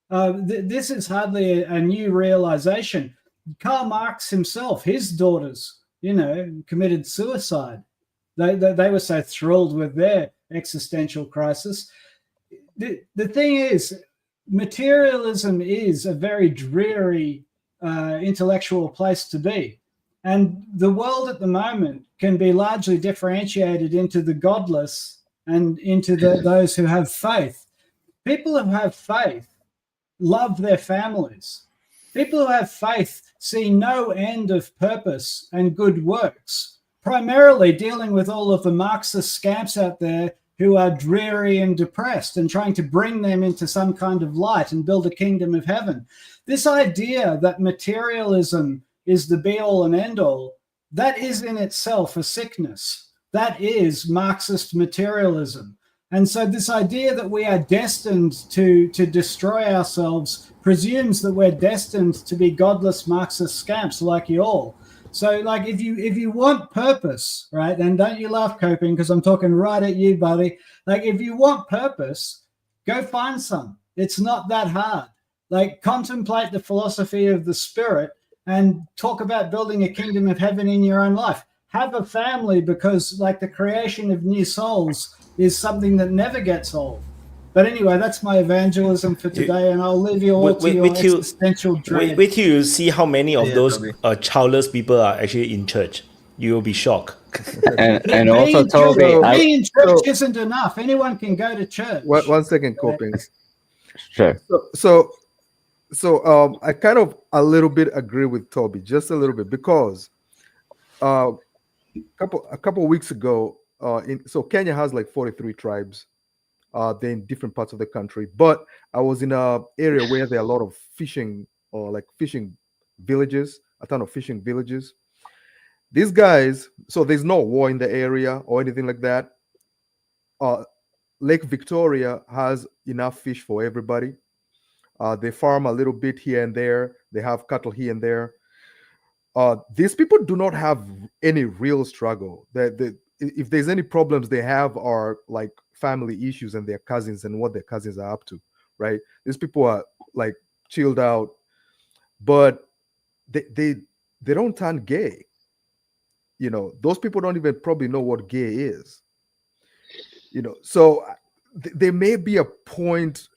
This is hardly a new realization. Karl Marx himself, his daughters, committed suicide. They were so thrilled with their existential crisis. The thing is, materialism is a very dreary intellectual place to be. And the world at the moment can be largely differentiated into the godless and into those who have faith. People who have faith love their families. People who have faith see no end of purpose and good works. primarily dealing with all of the Marxist scamps out there who are dreary and depressed, and trying to bring them into some kind of light and build a kingdom of heaven. This idea that materialism is the be-all and end-all, that is in itself a sickness. That is Marxist materialism. And so this idea that we are destined to destroy ourselves presumes that we're destined to be godless Marxist scamps like you all. So, like, if you want purpose, right, and don't you laugh, Coping, because I'm talking right at you, buddy. Like, if you want purpose, go find some. It's not that hard. Like, contemplate the philosophy of the spirit and talk about building a kingdom of heaven in your own life. Have a family, because, like, the creation of new souls is something that never gets old. But anyway, that's my evangelism for today, and I'll leave you all to your existential dread. Wait till you see how many of those childless people are actually in church. You will be shocked. and also, Toby, being in church isn't enough. Anyone can go to church. One second, Coping. Sure. So I kind of a little bit agree with Toby, just a little bit, because a couple weeks ago, so Kenya has like 43 tribes. They're in different parts of the country, but I was in an area where there are a lot of fishing, or like fishing villages, a ton of fishing villages. These guys, so there's no war in the area or anything like that. Lake Victoria has enough fish for everybody. They farm a little bit here and there. They have cattle here and there. These people do not have any real struggle. If there's any problems they have are like family issues and their cousins and what their cousins are up to, right? These people are like chilled out, but they don't turn gay. You know, those people don't even probably know what gay is. You know, so there may be a point.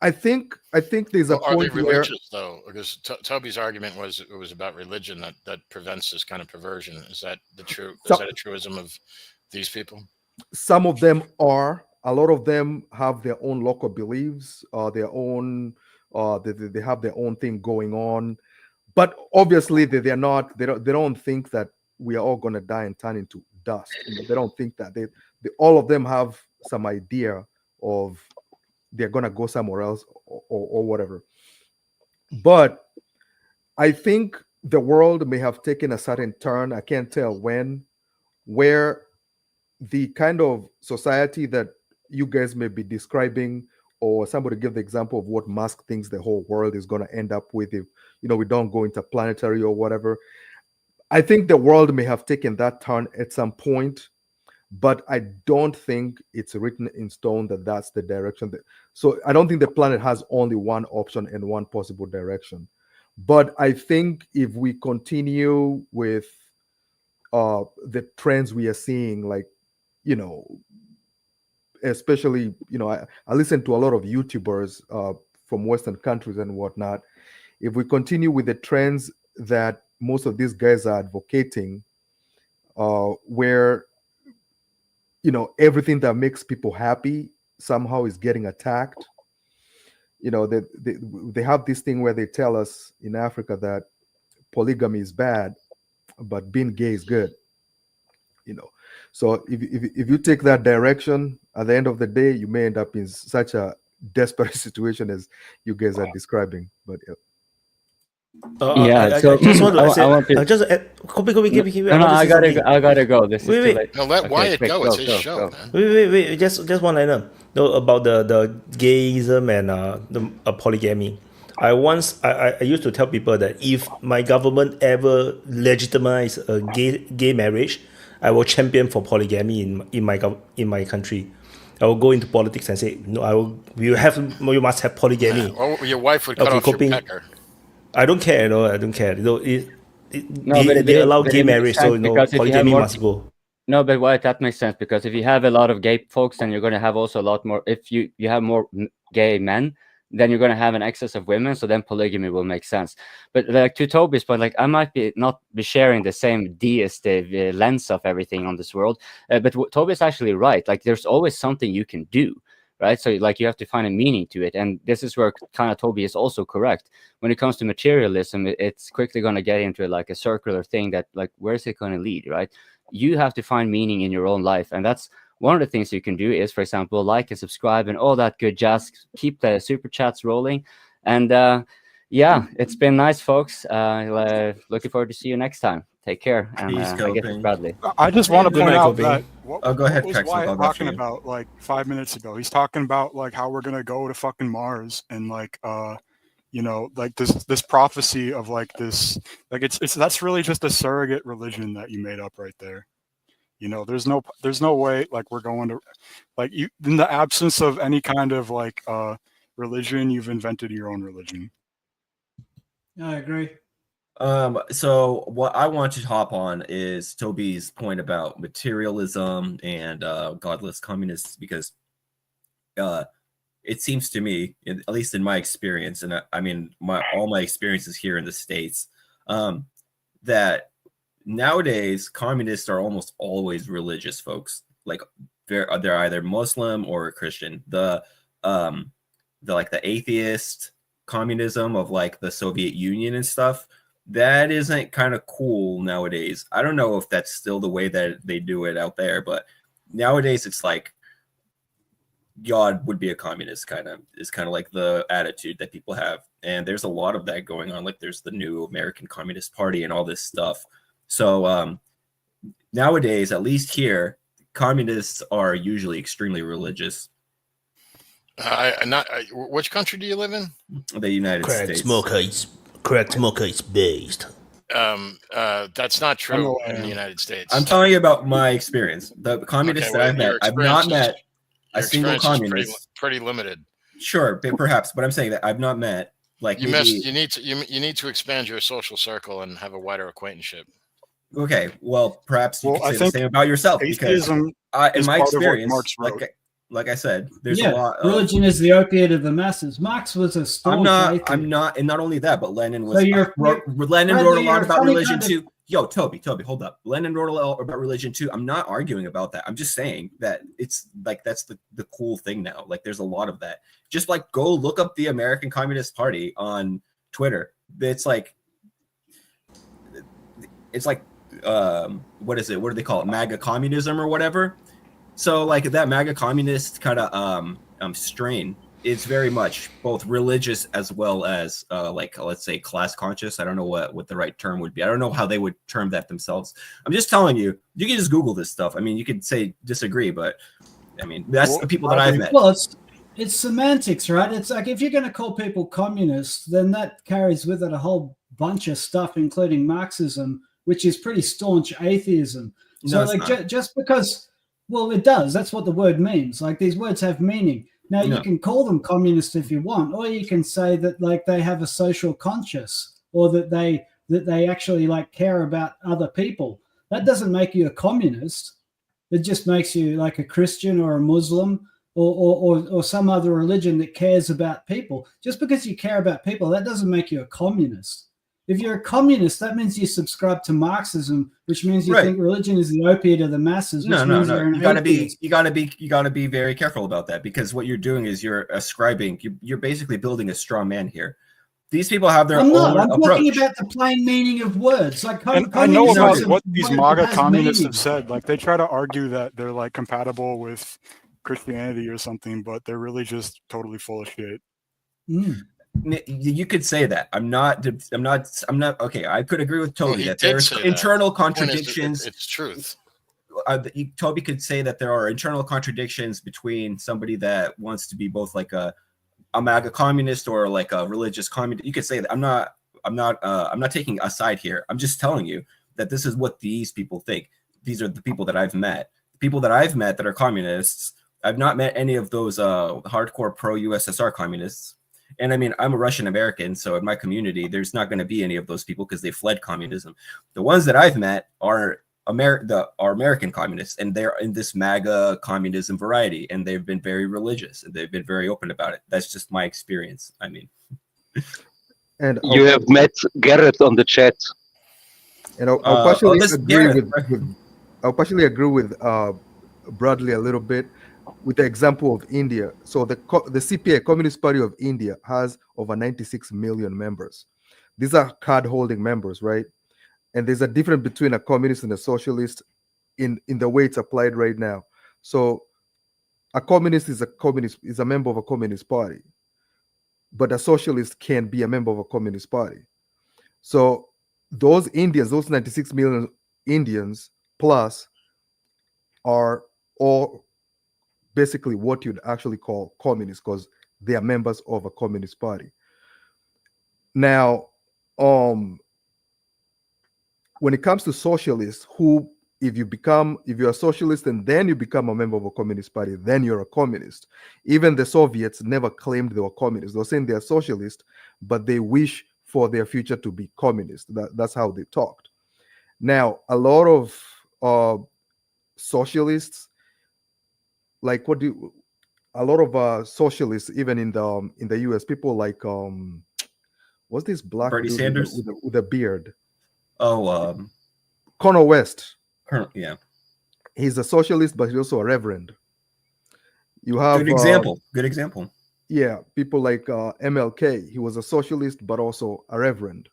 I think there's a point. Are they religious though? Because Toby's argument was it was about religion that prevents this kind of perversion. Is that the true? Is that a truism of these people? Some of them are. A lot of them have their own local beliefs, their own. They have their own thing going on, but obviously they're not. They don't think that we are all going to die and turn into dust. You know, they don't think that. They all of them have some idea of they're going to go somewhere else or whatever. But I think the world may have taken a certain turn. I can't tell when, where the kind of society that you guys may be describing, or somebody give the example of what Musk thinks the whole world is going to end up with if, you know, we don't go interplanetary or whatever. I think the world may have taken that turn at some point, but I don't think it's written in stone that that's the direction. So I don't think the planet has only one option and one possible direction. But I think if we continue with the trends we are seeing, like, you know, especially, you know, I listen to a lot of YouTubers from Western countries and whatnot. If we continue with the trends that most of these guys are advocating, where, you know, everything that makes people happy somehow is getting attacked. You know, they have this thing where they tell us in Africa that polygamy is bad, but being gay is good. You know, so if you take that direction, at the end of the day, you may end up in such a desperate situation as you guys are describing. But yeah. I gotta go. This is too late. No, let Wyatt go. It's his show, man. Wait. Just one liner. No, about the gayism and the polygamy. I used to tell people that if my government ever legitimize a gay marriage, I will champion for polygamy in my country. I will go into politics and say no. You must have polygamy. Or your wife would cut off your pecker. I don't care. I don't care. They allow gay marriage, so polygamy must go. No, but why that makes sense, because if you have a lot of gay folks, then you're going to have also a lot more. If you have more gay men, then you're going to have an excess of women. So then polygamy will make sense. But like to Toby's point, like I might not be sharing the same deist lens of everything on this world, but Toby's actually right. Like there's always something you can do. right? So like you have to find a meaning to it. And this is where kind of Toby is also correct. When it comes to materialism, it's quickly going to get into like a circular thing that like, where's it going to lead, right? You have to find meaning in your own life. And that's one of the things you can do is, for example, like and subscribe and all that good jazz. Keep the super chats rolling. And yeah, it's been nice, folks. Looking forward to see you next time. Take care. And I guess it's Bradley. I just want to point out that go ahead, what was Wyatt talking about like 5 minutes ago? He's talking about like how we're gonna go to fucking Mars and like you know, like this prophecy of like this, like it's that's really just a surrogate religion that you made up right there. You know, there's no way like we're going to, like, you in the absence of any kind of like religion, you've invented your own religion. I agree. So what I want to hop on is Toby's point about materialism and godless communists, because it seems to me, at least in my experience, and I mean all my experiences here in the States, that nowadays communists are almost always religious folks. Like they're either Muslim or Christian. The like the atheist communism of like the Soviet Union and stuff, that isn't kind of cool nowadays. I don't know if that's still the way that they do it out there, but nowadays it's like God would be a communist, kind of like the attitude that people have. And there's a lot of that going on. Like there's the new American Communist Party and all this stuff. So nowadays, at least here, communists are usually extremely religious. Which country do you live in? The United States. Correct smoker is based. That's not true in the United States. I'm telling you about my experience. The communists that I've met, I've not met a single communist. Pretty limited. Sure, perhaps, but I'm saying that I've not met like you need to expand your social circle and have a wider acquaintanceship. Okay, well, perhaps you could say the same about yourself, because in my experience, like I said, there's a lot of religion is the opiate of the masses. Marx was a staunch atheist. I'm not, and not only that, but Lenin was. Lenin wrote a lot about religion too. Yo, Toby, hold up. Lenin wrote a lot about religion too. I'm not arguing about that. I'm just saying that it's like that's the cool thing now. Like there's a lot of that. Just like go look up the American Communist Party on Twitter. It's like what is it? What do they call it? MAGA communism or whatever. So like that MAGA communist kind of strain, it's very much both religious as well as like, let's say, class conscious. I don't know what the right term would be. I don't know how they would term that themselves. I'm just telling you, you can just Google this stuff. I mean, you could say disagree, but I mean, that's the people that I've met. Well, it's semantics, right? It's like if you're going to call people communists, then that carries with it a whole bunch of stuff, including Marxism, which is pretty staunch atheism. So like just because... Well, it does. That's what the word means. Like these words have meaning. Now you can call them communist if you want, or you can say that like they have a social conscience, or that they actually like care about other people. That doesn't make you a communist. It just makes you like a Christian or a Muslim or some other religion that cares about people. Just because you care about people, that doesn't make you a communist. If you're a communist, that means you subscribe to Marxism, which means you think religion is the opiate of the masses. Which means you're an you gotta be very careful about that, because what you're doing is you're ascribing. You're basically building a straw man here. These people have their own approach. I'm talking about the plain meaning of words. Like I know about what these MAGA communists have said. Like they try to argue that they're like compatible with Christianity or something, but they're really just totally full of shit. You could say that. I'm not okay. I could agree with Toby that there's internal contradictions. It's truth. Toby could say that there are internal contradictions between somebody that wants to be both like a MAGA communist or like a religious communist. You could say that. I'm not taking a side here. I'm just telling you that this is what these people think. These are the people that I've met. The people that I've met that are communists. I've not met any of those hardcore pro-USSR communists. And I mean, I'm a Russian American, so in my community, there's not going to be any of those people because they fled communism. The ones that I've met are American communists, and they're in this MAGA communism variety, and they've been very religious, and they've been very open about it. That's just my experience. I mean, and you have met Garrett on the chat. And I'll partially agree with Bradley a little bit. with the example of India. So the CPA, Communist Party of India, has over 96 million members. These are card-holding members, right? And there's a difference between a communist and a socialist in the way it's applied right now. So a communist is a member of a communist party, but a socialist can be a member of a communist party. So those Indians, those 96 million Indians plus, are all basically what you'd actually call communists because they are members of a communist party. Now, when it comes to socialists, who if you're a socialist and then you become a member of a communist party, then you're a communist. Even the Soviets never claimed they were communists. They were saying they're socialist, but they wish for their future to be communist. That's how they talked. Now, a lot of socialists, like a lot of socialists, even in the US, people like what's this black Bernie dude Sanders with a beard? Oh, Cornel West. Yeah, he's a socialist, but he's also a reverend. You have good example. Yeah, people like MLK. He was a socialist, but also a reverend.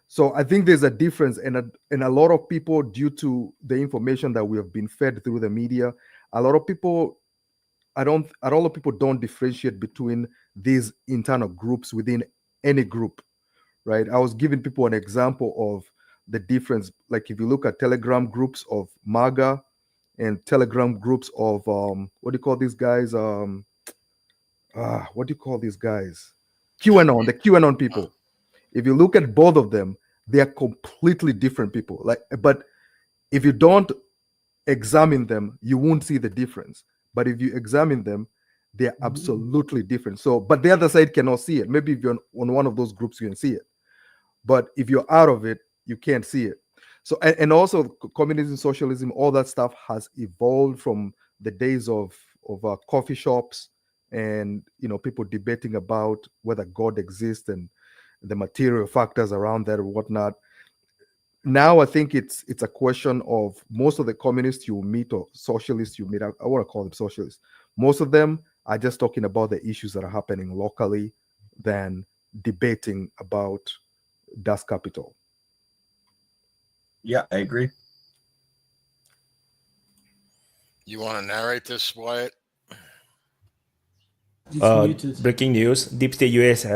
So I think there's a difference, and a lot of people, due to the information that we have been fed through the media, a lot of people don't differentiate between these internal groups within any group, right? I was giving people an example of the difference. Like if you look at Telegram groups of MAGA and Telegram groups of what do you call these guys? What do you call these guys? QAnon, the QAnon people. If you look at both of them, they are completely different people. But if you don't examine them, you won't see the difference. But if you examine them, they are absolutely different. So, but the other side cannot see it. Maybe if you're on one of those groups, you can see it. But if you're out of it, you can't see it. So, and also communism, socialism, all that stuff has evolved from the days of coffee shops and people debating about whether God exists and the material factors around that or whatnot. Now I think it's a question of most of the communists you meet or socialists you meet. I want to call them socialists. Most of them are just talking about the issues that are happening locally than debating about Das Kapital. Yeah, I agree. You want to narrate this, Wyatt? Breaking news: Deep State has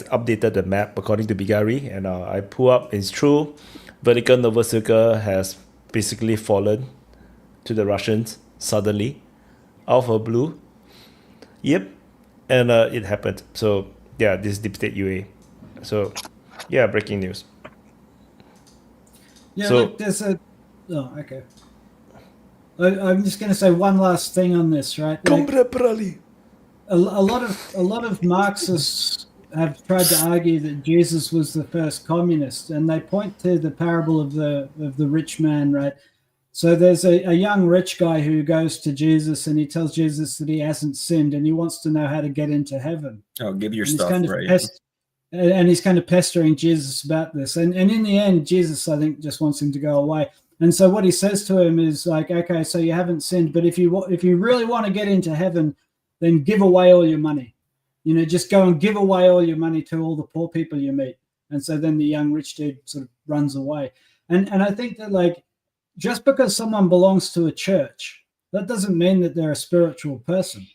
updated the map according to Bigari, and I pull up. It's true. Vertical Novosibirsk has basically fallen to the Russians suddenly, out of blue. Yep, and it happened. So yeah, this is Deep State UA. So yeah, breaking news. Yeah, so, look, there's a. Oh, okay. I'm just going to say one last thing on this, right? A lot of Marxists have tried to argue that Jesus was the first communist, and they point to the parable of the rich man, right? So there's a young rich guy who goes to Jesus, and he tells Jesus that he hasn't sinned, and he wants to know how to get into heaven. Oh, give your stuff, right? And he's kind of pestering Jesus about this, and in the end, Jesus, I think, just wants him to go away. And so what he says to him is like, okay, so you haven't sinned, but if you really want to get into heaven, then give away all your money. Just go and give away all your money to all the poor people you meet. And so then the young rich dude sort of runs away. And I think that, like, just because someone belongs to a church, that doesn't mean that they're a spiritual person,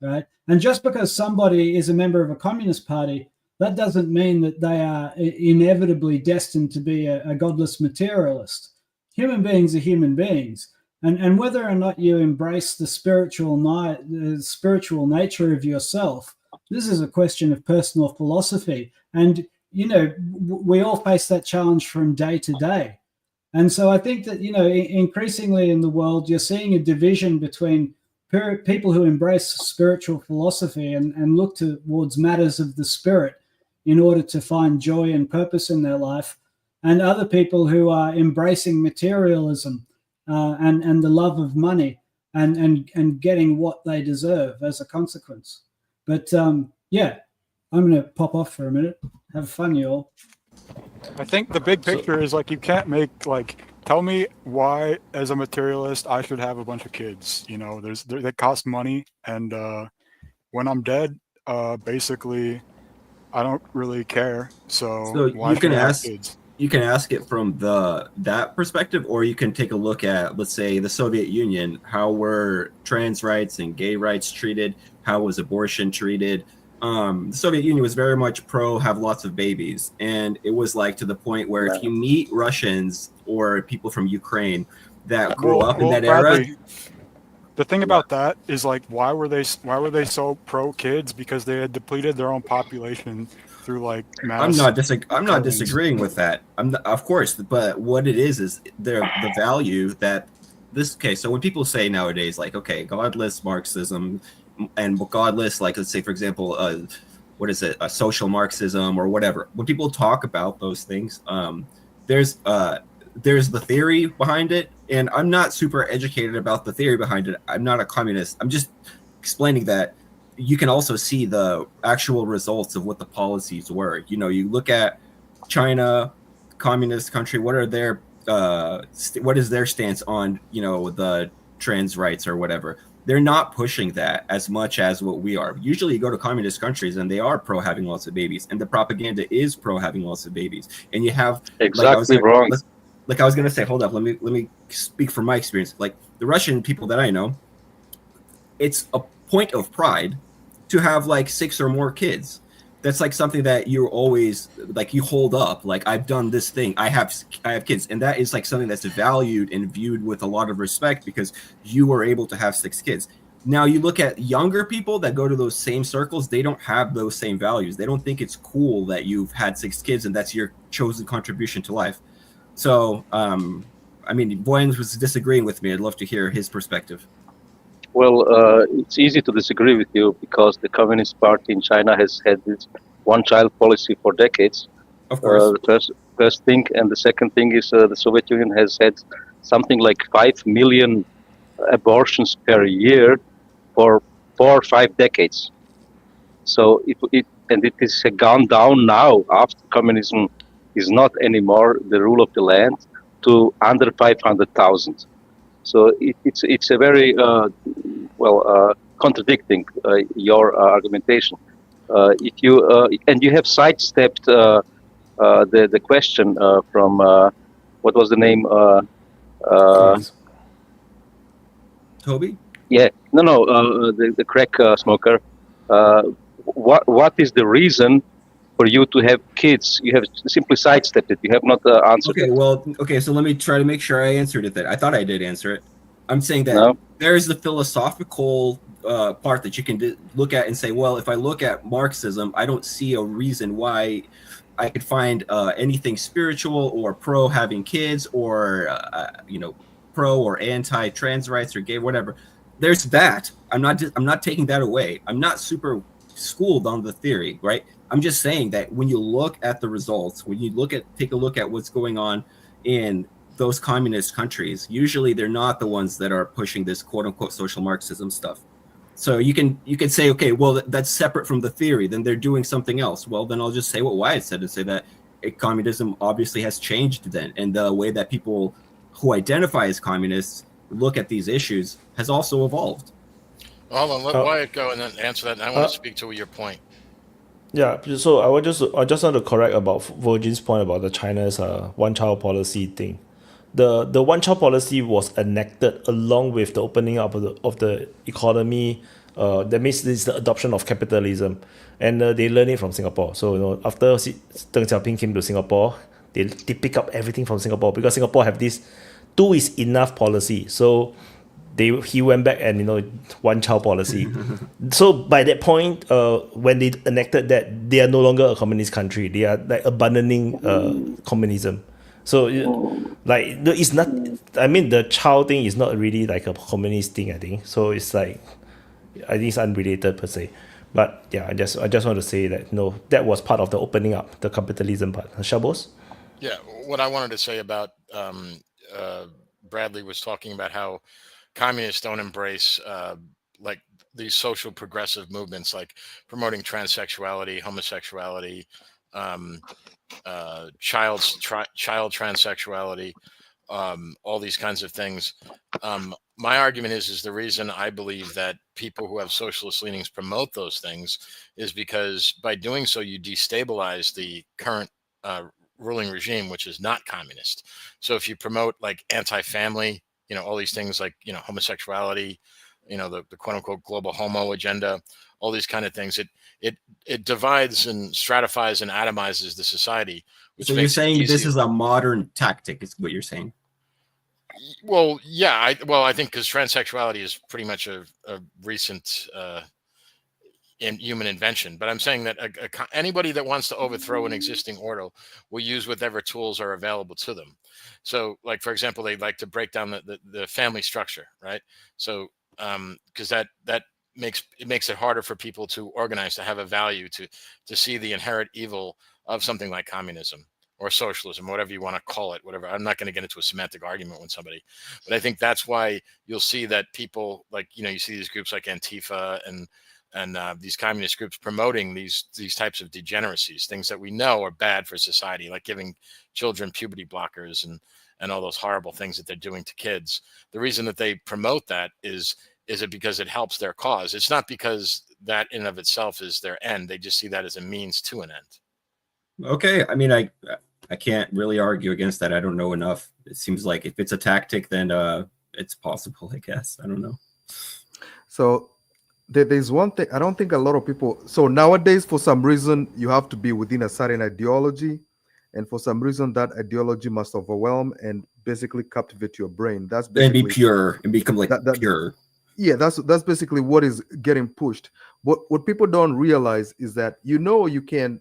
right? And just because somebody is a member of a communist party, that doesn't mean that they are inevitably destined to be a godless materialist. Human beings are human beings. And whether or not you embrace the spiritual nature of yourself, this is a question of personal philosophy. And, we all face that challenge from day to day. And so I think that, increasingly in the world, you're seeing a division between people who embrace spiritual philosophy and look towards matters of the spirit in order to find joy and purpose in their life, and other people who are embracing materialism and the love of money and getting what they deserve as a consequence. But yeah, I'm going to pop off for a minute. Have fun, you all. I think the big picture is, like, you can't make, like, tell me why, as a materialist, I should have a bunch of kids. You know, they cost money, and when I'm dead, basically, I don't really care. So why you can should I have ask kids? you can ask it from that perspective, or you can take a look at, let's say, the Soviet Union. How were trans rights and gay rights treated? How was abortion treated? The Soviet Union was very much pro have lots of babies, and it was like to the point where if you meet Russians or people from Ukraine that grew up in that Bradley, era. The thing about that is, like, why were they so pro kids? Because they had depleted their own population through like mass. I'm not disagreeing with that. Of course, but what it is the value that this. Okay, so when people say nowadays, like, okay, godless Marxism and godless, like, let's say, for example, what is it, a social Marxism or whatever. When people talk about those things, there's the theory behind it, and I'm not super educated about the theory behind it. I'm not a communist. I'm just explaining that you can also see the actual results of what the policies were. You know, you look at China, communist country, what is their stance on, you know, the trans rights or whatever? They're not pushing that as much as what we are. Usually you go to communist countries and they are pro having lots of babies, and the propaganda is pro having lots of babies. And you have exactly wrong. Like I was gonna say, hold up, let me speak from my experience. Like the Russian people that I know, it's a point of pride to have like 6 or more kids. That's like something that you're always like, you hold up, like, I've done this thing, I have kids, and that is like something that's valued and viewed with a lot of respect because you were able to have 6 kids. Now you look at younger people that go to those same circles, they don't have those same values. They don't think it's cool that you've had 6 kids and that's your chosen contribution to life. So, I mean, Boyan was disagreeing with me. I'd love to hear his perspective. Well, it's easy to disagree with you because the Communist Party in China has had this one-child policy for decades. Of course. The first thing, and the second thing is the Soviet Union has had something like 5 million abortions per year for 4 or 5 decades. So it has gone down now after communism is not anymore the rule of the land to under 500,000. So it's a very contradicting your argumentation. If you and you have sidestepped the question from what was the name? Toby? Yeah, no, the crack smoker. What is the reason for you to have kids? You have simply sidestepped it. You have not answered it. Okay, so let me try to make sure I answered it then. I thought I did answer it. I'm saying that there is the philosophical part that you can look at and say, well, if I look at Marxism, I don't see a reason why I could find anything spiritual or pro having kids or, pro or anti-trans rights or gay, whatever. There's that. I'm not taking that away. I'm not super schooled on the theory, right? I'm just saying that when you look at the results, when you take a look at what's going on in those communist countries, usually they're not the ones that are pushing this quote unquote social Marxism stuff. So you can say, okay, well, that's separate from the theory, then they're doing something else. Well, then I'll just say what Wyatt said and say that communism obviously has changed then, and the way that people who identify as communists look at these issues has also evolved. Hold on, let Wyatt go and then answer that, and I want to speak to your point. Yeah, so I just want to correct about Virgin's point about the China's one-child policy thing. The one-child policy was enacted along with the opening up of the economy. That means this is the adoption of capitalism, and they learn it from Singapore. So after Deng Xiaoping came to Singapore, they pick up everything from Singapore because Singapore have this 2 is enough policy. So he went back and one-child policy. So by that point, when they enacted that, they are no longer a communist country. They are like abandoning communism. So it's not. I mean, the child thing is not really like a communist thing, I think. So it's like, I think it's unrelated per se. But yeah, I just want to say that that was part of the opening up, the capitalism part. Shabos? Yeah, what I wanted to say about Bradley was talking about how communists don't embrace like these social progressive movements, like promoting transsexuality, homosexuality, child transsexuality. all these kinds of things. My argument is the reason I believe that people who have socialist leanings promote those things is because by doing so, you destabilize the current ruling regime, which is not communist. So if you promote like anti-family, all these things like, homosexuality, the quote unquote global homo agenda, all these kind of things, it divides and stratifies and atomizes the society. So you're saying this is a modern tactic, is what you're saying? Well, yeah, I think because transsexuality is pretty much a recent human invention. But I'm saying that anybody that wants to overthrow an existing order will use whatever tools are available to them. So, like for example, they'd like to break down the family structure, right? So, because that makes it harder for people to organize, to have a value, to see the inherent evil of something like communism or socialism, whatever you want to call it, whatever. I'm not going to get into a semantic argument with somebody, but I think that's why you'll see that people like, you see these groups like Antifa and these communist groups promoting these types of degeneracies, things that we know are bad for society, like giving children puberty blockers and all those horrible things that they're doing to kids. The reason that they promote that is it because it helps their cause. It's not because that in of itself is their end. They just see that as a means to an end. Okay. I mean, I can't really argue against that. I don't know enough. It seems like if it's a tactic, then it's possible, I guess. I don't know. So there's one thing, I don't think a lot of people, so nowadays, for some reason, you have to be within a certain ideology. And for some reason, that ideology must overwhelm and basically captivate your brain. That's basically, and be pure and become like pure. Yeah, that's basically what is getting pushed. What people don't realize is that you can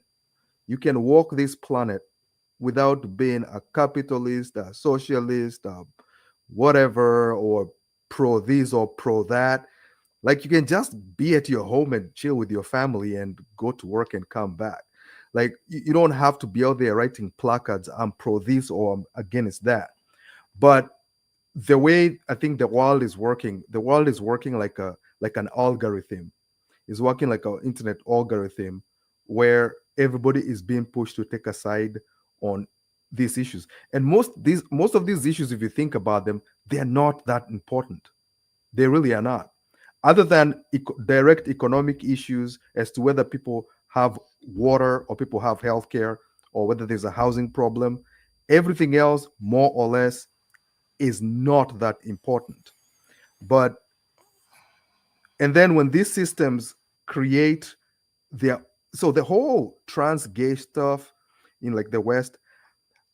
walk this planet without being a capitalist, a socialist, whatever, or pro this or pro that. Like you can just be at your home and chill with your family and go to work and come back. Like you don't have to be out there writing placards, I'm pro this or I'm against that. But the way I think the world is working like an algorithm. It's working like an internet algorithm where everybody is being pushed to take a side on these issues. And most of these issues, if you think about them, they're not that important. They really are not. Other than direct economic issues as to whether people have water or people have healthcare or whether there's a housing problem, everything else, more or less, is not that important. And then when these systems create the whole trans gay stuff in like the West,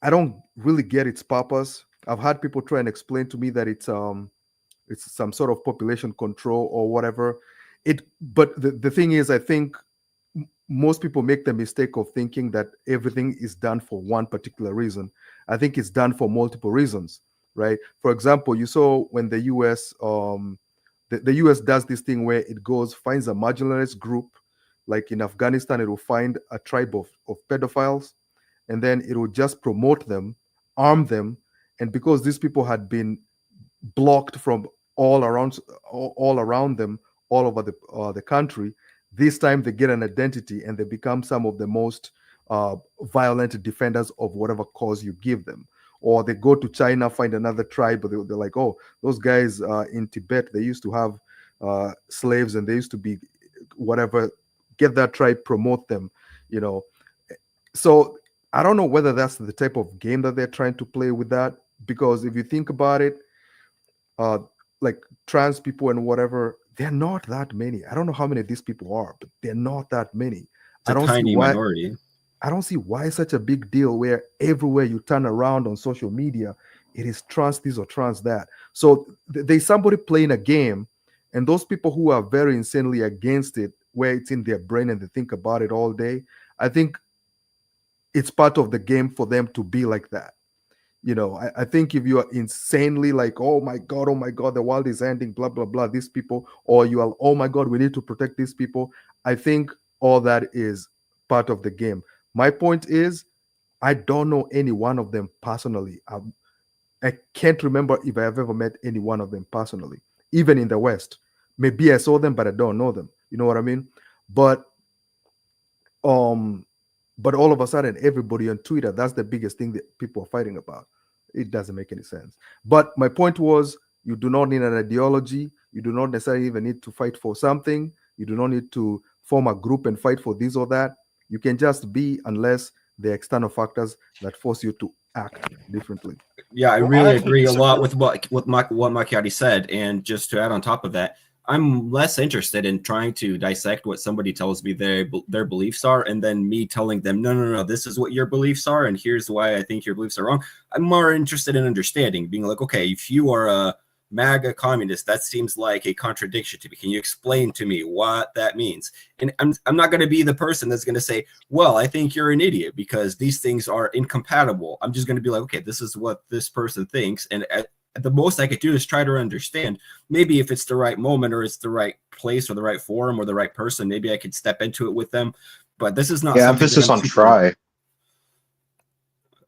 I don't really get its purpose. I've had people try and explain to me that it's some sort of population control or whatever. But the thing is, I think most people make the mistake of thinking that everything is done for one particular reason. I think it's done for multiple reasons, right? For example, you saw when the U.S. The U.S. does this thing where it finds a marginalized group, like in Afghanistan, it will find a tribe of pedophiles, and then it will just promote them, arm them, and because these people had been blocked from all around them, all over the country, this time they get an identity and they become some of the most violent defenders of whatever cause you give them. Or they go to China, find another tribe, but they're like, oh, those guys in Tibet, they used to have slaves and they used to be whatever, get that tribe, promote them, So I don't know whether that's the type of game that they're trying to play with that, because if you think about it, like trans people and whatever, they're not that many. I don't know how many of these people are, but they're not that many. It's a tiny minority. I don't see why it's such a big deal where everywhere you turn around on social media, it is trans this or trans that. So there's somebody playing a game, and those people who are very insanely against it, where it's in their brain and they think about it all day, I think it's part of the game for them to be like that. I think if you are insanely like, oh my God, the world is ending, blah, blah, blah, these people, or you are, oh my God, we need to protect these people, I think all that is part of the game. My point is, I don't know any one of them personally. I can't remember if I have ever met any one of them personally, even in the West. Maybe I saw them, but I don't know them. You know what I mean? But all of a sudden, everybody on Twitter, that's the biggest thing that people are fighting about. It doesn't make any sense. But my point was, you do not need an ideology. You do not necessarily even need to fight for something. You do not need to form a group and fight for this or that. You can just be, unless the external factors that force you to act differently. Yeah, I really agree a lot with what Macchiati said. And just to add on top of that, I'm less interested in trying to dissect what somebody tells me their beliefs are, and then me telling them, no, this is what your beliefs are, and here's why I think your beliefs are wrong. I'm more interested in understanding, being like, okay, if you are a MAGA communist, that seems like a contradiction to me. Can you explain to me what that means? And I'm not going to be the person that's going to say, well, I think you're an idiot because these things are incompatible. I'm just going to be like, okay, this is what this person thinks, and at the most I could do is try to understand. Maybe if it's the right moment or it's the right place or the right forum or the right person, maybe I could step into it with them. But this is not. Yeah, emphasis on try.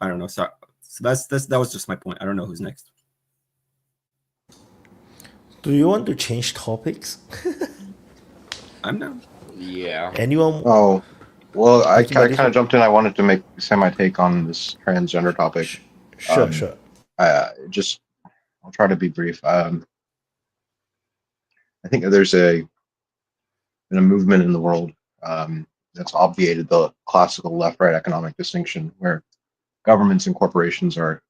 I don't know. So that was just my point. I don't know who's next. Do you want to change topics? I'm down. Yeah. Anyone? Oh, well, I Thinking about kind of jumped in. I wanted to say my take on this transgender topic. Sure. I'll try to be brief. I think there's a movement in the world that's obviated the classical left-right economic distinction, where governments and corporations are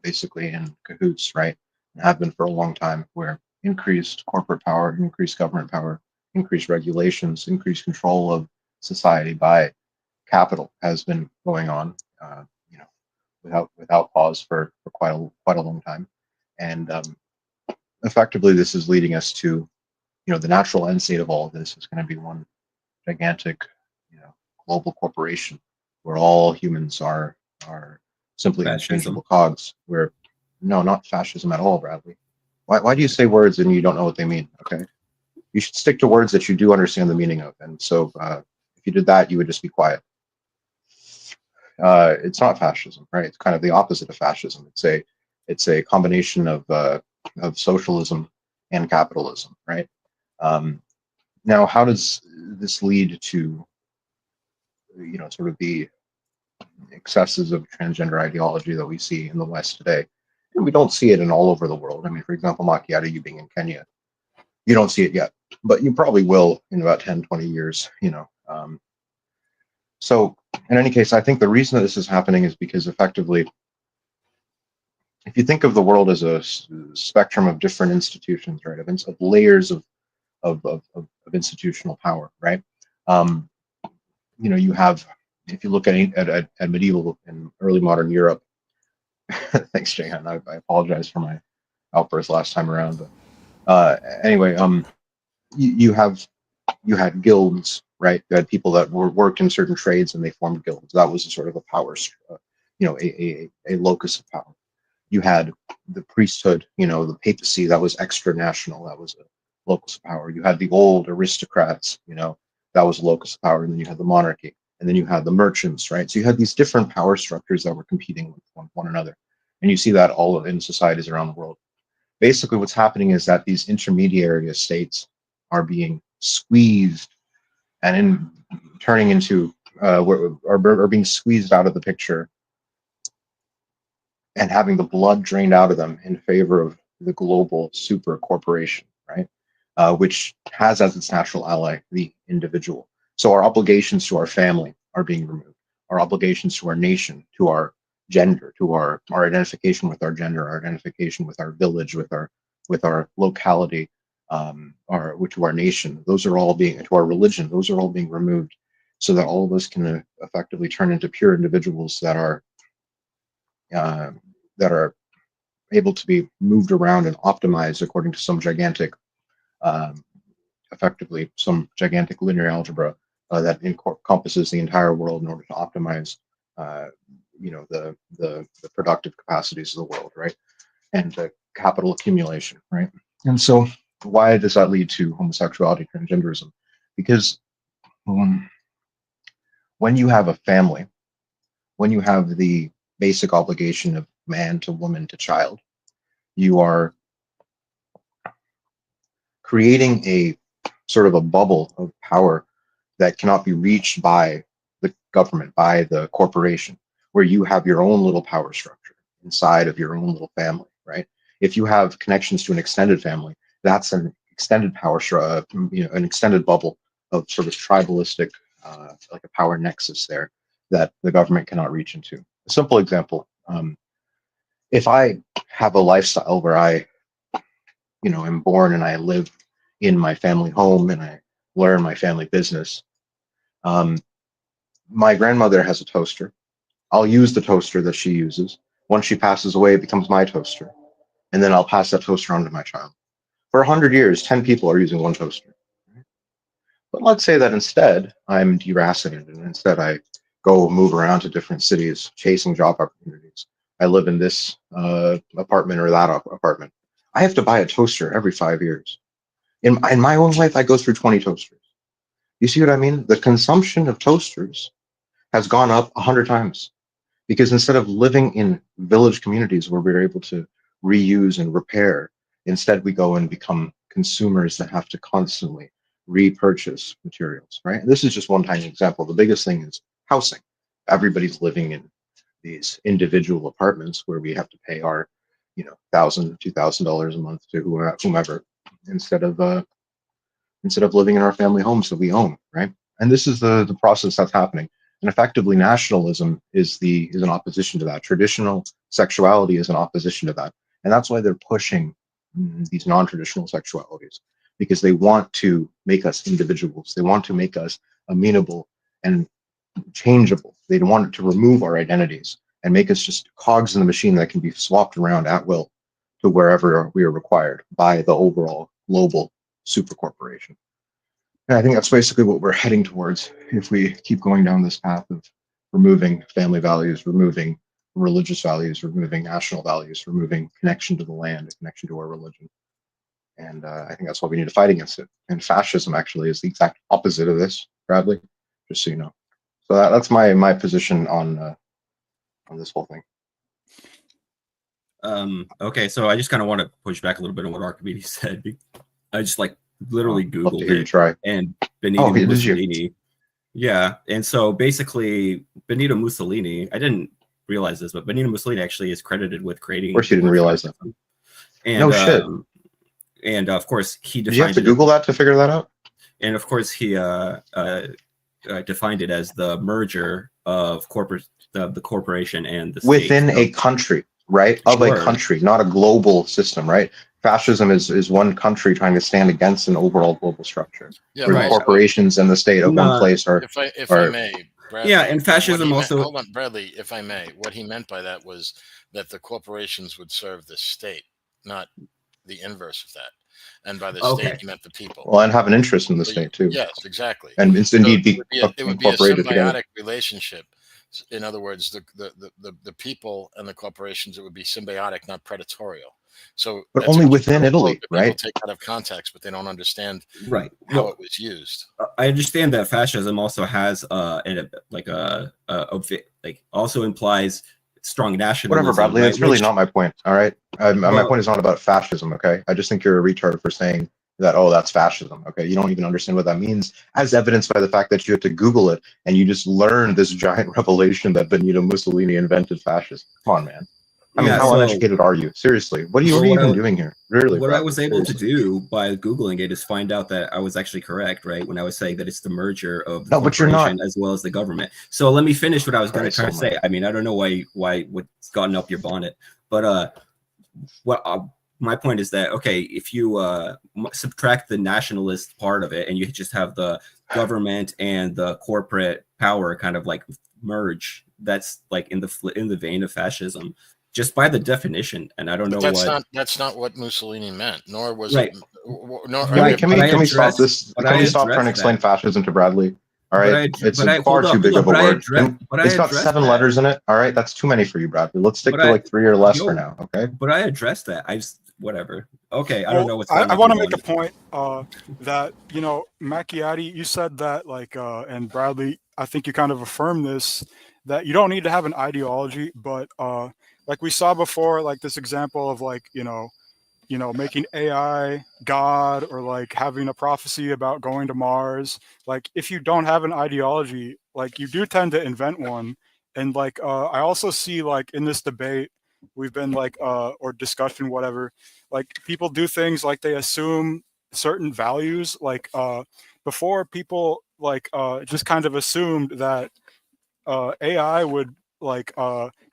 basically in cahoots, right? And have been for a long time, where increased corporate power, increased government power, increased regulations, increased control of society by capital has been going on, without pause for quite a long time. And effectively, this is leading us to, the natural end state of all of this is going to be one gigantic, global corporation where all humans are simply interchangeable cogs. Where, no, not fascism at all, Bradley. Why do you say words and you don't know what they mean? Okay, you should stick to words that you do understand the meaning of. And so, if you did that, you would just be quiet. It's not fascism, right? It's kind of the opposite of fascism. It's a combination of socialism and capitalism, right? Now, how does this lead to, sort of the excesses of transgender ideology that we see in the West today? And we don't see it in all over the world. I mean, for example, Macchiati, you being in Kenya, you don't see it yet, but you probably will in about 10, 20 years, So in any case, I think the reason that this is happening is because effectively, if you think of the world as a spectrum of different institutions, right, of layers of institutional power, right? You have, if you look at medieval and early modern Europe, thanks, Jahan. I apologize for my outburst last time around, but anyway, you had guilds, right? You had people that worked in certain trades and they formed guilds. That was a sort of a power, a locus of power. You had the priesthood, the papacy, that was extra national, that was a locus of power. You had the old aristocrats, that was a locus of power, and then you had the monarchy, and then you had the merchants, right? So you had these different power structures that were competing with one another. And you see that all in societies around the world. Basically, what's happening is that these intermediary estates are being squeezed and turning into, are being squeezed out of the picture and having the blood drained out of them in favor of the global super corporation, right? Which has as its natural ally the individual. So our obligations to our family are being removed. Our obligations to our nation, to our gender, to our identification with our gender, our identification with our village, with our locality, to our nation, those are all being, to our religion, those are all being removed, so that all of us can effectively turn into pure individuals that are able to be moved around and optimized according to some gigantic, effectively some gigantic linear algebra that encompasses the entire world in order to optimize, the productive capacities of the world, right? And the capital accumulation, right? And so, why does that lead to homosexuality, transgenderism? Because when you have a family, when you have the basic obligation of man to woman to child, you are creating a sort of a bubble of power that cannot be reached by the government, by the corporation, where you have your own little power structure. inside of your own little family, right? If you have connections to an extended family, that's an extended power, an extended bubble of sort of tribalistic, like a power nexus there that the government cannot reach into. A simple example: if I have a lifestyle where I, am born and I live in my family home and I learn my family business, my grandmother has a toaster. I'll use the toaster that she uses. Once she passes away, it becomes my toaster. And then I'll pass that toaster on to my child. For 100 years, 10 people are using one toaster. But let's say that instead I'm deracinated, and instead I go move around to different cities, chasing job opportunities. I live in this apartment or that apartment. I have to buy a toaster every 5 years. In my own life, I go through 20 toasters. You see what I mean? The consumption of toasters has gone up 100 times. Because instead of living in village communities where we're able to reuse and repair, instead we go and become consumers that have to constantly repurchase materials, right? And this is just one tiny example. The biggest thing is housing. Everybody's living in these individual apartments where we have to pay our, $1,000, $2,000 a month to whomever, instead of living in our family homes that we own, right? And this is the process that's happening. And effectively, nationalism is an opposition to that. Traditional sexuality is an opposition to that. And that's why they're pushing these non-traditional sexualities, because they want to make us individuals. They want to make us amenable and changeable. They want to remove our identities and make us just cogs in the machine that can be swapped around at will to wherever we are required by the overall global super corporation. And I think that's basically what we're heading towards if we keep going down this path of removing family values, removing religious values, removing national values, removing connection to the land, connection to our religion. And I think that's why we need to fight against it. And fascism actually is the exact opposite of this, Bradley, just so you know. So that's my position on this whole thing. Okay, so I just kind of want to push back a little bit on what Archimedes said. I just literally Googled it. Try. And Benito Mussolini. Yeah, and so basically Benito Mussolini, I didn't realize this, but Benito Mussolini actually is credited with creating. Of course, you didn't realize that. And, no shit. And of course, he defined. Did you have to Google that to figure that out? And of course, he defined it as the merger of the corporation and the state. Within a country, right? Of a country, not a global system, right? Fascism is one country trying to stand against an overall global structure. Yeah, where right. the corporations and the state of one place are. If I may, Bradley, yeah, and fascism also. Hold on, Bradley. If I may, what he meant by that was that the corporations would serve the state, not the inverse of that. And by the state, he meant the people. Well, and have an interest in the state too. Yes, exactly. And it's indeed it would be a symbiotic relationship. In other words, the people and the corporations, it would be symbiotic, not predatorial. So, but only within Italy, right? People take out of context, but they don't understand how it was used. I understand that fascism also has also implies strong nationalism. Whatever, Bradley. That's really not my point. All right, my point is not about fascism. Okay, I just think you're a retard for saying that. Oh, that's fascism. Okay, you don't even understand what that means, as evidenced by the fact that you have to Google it and you just learned this giant revelation that Benito Mussolini invented fascism. Come on, man. I mean, how uneducated are you? Seriously, what are you even doing here? Really? What I was able to do by Googling it is find out that I was actually correct, right? When I was saying that it's the merger of the corporation as well as the government. So let me finish what I was going to try to say. I mean, I don't know why what's gotten up your bonnet, but my point is that, okay, if you subtract the nationalist part of it and you just have the government and the corporate power kind of merge, that's in the vein of fascism. Just by the definition, and I don't know that's not what Mussolini meant, nor was it. Can we stop this? Can we stop trying to explain fascism to Bradley? All right, it's far too big of a word. It's got 7 letters in it. All right, that's too many for you, Bradley. Let's stick to 3 or less for now. Okay. But I addressed that. Whatever. Okay, I don't know what's. I want to make a point that Macchiati, you said that and Bradley, I think you kind of affirmed this, that you don't need to have an ideology, but like we saw before, this example of making AI God, or having a prophecy about going to Mars. If you don't have an ideology, you do tend to invent one. And I also see in this debate, we've been like or discussion, whatever, like people do things like they assume certain values, like before people like just kind of assumed that AI would like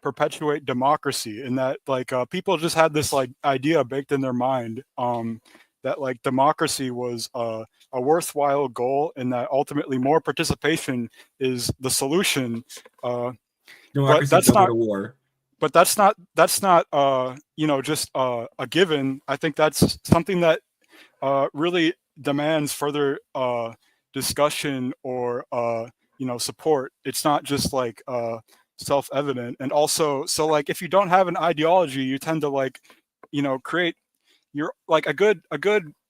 perpetuate democracy, and that like people just had this like idea baked in their mind that like democracy was a worthwhile goal, and that ultimately more participation is the solution. But Democracy that's don't go not. to war. But that's not you know, just a given. I think that's something that really demands further discussion or you know, support. It's not just like self-evident. And also, so like if you don't have an ideology, you tend to like, you know, create your like a good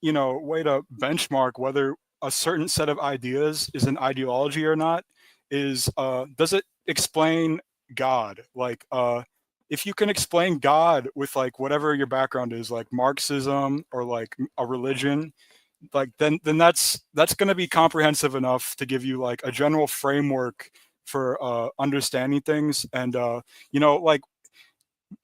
you know, way to benchmark whether a certain set of ideas is an ideology or not is does it explain God? Like if you can explain God with like whatever your background is, like Marxism or like a religion, like then that's going to be comprehensive enough to give you like a general framework for understanding things. And you know, like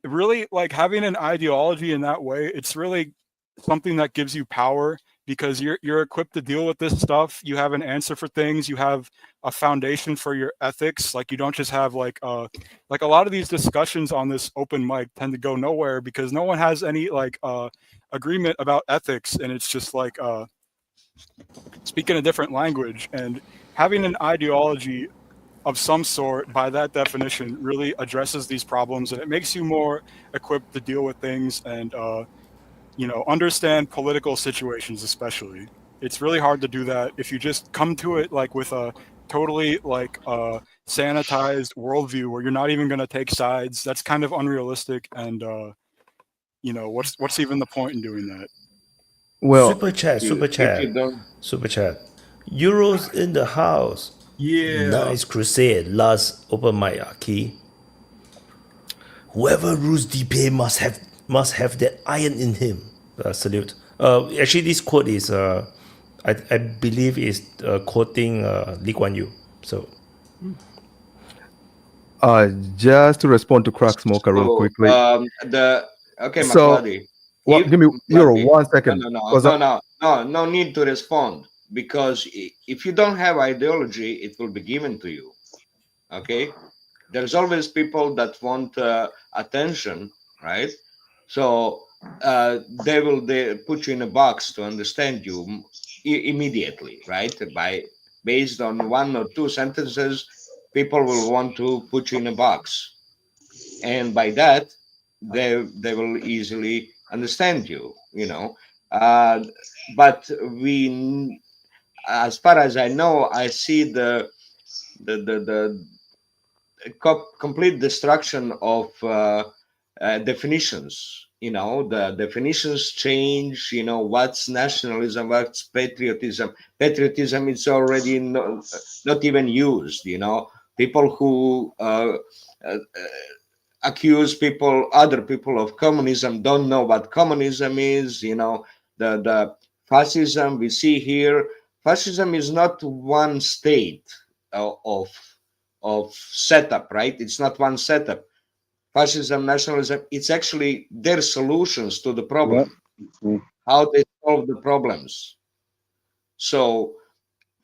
really like having an ideology in that way, it's really something that gives you power, because you're equipped to deal with this stuff. You have an answer for things. You have a foundation for your ethics. Like you don't just have like a lot of these discussions on this open mic tend to go nowhere because no one has any like agreement about ethics, and it's just like speaking a different language. And having an ideology of some sort, by that definition, really addresses these problems, and it makes you more equipped to deal with things and you know, understand political situations. Especially, it's really hard to do that if you just come to it like with a totally like sanitized worldview where you're not even going to take sides. That's kind of unrealistic, and you know, what's even the point in doing that? Well, super chat. if you don't, Euros in the house. Yeah. Nice crusade. Last open mic, Key. Whoever rules DPA must have that iron in him. Salute. Actually, this quote is I believe is quoting Lee Kuan Yew. So. Just to respond to Crack Smoker real quickly. So, McCluddy. well, give me Euro 1 second. No need to respond, because if you don't have ideology, it will be given to you. Okay, there's always people that want attention, right? So they put you in a box to understand you immediately, right? Based on one or two sentences, people will want to put you in a box, and by that they will easily understand you, you know. But we, as far as I know, I see the complete destruction of definitions. You know, the definitions change. You know, what's nationalism, what's patriotism. Patriotism is already not even used. You know, people who accuse other people of communism don't know what communism is. You know, the fascism we see here, fascism is not one state of setup, right? It's not one setup. Fascism, nationalism, it's actually their solutions to the problem, how they solve the problems. So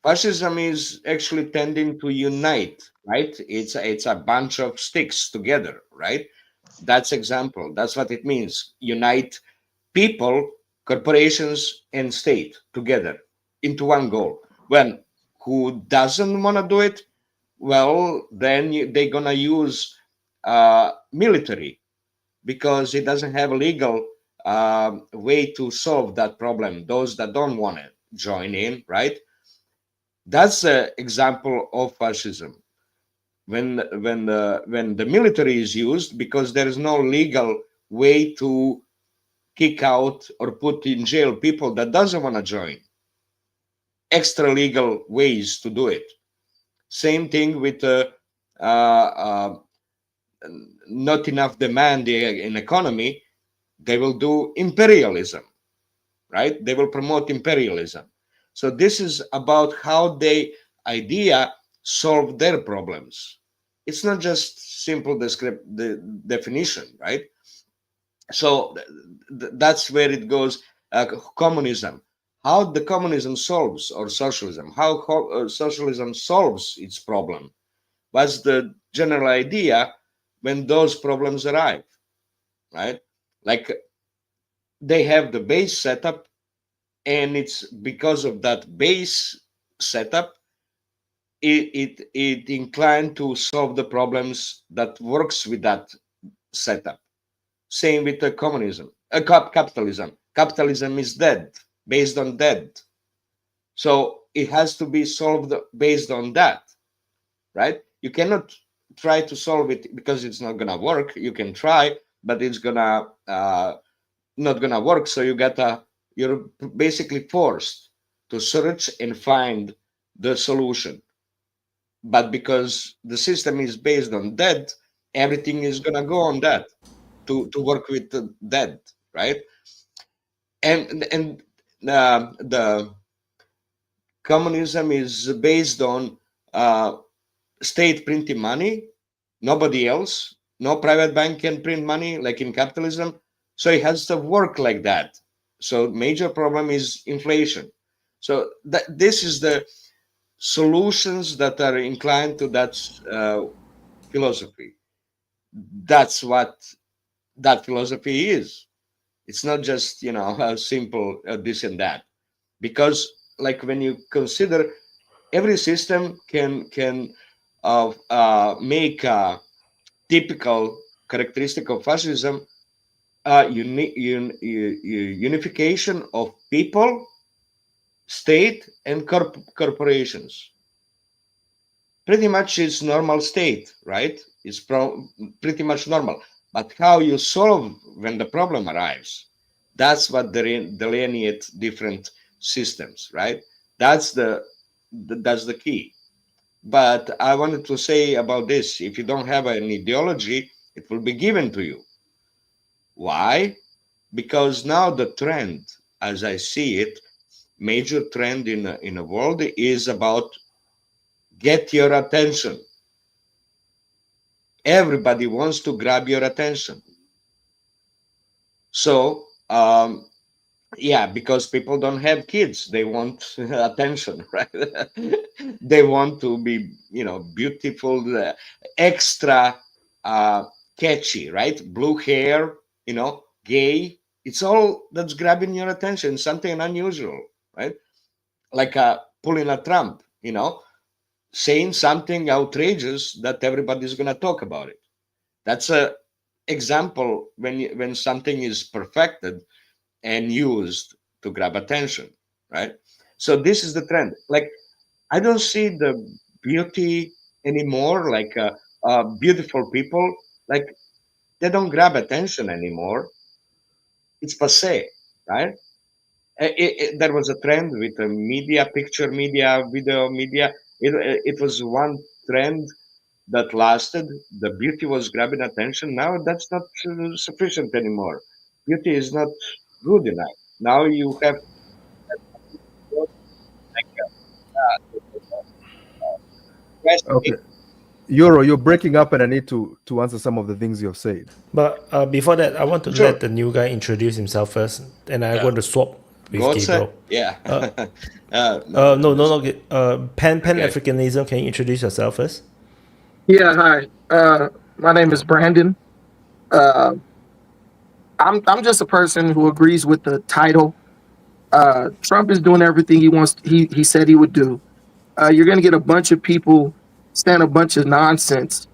fascism is actually tending to unite, right? It's a bunch of sticks together, right? That's example. That's what it means. Unite people, corporations, and state together into one goal. When who doesn't want to do it, well, then they're gonna use military, because it doesn't have a legal way to solve that problem. Those that don't want to join in, right? That's an example of fascism. When the military is used, because there is no legal way to kick out or put in jail people that doesn't want to join. Extra legal ways to do it. Same thing with not enough demand in economy, they will do imperialism, right? They will promote imperialism. So this is about how they idea solve their problems. It's not just simple the definition, right? So that's where it goes. Communism, how the communism solves, or socialism, how socialism solves its problem. What's the general idea when those problems arrive, right? Like they have the base setup, and it's because of that base setup it inclined to solve the problems that works with that setup. Same with the communism, capitalism. Capitalism is dead, based on dead. So it has to be solved based on that, right? You cannot try to solve it because it's not gonna work. You can try, but it's gonna not gonna work. So you're basically forced to search and find the solution. But because the system is based on dead, everything is gonna go on that to work with the dead, right? And the communism is based on state printing money, nobody else. No private bank can print money like in capitalism. So it has to work like that. So major problem is inflation. So this is the solutions that are inclined to that philosophy. That's what that philosophy is. It's not just, a simple this and that. Because like when you consider every system can make a typical characteristic of fascism, unification of people, state, and corporations. Pretty much it's normal state, right? It's pretty much normal. But how you solve when the problem arrives, that's what delineate different systems, right? That's the key. But I wanted to say about this: if you don't have an ideology, it will be given to you. Why? Because now the trend, as I see it, major trend in the world is about get your attention. Everybody wants to grab your attention. So yeah, because people don't have kids, they want attention, right? They want to be, beautiful, extra catchy, right? Blue hair, gay. It's all that's grabbing your attention, something unusual, right? Like pulling a Trump, saying something outrageous that everybody's going to talk about it. That's a example when something is perfected and used to grab attention, right? So this is the trend. Like, I don't see the beauty anymore, like beautiful people, like they don't grab attention anymore. It's passé, right? There was a trend with the media, picture media, video media. It was one trend that lasted. The beauty was grabbing attention. Now that's not sufficient anymore. Beauty is not good enough. Now you have Okay. Euro, you're breaking up, and I need to answer some of the things you've said. But before that, I want to let the new guy introduce himself first, and I'm going to swap with Gabriel. Yeah. No. Pan-Africanism. Can you introduce yourself first? Yeah, hi. My name is Brandon. I'm just a person who agrees with the title. Trump is doing everything he said he would do. You're going to get a bunch of people saying a bunch of nonsense.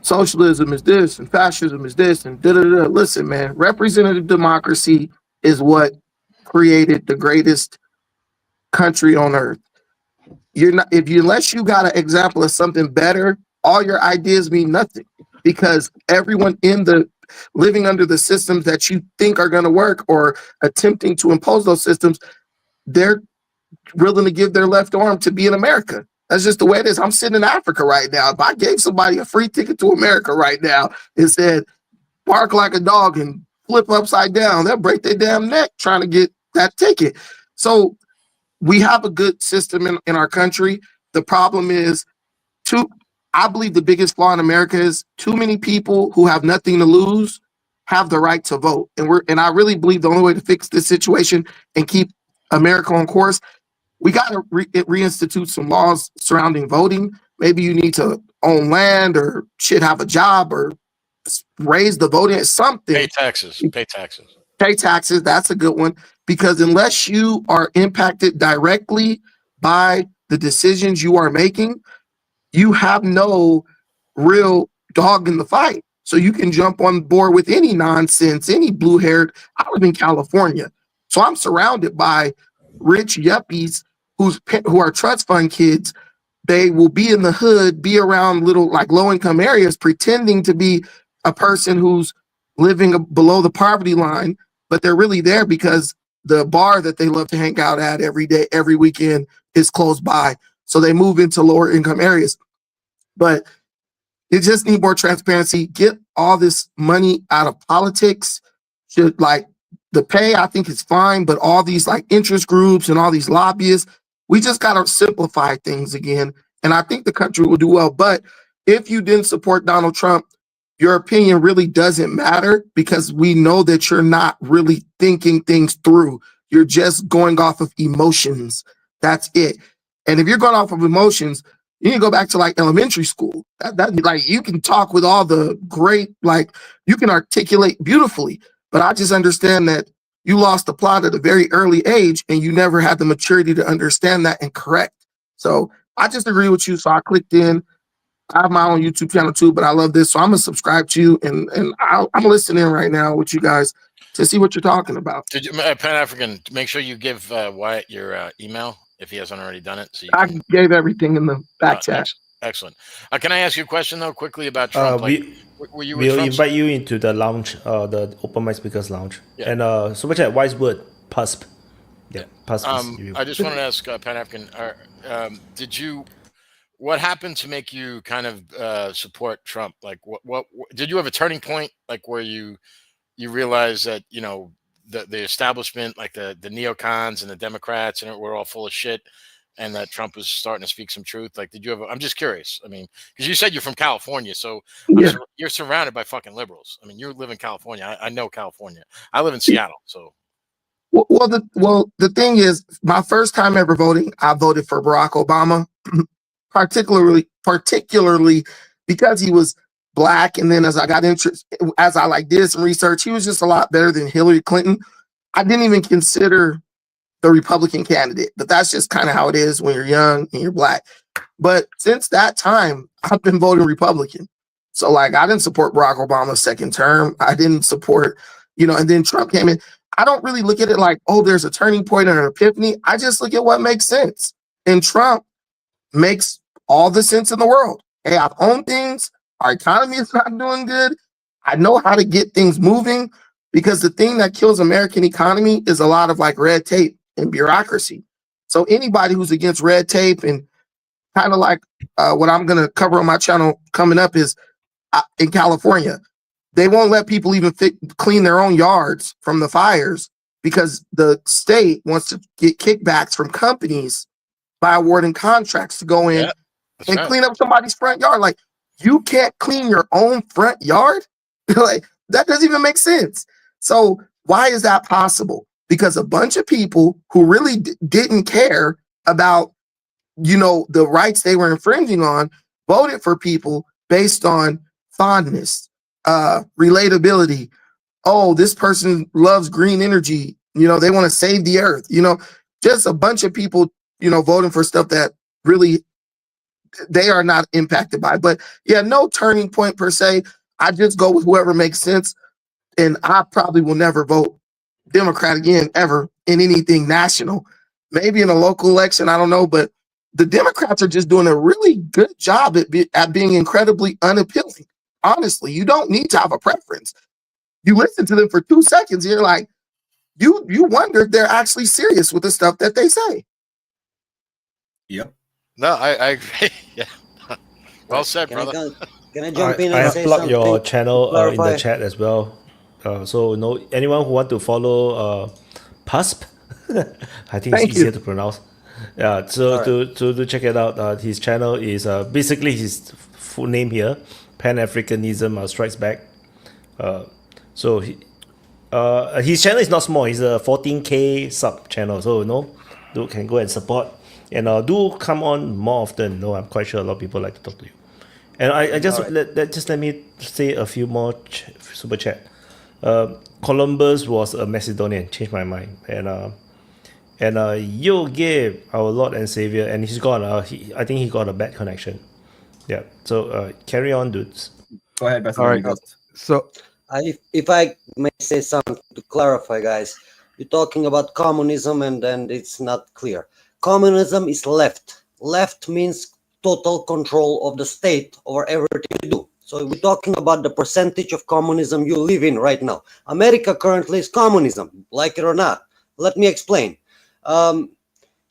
Socialism is this, and fascism is this, and da-da-da. Listen, man, representative democracy is what created the greatest country on earth. Unless you got an example of something better, all your ideas mean nothing, because everyone living under the systems that you think are going to work or attempting to impose those systems, they're willing to give their left arm to be in America. That's just the way it is. I'm sitting in Africa right now. If I gave somebody a free ticket to America right now and said, bark like a dog and flip upside down, they'll break their damn neck trying to get that ticket. So we have a good system in our country. The problem is, I believe the biggest flaw in America is too many people who have nothing to lose have the right to vote. And I really believe the only way to fix this situation and keep America on course, we got to reinstitute some laws surrounding voting. Maybe you need to own land or have a job or raise the voting, something. Pay taxes. Pay taxes. Pay taxes. That's a good one, because unless you are impacted directly by the decisions you are making, you have no real dog in the fight. So you can jump on board with any nonsense, any blue-haired. I live in California, so I'm surrounded by rich yuppies who are trust fund kids. They will be in the hood, be around little like low-income areas, pretending to be a person who's living below the poverty line, but they're really there because the bar that they love to hang out at every day, every weekend is close by. So they move into lower income areas. But you just need more transparency. Get all this money out of politics. Should like the pay, I think is fine, but all these like interest groups and all these lobbyists, we just got to simplify things again. And I think the country will do well. But if you didn't support Donald Trump, your opinion really doesn't matter, because we know that you're not really thinking things through. You're just going off of emotions. That's it. And if you're going off of emotions, you can go back to like elementary school. That like you can talk with all the great, like you can articulate beautifully, but I just understand that you lost the plot at a very early age and you never had the maturity to understand that and correct. So I just agree with you. So I clicked in. I have my own YouTube channel too, but I love this. So I'm gonna subscribe to you and I'm listening right now with you guys to see what you're talking about. Did you, Pan-African, make sure you give Wyatt your email if he hasn't already done it. So I gave everything in the back chat. Excellent. Can I ask you a question though, quickly about Trump? We'll invite you into the lounge, the Open Mic Speakers Lounge. Yeah. And super chat, wise word, PUSP. Yeah, PUSP. I just wanted to ask Pan-African, what happened to make you kind of support Trump? Like, what did you have a turning point, like where you realized that the establishment, like the neocons and the Democrats, and we're all full of shit, and that Trump was starting to speak some truth? Like, did you have? I'm just curious. I mean, because you said you're from California, so you're surrounded by fucking liberals. I mean, you live in California. I know California. I live in Seattle, so. Well, the thing is, my first time ever voting, I voted for Barack Obama. particularly because he was black. And then as I got interested, as I like did some research, he was just a lot better than Hillary Clinton. I didn't even consider the Republican candidate, but that's just kind of how it is when you're young and you're black. But since that time, I've been voting Republican. So like, I didn't support Barack Obama's second term. I didn't support, and then Trump came in. I don't really look at it like, oh, there's a turning point or an epiphany. I just look at what makes sense. And Trump makes all the sense in the world. Hey, I've owned things. Our economy is not doing good. I know how to get things moving, because the thing that kills American economy is a lot of like red tape and bureaucracy. So anybody who's against red tape and kind of like what I'm going to cover on my channel coming up is in California, they won't let people even clean their own yards from the fires because the state wants to get kickbacks from companies by awarding contracts to go in and clean up somebody's front yard. Like, you can't clean your own front yard? Like, that doesn't even make sense. So why is that possible? Because a bunch of people who really didn't care about, the rights they were infringing on, voted for people based on fondness, relatability. Oh, this person loves green energy. They want to save the earth. Just a bunch of people voting for stuff that really they are not impacted by. But yeah, no turning point per se. I just go with whoever makes sense. And I probably will never vote Democrat again, ever, in anything national. Maybe in a local election, I don't know. But the Democrats are just doing a really good job at being incredibly unappealing. Honestly, you don't need to have a preference. You listen to them for 2 seconds, and you're like, you wonder if they're actually serious with the stuff that they say. Yep. No, I agree. Yeah. Well said, brother. Can I jump in and I have say plugged something? your channel in the Clarify. chat as well. So anyone who want to follow PUSP, I think it's easier to pronounce. Yeah, so to check it out, his channel is basically his full name here, Pan-Africanism Strikes Back. So his channel is not small. He's a 14K sub channel. So you can go and support. And do come on more often. No, I'm quite sure a lot of people like to talk to you. And I just let me say a few more super chat. Columbus was a Macedonian. Changed my mind. And Yo Gabe, our Lord and Savior, and he's gone. I think he got a bad connection. Yeah. So carry on, dudes. Go ahead, Beth. All right. So if I may say something to clarify, guys, you're talking about communism and it's not clear. Communism is left. Left means total control of the state over everything you do. So we're talking about the percentage of communism you live in right now. America currently is communism, like it or not. Let me explain.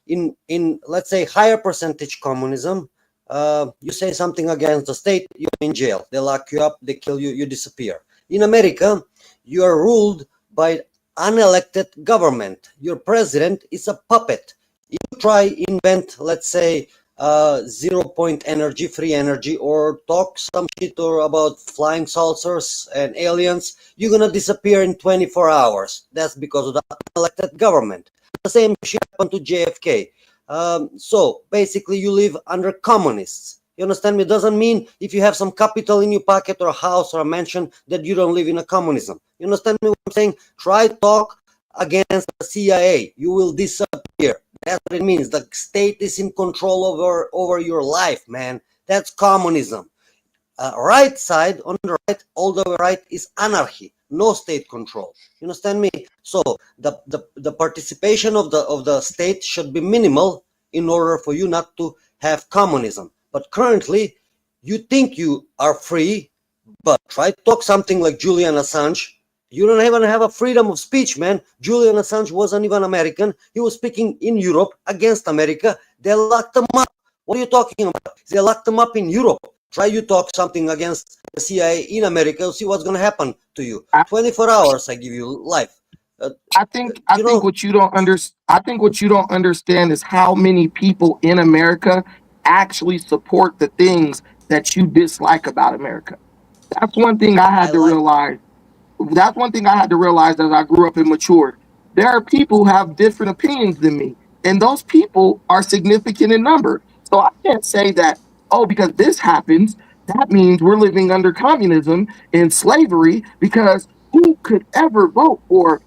In let's say higher percentage communism, you say something against the state, you're in jail. They lock you up, they kill you, you disappear. In America, you are ruled by unelected government. Your president is a puppet. You try invent, let's say, 0-point energy, free energy, or talk some shit or about flying saucers and aliens, you're gonna disappear in 24 hours. That's because of the unelected government. The same shit happened to JFK. So basically, you live under communists. You understand me? It doesn't mean if you have some capital in your pocket or a house or a mansion that you don't live in a communism. You understand me what I'm saying? Try talk against the CIA. You will disappear. That's what it means. The state is in control over your life, man. That's communism. Right side, on the right, all the way right is anarchy. No state control. You understand me? So the participation of the state should be minimal in order for you not to have communism. But currently, you think you are free, but try to talk something like Julian Assange. You don't even have a freedom of speech, man. Julian Assange wasn't even American. He was speaking in Europe against America. They locked him up. What are you talking about? They locked him up in Europe. Try you talk something against the CIA in America, see what's going to happen to you. 24 hours, I give you life. I think what you don't understand is how many people in America actually support the things that you dislike about America. That's one thing I had to realize. That's one thing I had to realize as I grew up and matured. There are people who have different opinions than me, and those people are significant in number. So I can't say that, oh, because this happens, that means we're living under communism and slavery, because who could ever vote for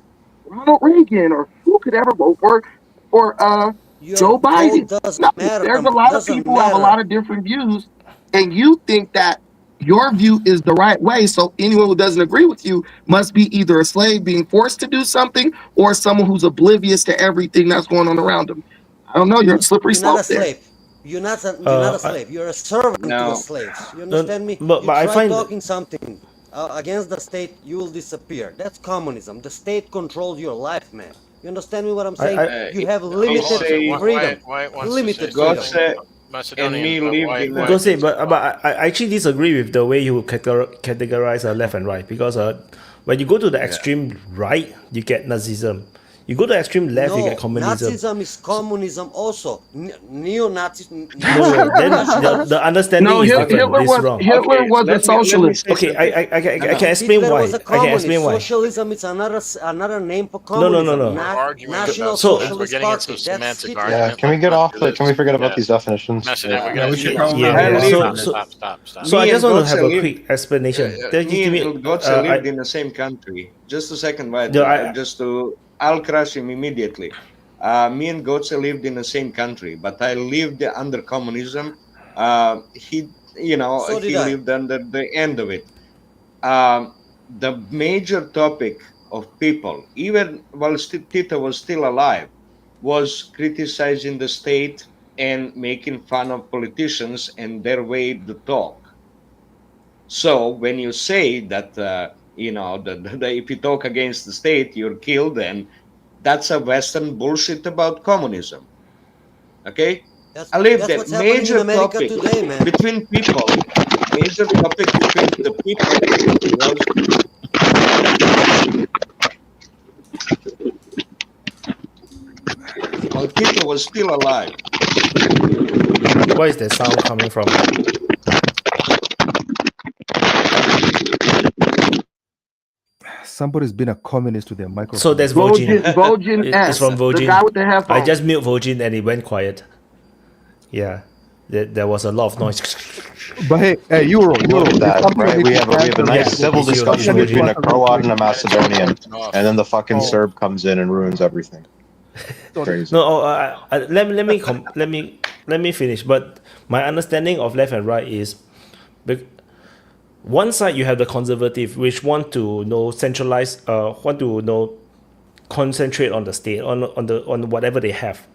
Ronald Reagan, or who could ever vote for Joe Biden? No, there's a lot of people who have a lot of different views, and you think that your view is the right way. So anyone who doesn't agree with you must be either a slave being forced to do something, or someone who's oblivious to everything that's going on around them. I don't know. You're a slippery slope there. You're not a slave. You're a servant to the slaves. You understand me? But you I try find talking something against the state, you will disappear. That's communism. The state controls your life, man. You understand me what I'm saying? You have limited freedom. Limited freedom. Go say, but I actually disagree with the way you categorize left and right, because when you go to the extreme right, you get Nazism. You go to extreme left, you get communism. Nazism is communism also. Neo-Nazism. No, then the understanding is different. It's wrong. Hitler was a socialist. Okay, I can explain why. I can explain why. Socialism is another name for communism. No. National So Socialist Party. That's it. Yeah, can we get off? Can we forget about these definitions? So I just want to have a quick explanation. Me and Gotze lived in the same country. Just a second, I'll crush him immediately. Me and Gotze lived in the same country, but I lived under communism. He lived under the end of it. The major topic of people, even while Tito was still alive, was criticizing the state and making fun of politicians and their way to talk. So when you say that, if you talk against the state, you're killed, and that's a Western bullshit about communism. Okay? I lived there. Major topic today, between people. Major topic between the people was while Tito was still alive. Where is the sound coming from? somebody's been a communist with their microphone. So there's Vojin. Vojin It's S, from Vojin. the guy with the headphones. I just mute Vojin and it went quiet. Yeah, there was a lot of noise. But hey, Euro, That, right? We have a nice Yeah, civil it's Euro, discussion it's between a Vojin. Croat and a Macedonian, and then the fucking Serb comes in and ruins everything. Crazy. No, let me finish. But my understanding of left and right is, one side you have the conservative, which want to centralize, want to concentrate on the state, on whatever they have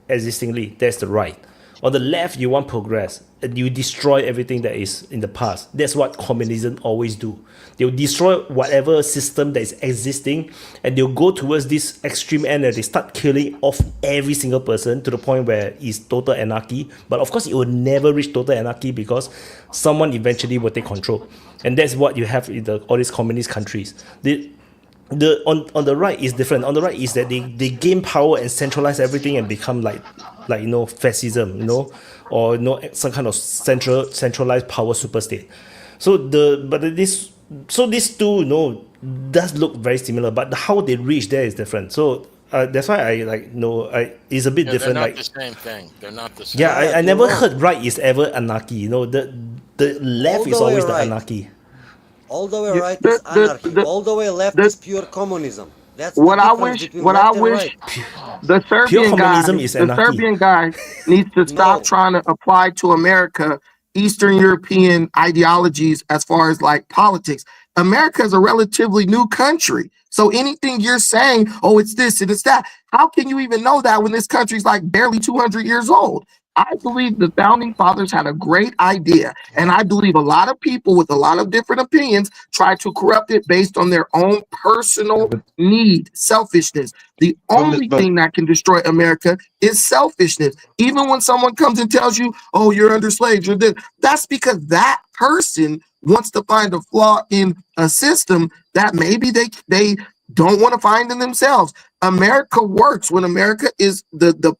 existingly. That's the right. On the left, you want progress, and you destroy everything that is in the past. That's what communism always do. They'll destroy whatever system that is existing, and they'll go towards this extreme end, and they start killing off every single person to the point where it's total anarchy. But of course, it will never reach total anarchy because someone eventually will take control, and that's what you have in all these communist countries. On the right is different. On the right is that they gain power and centralize everything and become like fascism, or some kind of centralized power super state. So these two does look very similar, but how they reach there is different. So that's why it's a bit different. They're not Like the same thing. They're not the same. yeah, I never heard right is ever anarchy. The left is always the anarchy. All the way right is anarchy. All the way left is pure communism. That's the What I difference wish, between what I left and wish, right. the Serbian guy, communism is the anarchy. Serbian guy needs to stop trying to apply to America Eastern European ideologies as far as like politics. America is a relatively new country. So anything you're saying, oh, it's this and it's that, how can you even know that when this country's like barely 200 years old? I believe the founding fathers had a great idea, and I believe a lot of people with a lot of different opinions try to corrupt it based on their own personal need, selfishness. The only thing that can destroy America is selfishness. Even when someone comes and tells you, oh, you're under slaves, you're this, that's because that person wants to find a flaw in a system that maybe they don't want to find in themselves. America works when America is the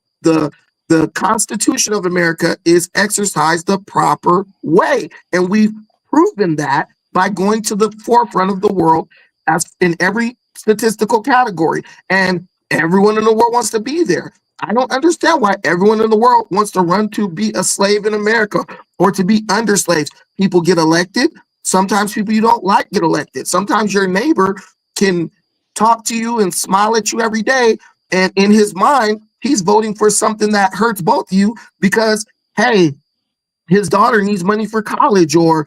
Constitution of America is exercised the proper way. And we've proven that by going to the forefront of the world as in every statistical category. And everyone in the world wants to be there. I don't understand why everyone in the world wants to run to be a slave in America or to be under slaves. People get elected. Sometimes people you don't like get elected. Sometimes your neighbor can talk to you and smile at you every day. And in his mind, he's voting for something that hurts both of you because, hey, his daughter needs money for college, or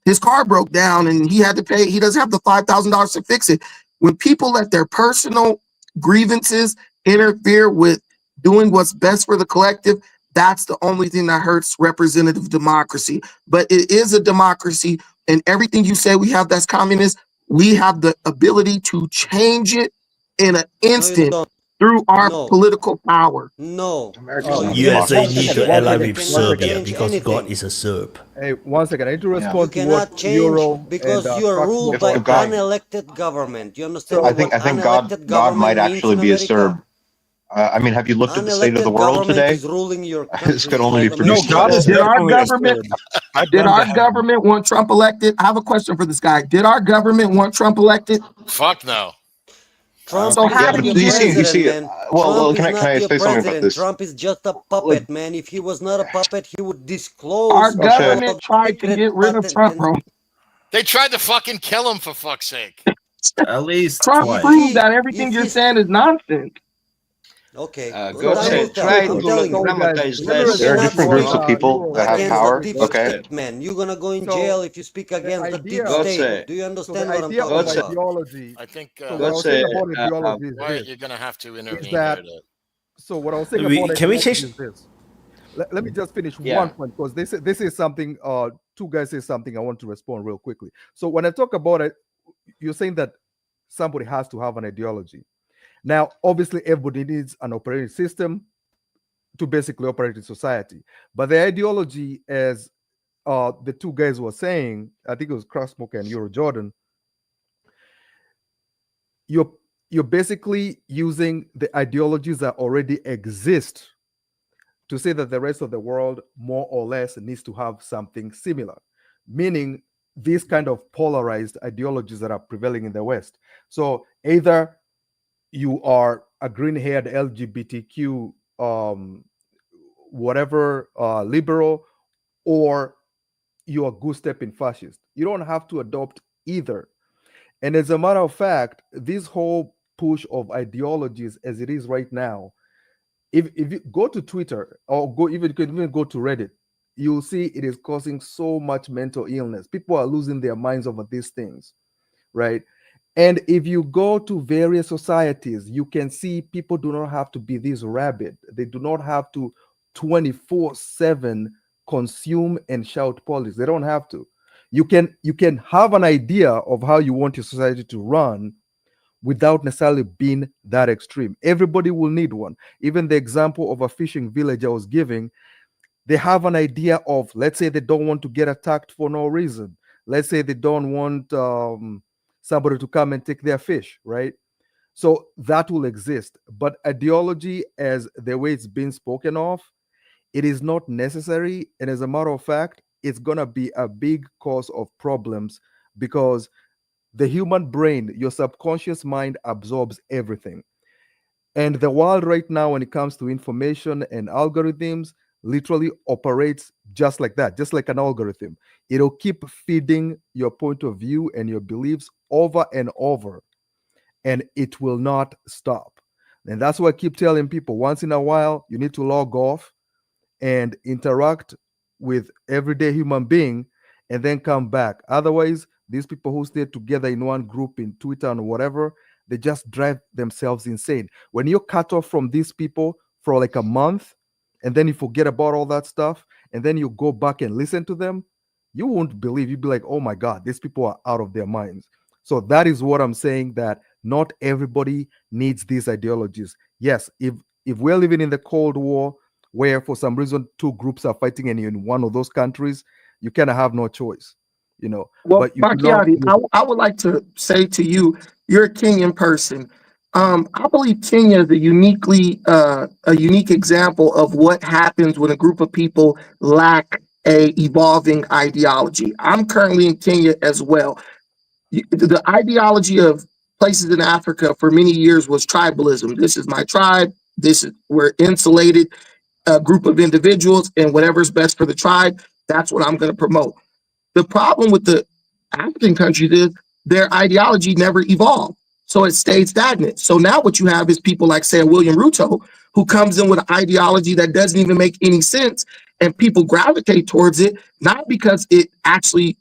his car broke down and he had to pay. He doesn't have the $5,000 to fix it. When people let their personal grievances interfere with doing what's best for the collective, that's the only thing that hurts representative democracy. But it is a democracy, and everything you say we have that's communist, we have the ability to change it in an instant. Through our political power. No. USA need to ally with Serbia because God is a Serb. Hey, one second. I need to respond You to cannot what change Euro because and, you are Fox ruled was by saying. unelected government. You understand? I think God might actually be a Serb. I mean, have you looked at the state of the world today? This could only be produced. Did our government want Trump elected? I have a question for this guy. Did our government want Trump elected? Fuck no. Trump So how is do not you your see- president, man. well, Trump can I is not your say something about president. this? Trump is just a puppet, man. If he was not a puppet, he would disclose. Our government tried to get rid of Trump, bro. They tried to fucking kill him, for fuck's sake. At least Trump proved that everything you're saying is nonsense. Okay. God said, try to dramatize less. There are different groups of people that have power. Okay. Man, you're gonna go in jail if you speak against the deep God state. said- Do you understand the what I'm idea talking of about? ideology. I think So what I was saying about ideology is Wyatt, this. you're going to have to intervene Is that, here. so what I was saying We- about can we ideology change- is this. Let me just finish Yeah. one point, because this is something two guys say something I want to respond real quickly. So when I talk about it, you're saying that somebody has to have an ideology. Now, obviously, everybody needs an operating system to basically operate in society. But the ideology, as the two guys were saying, I think it was Crossmoke and Euro Jordan, you're basically using the ideologies that already exist to say that the rest of the world more or less needs to have something similar, meaning these kind of polarized ideologies that are prevailing in the West. So either you are a green-haired LGBTQ whatever liberal, or you're a goose-stepping fascist. You don't have to adopt either. And as a matter of fact, this whole push of ideologies as it is right now, if you go to Twitter or you can even go to Reddit, you'll see it is causing so much mental illness. People are losing their minds over these things, right? And if you go to various societies, you can see people do not have to be this rabid. They do not have to 24/7 consume and shout politics. They don't have to. You can have an idea of how you want your society to run without necessarily being that extreme. Everybody will need one. Even the example of a fishing village I was giving, they have an idea of, let's say they don't want to get attacked for no reason. Let's say they don't want somebody to come and take their fish, right? So that will exist. But ideology, as the way it's been spoken of, it is not necessary. And as a matter of fact, it's going to be a big cause of problems, because the human brain, your subconscious mind, absorbs everything. And the world right now, when it comes to information and algorithms, literally operates just like that, just like an algorithm. It'll keep feeding your point of view and your beliefs over and over, and it will not stop. And that's why I keep telling people, once in a while, you need to log off and interact with everyday human being and then come back. Otherwise, these people who stay together in one group in Twitter and whatever, they just drive themselves insane. When you're cut off from these people for like a month, and then you forget about all that stuff, and then you go back and listen to them, you won't believe. You'd be like, oh my God, these people are out of their minds. So that is what I'm saying, that not everybody needs these ideologies. Yes, if we're living in the Cold War, where for some reason two groups are fighting and you're in one of those countries, you kind of have no choice, you know. Well, but Macchiati, I would like to say to you, you're a Kenyan person. I believe Kenya is a unique example of what happens when a group of people lack a evolving ideology. I'm currently in Kenya as well. The ideology of places in Africa for many years was tribalism. This is my tribe. We're insulated group of individuals, and whatever's best for the tribe, that's what I'm going to promote. The problem with the African countries is their ideology never evolved. So it stayed stagnant. So now what you have is people like, say, William Ruto, who comes in with an ideology that doesn't even make any sense, and people gravitate towards it, not because it actually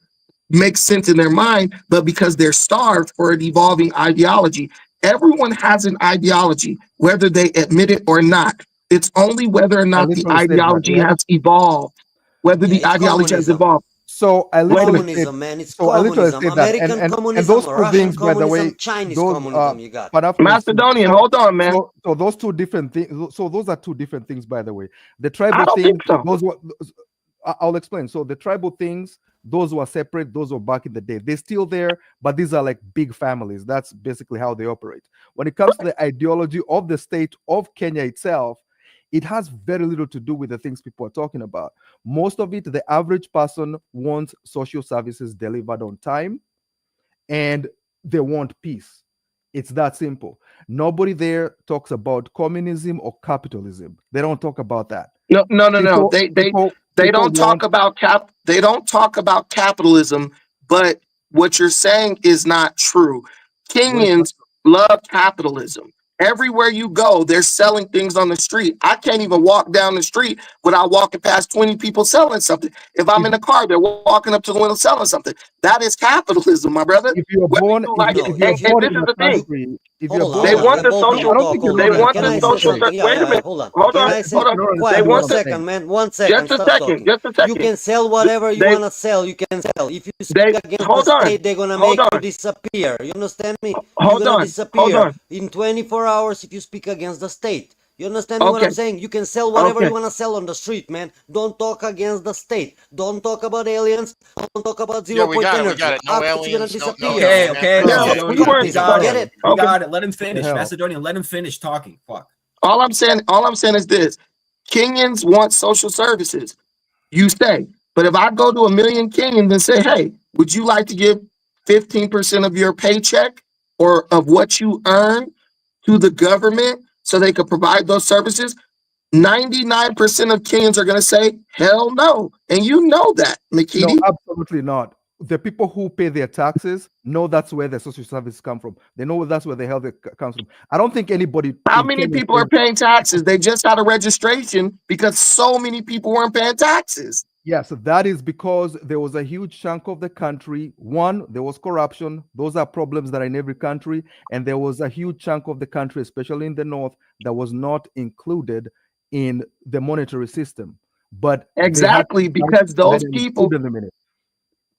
makes sense in their mind, but because they're starved for an evolving ideology. Everyone has an ideology, whether they admit it or not. It's only whether or not the ideology has evolved, whether the ideology has evolved. So I literally communism, man. It's communism. American communism, and those two Russian things, by the way, communism, Chinese those communism. You got Macedonian. Hold on, man. So those two different things. So those are two different things, by the way. The tribal I don't thing, think so. those were. I'll explain. So the tribal things, those were separate. Those were back in the day. They're still there, but these are like big families. That's basically how they operate. When it comes to the ideology of the state of Kenya itself, it has very little to do with the things people are talking about. Most of it, the average person wants social services delivered on time, and they want peace. It's that simple. Nobody there talks about communism or capitalism. They don't talk about that. No. They don't talk about They don't talk about capitalism. But what you're saying is not true. Kenyans love capitalism. Everywhere you go, they're selling things on the street. I can't even walk down the street without walking past 20 people selling something. If I'm in a car, they're walking up to the window selling something. That is capitalism, my brother. If you're born, they want the social. They want the social. Wait a minute. Hold on. They want one second, man. 1 second. Just a second. Just a second. You can sell whatever you want to sell. You can sell. If you speak against the state, they're gonna make you disappear. You understand me? You're gonna disappear in 24 hours if you speak against the state. You understand what I'm saying? You can sell whatever you want to sell on the street, man. Don't talk against the state. Don't talk about aliens. Don't talk about 0-point energy. We got it. No aliens. Okay. We got it. Let him finish. Macedonian, let him finish talking. Fuck. All I'm saying is this: Kenyans want social services. You say But if I go to 1 million Kenyans and say, hey, would you like to give 15% of your paycheck or of what you earn to the government so they could provide those services? 99% of Kenyans are going to say, hell no. And you know that, Makiti. No, absolutely not. The people who pay their taxes know that's where the social services come from. They know that's where the health comes from. I don't think anybody. How many people are paying taxes? They just had a registration because so many people weren't paying taxes. Yeah, so that is because there was a huge chunk of the country. One, there was corruption. Those are problems that are in every country. And there was a huge chunk of the country, especially in the north, that was not included in the monetary system. But exactly because those people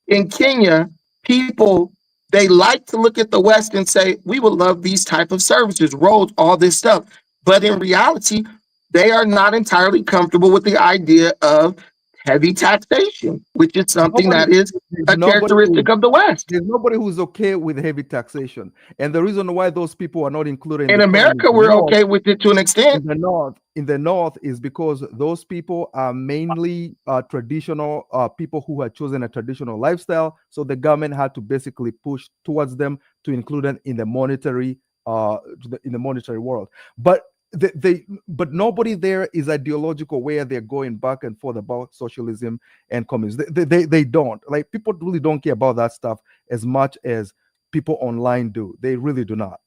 in Kenya, people, they like to look at the West and say, we would love these type of services, roads, all this stuff. But in reality, they are not entirely comfortable with the idea of heavy taxation, which is something that is a characteristic of the West. There's nobody who's okay with heavy taxation. And the reason why those people are not included in America, we're okay with it to an extent. In the north is because those people are mainly traditional people who had chosen a traditional lifestyle. So the government had to basically push towards them to include them in the monetary world. But but nobody there is ideological where they're going back and forth about socialism and communism. They don't. Like, people really don't care about that stuff as much as people online do. They really do not.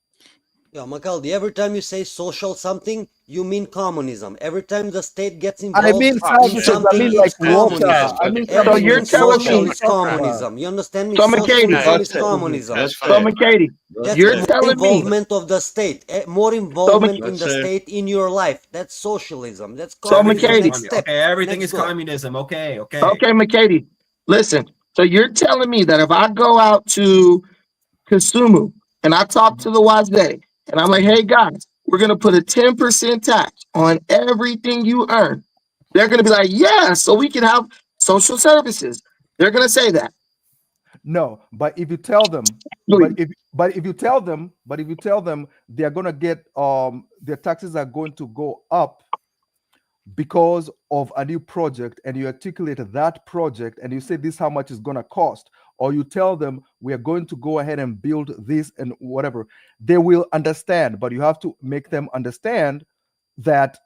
Yeah, Makaldi, every time you say social something, you mean communism. Every time the state gets involved, I mean something like is communism. So you're telling me is communism. You understand me? So McKady, Socialism is communism. So McKady, you're telling me involvement of the state, more involvement in the state in your life. That's socialism. That's so communism. McKady. Next step. Okay, everything Next is go. communism. Okay. Okay, McKady, listen. So you're telling me that if I go out to Kisumu and I talk to the Wazee and I'm like, hey guys, we're gonna put a 10% tax on everything you earn, they're gonna be like, yeah, so we can have social services. They're gonna say that. No, but if you tell them, but if you tell them they're gonna get their taxes are going to go up because of a new project, and you articulate that project and you say this is how much it's gonna cost, or you tell them we are going to go ahead and build this and whatever, they will understand. But you have to make them understand that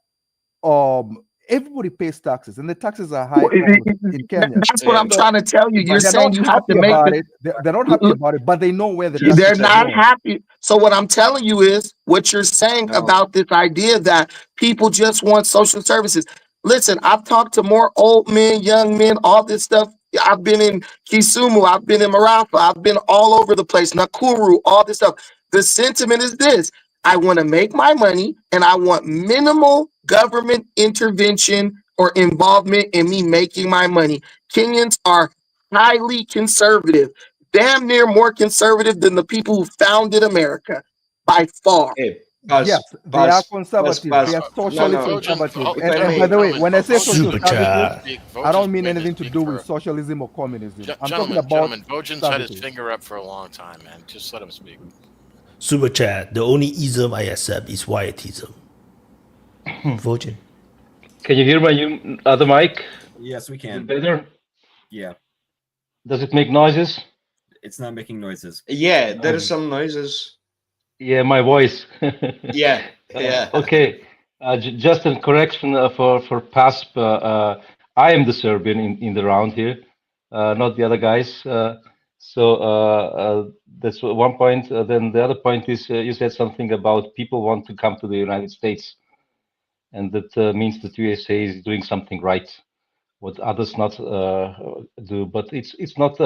everybody pays taxes, and the taxes are high in Kenya. That's what I'm trying to tell you. You're saying you have to make it. They're not happy about it, but they know where the they're not happy. So what I'm telling you is what you're saying about this idea that people just want social services. Listen, I've talked to more old men, young men, all this stuff. I've been in Kisumu, I've been in Marafa, I've been all over the place, Nakuru, all this stuff. The sentiment is this: I want to make my money and I want minimal government intervention or involvement in me making my money. Kenyans are highly conservative, damn near more conservative than the people who founded America by far. Yes, they are conservative. They are socially conservative. And by the way, when I say social services, I don't mean anything to do with socialism or communism. I'm talking about gentlemen, Bojan's had his finger up for a long time, man. Just let him speak. Super chat. The only ism I accept is Wyatism. Vojan. Can you hear my other mic? Yes, we can. Better? Yeah. Does it make noises? It's not making noises. Yeah, there are some noises. Yeah, my voice. Yeah. Okay. Just a correction for PASP. I am the Serbian in the round here, not the other guys. So that's one point. Then the other point is you said something about people want to come to the United States, and that means that USA is doing something right, what others not do. But it's not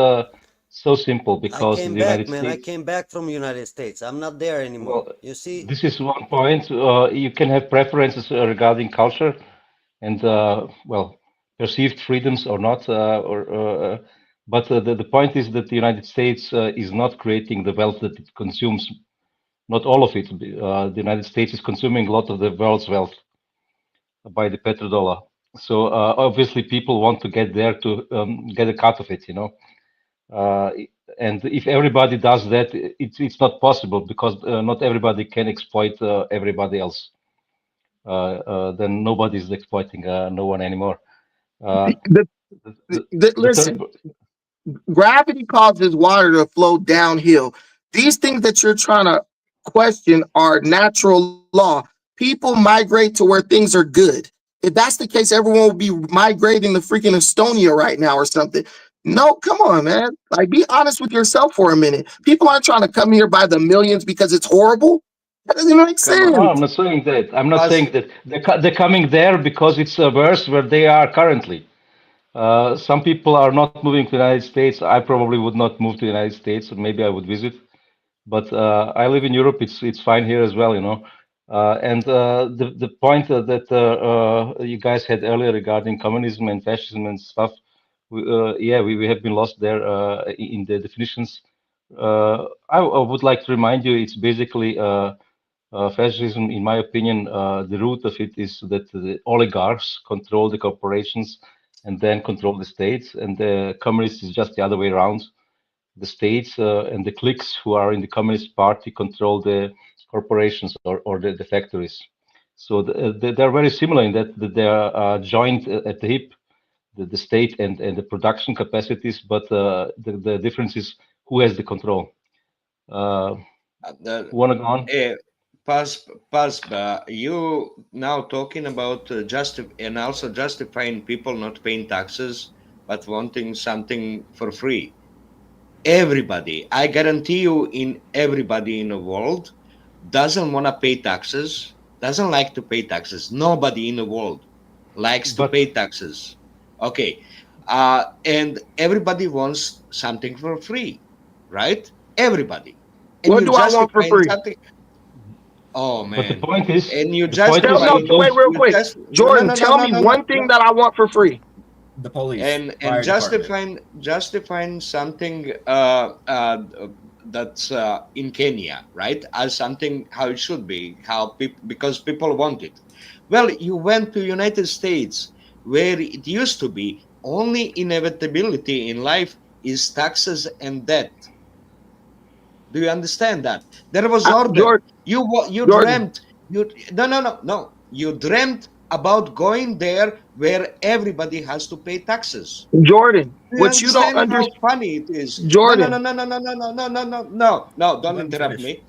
so simple, because the United States. I came back from the United States. I'm not there anymore. Well, you see, this is one point. You can have preferences regarding culture and perceived freedoms or not, but the point is that the United States is not creating the wealth that it consumes. Not all of it. The United States is consuming a lot of the world's wealth by the petrodollar. So obviously people want to get there to get a cut of it, you know. And if everybody does that, it's not possible, because not everybody can exploit everybody else. Then nobody's exploiting no one anymore. Listen, gravity causes water to flow downhill. These things that you're trying to question are natural law. People migrate to where things are good. If that's the case, everyone would be migrating to freaking Estonia right now or something. No, come on, man. Like, be honest with yourself for a minute. People aren't trying to come here by the millions because it's horrible. That doesn't make sense. No, I'm not saying that. I'm not saying that. They're coming there because it's worse where they are currently. Some people are not moving to the United States. I probably would not move to the United States, or maybe I would visit. But I live in Europe. It's fine here as well, you know. And the point that you guys had earlier regarding communism and fascism and stuff, we have been lost there in the definitions. I would like to remind you, it's basically fascism, in my opinion. The root of it is that the oligarchs control the corporations and then control the states, and the communists is just the other way around. The states and the cliques who are in the Communist Party control the corporations or the factories. So they're very similar in that they are joined at the hip, the state and the production capacities, but the difference is who has the control. Want to go on? Pasba, you now talking about also justifying people not paying taxes, but wanting something for free. Everybody, I guarantee you, everybody in the world doesn't want to pay taxes, doesn't like to pay taxes. Nobody in the world likes to pay taxes. Okay. And everybody wants something for free, right? Everybody. And what do I want for free? Oh, man. But the point is, and you just wait real quick. Jordan, tell me one thing that I want for free. The police and justifying something that's in Kenya, right, as something how it should be, because people want it. Well, you went to United States where it used to be only inevitability in life is taxes and debt. Do you understand that? There was order. You dreamt. You dreamt about going there where everybody has to pay taxes. Jordan, what you don't understand how funny it is. Jordan. No, don't interrupt me.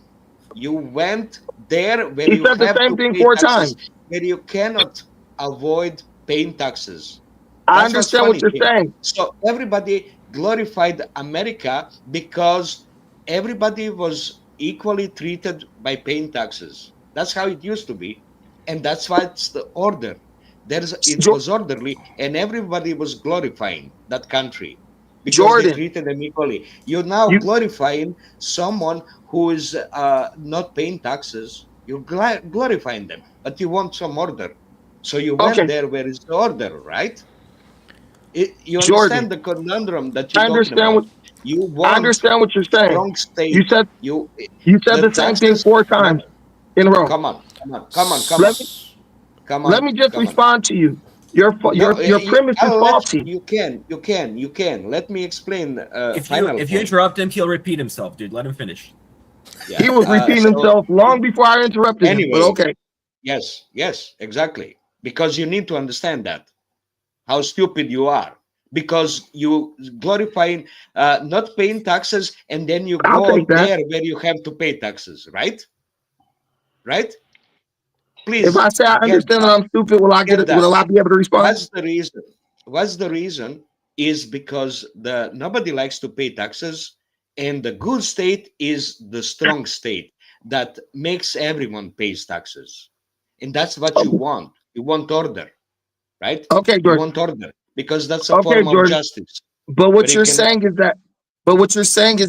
You went there where you have the same to thing pay 4 taxes, times. where you cannot avoid paying taxes. I understand what you're saying. So everybody glorified America because everybody was equally treated by paying taxes. That's how it used to be. And that's why it's the order. It was orderly, and everybody was glorifying that country because they treated them equally. You're now glorifying someone who is not paying taxes. You're glorifying them, but you want some order. So you went there where is the order, right? You understand the conundrum that you're talking about. I understand what you're saying. Strong state. You said the same thing 4 times in a row. Come on. Let me just respond to you. Your premise is faulty. You can. Let me explain. If you interrupt him, he'll repeat himself, dude. Let him finish. Yeah. He was repeating himself long before I interrupted him. But okay. Yes, exactly. Because you need to understand that how stupid you are. Because you glorifying not paying taxes, and then you go there where you have to pay taxes, right? Right? Please. If I say I understand that I'm stupid, will I be able to respond? What's the reason? Is because nobody likes to pay taxes, and the good state is the strong state that makes everyone pays taxes, and that's what you want. You want order, right? Okay, George. You want order because that's a form of justice. But what you're saying is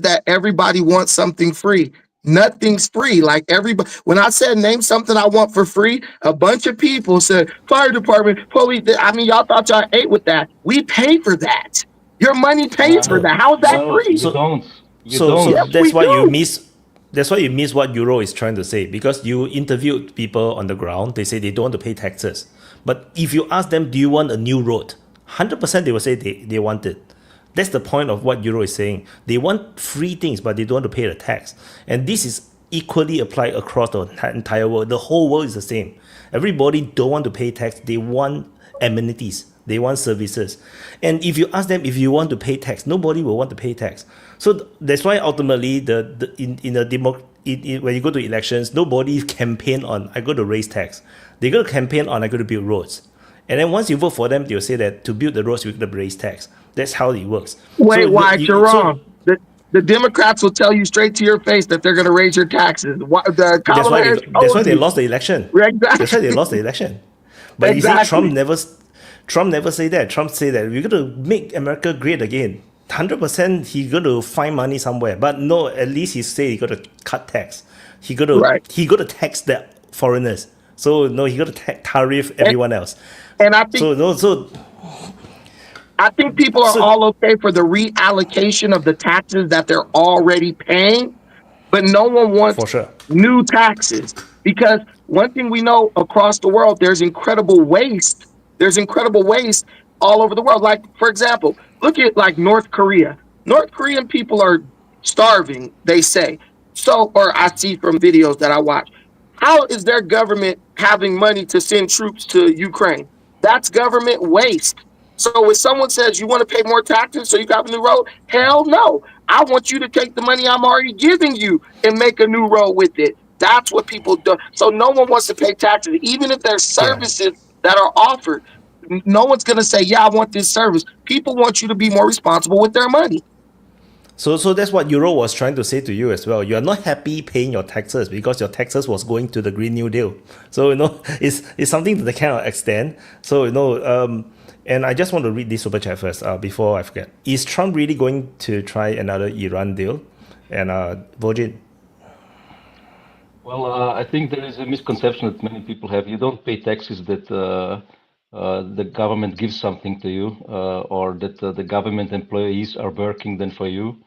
that everybody wants something free. Nothing's free. Like everybody, when I said name something I want for free, a bunch of people said fire department, police. I mean, y'all thought y'all ate with that. We pay for that. Your money pays for that. How is that free? So that's why you miss. That's why you miss what Euro is trying to say, because you interviewed people on the ground. They say they don't want to pay taxes. But if you ask them, do you want a new road? 100% they will say they want it. That's the point of what Euro is saying. They want free things, but they don't want to pay the tax. And this is equally applied across the entire world. The whole world is the same. Everybody don't want to pay tax. They want amenities. They want services. And if you ask them if you want to pay tax, nobody will want to pay tax. So that's why ultimately when you go to elections, nobody campaign on I go to raise tax. They go to campaign on I go to build roads. And then once you vote for them, they'll say that to build the roads, we're going to raise tax. That's how it works. Wait, you're wrong. The Democrats will tell you straight to your face that they're going to raise your taxes. That's why they lost the election. Exactly. That's why they lost the election. But you see, Trump never say that. Trump say that we're going to make America great again. 100% he's going to find money somewhere. But no, at least he say he got to cut tax. He got to tax the foreigners. So no, he got to tariff everyone else. And I think I think people are all okay for the reallocation of the taxes that they're already paying, but no one wants new taxes, because one thing we know across the world, there's incredible waste. There's incredible waste all over the world. Like, for example, look at like North Korea. North Korean people are starving, they say. So, or I see from videos that I watch. How is their government having money to send troops to Ukraine? That's government waste. So if someone says you want to pay more taxes so you got a new road, hell no. I want you to take the money I'm already giving you and make a new road with it. That's what people do. So no one wants to pay taxes, even if there's services that are offered. No one's going to say, yeah, I want this service. People want you to be more responsible with their money. So that's what Euro was trying to say to you as well. You are not happy paying your taxes because your taxes was going to the Green New Deal. So, it's something to the kind of extent. So, and I just want to read this super chat first before I forget. Is Trump really going to try another Iran deal? And Virgin? Well, I think there is a misconception that many people have. You don't pay taxes that the government gives something to you, or that the government employees are working then for you.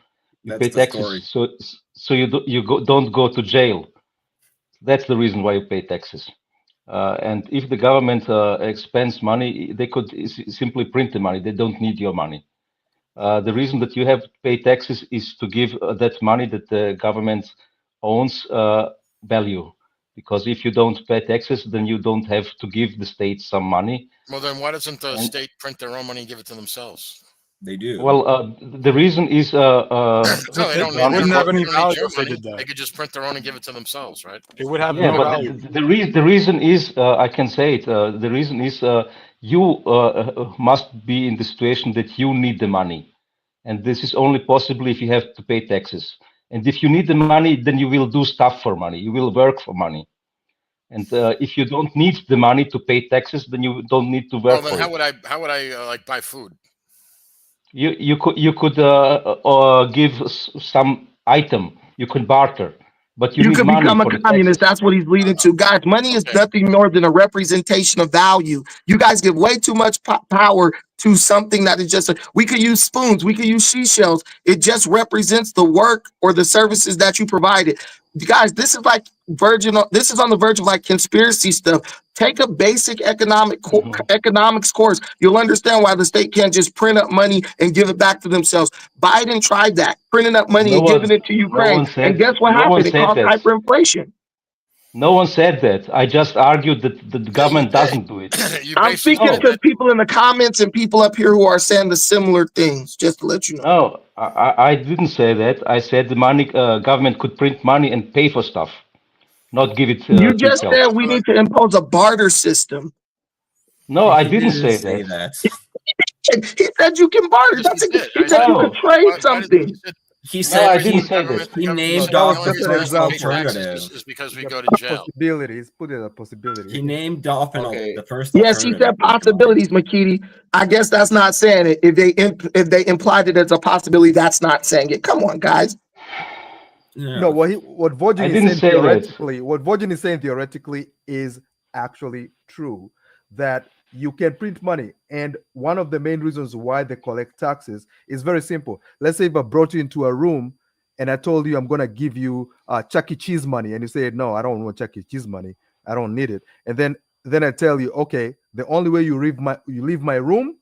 You pay taxes so you don't go to jail. That's the reason why you pay taxes. And if the government expends money, they could simply print the money. They don't need your money. The reason that you have to pay taxes is to give that money that the government owns value. Because if you don't pay taxes, then you don't have to give the state some money. Well, then why doesn't the state print their own money and give it to themselves? They do. Well, the reason is no, they don't. It wouldn't have any value your if they money. did that. They could just print their own and give it to themselves, right? It would have yeah, no but value. the reason is I can say it. The reason is you must be in the situation that you need the money, and this is only possible if you have to pay taxes. And if you need the money, then you will do stuff for money. You will work for money. And if you don't need the money to pay taxes, then you don't need to work Well, then for it. how would I like buy food? You could give some item. You could barter, but you need could money become for a the communist. taxes. That's what he's leading to. Guys, money is nothing more than a representation of value. You guys give way too much power to something that is just we could use spoons, we could use seashells. It just represents the work or the services that you provided. Guys, this is like this is on the verge of like conspiracy stuff. Take a basic economics course. You'll understand why the state can't just print up money and give it back to themselves. Biden tried that, printing up money and giving it to Ukraine. And guess what happened? It caused hyperinflation. No one said that. I just argued that the government doesn't do it. I'm speaking to people in the comments and people up here who are saying the similar things, just to let you know. No, I didn't say that. I said the money government could print money and pay for stuff, not give it You to just itself. said we need to impose a barter system. No, I didn't say that. He said you can barter. He said you could trade something. He said I didn't say that. He named just an example. alternative. Is because we go to jail. Possibilities. Put it a possibility. He named off the first. Yes, he said possibilities, McKeedy. I guess that's not saying it. If they implied it as a possibility, that's not saying it. Come on, guys. Yeah. No, what Virgin is saying theoretically is actually true. That you can print money, and one of the main reasons why they collect taxes is very simple. Let's say if I brought you into a room and I told you I'm gonna give you Chuck E. Cheese money, and you say no, I don't want Chuck E. Cheese money, I don't need it, and then I tell you, okay, the only way you leave my room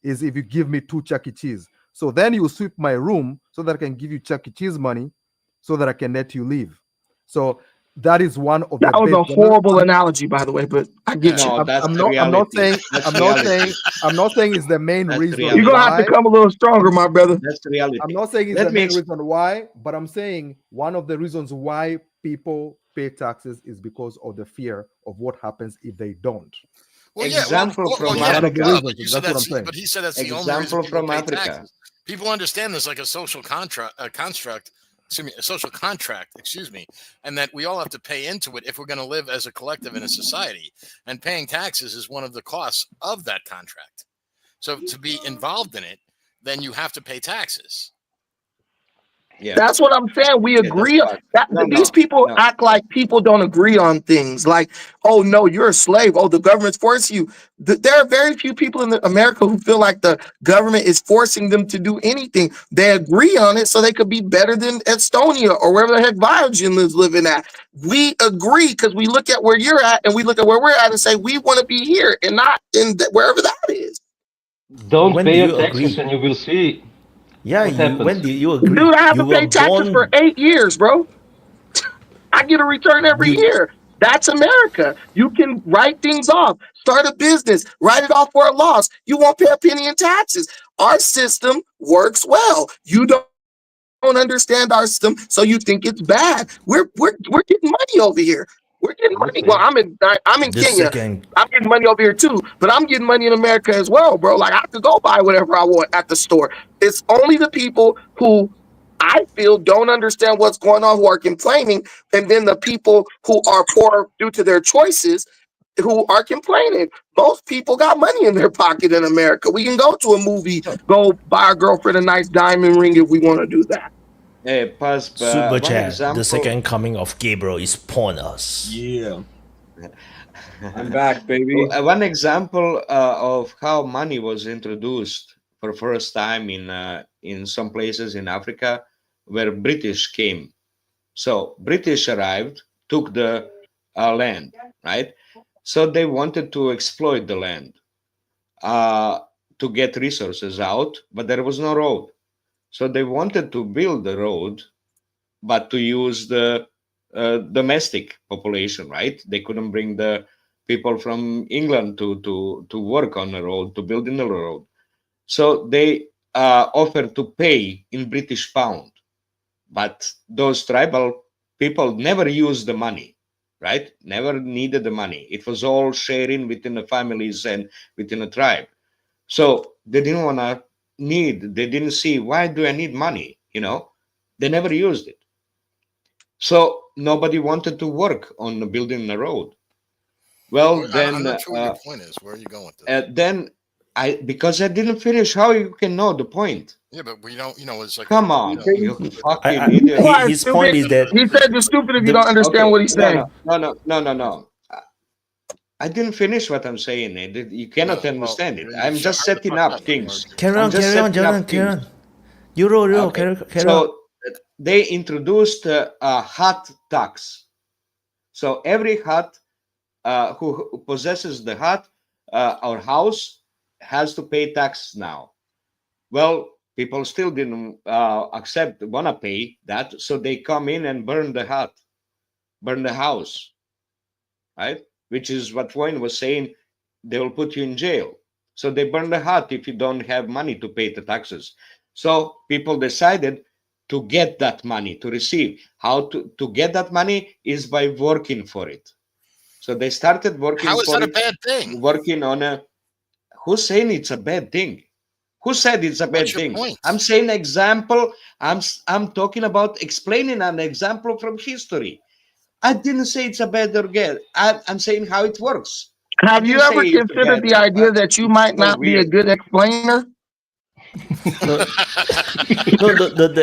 is if you give me 2 Chuck E. Cheese. So then you sweep my room so that I can give you Chuck E. Cheese money, so that I can let you leave. So that is one of That the was best. a horrible analogy, by the way, but I get you. No, that's I'm the not. I'm not reality. saying. That's I'm not reality. saying. I'm not saying it's the main That's the reason reality. You're gonna have to why. come a little stronger, my brother. That's the reality. I'm not saying it's Let the me main ex- reason why, but I'm saying one of the reasons why people pay taxes is because of the fear of what happens if they don't. Well, Example from yeah, One of the Africa. reasons. but you That's said what I'm that's, saying. but he said that's the only reason Example people from pay Africa. taxes. People understand this like a social construct. Excuse me, a social contract. Excuse me, and that we all have to pay into it if we're going to live as a collective in a society. And paying taxes is one of the costs of that contract. So to be involved in it, then you have to pay taxes. Yeah. That's what I'm saying. We agree. These people act like people don't agree on things. Like, oh no, you're a slave. Oh, the government's forcing you. There are very few people in America who feel like the government is forcing them to do anything. They agree on it so they could be better than Estonia or wherever the heck Biogen is living at. We agree because we look at where you're at and we look at where we're at and say we want to be here and not in wherever that is. Don't When pay do your you taxes agree? and you will see Yeah, what happens. when do you agree? Dude, I have You to were pay taxes for born. 8 years, bro. I get a return every year. That's America. You can write things off, start a business, write it off for a loss. You won't pay a penny in taxes. Our system works well. You don't understand our system, so you think it's bad. We're getting money over here. We're getting money. Well, I'm in This Kenya. second, I'm getting money over here too, but I'm getting money in America as well, bro. Like I could go buy whatever I want at the store. It's only the people who I feel don't understand what's going on who are complaining, and then the people who are poor due to their choices who are complaining. Most people got money in their pocket in America. We can go to a movie, go buy our girlfriend a nice diamond ring if we want to do that. Hey, super one chat. example. The second coming of Gabriel is porn us. Yeah. I'm back, baby. One example of how money was introduced for first time in some places in Africa where British came. So British arrived, took the land, right? So they wanted to exploit the land to get resources out, but there was no road. So they wanted to build the road, but to use the domestic population, right? They couldn't bring the people from England to work on the road, to build in the road. So they offered to pay in British pound, but those tribal people never used the money, right? Never needed the money. It was all sharing within the families and within the tribe. So they didn't want to they didn't see, why do I need money? They never used it. So nobody wanted to work on building the road. Well, then I'm not sure what your point is. Where are you going with this? then because I didn't finish, how you can know the point? Yeah, but we don't. It's like. Come on, you fucking idiot. His point is that He said you're stupid if you don't understand what he's saying. No. I didn't finish what I'm saying. You cannot understand it. I'm just setting up things. Carry on, Jordan. Euro, carry on. So they introduced a hut tax. So every hut who possesses the hut or house has to pay tax now. Well, people still didn't want to pay that, so they come in and burn the hut, burn the house, right? Which is what Wayne was saying, they will put you in jail. So they burn the hut if you don't have money to pay the taxes. So people decided to get that money, to receive. How to get that money is by working for it. So they started working for it. How is that a bad thing? Working on who's saying it's a bad thing? Who said it's a bad thing? Point? I'm saying example. I'm talking about explaining an example from history. I didn't say it's a bad or good. I'm saying how it works. Have you ever considered the idea that you might not be a good explainer?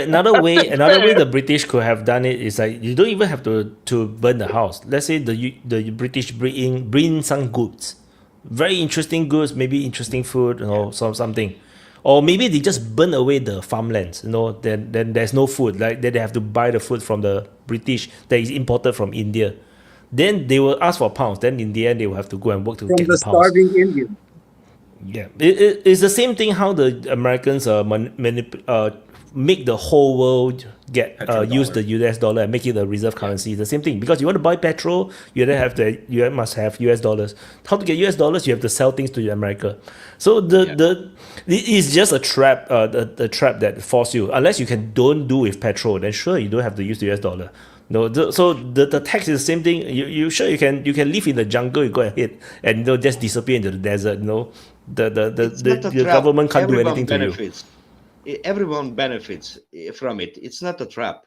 Another way the British could have done it is like you don't even have to burn the house. Let's say the British bring some goods, very interesting goods, maybe interesting food, something. Or maybe they just burn away the farmlands, then there's no food. Like then they have to buy the food from the British that is imported from India. Then they will ask for pounds. Then in the end, they will have to go and work to get the pounds. From the starving Indian. Yeah, it's the same thing how the Americans make the whole world get use the US dollar and make it the reserve currency. The same thing, because you want to buy petrol, you must have US dollars. How to get US dollars? You have to sell things to America. So it's just a trap. The trap that force you, unless you don't do with petrol, then sure you don't have to use the US dollar. No, so the tax is the same thing. You sure you can live in the jungle, you go ahead and just disappear into the desert. The government can't do anything to you. Everyone benefits from it. It's not a trap.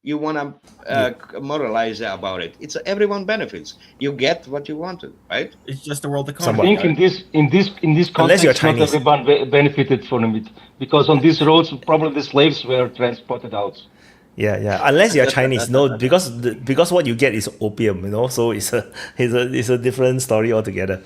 You want to moralize about it. It's everyone benefits. You get what you wanted, right? It's just the world economy. I think in this context, not everyone benefited from it, because on these roads, probably the slaves were transported out. Yeah. Unless you're Chinese, no, because what you get is opium, So it's a different story altogether.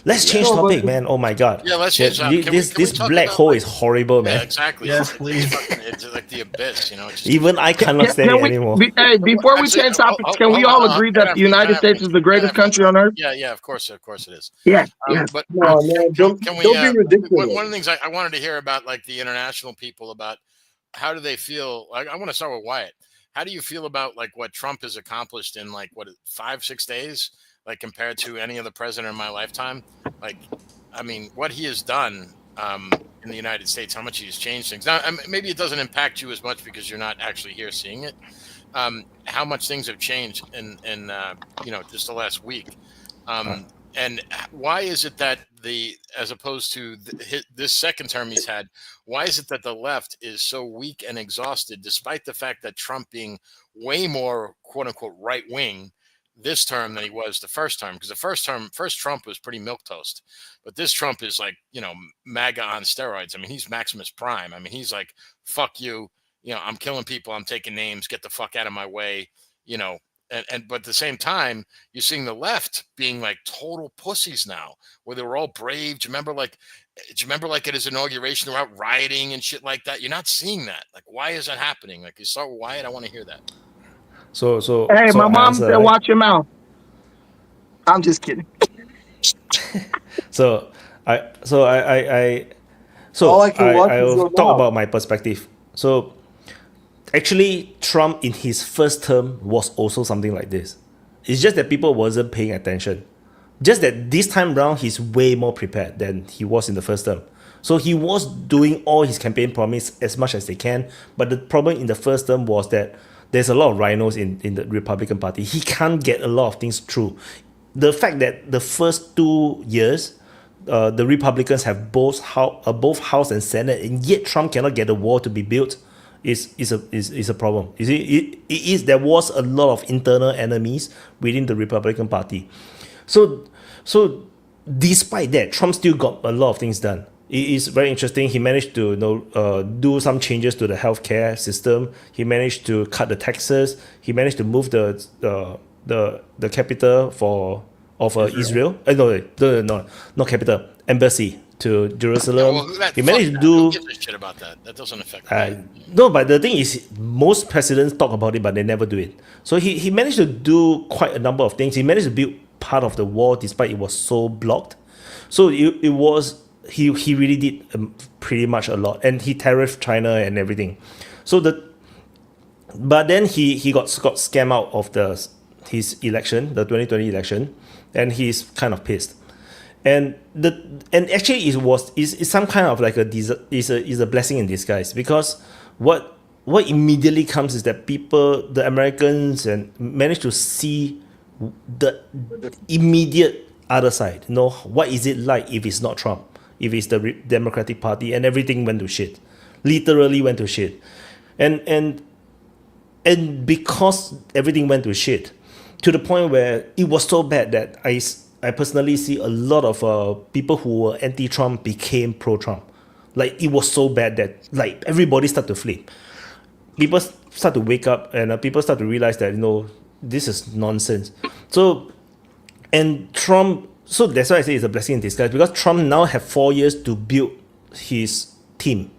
Let's change topic, man. Oh my God. Yeah, let's change topic. This black hole is horrible, man. Yeah, exactly. Yes, please. It's like the abyss, Even I cannot stand it anymore. Before we change topics, can we all agree that the United States is the greatest country on earth? Yeah, of course it is. Yeah. But no, man, don't be ridiculous. One of the things I wanted to hear about, like the international people, about how do they feel? I want to start with Wyatt. How do you feel about like what Trump has accomplished in 5-6 days? Like compared to any other president in my lifetime, what he has done in the United States, how much he's changed things. Now, maybe it doesn't impact you as much because you're not actually here seeing it. How much things have changed in just the last week, and why is it that as opposed to this second term he's had, why is it that the left is so weak and exhausted, despite the fact that Trump being way more quote unquote right wing this term than he was the first term? Because the first Trump was pretty milquetoast, but this Trump is like, MAGA on steroids. I mean, he's Maximus Prime. I mean, he's like, fuck you, I'm killing people, I'm taking names, get the fuck out of my way, but at the same time, you're seeing the left being like total pussies now, where they were all brave. Do you remember like at his inauguration, they were out rioting and shit like that? You're not seeing that. Like, why is that happening? Like, you start with Wyatt, I want to hear that. Hey, my mom said, "Watch your mouth." I'm just kidding. I'll talk about my perspective. So, actually, Trump in his first term was also something like this. It's just that people wasn't paying attention. Just that this time round, he's way more prepared than he was in the first term. So he was doing all his campaign promise as much as they can. But the problem in the first term was that there's a lot of rhinos in the Republican Party. He can't get a lot of things through. The fact that the first 2 years, the Republicans have both House and Senate, and yet Trump cannot get a wall to be built, is a problem. You see, there was a lot of internal enemies within the Republican Party. So despite that, Trump still got a lot of things done. It is very interesting. He managed to do some changes to the healthcare system. He managed to cut the taxes. He managed to move the capital of Israel. No, not capital, embassy to Jerusalem. He managed to do. Who gives a shit about that? That doesn't affect me. No, but the thing is, most presidents talk about it, but they never do it. So he managed to do quite a number of things. He managed to build part of the wall despite it was so blocked. So it was. He really did pretty much a lot, and he tariffed China and everything. But then he got scammed out of his election, the 2020 election, and he's kind of pissed. And actually it's some kind of like is a blessing in disguise, because what immediately comes is that the Americans and manage to see the immediate other side. What is it like if it's not Trump? If it's the Democratic Party, and everything went to shit, literally went to shit, and because everything went to shit, to the point where it was so bad that I personally see a lot of people who were anti-Trump became pro-Trump. Like, it was so bad that like everybody started to flip. People start to wake up, and people start to realize that this is nonsense. So Trump. So that's why I say it's a blessing in disguise, because Trump now have 4 years to build his team.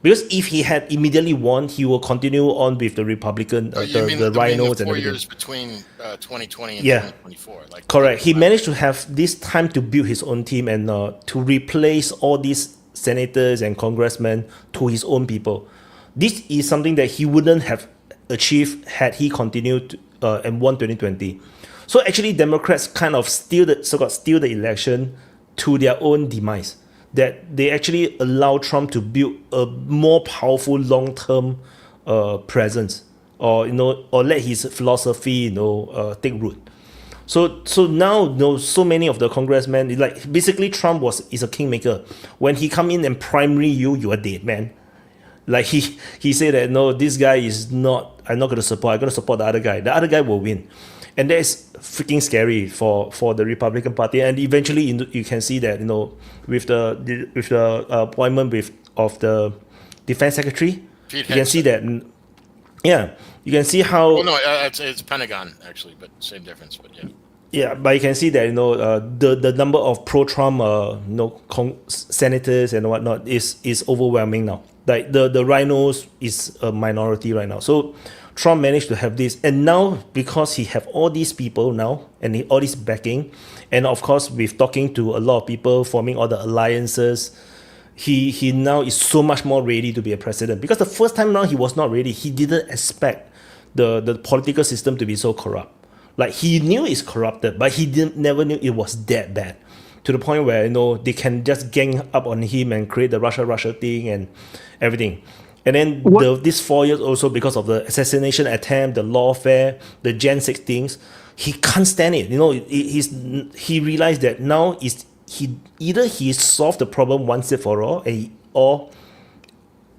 Because if he had immediately won, he will continue on with the Republican, the rhinos and everything. 4 years between 2020 and 2024. Correct. He managed to have this time to build his own team and to replace all these senators and congressmen to his own people. This is something that he wouldn't have achieved had he continued and won 2020. So actually, Democrats kind of steal the election to their own demise. That they actually allow Trump to build a more powerful long-term presence, or let his philosophy take root. So now so many of the congressmen, like basically Trump is a kingmaker. When he come in and primary you are dead, man. Like he said that no, this guy is not. I'm not going to support. I'm going to support the other guy. The other guy will win, and that is freaking scary for the Republican Party. And eventually, you can see that with the appointment of the Defense Secretary, Pete you can see that. Yeah, you can see how. Well, no, it's Pentagon actually, but same difference. But yeah. Yeah, but you can see that the number of pro-Trump senators and whatnot is overwhelming now. Like the rhinos is a minority right now. So Trump managed to have this, and now because he have all these people now and all this backing, and of course with talking to a lot of people, forming all the alliances, he now is so much more ready to be a president. Because the first time around he was not ready. He didn't expect the political system to be so corrupt. Like he knew it's corrupted, but he never knew it was that bad. To the point where they can just gang up on him and create the Russia thing and everything. And then this 4 years also, because of the assassination attempt, the lawfare, the Gen 6 things, he can't stand it. He realized that now either he solved the problem once and for all,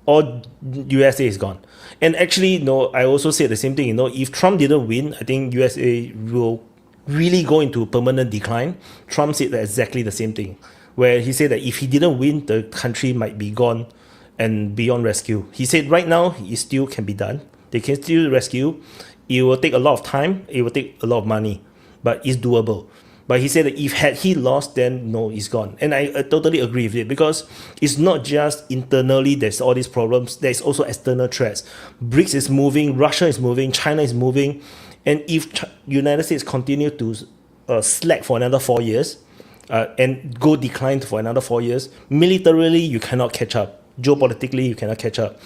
or USA is gone. And actually, I also said the same thing. If Trump didn't win, I think USA will really go into permanent decline. Trump said exactly the same thing, where he said that if he didn't win, the country might be gone and beyond rescue. He said right now it still can be done. They can still rescue. It will take a lot of time. It will take a lot of money, but it's doable. But he said that if he lost, then no, it's gone. And I totally agree with it, because it's not just internally there's all these problems. There's also external threats. BRICS is moving, Russia is moving, China is moving. And if United States continue to slack for another 4 years and go decline for another 4 years, militarily you cannot catch up. Geopolitically you cannot catch up.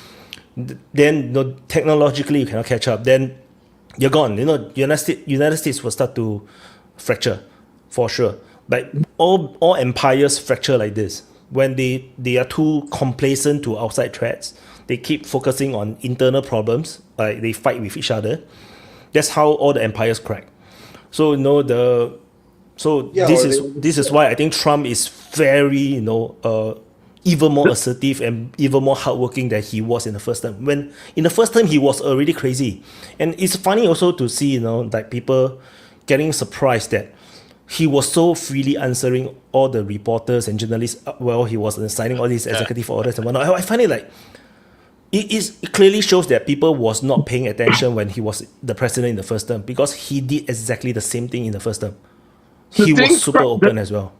Then technologically you cannot catch up. Then you're gone. United States will start to fracture. For sure. Like all empires fracture like this. When they are too complacent to outside threats, they keep focusing on internal problems, like they fight with each other. That's how all the empires crack. So this is why I think Trump is very even more assertive and even more hardworking than he was in the first time. When in the first time he was already crazy. And it's funny also to see like people getting surprised that he was so freely answering all the reporters and journalists while he was signing all these executive orders and whatnot. I find it like it clearly shows that people was not paying attention when he was the president in the first term, because he did exactly the same thing in the first term. He was super open as well.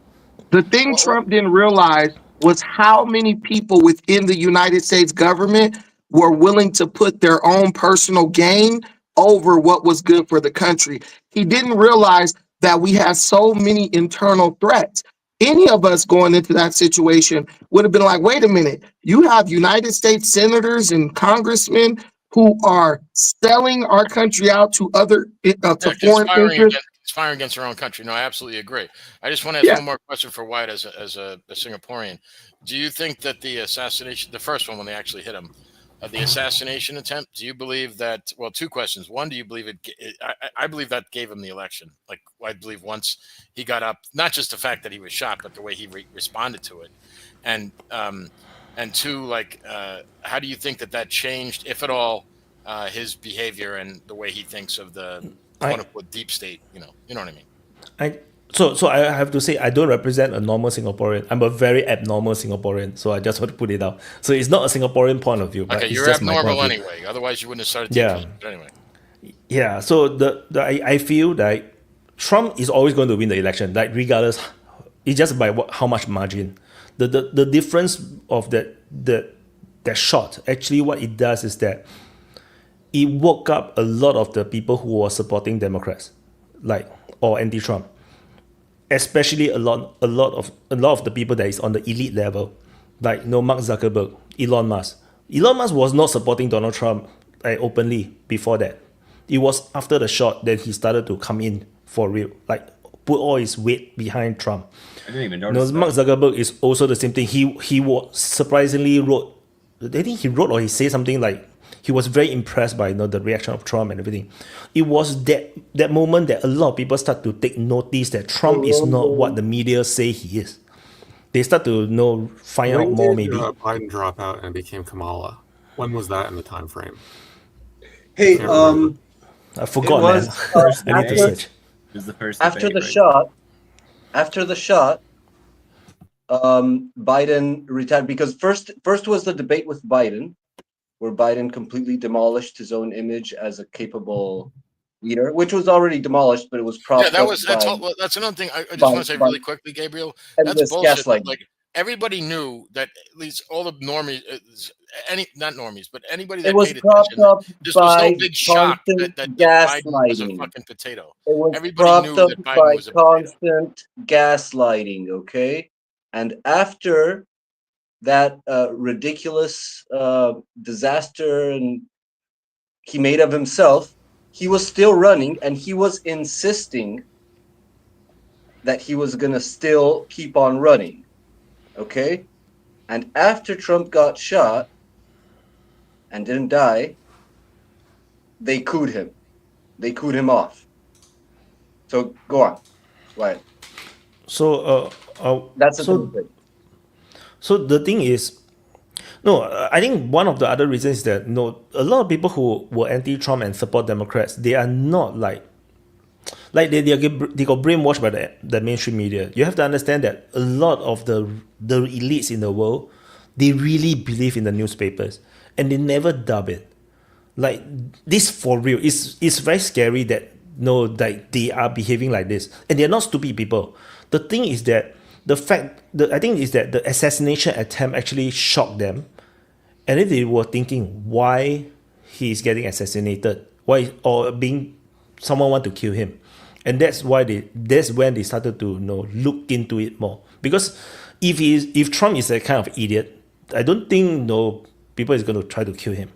The thing Trump didn't realize was how many people within the United States government were willing to put their own personal gain over what was good for the country. He didn't realize that we have so many internal threats. Any of us going into that situation would have been like, wait a minute, you have United States senators and congressmen who are selling our country out to other to foreign interests. Conspiring against their own country. No, I absolutely agree. I just want to ask one more question for White as a Singaporean. Do you think that the assassination, the first one when they actually hit him, the assassination attempt, do you believe that, well, two questions. One, do you believe I believe that gave him the election. Like, I believe once he got up, not just the fact that he was shot, but the way he responded to it. And two, like, how do you think that changed, if at all, his behavior and the way he thinks of the quote-unquote deep state, you know what I mean? So I have to say, I don't represent a normal Singaporean. I'm a very abnormal Singaporean. So I just want to put it out. So it's not a Singaporean point of view. But okay, it's you're just my abnormal point of view. anyway. Otherwise, you wouldn't have started TV. But anyway. Yeah. So I feel that Trump is always going to win the election, like regardless. It's just by how much margin. The difference of that shot, actually what it does is that it woke up a lot of the people who were supporting Democrats, or anti-Trump. Especially a lot of the people that is on the elite level, like Mark Zuckerberg, Elon Musk. Elon Musk was not supporting Donald Trump openly before that. It was after the shot that he started to come in for real, like put all his weight behind Trump. I didn't even notice that. Mark Zuckerberg is also the same thing. He was surprisingly wrote, I think he wrote or he said something like he was very impressed by the reaction of Trump and everything. It was that moment that a lot of people start to take notice that Trump is not what the media say he is. They start to find out more maybe. Biden drop out and became Kamala. When was that in the time frame? Hey, I forgot, man. I need to search. It was the first after debate, the right? shot. After the shot, Biden retired because first was the debate with Biden, where Biden completely demolished his own image as a capable leader, which was already demolished, but it was propped Yeah, up that's another thing. I just by- want to say by- really quickly, Gabriel. and That's this bullshit. gaslighting. Like everybody knew that, at least all the normies, not normies, but anybody that It was paid propped attention. up This was no by big shock constant that Biden was a gaslighting. fucking potato. It was Everybody propped knew up that Biden by was a potato. constant gaslighting, okay? And after that ridiculous disaster and he made of himself, he was still running and he was insisting that he was going to still keep on running, okay? And after Trump got shot and didn't die, they cooed him. They cooed him off. So go on. Right. So That's the so, thing. so the thing is, no, I think one of the other reasons is that a lot of people who were anti-Trump and support Democrats, they are not like they got brainwashed by the mainstream media. You have to understand that a lot of the elites in the world, they really believe in the newspapers and they never dub it. Like this for real. It's very scary that they are behaving like this, and they're not stupid people. The thing is that I think is that the assassination attempt actually shocked them, and then they were thinking why he's getting assassinated, someone want to kill him, and that's when they started to look into it more. Because if Trump is a kind of idiot, I don't think people is going to try to kill him.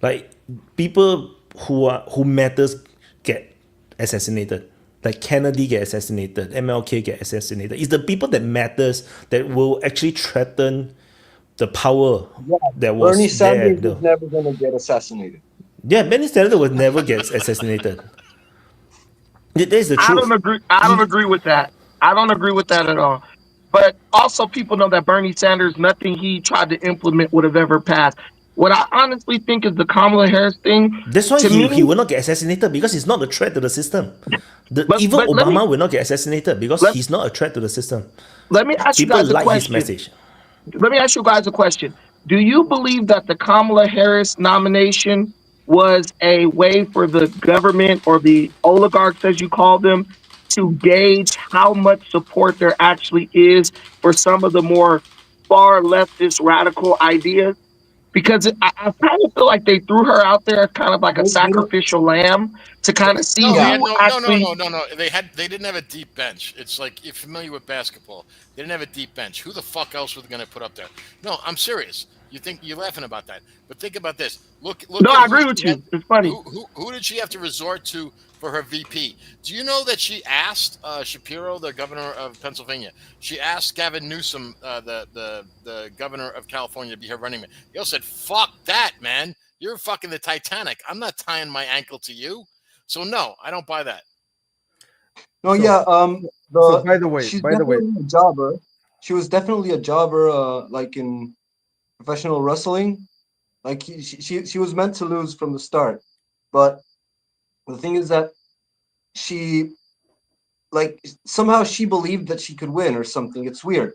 Like people who matters get assassinated. Like Kennedy get assassinated, MLK get assassinated. It's the people that matters that will actually threaten the power that was Bernie Sanders there. is never going to get assassinated. Yeah, Bernie Sanders will never get assassinated. That is the truth. I don't agree with that. I don't agree with that at all. But also, people know that Bernie Sanders, nothing he tried to implement would have ever passed. What I honestly think is the Kamala Harris thing. That's why to he me, will not get assassinated, because he's not a threat to the system. Even but let Obama me- will not get assassinated because he's not a threat to the system. Let me ask you People guys a like his question. message. Let me ask you guys a question. Do you believe that the Kamala Harris nomination was a way for the government or the oligarchs, as you call them, to gauge how much support there actually is for some of the more far leftist radical ideas? Because I kind of feel like they threw her out there as kind of like a sacrificial lamb to kind of see No, they had who actually. no. They didn't have a deep bench. It's like, you're familiar with basketball. They didn't have a deep bench. Who the fuck else was going to put up there? No, I'm serious. You think you're laughing about that, but think about this. Look. No, at I who agree she with had- you. It's funny. Who did she have to resort to for her VP? Do you know that she asked Shapiro, the governor of Pennsylvania? She asked Gavin Newsom, the governor of California, to be her running mate. He also said, "Fuck that, man. You're fucking the Titanic. I'm not tying my ankle to you." So no, I don't buy that. No, So- yeah. so by the way, she's by the way- definitely a jobber. She was definitely a jobber, like in professional wrestling. Like she was meant to lose from the start, but the thing is that she, like, somehow she believed that she could win or something. It's weird,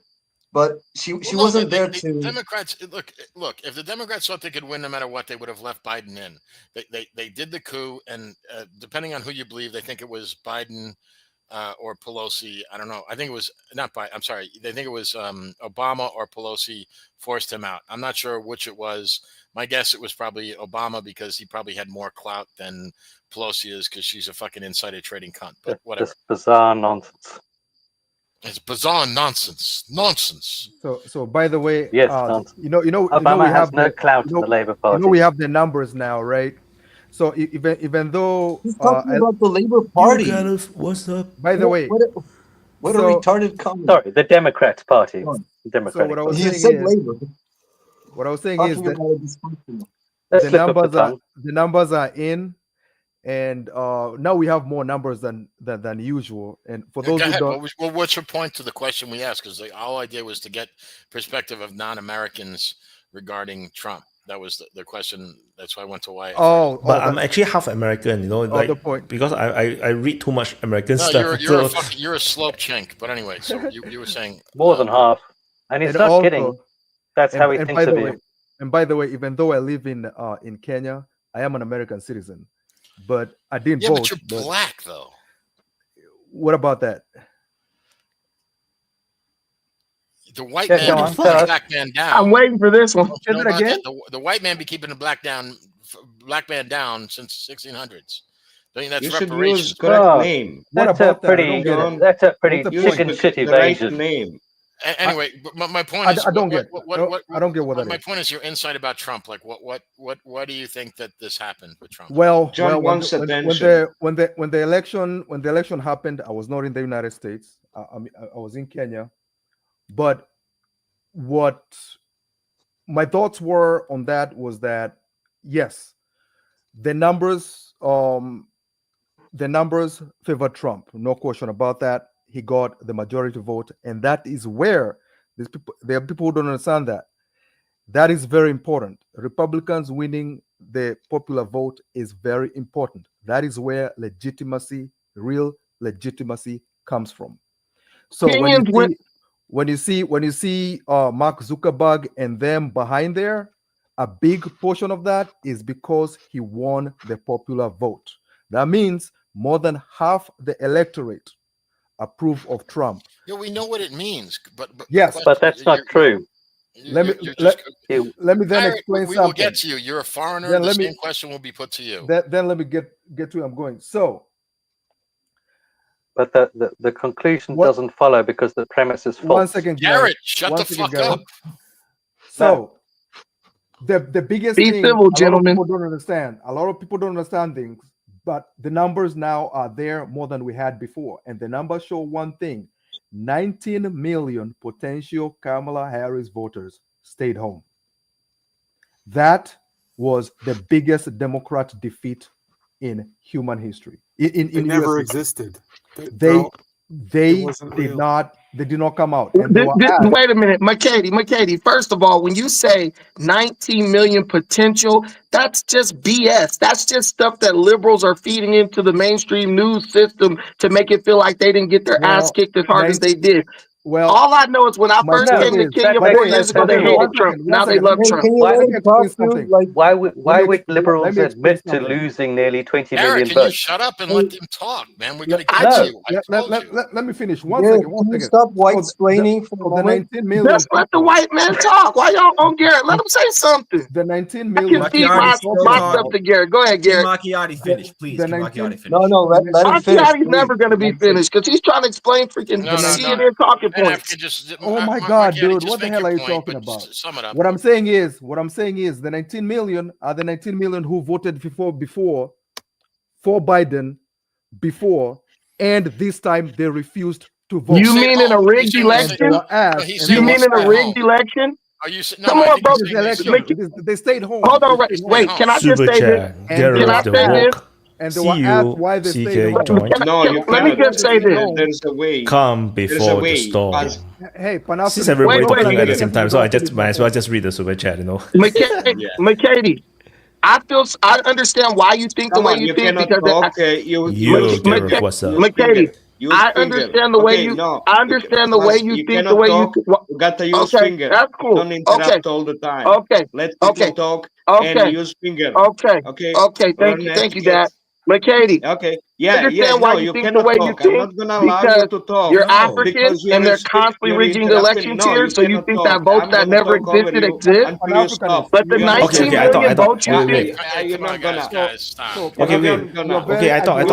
but she Well, wasn't there the to. Democrats look. If the Democrats thought they could win no matter what, they would have left Biden in. They did the coup, and depending on who you believe, they think it was Biden or Pelosi. I don't know. I think it was not Biden. I'm sorry. They think it was Obama or Pelosi forced him out. I'm not sure which it was. My guess, it was probably Obama, because he probably had more clout than Pelosi is, because she's a fucking insider trading cunt. But whatever. This bizarre nonsense. It's bizarre nonsense. Nonsense. So by the way, Yes, we Obama has have no clout in the Labour Party. we have the numbers now, right? So even though he's talking about the Labour Party. What's up? By the way, what a retarded comment. Sorry, the Democrats Party. The So Democratic what I was Party. saying is, Labour. what I was saying is Talking that about a dysfunctional. the numbers are in, and now we have more numbers than usual. And for those Go who ahead. don't, Well, what's your point to the question we asked? Because all idea was to get perspective of non-Americans regarding Trump. That was the question. That's why I went to why. But I'm actually half American, like the point. because I read too much American No, stuff. you're a slope chink. But anyway, so you were saying more than half, and he's not kidding. That's how he thinks of you. And by the way, even though I live in Kenya, I am an American citizen, but I didn't vote. But you're black though. What about that? The white man be keeping the black man down. I'm waiting for this one. You know about that? The white man be keeping the black man down since 1600s. I think that's You should reparations. use correct name. That's a pretty chicken shit evasion. Right name. Anyway, but my point is, I don't get what that my is. point is your insight about Trump. Like, what do you think that this happened with Trump? Well, John wants when attention. the election happened, I was not in the United States. I was in Kenya, but what my thoughts were on that was that yes, the numbers favor Trump, no question about that. He got the majority vote, and that is where there are people who don't understand that. That is very important. Republicans winning the popular vote is very important. That is where legitimacy, real legitimacy, comes from. So when you see Mark Zuckerberg and them behind there, a big portion of that is because he won the popular vote. That means more than half the electorate approve of Trump. Yeah, we know what it means, but yes, but that's not true. Let me then explain something. We will get to you. You're a foreigner. The same question will be put to you. Then let me get to where I'm going. So, but the conclusion doesn't follow because the premise is false. 1 second, Garrett, shut the fuck up. So, the biggest thing a lot of people don't understand. A lot of people don't understand things. But the numbers now are there more than we had before. And the numbers show one thing: 19 million potential Kamala Harris voters stayed home. That was the biggest Democrat defeat in human history. It never existed. They did not come out. And wait a minute, McCady. First of all, when you say 19 million potential, that's just BS. That's just stuff that liberals are feeding into the mainstream news system to make it feel like they didn't get their ass kicked as hard as they did. Well, all I know is when I first came to Kenya 4 years ago, they hated Trump. Now they love Trump. Why would liberals admit to losing nearly 20 million Can votes? you shut up and let them talk, man? We're going to get to you. Let me finish. One second. Can you stop white-splaining for a moment? 19 million. Just let the white man talk. Why y'all on Garrett? Let him say something. The 19 million. I can feed my stuff to Garrett. Go ahead, Garrett. Macchiati finish, please. No, let him finish. Macchiati's never going to be finished because he's trying to explain freaking CNN talking points. Oh my God, dude! What the hell are you talking about? Sum it up. What I'm saying is, the 19 million are the 19 million who voted before for Biden before, and this time they refused to vote. You mean in a rigged election? You mean in a rigged election? Are you? Come on, bro. They stayed home. Hold on, wait. Can I just say this? Can I say this? And they were asked why they stayed home. No, let me just say this. There's a way. Come before the storm. Hey, since everybody talking at the same time, so I just might as well just read the super chat, McCady, I understand why you think the way you think because what's up? McCady, I understand the way you. I understand the way you think. The way you. You got to use finger. That's cool. Don't interrupt all the time. Okay. Let people talk and use finger. Okay. Okay. Okay. Thank you, Dad. McCady. Okay. Yeah. Why No, you you think cannot the way talk. you I'm not gonna allow you to talk. You're African and they're constantly rigging the elections here, so you think that votes that never existed exist? But the 19 million votes you think. You're not gonna. Okay, I thought.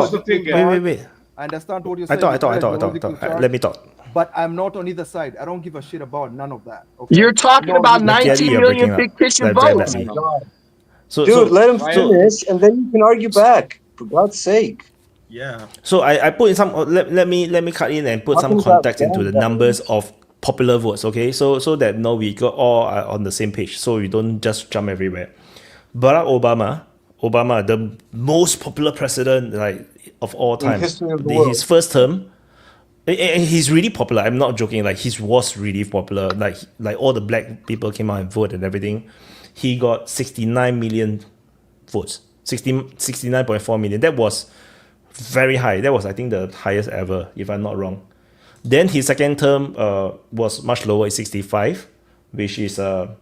Wait. I understand what you're saying. I thought. Let me talk. but I'm not on either side. I don't give a shit about none of that. Okay? You're talking about 19 million fictitious votes. Dude, let him finish, and then you can argue back. For God's sake. Yeah. So I put in some. Let me cut in and put some context into the numbers of popular votes. Okay, so that we got all on the same page, so we don't just jump everywhere. Barack Obama, the most popular president of all time. history of the world. His first term, he's really popular. I'm not joking. Like he was really popular. Like all the black people came out and voted and everything. He got 69 million votes. 69.4 million. That was very high. That was, I think, the highest ever, if I'm not wrong. Then his second term was much lower, 65, which is not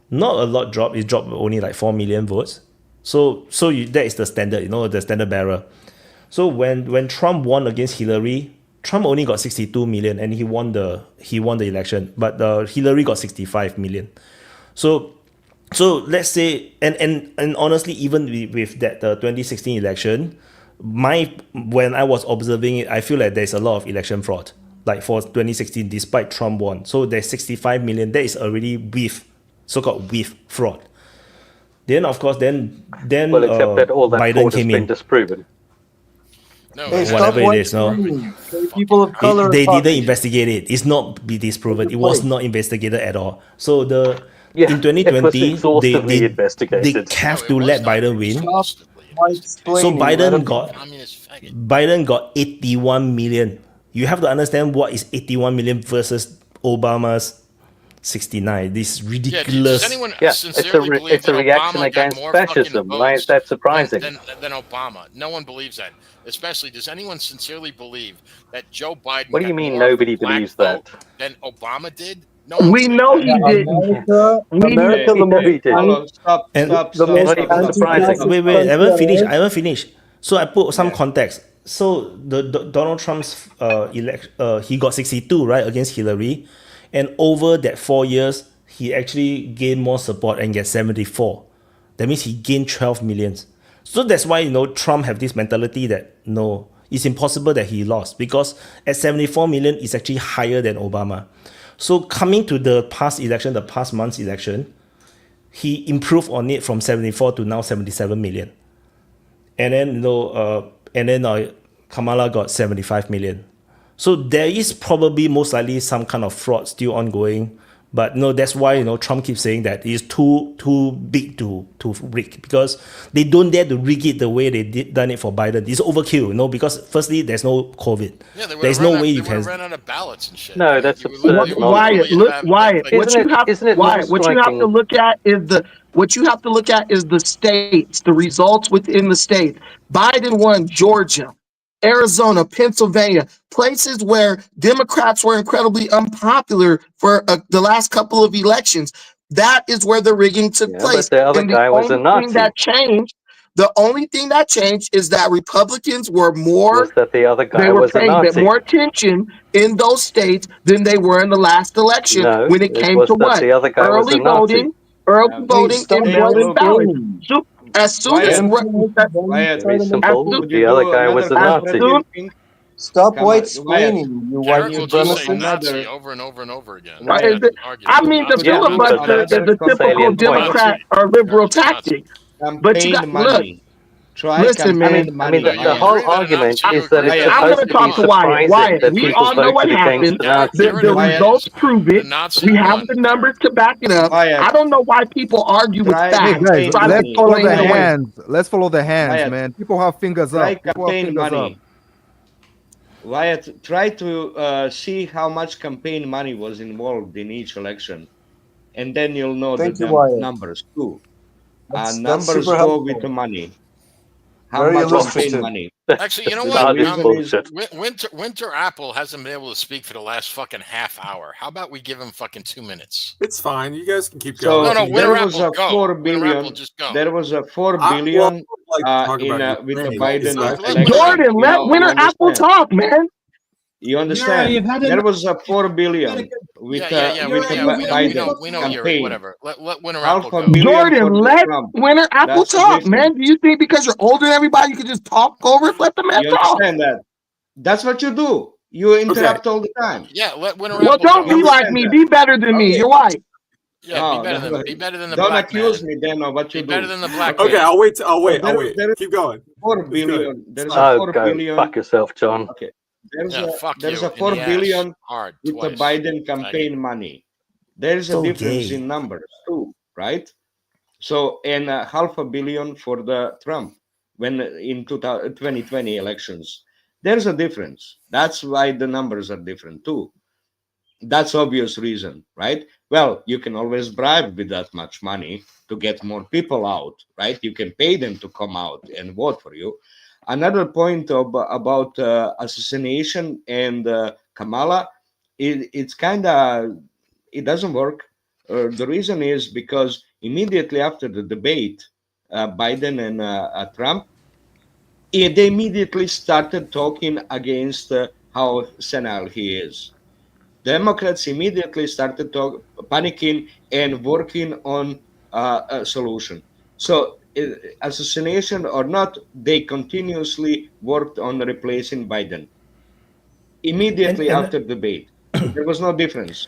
a lot drop. It dropped only like 4 million votes. So that is the standard, the standard bearer. So when Trump won against Hillary, Trump only got 62 million and he won the election, but Hillary got 65 million. So let's say, and honestly, even with that 2016 election, when I was observing it, I feel like there's a lot of election fraud. Like for 2016, despite Trump won, so there's 65 million. That is already so-called fraud. Then of course, then well, except that all that Biden fraud came has been in. disproven. No, Whatever it is, no. People of color. They didn't investigate it. It's not be disproven. It was not investigated at all. So in 2020, they have to let Biden win. So Biden got 81 million. You have to understand what is 81 million versus Obama's 69. This ridiculous. It's a reaction against fascism. Why is that surprising? Than Obama. No one believes that. Especially, does anyone sincerely believe that Joe Biden? What do you mean nobody believes that? Than Obama did? No We know he did. America, the movie did. Stop. Not even surprising. Wait, I haven't finished. So I put some context. So the Donald Trump's he got 62, right, against Hillary, and over that 4 years he actually gained more support and get 74. That means he gained 12 millions. So that's why Trump have this mentality that no, it's impossible that he lost, because at 74 million is actually higher than Obama. So coming to the past month's election, he improved on it from 74 to now 77 million. And then Kamala got 75 million. So there is probably most likely some kind of fraud still ongoing. But no, that's why Trump keeps saying that it's too big to rig, because they don't dare to rig it the way they done it for Biden. It's overkill, because firstly there's no COVID. Yeah, there's no way you can run out of ballots and shit. No, that's absurd. Wyatt, what you have to look at is the states, the results within the states. Biden won Georgia, Arizona, Pennsylvania, places where Democrats were incredibly unpopular for the last couple of elections. That is where the rigging took place. But the other guy was a Nazi. The only thing that changed is that Republicans were more. Was that the other guy they were was a paying Nazi? more attention in those states than they were in the last election when it came to what? The other guy Early voting, and mail-in ballots. So, as soon as the other guy was a Nazi. Stop white explaining. You white Nazi over and over and over again. I mean, the filibuster is the typical Democrat or liberal tactic. But you got look. Listen, man. I mean, the whole argument is that it's I'm supposed going to to be talk to Wyatt. surprising that We people all know what voted happened. against The Nazis. results prove it. We have the numbers to back it up. I don't know why people argue with facts. Guys, let's follow the hands. Let's follow the hands, man. People have fingers up. Wyatt, try to see how much campaign money was involved in each election, and then you'll know the numbers too. Numbers go with the money. How much campaign money? Actually, you know what? Winter Apple hasn't been able to speak for the last fucking half hour. How about we give him fucking 2 minutes? It's fine. You guys can keep going. No, there Winter was Apple, a go. 4 Winter billion. Apple, just go. There was a 4 billion with the Biden election. Jordan, let Winter Apple talk, man. You understand? There was a 4 billion with the Biden we know campaign. Whatever. Let Winter Half Apple a go. billion Jordan, for let Trump. Winter Apple That's the talk, difference. man. Do you think because you're older than everybody, you can just talk over it? Let the man You talk. understand that? That's what you do. You interrupt all the time. Yeah, when Well, don't be like me. Be better than me. You're white. Yeah, No, be better than the don't black accuse man. me then of what you Be do. better than the black Okay, man. I'll wait. I'll wait. There is Keep going. 4 It's good. billion. There's Oh, a 4 go billion. fuck yourself, John. Okay. There's Yeah, a fuck there's you a in 4 the ass. billion Hard with the twice. Biden campaign money. There is a So difference gay. in numbers too, right? So and $500 million for the Trump when in 2020 elections. There's a difference. That's why the numbers are different too. That's obvious reason, right? Well, you can always bribe with that much money to get more people out, right? You can pay them to come out and vote for you. Another point about assassination and Kamala, it's kind of, it doesn't work. The reason is because immediately after the debate, Biden and Trump, they immediately started talking against how senile he is. Democrats immediately started panicking and working on a solution. So, assassination or not, they continuously worked on replacing Biden immediately And after debate. There was no difference.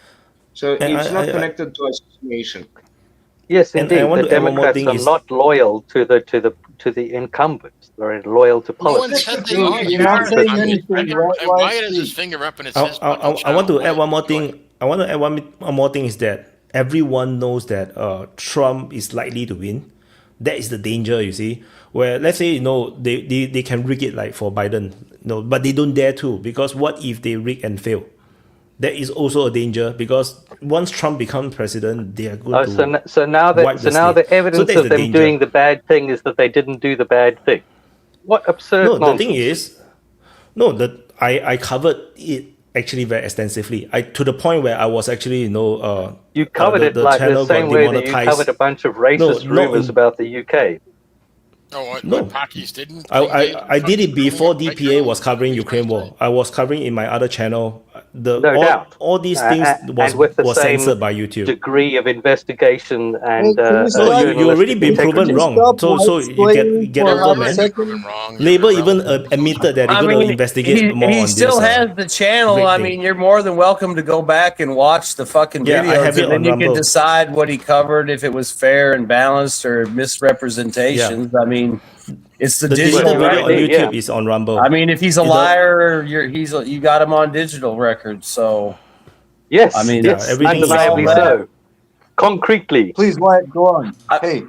So and it's not I connected to assassination. Yes, and I indeed. want The to add one more Democrats thing are is not loyal to the incumbents. They're loyal to No one politics. said they You're are. you're You not heard. saying I mean, anything. Why Wyatt has his speak? finger up and it I, says I, Buckle I want to Channel. add one more Go ahead. thing. I want to add one more thing is that everyone knows that Trump is likely to win. That is the danger, you see. Where let's say they can rig it like for Biden, but they don't dare to, because what if they rig and fail? That is also a danger, because once Trump becomes president, they are going to So now wipe the the slate. evidence that's of the them danger. doing the bad thing is that they didn't do the bad thing. What absurd No, the nonsense! thing is, no, I covered it actually very extensively. To the point where I was actually You covered it the like the channel got same way that you demonetized. covered a bunch of No, racist not rumors in, about the UK. Oh, what no. Pakis didn't? I did it before my DPA was covering Ukraine war. I was covering in my other channel. No doubt. All these things And with the was same censored by YouTube. degree of investigation Hey, and can you No, stop? you already journalistic been proven integrity. Can you wrong. stop So you explaining get for over, half a man. second? Labor even admitted that they're I going to mean, investigate more he on still this. has the channel. Great I thing. mean, you're more than welcome to go back and watch the fucking Yeah, I have videos, it and then on you can Rumble. decide what he covered, if it was fair and balanced or Yeah, misrepresentations. I mean, it's the the digital deleted video on record. YouTube is on Rumble. I mean, if he's a Is the liar, you got him on digital record. So Yes, I mean, yeah, it's everything is on all undeniably that. so. Concretely. Please, Wyatt, go on. Hey,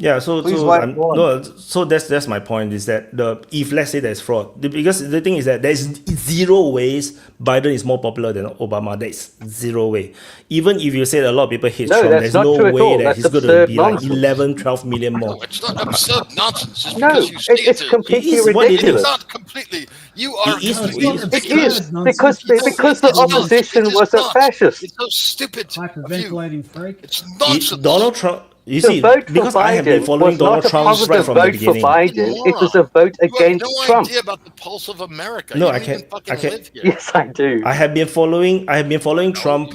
Yeah, so please, so Wyatt, go on. no, so that's my point, is that if let's say there's fraud, because the thing is that there's zero ways Biden is more popular than Obama. There's zero way. Even if you say a lot of people hate No, Trump, that's there's not no true at way all. that That's he's going to absurd be like nonsense. 11, 12 million more. No, it's not absurd nonsense. It's No, because you say it's it is. completely It is what it It's ridiculous. is. not completely. You are It is. completely It is. It ridiculous. is because No, because the it's not. opposition It is was a not. fascist. It's so stupid of you. Hyperventilating freak. It's nonsense. Donald Trump. You The see, vote for because I have been Biden following was Donald not a Trump right positive from the vote for beginning. Biden. It was a Moron. vote You have against no Trump. idea about the pulse of America. No, You I don't even can. fucking live here. Yes, I do. I have been following Trump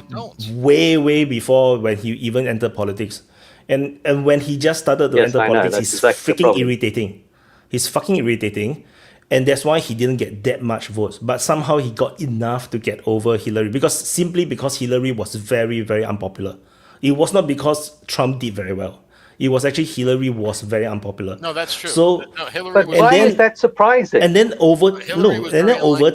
way before when he even entered politics, and when he just started to Yes, enter I know. politics, That's he's exactly the freaking problem. irritating. He's fucking irritating, and that's why he didn't get that much votes. But somehow he got enough to get over Hillary, because Hillary was very, very unpopular. It was not because Trump did very well. It was actually Hillary was very unpopular. No, that's true. So, No, Hillary But was. why is that surprising? and then Hillary was very over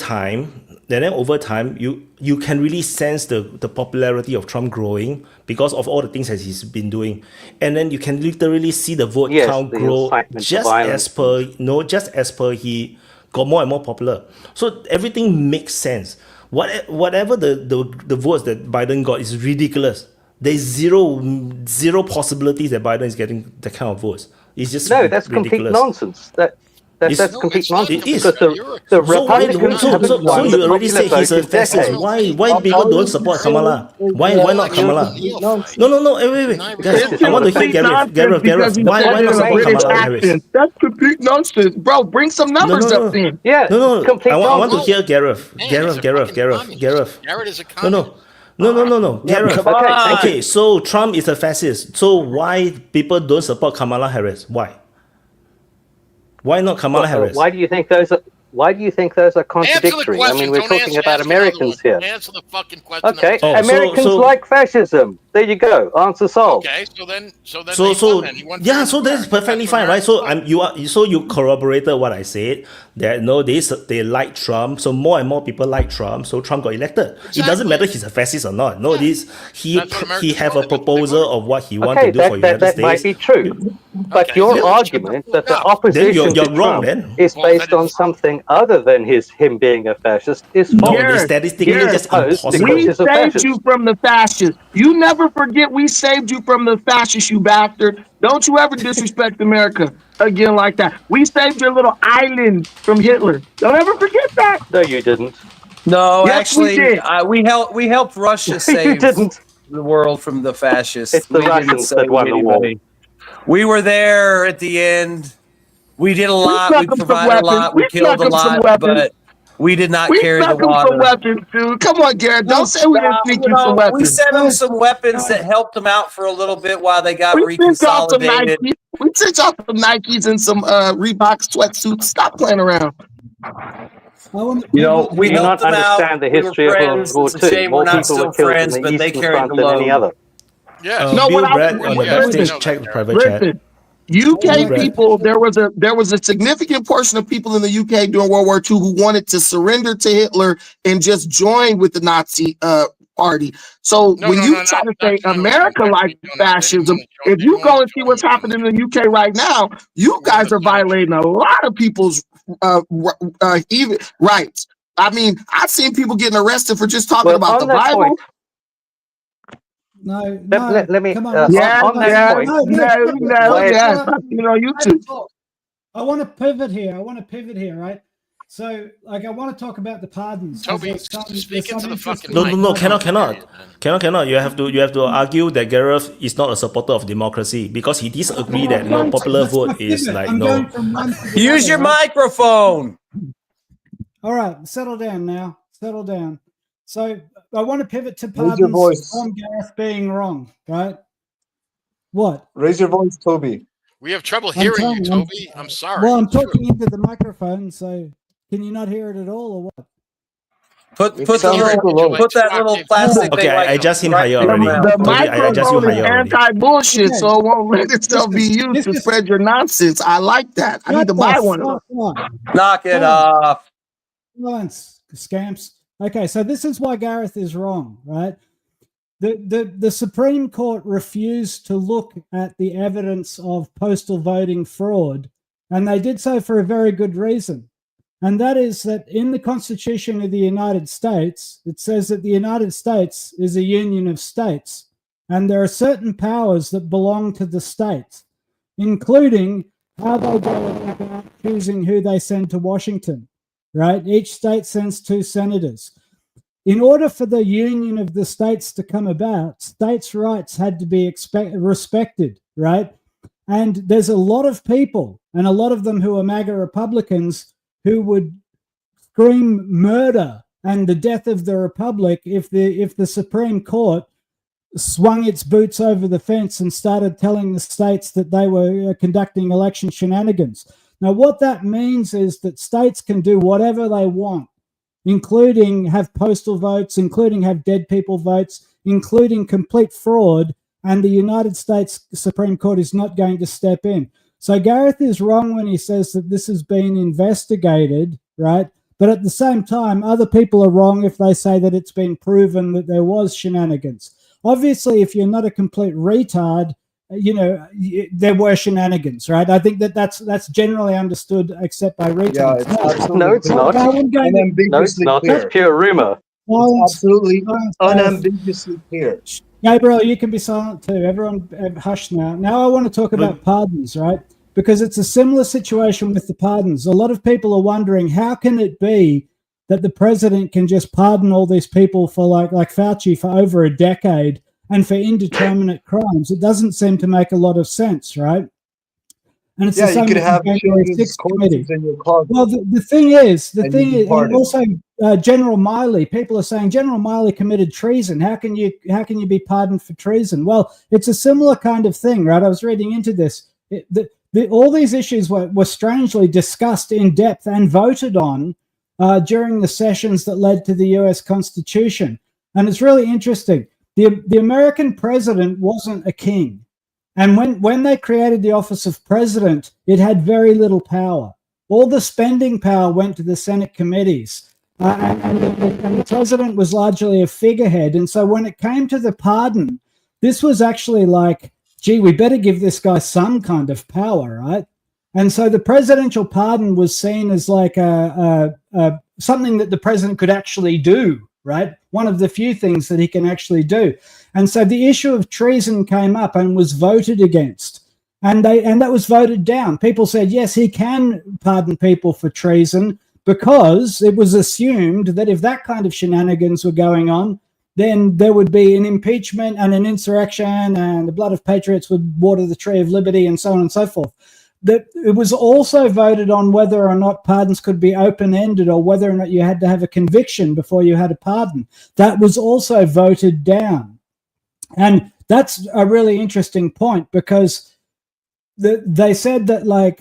time, you can really sense the popularity of Trump growing because of all the things that he's been doing, and then you can literally see the vote Yes, count the grow incitement to just as per he got more and more popular. So everything makes sense. Whatever the votes that Biden got is ridiculous. There's zero possibilities that Biden is getting that kind of votes. It's just No, that's complete ridiculous. nonsense. That's No, complete it's not nonsense It is. because the So why Republicans so, haven't so, so won you the already popular say he's vote a in fascist. decades. Why people don't support Kamala? Why not Kamala? No. Wait. Guys, I want to hear Gareth. Because he Why said not it in a support British Kamala Harris? accent. That's complete nonsense, bro. Bring some numbers up then. Yeah, No. complete I want to nonsense. hear Gareth. Man, he's a fucking communist. Gareth. Garrett is a No. communist. Gareth. come on. Okay, so Trump is a fascist. So why people don't support Kamala Harris? Why? Why not Kamala Harris? Why do you think those are? Why do you think those are Answer the contradictory? I question. mean, we're Don't talking answer, about ask another Americans one. here. Answer the fucking question. Okay, Oh, Americans so- like fascism. There you go. Answer solved. Okay, so then So he won yeah, fair so and that's square. perfectly That's what fine, right? Americans So you corroborated what I said that no, they like Trump, so more and more people like Trump, so Trump got elected. It doesn't matter he's a fascist or not. No, he have a proposal of what he wants to do for United that States. might be true, but your argument that the opposition you're to wrong, Trump then. is based on something other than him being a fascist is false. it's statistically just impossible. We He's a saved fascist. you from the fascists. You never forget we saved you from the fascists, you bastard. Don't you ever disrespect America again like that. We saved your little island from Hitler. Don't ever forget that. No, you didn't. No, Yes, actually, we did. we helped Russia You save didn't. the world from the fascists. It's the We didn't Russians that save won the war. anybody. We were there at the end. We did a lot. We snuck 'em some provided a weapons. lot. We We killed snuck a 'em some lot, weapons. but we did not We carry the snuck them some water. weapons, dude. Come on, Garrett. Don't say we didn't sneak you some We weapons. sent them some weapons that helped them out for a little bit while they got We sent y'all some reconsolidated. Nikes. We sent y'all some Nikes and some Reebok sweatsuits. Stop playing around. You know, we do you not helped them out. understand the We were history of World friends. War It's a II? shame More we're not people were still killed friends, in the but they Eastern carried Front the than any load. other. Yeah. No, Bill what I Brad was on the backstage check private chat. listen. UK Brad. people, there was a significant portion of people in the UK during World War II who wanted to surrender to Hitler and just join with the Nazi party. So when you try to say America like fascism, if you go and see what's happening in the UK right now, you guys are violating a lot of people's even rights. I mean, I've seen people getting arrested for just talking about the Bible. No, Let me. come on. On that point, You know, YouTube. I want to pivot here, right? So, like, I want to talk about the pardons. Toby, speak into the fucking No, mic. cannot. You have to argue that Gareth is not a supporter of democracy because he disagree that no popular vote is like no. Use your microphone. All right, settle down now. Settle down. So I want to pivot to Raise your pardons voice. on Gareth being wrong, right? What? Raise your voice, Toby. We have trouble I'm hearing you, telling you, Toby. I'm sorry. Well, I'm talking into the microphone, so can you not hear it at all, or what? Put that little plastic Okay, thing. I adjust him higher already. The Toby, I adjust you microphone is higher already. anti-bullshit, so it won't let itself be used to spread your nonsense. I like that. I need to buy one of those. Knock it off. Silence, scamps. Okay, so this is why Gareth is wrong, right? The Supreme Court refused to look at the evidence of postal voting fraud, and they did so for a very good reason. And that is that in the Constitution of the United States, it says that the United States is a union of states, and there are certain powers that belong to the states, including how they go about choosing who they send to Washington, right? Each state sends 2 senators. In order for the union of the states to come about, states' rights had to be respected, right? And there's a lot of people, and a lot of them who are MAGA Republicans, who would scream murder and the death of the republic if the Supreme Court swung its boots over the fence and started telling the states that they were conducting election shenanigans. Now, what that means is that states can do whatever they want, including have postal votes, including have dead people votes, including complete fraud, and the United States Supreme Court is not going to step in. So Gareth is wrong when he says that this has been investigated, right? But at the same time, other people are wrong if they say that it's been proven that there was shenanigans. Obviously, if you're not a complete retard, you know, there were shenanigans, right? I think that's generally understood, except by retards. No, it's not. No, it's not. It's pure rumor. It's absolutely unambiguously clear. Gabriel, you can be silent too. Everyone hush now. Now I want to talk about pardons, right? Because it's a similar situation with the pardons. A lot of people are wondering, how can it be that the president can just pardon all these people for like Fauci for over a decade and for indeterminate crimes? It doesn't seem to make a lot of sense, right? And it's the same you could with have the January 6th committee. in your closet. Well, the thing is, and pardoned. also General Miley. People are saying General Miley committed treason. How can you be pardoned for treason? Well, it's a similar kind of thing, right? I was reading into this. all these issues were strangely discussed in depth and voted on during the sessions that led to the US Constitution. And it's really interesting. The American president wasn't a king. And when they created the office of president, it had very little power. All the spending power went to the Senate committees. And the president was largely a figurehead. And so when it came to the pardon, this was actually like, gee, we better give this guy some kind of power, right? And so the presidential pardon was seen as like something that the president could actually do, right? One of the few things that he can actually do. And so the issue of treason came up and was voted against. And that was voted down. People said, yes, he can pardon people for treason, because it was assumed that if that kind of shenanigans were going on, then there would be an impeachment and an insurrection, and the blood of patriots would water the tree of liberty, and so on and so forth. That it was also voted on whether or not pardons could be open-ended, or whether or not you had to have a conviction before you had a pardon. That was also voted down. And that's a really interesting point, because they said that, like,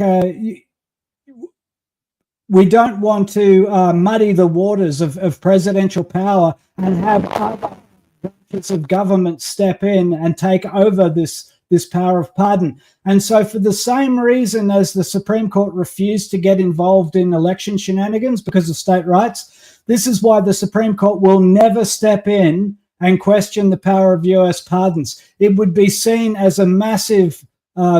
we don't want to muddy the waters of presidential power and have other branches of government step in and take over this power of pardon. And so for the same reason as the Supreme Court refused to get involved in election shenanigans because of state rights, this is why the Supreme Court will never step in and question the power of US pardons. It would be seen as a massive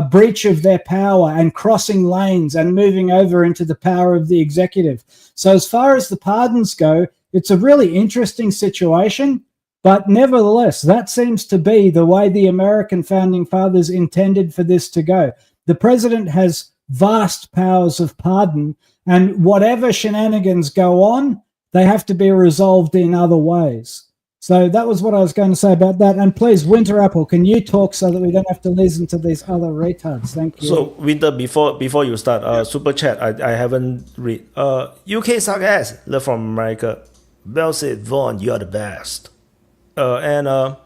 breach of their power and crossing lanes and moving over into the power of the executive. So as far as the pardons go, it's a really interesting situation, but nevertheless, that seems to be the way the American founding fathers intended for this to go. The president has vast powers of pardon, and whatever shenanigans go on, they have to be resolved in other ways. So that was what I was going to say about that. And please, Winter Apple, can you talk so that we don't have to listen to these other retards? Thank you. So, Winter, before you start, super chat, I haven't read. UK suck ass, love from America. Bell said, Vaughn, you're the best. And UK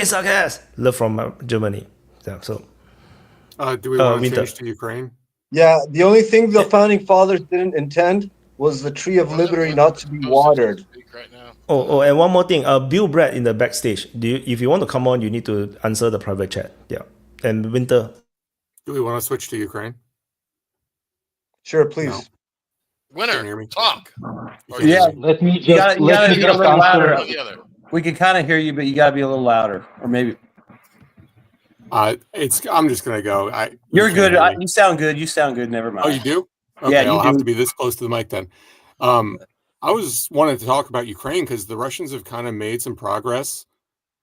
suck ass, love from Germany. Yeah, so. Do we want to Winter. change to Ukraine? Yeah, the only thing the founding fathers didn't intend was the tree of liberty not to be watered. Oh, and one more thing. Bill Brad in the backstage. If you want to come on, you need to answer the private chat. Yeah. And Winter. Do we want to switch to Ukraine? Sure, please. No. Winner, talk. Yeah, Let me you gotta be a little louder. Together. We can kind of hear you, but you gotta be a little louder, or maybe. I'm just gonna go. You're good. You sound good. You sound good. Never mind. Oh, you do? Okay, Yeah, I'll you have do. to be this close to the mic then. I was wanting to talk about Ukraine because the Russians have kind of made some progress,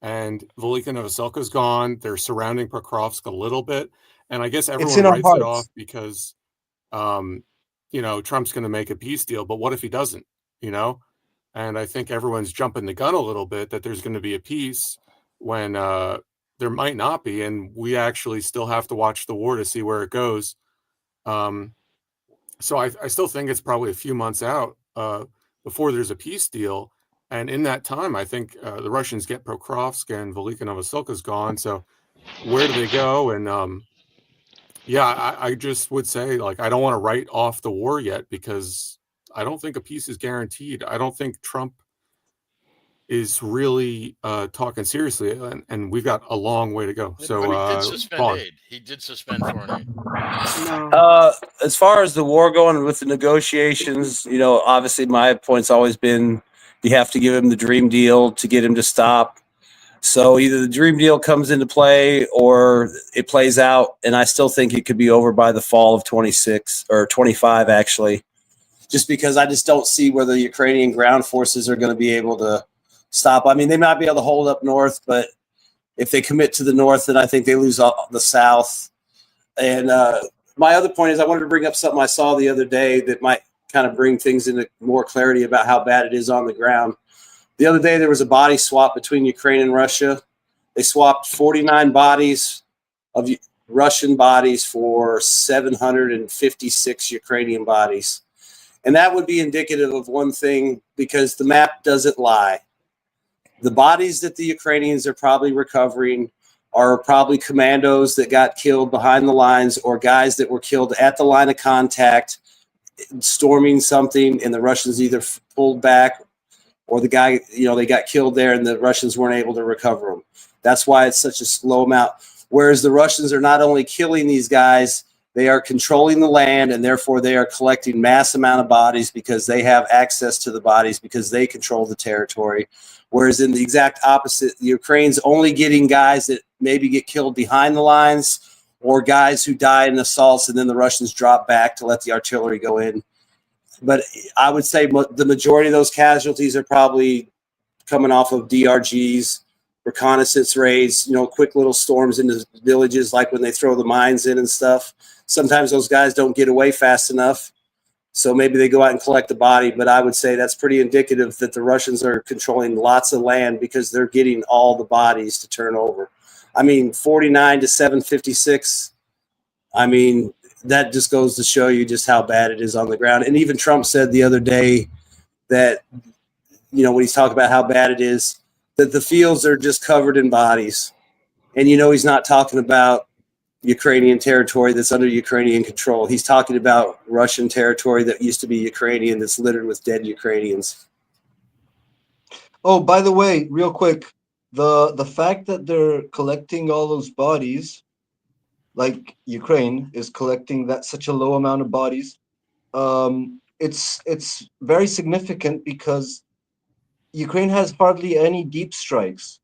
and Velika Novoselka's gone. They're surrounding Pokrovsk a little bit, and I guess everyone writes it off because, Trump's going to make a peace deal. But what if he doesn't? And I think everyone's jumping the gun a little bit that there's going to be a peace when there might not be, and we actually still have to watch the war to see where it goes. So I still think it's probably a few months out before there's a peace deal. And in that time, I think the Russians get Pokrovsk and Velika Novoselka's gone. So where do they go? And I just would say, like, I don't want to write off the war yet because I don't think a peace is guaranteed. I don't think Trump is really talking seriously, and we've got a long way to go. So But he did suspend aid. He did suspend foreign aid. As far as the war going with the negotiations, obviously my point's always been you have to give him the dream deal to get him to stop. So either the dream deal comes into play or it plays out, and I still think it could be over by the fall of 26 or 25, actually, just because I just don't see where the Ukrainian ground forces are going to be able to stop. I mean, they might be able to hold up north, but if they commit to the north, then I think they lose the south. And my other point is I wanted to bring up something I saw the other day that might kind of bring things into more clarity about how bad it is on the ground. The other day, there was a body swap between Ukraine and Russia. They swapped 49 bodies of Russian bodies for 756 Ukrainian bodies. And that would be indicative of one thing, because the map doesn't lie. The bodies that the Ukrainians are probably recovering are probably commandos that got killed behind the lines, or guys that were killed at the line of contact, storming something, and the Russians either pulled back, or the guy, they got killed there and the Russians weren't able to recover them. That's why it's such a slow amount. Whereas the Russians are not only killing these guys, they are controlling the land, and therefore they are collecting mass amount of bodies because they have access to the bodies because they control the territory. Whereas in the exact opposite, the Ukraine's only getting guys that maybe get killed behind the lines, or guys who die in assaults, and then the Russians drop back to let the artillery go in. But I would say the majority of those casualties are probably coming off of DRGs, reconnaissance raids, quick little storms into villages, like when they throw the mines in and stuff. Sometimes those guys don't get away fast enough, so maybe they go out and collect the body. But I would say that's pretty indicative that the Russians are controlling lots of land because they're getting all the bodies to turn over. I mean, 49 to 756. I mean, that just goes to show you just how bad it is on the ground. And even Trump said the other day that, when he's talking about how bad it is, that the fields are just covered in bodies. And, he's not talking about Ukrainian territory that's under Ukrainian control. He's talking about Russian territory that used to be Ukrainian that's littered with dead Ukrainians. Oh, by the way, real quick, the fact that they're collecting all those bodies, like Ukraine is collecting such a low amount of bodies, it's very significant because Ukraine has hardly any deep strikes.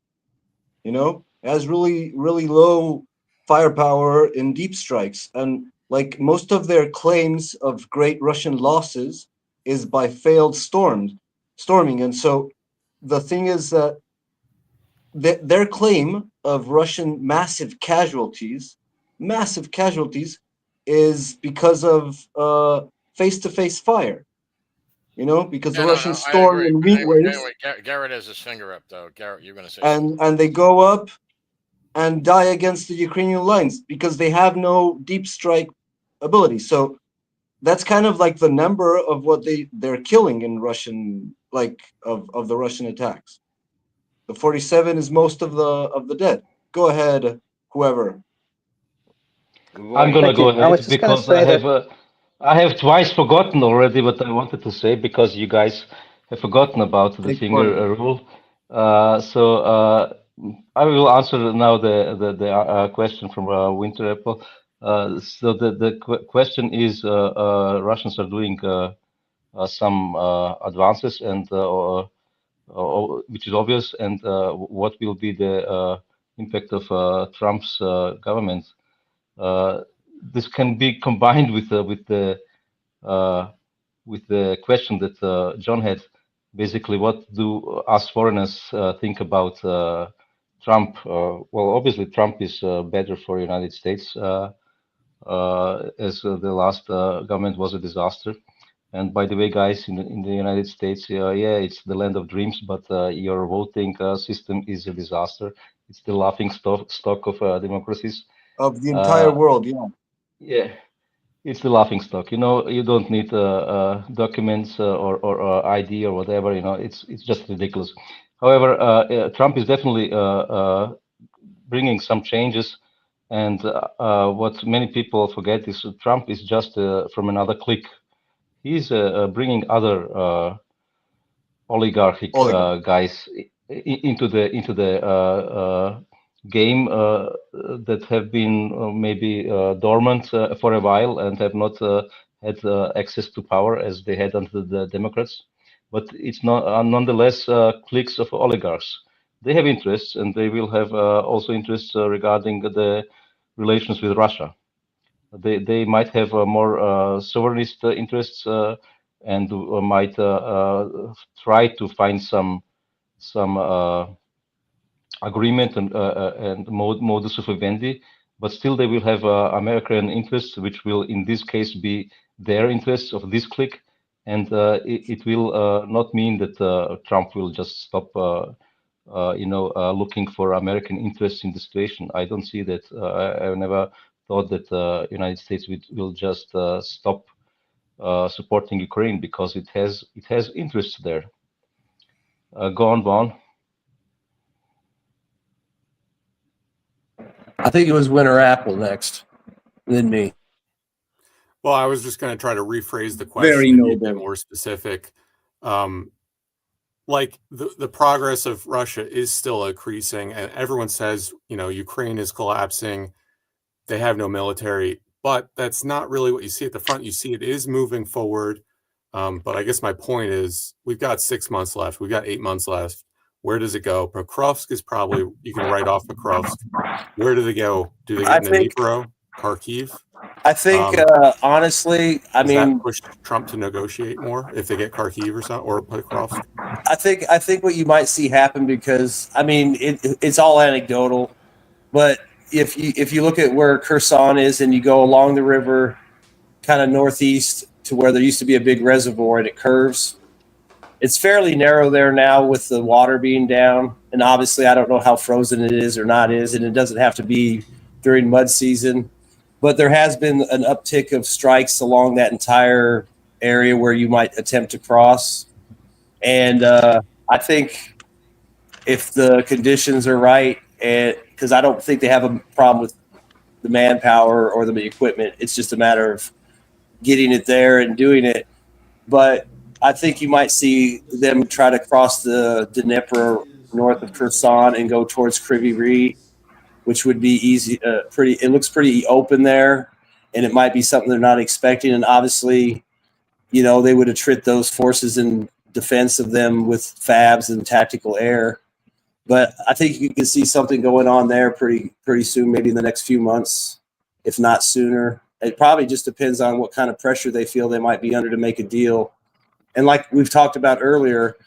It has really, really low firepower in deep strikes, and like most of their claims of great Russian losses is by failed storming. And so the thing is that their claim of Russian massive casualties is because of face-to-face fire. Because the Russians storm in heat waves. Anyway, Garrett has his finger up, though. Garrett, you're going to say and they go up and die against the Ukrainian lines because they have no deep strike ability. So that's kind of like the number of what they're killing in Russian, of the Russian attacks. The 47 is most of the dead. Go ahead, whoever. I'm gonna go ahead because I have twice forgotten already what I wanted to say because you guys have forgotten about the finger rule. So I will answer now the question from Winter Apple. So the question is Russians are doing some advances and which is obvious, and what will be the impact of Trump's government? This can be combined with the question that John had. Basically, what do us foreigners think about Trump? Well, obviously, Trump is better for the United States, as the last government was a disaster. And by the way, guys, in the United States, yeah, it's the land of dreams, but your voting system is a disaster. It's the laughing stock of democracies. Of the entire world, yeah. Yeah, it's the laughing stock. You don't need documents or ID or whatever. It's just ridiculous. However, Trump is definitely bringing some changes, and what many people forget is Trump is just from another clique. He's bringing other oligarchic guys into the game that have been maybe dormant for a while and have not had access to power as they had under the Democrats. But it's not nonetheless cliques of oligarchs. They have interests, and they will have also interests regarding the relations with Russia. They might have more sovereignist interests and might try to find some agreement and modus vivendi, but still they will have American interests, which will in this case be their interests of this clique, and it will not mean that Trump will just stop looking for American interests in the situation. I don't see that. I've never thought that United States will just stop supporting Ukraine because it has interests there. Go on, Vaughn. I think it was Winter Apple next, then me. Well, I was just going to try to rephrase the Very question and be a bit noble. more specific. Like the progress of Russia is still increasing, and everyone says, Ukraine is collapsing. They have no military, but that's not really what you see at the front. You see it is moving forward. But I guess my point is we've got 6 months left. We've got 8 months left. Where does it go? Pokrovsk is probably, you can write off Pokrovsk. Where do they go? Do they get into Dnipro, Kharkiv? I think, honestly, I Does mean, that push Trump to negotiate more if they get Kharkiv or something, or Pokrovsk? I think what you might see happen, because I mean it's all anecdotal, but if you look at where Kherson is and you go along the river, kind of northeast to where there used to be a big reservoir and it curves, it's fairly narrow there now with the water being down. And obviously, I don't know how frozen it is or not is, and it doesn't have to be during mud season. But there has been an uptick of strikes along that entire area where you might attempt to cross. And I think if the conditions are right, and because I don't think they have a problem with the manpower or the equipment, it's just a matter of getting it there and doing it. But I think you might see them try to cross the Dnipro north of Kherson and go towards Kryvyi Rih, which would be easy. It looks pretty open there, and it might be something they're not expecting. And obviously, they would attrit those forces in defense of them with fabs and tactical air. But I think you can see something going on there pretty soon, maybe in the next few months, if not sooner. It probably just depends on what kind of pressure they feel they might be under to make a deal. And like we've talked about earlier,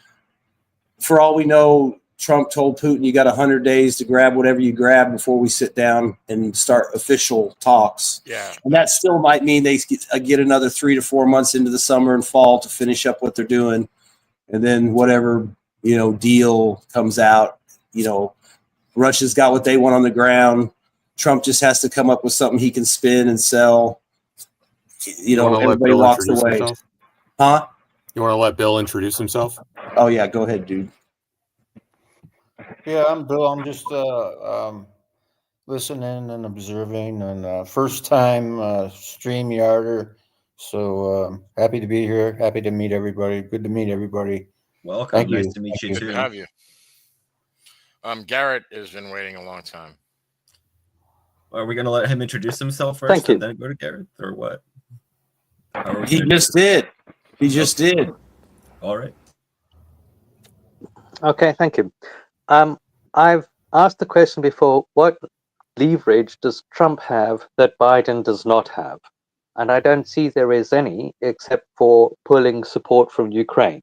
for all we know, Trump told Putin, you got 100 days to grab whatever you grab before we sit down and start official talks. Yeah. And that still might mean they get another 3 to 4 months into the summer and fall to finish up what they're doing. And then whatever, deal comes out, Russia's got what they want on the ground. Trump just has to come up with something he can spin and sell. Everybody walks away. Himself? Huh? You want to let Bill introduce himself? Oh, yeah. Go ahead, dude. Yeah, I'm Bill. I'm just listening and observing, and first time Streamyarder. So happy to be here. Happy to meet everybody. Good to meet everybody. Welcome. Thank Nice you. to meet you Good too. to have you. Garrett has been waiting a long time. Are we going to let him introduce himself first Thank you. and then go to Garrett, or what? He just did. He just did. All right. Okay, thank you. I've asked the question before, what leverage does Trump have that Biden does not have? And I don't see there is any, except for pulling support from Ukraine.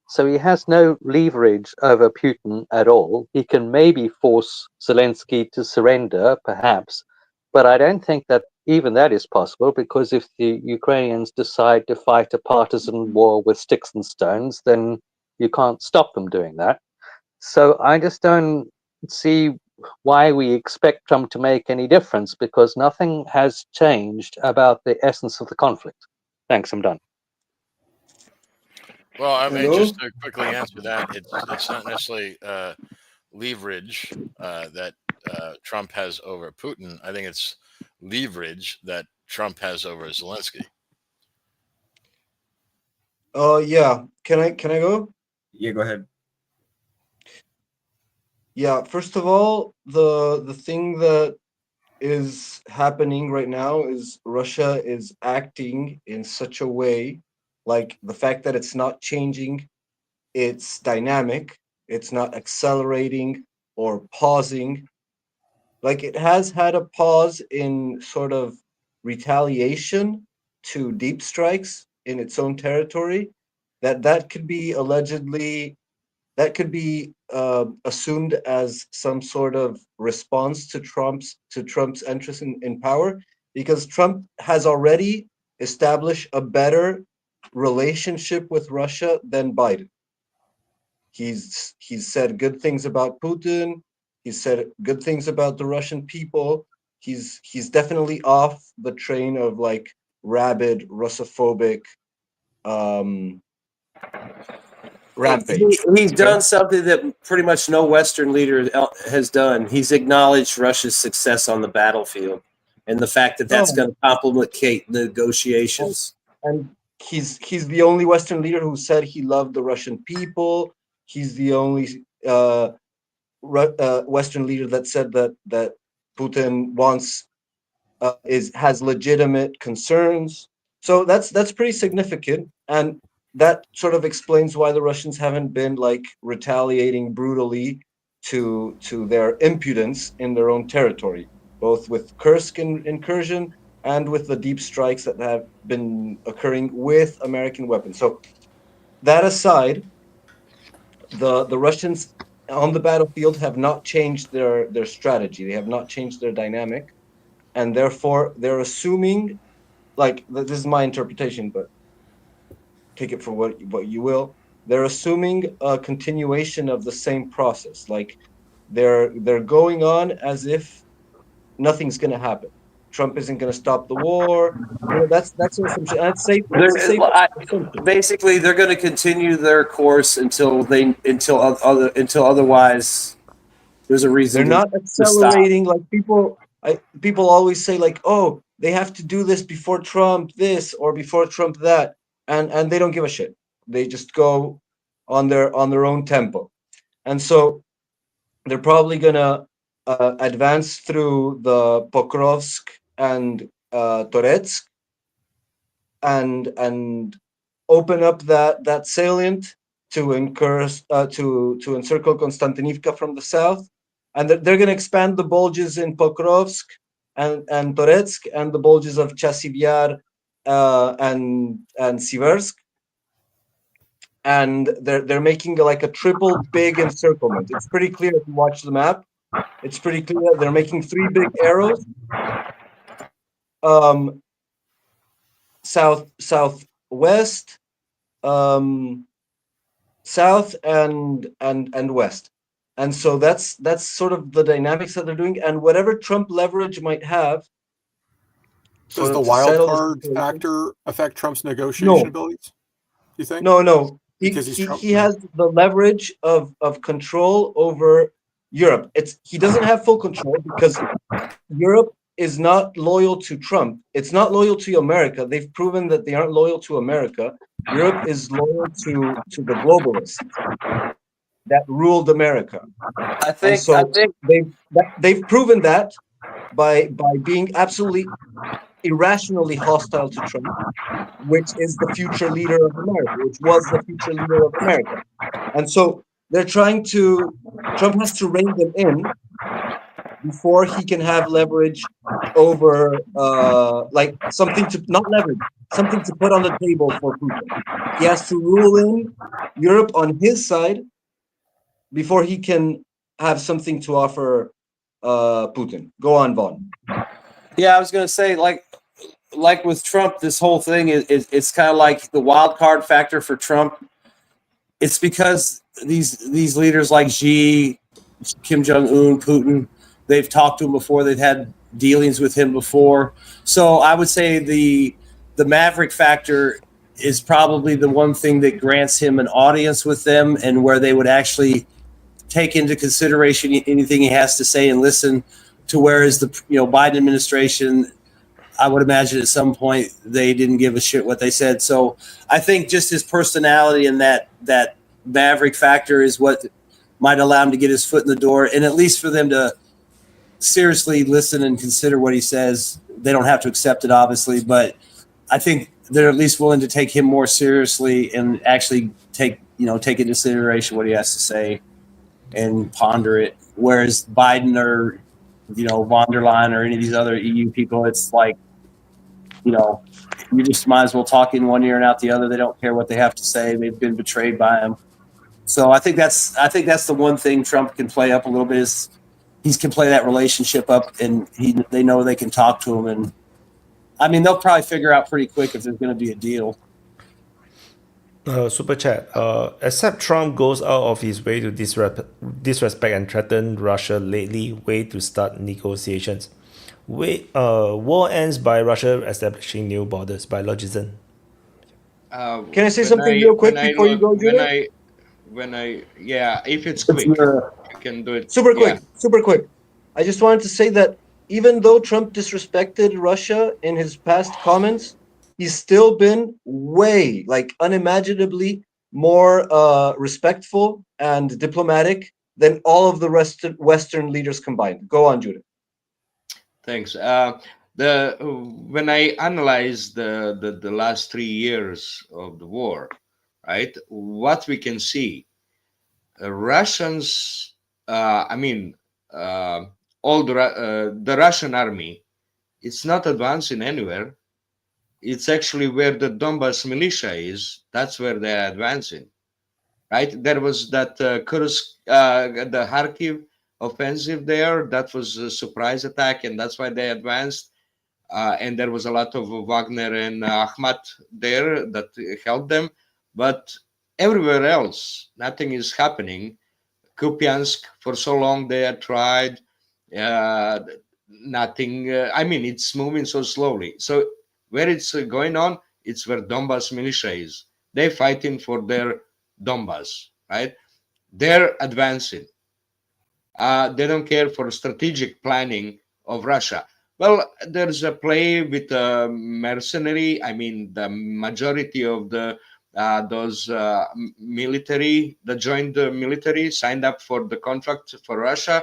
So he has no leverage over Putin at all. He can maybe force Zelensky to surrender, perhaps, but I don't think that even that is possible, because if the Ukrainians decide to fight a partisan war with sticks and stones, then you can't stop them doing that. So I just don't see why we expect Trump to make any difference, because nothing has changed about the essence of the conflict. Thanks, I'm done. Well, I mean, Hello? just to quickly answer that, it's not necessarily leverage that Trump has over Putin. I think it's leverage that Trump has over Zelensky. Yeah. Can I go? Yeah, go ahead. Yeah, first of all, the thing that is happening right now is Russia is acting in such a way, like the fact that it's not changing its dynamic, it's not accelerating or pausing. Like it has had a pause in sort of retaliation to deep strikes in its own territory. That could be allegedly, that could be assumed as some sort of response to Trump's entrance in power, because Trump has already established a better relationship with Russia than Biden. He's said good things about Putin. He's said good things about the Russian people. He's definitely off the train of like rabid Russophobic rampage. He's done something that pretty much no Western leader has done. He's acknowledged Russia's success on the battlefield and the fact that that's going to complicate negotiations. And he's the only Western leader who said he loved the Russian people. He's the only Western leader that said that Putin wants has legitimate concerns. So that's pretty significant, and that sort of explains why the Russians haven't been like retaliating brutally to their impudence in their own territory, both with Kursk incursion and with the deep strikes that have been occurring with American weapons. So that aside, the Russians on the battlefield have not changed their strategy. They have not changed their dynamic, and therefore they're assuming, like, this is my interpretation, but take it for what you will. They're assuming a continuation of the same process. Like they're going on as if nothing's going to happen. Trump isn't going to stop the war. You know, that's an assumption. I'd say basically they're going to continue their course until otherwise there's a reason. They're not accelerating like people. People always say like, oh, they have to do this before Trump this or before Trump that, and they don't give a shit. They just go on their own tempo, and so they're probably gonna advance through the Pokrovsk and Toretsk, and open up that salient to encircle Konstantinivka from the south, and they're going to expand the bulges in Pokrovsk and Toretsk and the bulges of Chasiv and Siversk, and they're making like a triple big encirclement. It's pretty clear if you watch the map. It's pretty clear they're making three big arrows. Southwest, south, and west, and so that's sort of the dynamics that they're doing. And whatever Trump leverage might have, does the wild card factor affect Trump's negotiation abilities? You think? No. He has the leverage of control over Europe. He doesn't have full control because Europe is not loyal to Trump. It's not loyal to America. They've proven that they aren't loyal to America. Europe is loyal to the globalists that ruled America. I think they've proven that by being absolutely irrationally hostile to Trump, which is the future leader of America, which was the future leader of America. And so Trump has to rein them in before he can have leverage over, like something to put on the table for Putin. He has to rule in Europe on his side before he can have something to offer Putin. Go on, Vaughn. Yeah, I was going to say, like with Trump, this whole thing it's kind of like the wild card factor for Trump. It's because these leaders like Xi, Kim Jong-un, Putin, they've talked to him before. They've had dealings with him before. So I would say the maverick factor is probably the one thing that grants him an audience with them, and where they would actually take into consideration anything he has to say and listen to. Whereas the Biden administration, I would imagine at some point they didn't give a shit what they said. So I think just his personality and that maverick factor is what might allow him to get his foot in the door, and at least for them to seriously listen and consider what he says. They don't have to accept it, obviously, but I think they're at least willing to take him more seriously and actually take into consideration what he has to say and ponder it. Whereas Biden or von der Leyen or any of these other EU people, it's like, you just might as well talk in one ear and out the other. They don't care what they have to say. They've been betrayed by him. So I think that's the one thing Trump can play up a little bit, is he can play that relationship up, and they know they can talk to him. And I mean, they'll probably figure out pretty quick if there's going to be a deal. Super chat. Except Trump goes out of his way to disrespect and threaten Russia lately, way to start negotiations. War ends by Russia establishing new borders by Logizan. Can I say something real quick before you go, Julian? if it's quick, you can do it. Super quick. I just wanted to say that even though Trump disrespected Russia in his past comments, he's still been way, like unimaginably more respectful and diplomatic than all of the Western leaders combined. Go on, Judith. Thanks. When I analyze the last 3 years of the war, right, what we can see, Russians, all the Russian army, it's not advancing anywhere. It's actually where the Donbas militia is. That's where they're advancing, right? There was that Kursk, the Kharkiv offensive there. That was a surprise attack, and that's why they advanced. And there was a lot of Wagner and Akhmat there that helped them. But everywhere else, nothing is happening. Kupiansk, for so long they had tried. Nothing. It's moving so slowly. So where it's going on, it's where Donbas militia is. They're fighting for their Donbas, right? They're advancing. They don't care for strategic planning of Russia. Well, there's a play with mercenary. The majority of those military that joined the military, signed up for the contract for Russia,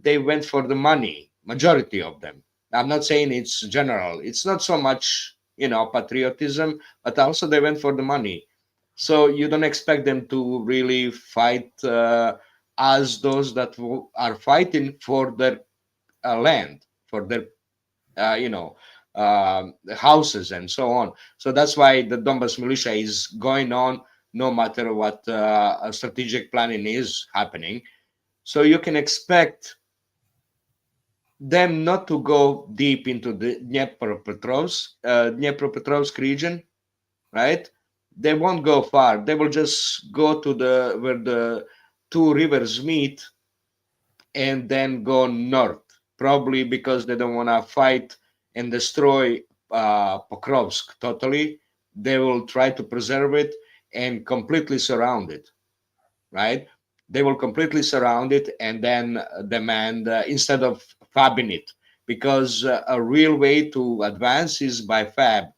they went for the money, majority of them. I'm not saying it's general. It's not so much, patriotism, but also they went for the money. So you don't expect them to really fight as those that are fighting for their land, for their, houses and so on. So that's why the Donbas militia is going on no matter what strategic planning is happening. So you can expect them not to go deep into the Dnipropetrovsk region, right? They won't go far. They will just go to where the two rivers meet and then go north, probably because they don't want to fight and destroy Pokrovsk totally. They will try to preserve it and completely surround it, right? They will completely surround it and then demand, instead of fabbing it, because a real way to advance is by fab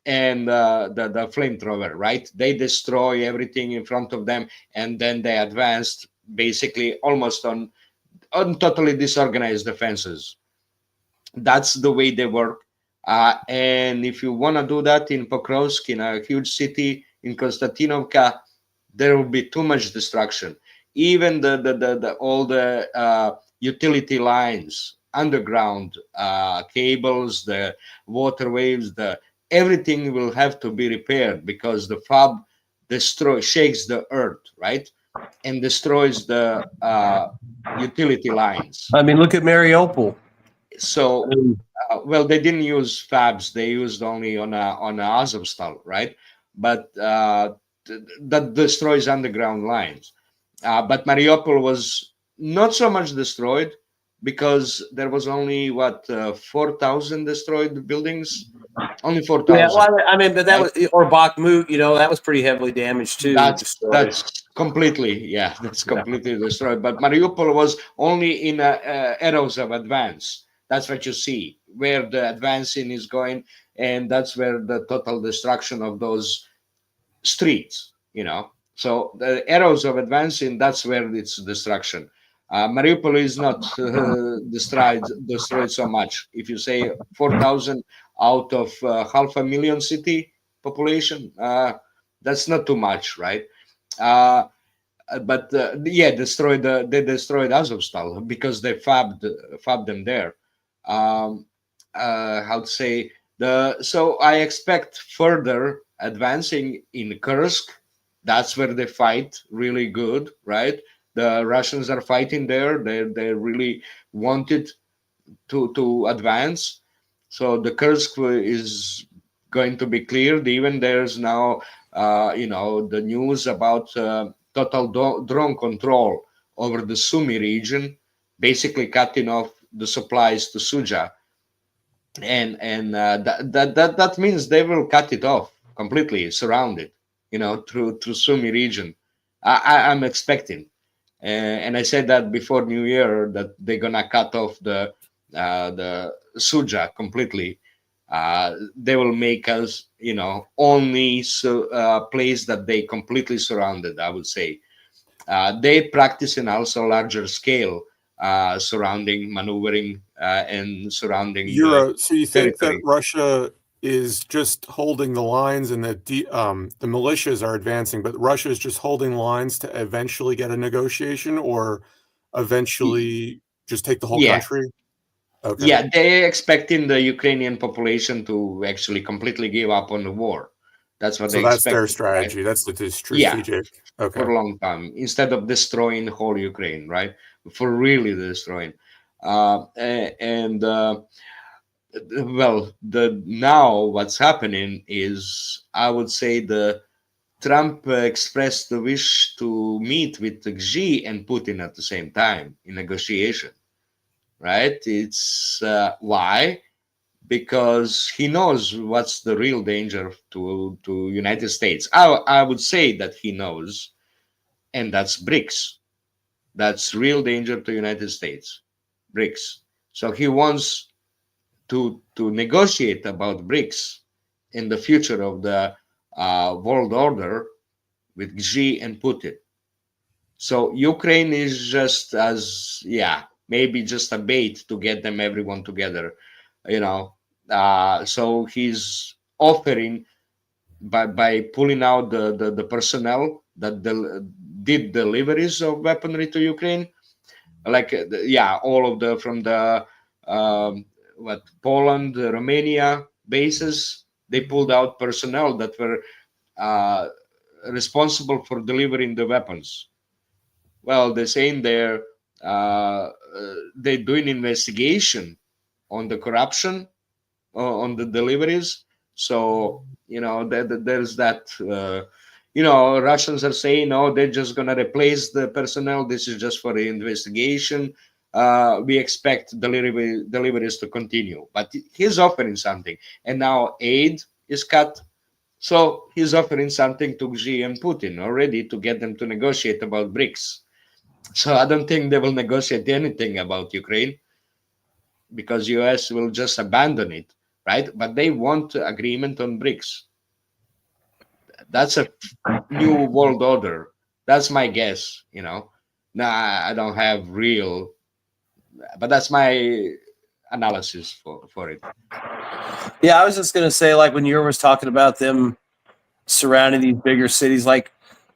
and the flamethrower, right? They destroy everything in front of them and then they advanced basically almost on totally disorganized defenses. That's the way they work. And if you want to do that in Pokrovsk, in a huge city, in Konstantinovka, there will be too much destruction. Even all the utility lines, underground cables, the water waves, everything will have to be repaired because the fab shakes the earth, right, and destroys the utility lines. Look at Mariupol. So, they didn't use fabs; they used only on Azovstal, right? But that destroys underground lines. But Mariupol was not so much destroyed because there was only 4,000 destroyed buildings. Only 4,000. Yeah, well, but that was, or Bakhmut, that was pretty heavily damaged too. That's completely, that's completely destroyed. But Mariupol was only in arrows of advance. That's what you see, where the advancing is going, and that's where the total destruction of those streets, So the arrows of advancing, that's where it's destruction. Mariupol is not destroyed so much. If you say 4,000 out of 500,000 city population, that's not too much, right? But they destroyed Azovstal because they fabbed them there. So I expect further advancing in Kursk. That's where they fight really good, right? The Russians are fighting there. They really wanted to advance. So the Kursk is going to be cleared. Even there's now, the news about total drone control over the Sumy region, basically cutting off the supplies to Suja. And that means they will cut it off completely, surround it, through Sumy region. I'm expecting. And I said that before New Year that they're gonna cut off the Suja completely. They will make us, only place that they completely surrounded. I would say they practice in also larger scale surrounding, maneuvering, and surrounding So you think that territory. Russia is just holding the lines and that the militias are advancing, but Russia is just holding lines to eventually get a negotiation or eventually just take the whole Yeah. country? Okay. Yeah, they're expecting the Ukrainian population to actually completely give up on the war. That's what So they that's their expect. strategy. That's the Yeah, strategic. Okay. for a long time, instead of destroying whole Ukraine, right? For really destroying. Well, now what's happening is, I would say, the Trump expressed the wish to meet with Xi and Putin at the same time in negotiation, right? It's why? Because he knows what's the real danger to United States. I would say that he knows, and that's BRICS. That's real danger to United States, BRICS. So he wants to negotiate about BRICS in the future of the world order with Xi and Putin. So Ukraine is just as, maybe just a bait to get them everyone together, so he's offering by pulling out the personnel that did deliveries of weaponry to Ukraine, like all of the from the Poland, Romania bases. They pulled out personnel that were responsible for delivering the weapons. Well, they're saying they're doing investigation on the corruption on the deliveries. So there's that. Russians are saying, "Oh, they're just gonna replace the personnel. This is just for the investigation. We expect deliveries to continue." But he's offering something, and now aid is cut. So he's offering something to Xi and Putin already to get them to negotiate about BRICS. So I don't think they will negotiate anything about Ukraine, because US will just abandon it, right? But they want agreement on BRICS. That's a new world order. That's my guess, Now, I don't have real, but that's my analysis for it. Yeah, I was just going to say, like when you was talking about them surrounding these bigger cities like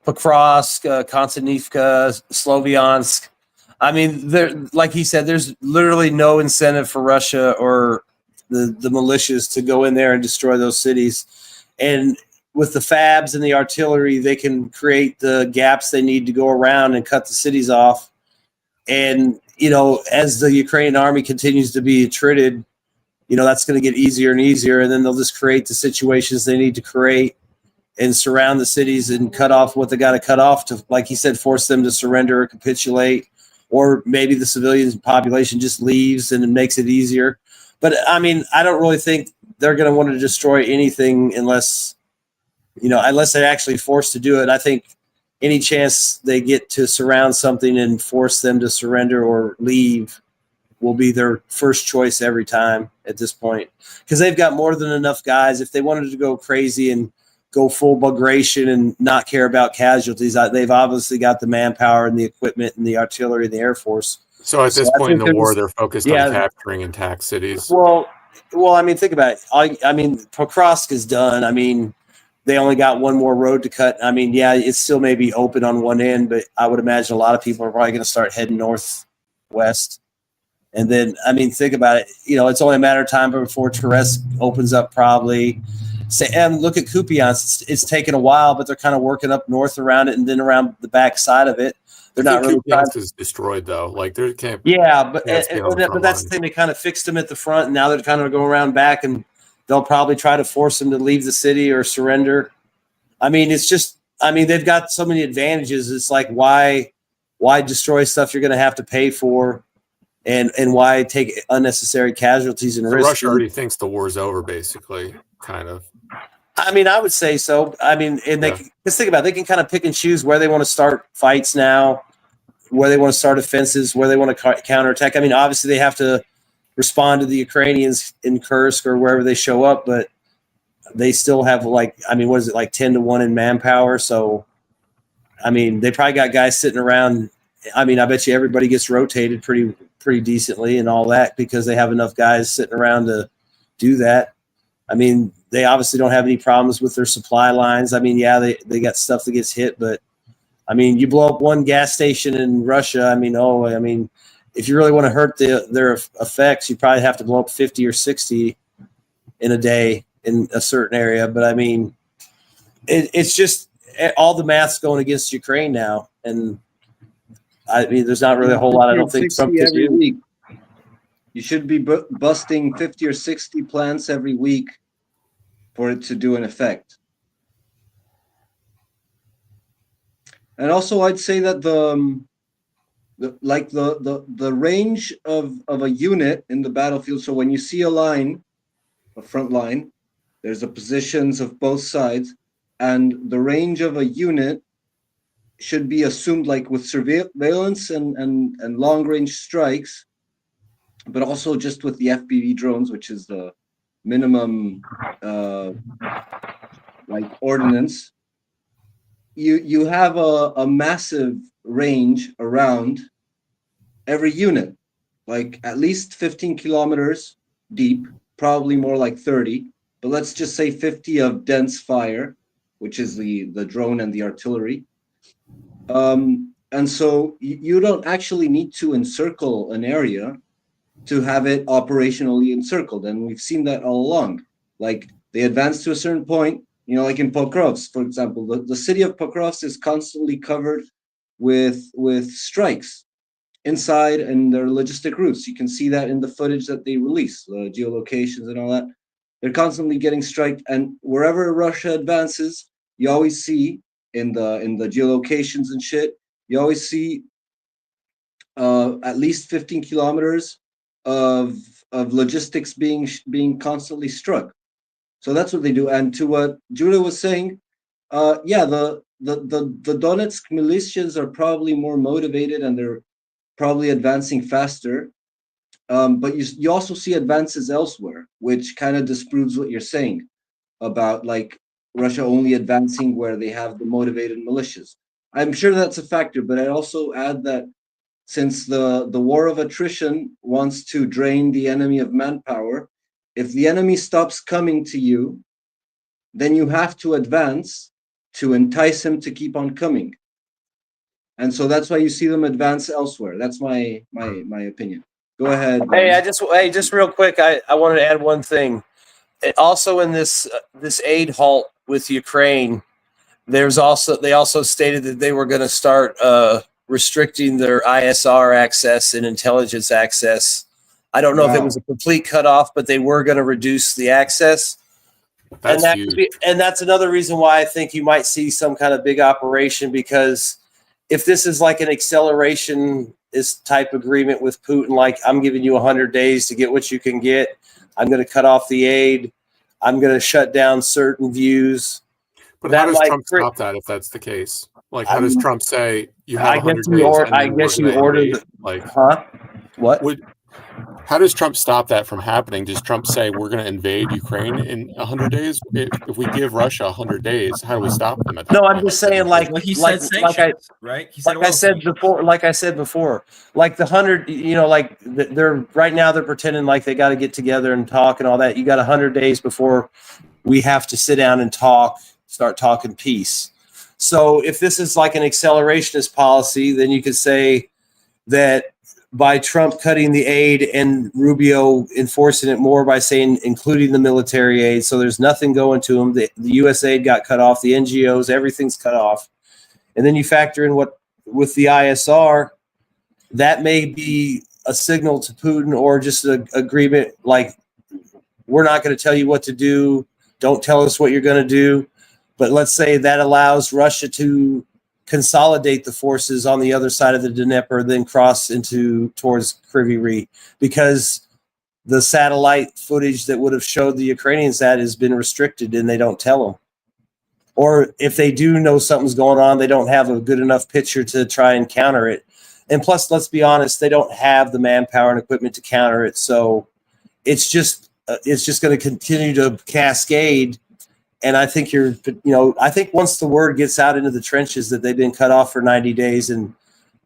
Pokrovsk, Konstantinivka, Sloviansk. I mean, there, like he said, there's literally no incentive for Russia or the militias to go in there and destroy those cities. And with the fabs and the artillery, they can create the gaps they need to go around and cut the cities off. And, as the Ukrainian army continues to be attrited, that's going to get easier and easier. And then they'll just create the situations they need to create and surround the cities and cut off what they got to cut off to, like he said, force them to surrender or capitulate, or maybe the civilian population just leaves and it makes it easier. But I mean, I don't really think they're going to want to destroy anything unless they're actually forced to do it. I think any chance they get to surround something and force them to surrender or leave will be their first choice every time at this point, because they've got more than enough guys. If they wanted to go crazy and go full migration and not care about casualties, they've obviously got the manpower and the equipment and the artillery and the Air Force. So at this point in the war, they're focused on capturing intact cities. Well, I mean, think about it. I mean, Pokrovsk is done. I mean, they only got one more road to cut. I mean, yeah, it still may be open on one end, but I would imagine a lot of people are probably going to start heading northwest. And then, I mean, think about it. It's only a matter of time before Terezk opens up, probably. And look at Kupiansk. It's taken a while, but they're kind of working up north around it and then around the back side of it. They're not really. Kupiansk is destroyed though. Like there can't. Yeah, but that's the thing. They kind of fixed them at the front, and now they're kind of going around back, and they'll probably try to force them to leave the city or surrender. I mean, it's just. I mean, they've got so many advantages. It's like why destroy stuff you're going to have to pay for, and why take unnecessary casualties and risks. Russia already thinks the war's over, basically, kind of. I mean, I would say so. I mean, and let's think about it. They can kind of pick and choose where they want to start fights now, where they want to start offenses, where they want to counterattack. I mean, obviously they have to respond to the Ukrainians in Kursk or wherever they show up, but they still have what is it, like 10-1 in manpower? So, I mean, they probably got guys sitting around. I mean, I bet you everybody gets rotated pretty decently and all that because they have enough guys sitting around to do that. I mean, they obviously don't have any problems with their supply lines. I mean, yeah, they got stuff that gets hit, but I mean, you blow up one gas station in Russia. I mean, if you really want to hurt their effects, you probably have to blow up 50 or 60 in a day in a certain area. But I mean, it's just all the math's going against Ukraine now, and I mean, there's not really a whole lot. I don't think Trump every week. You should be busting 50 or 60 plants every week for it to do an effect. And also, I'd say that the range of a unit in the battlefield. So when you see a front line, there's the positions of both sides, and the range of a unit should be assumed like with surveillance and long range strikes, but also just with the FPV drones, which is the minimum ordinance. You have a massive range around every unit, like at least 15 kilometers deep, probably more like 30, but let's just say 50 of dense fire, which is the drone and the artillery. And so you don't actually need to encircle an area to have it operationally encircled. And we've seen that all along. Like they advance to a certain point, like in Pokrovsk, for example, the city of Pokrovsk is constantly covered with strikes inside and their logistic routes. You can see that in the footage that they release, the geolocations and all that. They're constantly getting striked, and wherever Russia advances, you always see in the geolocations and shit, you always see at least 15 kilometers of logistics being constantly struck. So that's what they do. And to what Judah was saying, the Donetsk militias are probably more motivated and they're probably advancing faster. But you also see advances elsewhere, which kind of disproves what you're saying about like Russia only advancing where they have the motivated militias. I'm sure that's a factor, but I'd also add that since the war of attrition wants to drain the enemy of manpower, if the enemy stops coming to you, then you have to advance to entice him to keep on coming. And so that's why you see them advance elsewhere. That's my opinion. Go ahead. Hey, just real quick, I wanted to add one thing. Also in this aid halt with Ukraine, they also stated that they were going to start restricting their ISR access and intelligence access. I don't know if it was a complete cutoff, but they were going to reduce the access. That's huge. And that's another reason why I think you might see some kind of big operation, because if this is like an acceleration type agreement with Putin, like I'm giving you 100 days to get what you can get, I'm going to cut off the aid, I'm going to shut down certain views. But how does Trump stop that if that's the case? Like, how does Trump say you have 100 days? I guess you ordered. Like, huh? What? How does Trump stop that from happening? Does Trump say we're going to invade Ukraine in 100 days? If we give Russia 100 days, how do we stop them at that point? I'm just saying, like he said sanctions, right? He said like I said before, like the 100, like they're right now they're pretending like they got to get together and talk and all that. You got 100 days before we have to sit down and start talking peace. So if this is like an accelerationist policy, then you could say that by Trump cutting the aid and Rubio enforcing it more by saying including the military aid, so there's nothing going to them. The U.S. aid got cut off, the NGOs, everything's cut off. And then you factor in what with the ISR, that may be a signal to Putin or just an agreement like, we're not going to tell you what to do. Don't tell us what you're going to do. But let's say that allows Russia to consolidate the forces on the other side of the Dnieper, then cross towards Kryvyi Rih, because the satellite footage that would have showed the Ukrainians that has been restricted, and they don't tell them. Or if they do know something's going on, they don't have a good enough picture to try and counter it. And plus, let's be honest, they don't have the manpower and equipment to counter it. So it's just going to continue to cascade. And I think I think once the word gets out into the trenches that they've been cut off for 90 days and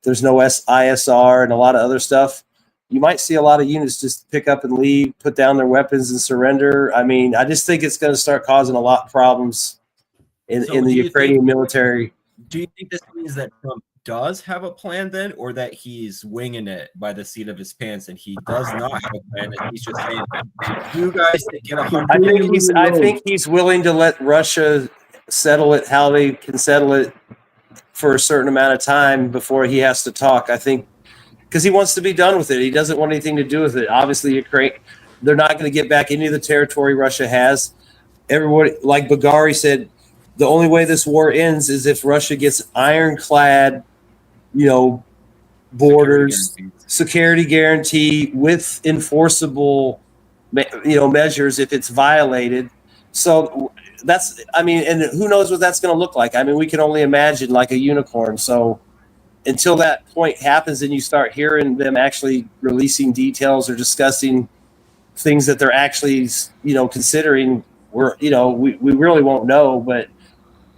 there's no ISR and a lot of other stuff, you might see a lot of units just pick up and leave, put down their weapons and surrender. I mean, I just think it's going to start causing a lot of problems in the Ukrainian military. Do you think this means that Trump does have a plan then, or that he's winging it by the seat of his pants and he does not have a plan and he's just saying, you guys get I think he's willing to let Russia settle it how they can settle it for a certain amount of time before he has to talk. I think because he wants to be done with it. He doesn't want anything to do with it. Obviously, Ukraine, they're not going to get back any of the territory Russia has. Everybody, like Bagari said, the only way this war ends is if Russia gets ironclad, borders, security guarantee with enforceable, measures if it's violated. So and who knows what that's going to look like? I mean, we can only imagine like a unicorn. So until that point happens and you start hearing them actually releasing details or discussing things that they're actually, considering, we really won't know. But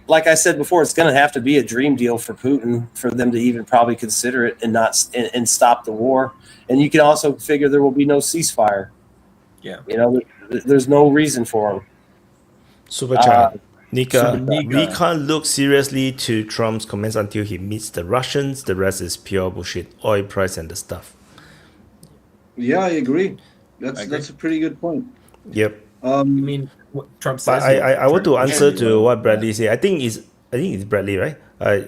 like I said before, it's going to have to be a dream deal for Putin for them to even probably consider it and stop the war. And you can also figure there will be no ceasefire. Yeah. There's no reason for them. Super chat. Nika, we can't look seriously to Trump's comments until he meets the Russians. The rest is pure bullshit. Oil price and the stuff. Yeah, I agree. That's a pretty good point. Yep. I mean, what Trump says. But I want to answer to what Bradley said. I think it's Bradley, right? I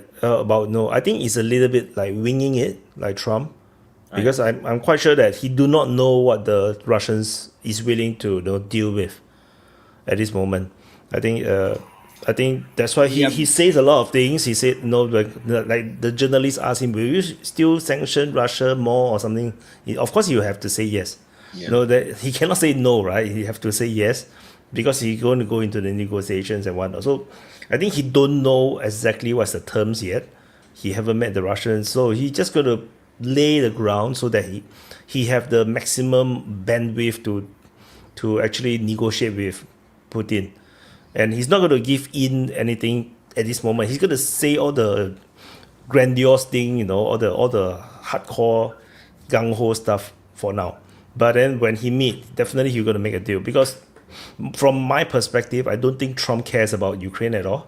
think it's a little bit like winging it, like Trump, because I'm quite sure that he do not know what the Russians is willing to deal with at this moment. I think that's why he says a lot of things. He said like the journalists asked him, will you still sanction Russia more or something? Of course you have to say yes. Yeah. That he cannot say no, right? He have to say yes because he's going to go into the negotiations and whatnot. So I think he don't know exactly what's the terms yet. He haven't met the Russians, so he just going to lay the ground so that he have the maximum bandwidth to actually negotiate with Putin. And he's not going to give in anything at this moment. He's going to say all the grandiose thing, all the hardcore gung-ho stuff for now. But then when he meet, definitely he's going to make a deal. Because from my perspective, I don't think Trump cares about Ukraine at all.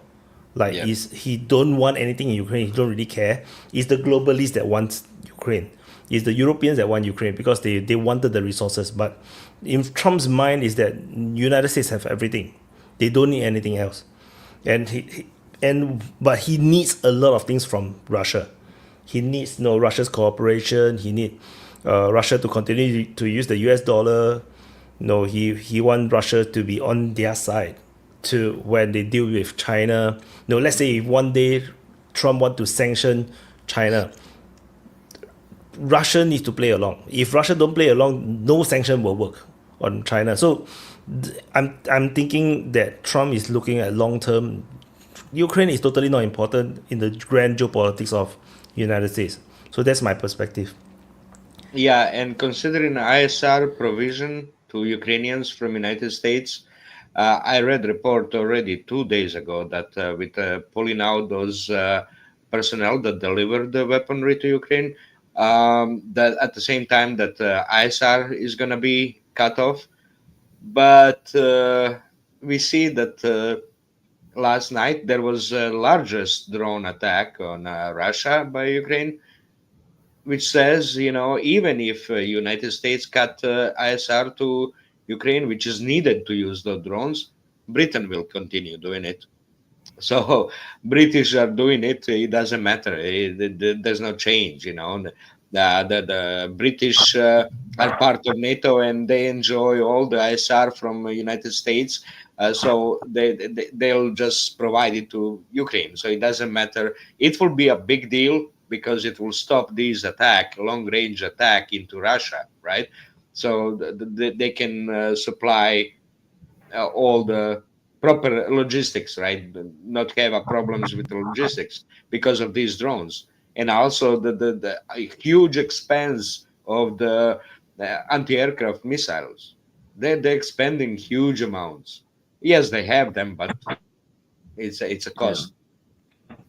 He don't want anything in Ukraine. He don't really care. It's the globalists that want Ukraine. It's the Europeans that want Ukraine because they wanted the resources. But in Trump's mind is that United States have everything. They don't need anything else. But he needs a lot of things from Russia. He needs Russia's cooperation. He needs Russia to continue to use the US dollar. He wants Russia to be on their side to when they deal with China. Let's say if one day Trump want to sanction China, Russia needs to play along. If Russia don't play along, no sanction will work on China. So I'm thinking that Trump is looking at long term. Ukraine is totally not important in the grand geopolitics of United States. So that's my perspective. Yeah, and considering ISR provision to Ukrainians from United States, I read report already 2 days ago that with pulling out those personnel that delivered the weaponry to Ukraine, that at the same time that ISR is going to be cut off. But we see that last night there was the largest drone attack on Russia by Ukraine, which says, even if United States cut ISR to Ukraine, which is needed to use the drones, Britain will continue doing it. So British are doing it. It doesn't matter. There's no change. The British are part of NATO and they enjoy all the ISR from United States. So they'll just provide it to Ukraine. So it doesn't matter. It will be a big deal because it will stop these long-range attack into Russia, right? so they can supply all the proper logistics, right? Not have problems with the logistics because of these drones, and also the huge expense of the anti-aircraft missiles. They're expending huge amounts. Yes, they have them, but it's a cost.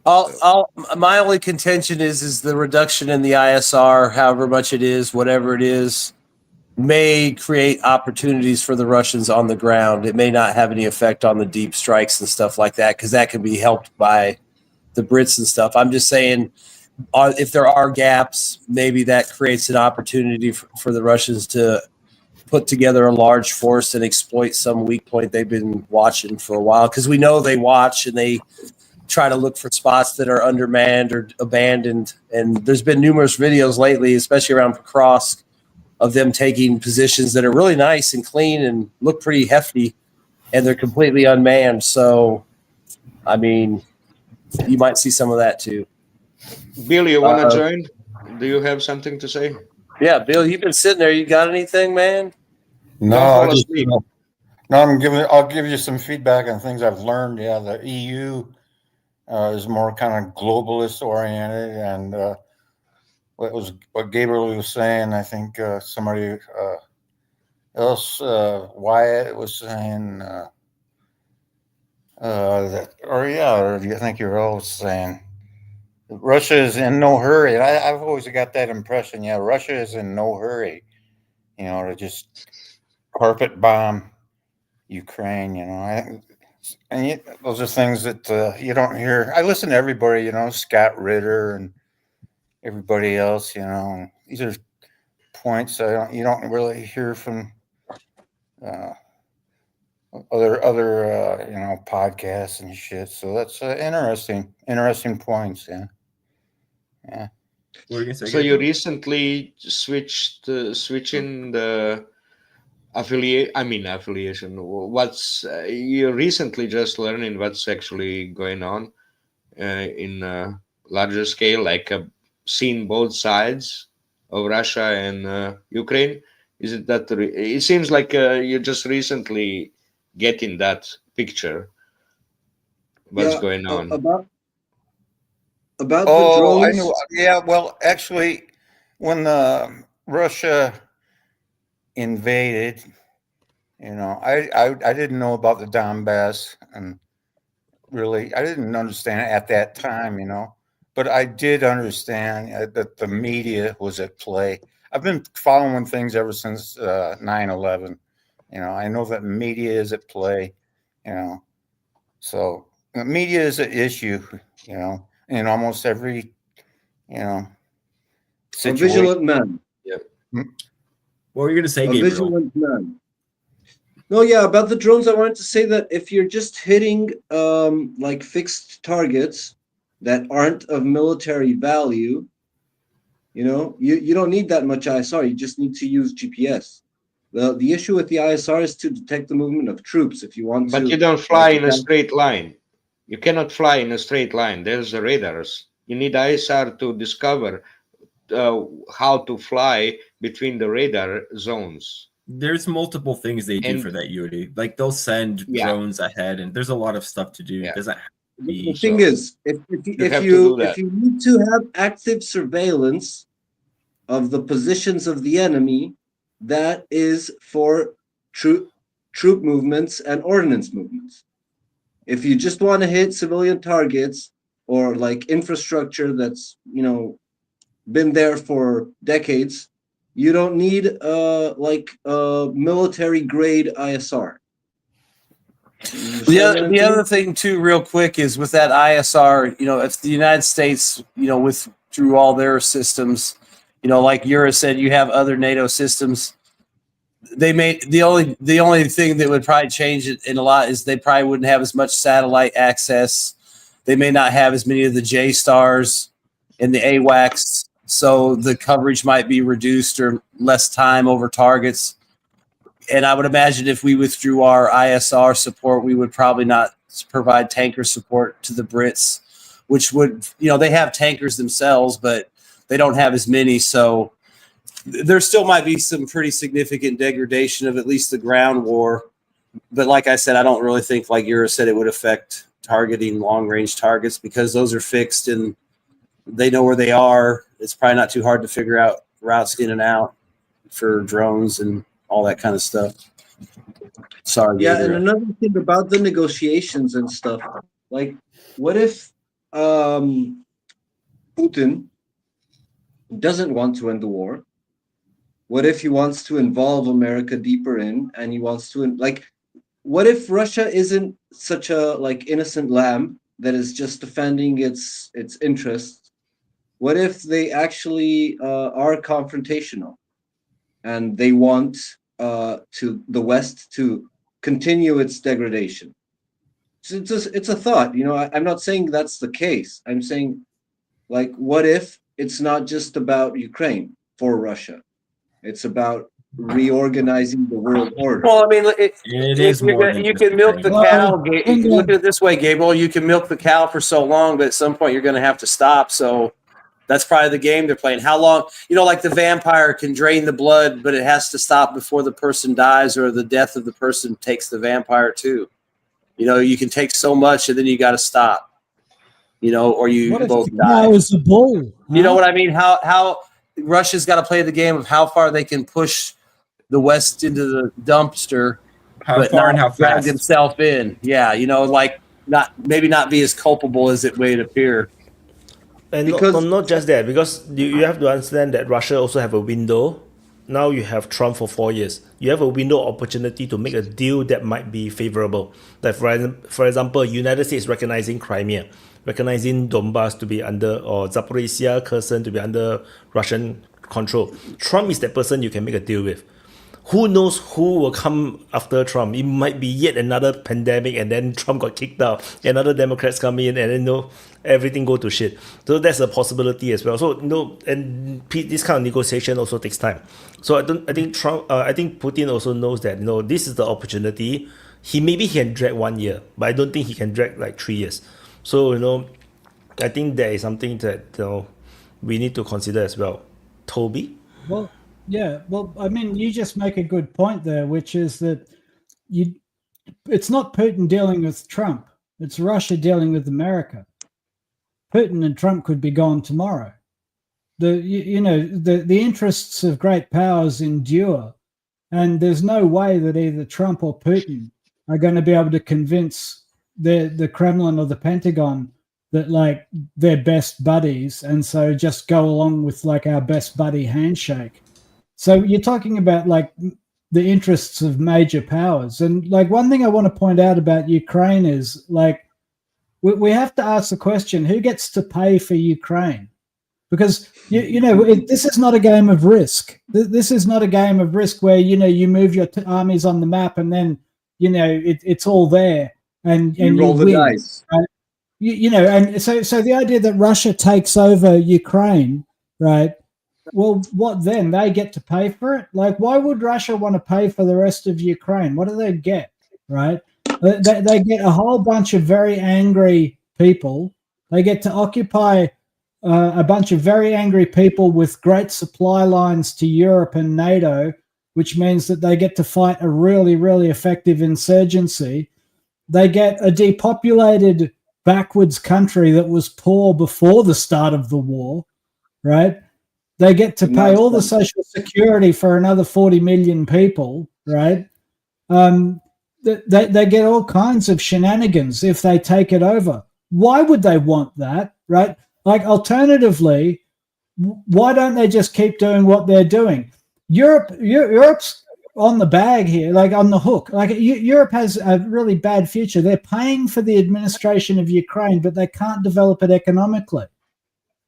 My only contention is the reduction in the ISR, however much it is, whatever it is, may create opportunities for the Russians on the ground. It may not have any effect on the deep strikes and stuff like that, because that can be helped by the Brits and stuff. I'm just saying, if there are gaps, maybe that creates an opportunity for the Russians to put together a large force and exploit some weak point they've been watching for a while, because we know they watch and they try to look for spots that are undermanned or abandoned. And there's been numerous videos lately, especially around Pokrovsk, of them taking positions that are really nice and clean and look pretty hefty, and they're completely unmanned. So, I mean, you might see some of that too. Bill, you want to join? Do you have something to say? Yeah, Bill, you've been sitting there. You got anything, man? No, Don't I'll give you some feedback on things I've learned. Yeah, the EU is more kind of globalist oriented, and what Gabriel was saying. I think somebody else, Wyatt, was saying that, or I think you're all saying Russia is in no hurry. I've always got that impression. Yeah, Russia is in no hurry, to just carpet bomb Ukraine. Those are things that you don't hear. I listen to everybody, Scott Ritter and everybody else. These are points you don't really hear from other podcasts and shit. So that's interesting points. Yeah. What were you gonna say? So you recently switching the affiliation. What's you recently just learning what's actually going on in a larger scale, like seeing both sides of Russia and Ukraine? Is it that it seems like you're just recently getting that picture? What's going on? About the drones. I know. Yeah, well, actually, when Russia invaded, I didn't know about the Donbass, and really, I didn't understand it at that time, but I did understand that the media was at play. I've been following things ever since 9/11. I know that media is at play, so the media is an issue, in almost every, situation. A vigilant man. Yeah. What were you going to say, A Gabriel? vigilant man. No, yeah, about the drones, I wanted to say that if you're just hitting like fixed targets that aren't of military value, you don't need that much ISR. You just need to use GPS. The issue with the ISR is to detect the movement of troops. If you want to, But you don't fly in a straight line. You cannot fly in a straight line. There's the radars. You need ISR to discover how to fly between the radar zones. There's multiple things they do for that, Yuri. Like they'll send drones ahead, and there's a lot of stuff to do. It doesn't have to be. The thing is, if you need to have active surveillance of the positions of the enemy, that is for troop movements and ordnance movements. If you just want to hit civilian targets or like infrastructure that's been there for decades, you don't need military grade ISR. The other thing too, real quick, is with that ISR, if the United States, withdrew all their systems, like Yura said, you have other NATO systems. They made the only thing that would probably change it in a lot is they probably wouldn't have as much satellite access. They may not have as many of the J stars and the AWACS, so the coverage might be reduced or less time over targets. And I would imagine if we withdrew our ISR support, we would probably not provide tanker support to the Brits, which would, they have tankers themselves, but they don't have as many. So there still might be some pretty significant degradation of at least the ground war. But like I said, I don't really think, like Yura said, it would affect targeting long-range targets because those are fixed and they know where they are. It's probably not too hard to figure out routes in and out for drones and all that kind of stuff. Sorry. Yeah, and another thing about the negotiations and stuff, like, what if Putin doesn't want to end the war? What if he wants to involve America deeper in, and he wants to, like, what if Russia isn't such a, like, innocent lamb that is just defending its interests? What if they actually are confrontational and they want to the West to continue its degradation? It's a thought, you know. I'm not saying that's the case. I'm saying, like, what if it's not just about Ukraine for Russia? It's about reorganizing the world order. Well, I mean, you can milk the cow. Look at it this way, Gabriel. You can milk the cow for so long, but at some point you're going to have to stop. So that's probably the game they're playing. How long? You know, like the vampire can drain the blood, but it has to stop before the person dies or the death of the person takes the vampire too. You know, you can take so much and then you got to stop. You know, or you both die. That was the bull. Huh? You know what I mean? How Russia's got to play the game of how far they can push the West into the dumpster, how far and how drag fast themselves in. Yeah, you know, like not be as culpable as it may appear. And not just that, because you have to understand that Russia also have a window. Now you have Trump for 4 years. You have a window of opportunity to make a deal that might be favorable. Like for example, United States recognizing Crimea, recognizing Donbass to be under, or Zaporizhia, Kherson to be under Russian control. Trump is that person you can make a deal with. Who knows who will come after Trump? It might be yet another pandemic, and then Trump got kicked out. Another Democrats come in, and then everything go to shit. So that's a possibility as well. So and this kind of negotiation also takes time. So I think Putin also knows that this is the opportunity. Maybe he can drag 1 year, but I don't think he can drag like 3 years. So I think there is something that we need to consider as well. Toby? Well, yeah. Well, I mean, you just make a good point there, which is that it's not Putin dealing with Trump. It's Russia dealing with America. Putin and Trump could be gone tomorrow. The interests of great powers endure, and there's no way that either Trump or Putin are going to be able to convince the Kremlin or the Pentagon that, like, they're best buddies, and so just go along with, like, our best buddy handshake. So you're talking about, like, the interests of major powers. And, like, one thing I want to point out about Ukraine is, like, we have to ask the question, who gets to pay for Ukraine? Because, this is not a game of risk. This is not a game of risk where, you move your armies on the map and then, it's all there. And you roll the dice. Right? And so the idea that Russia takes over Ukraine, right? Well, what then? They get to pay for it? Like, why would Russia want to pay for the rest of Ukraine? What do they get, right? They get a whole bunch of very angry people. They get to occupy a bunch of very angry people with great supply lines to Europe and NATO, which means that they get to fight a really, really effective insurgency. They get a depopulated, backwards country that was poor before the start of the war, right? They get to pay all the social security for another 40 million people, right? They get all kinds of shenanigans if they take it over. Why would they want that, right? Like, alternatively, why don't they just keep doing what they're doing? Europe's on the bag here, like on the hook. Like, Europe has a really bad future. They're paying for the administration of Ukraine, but they can't develop it economically,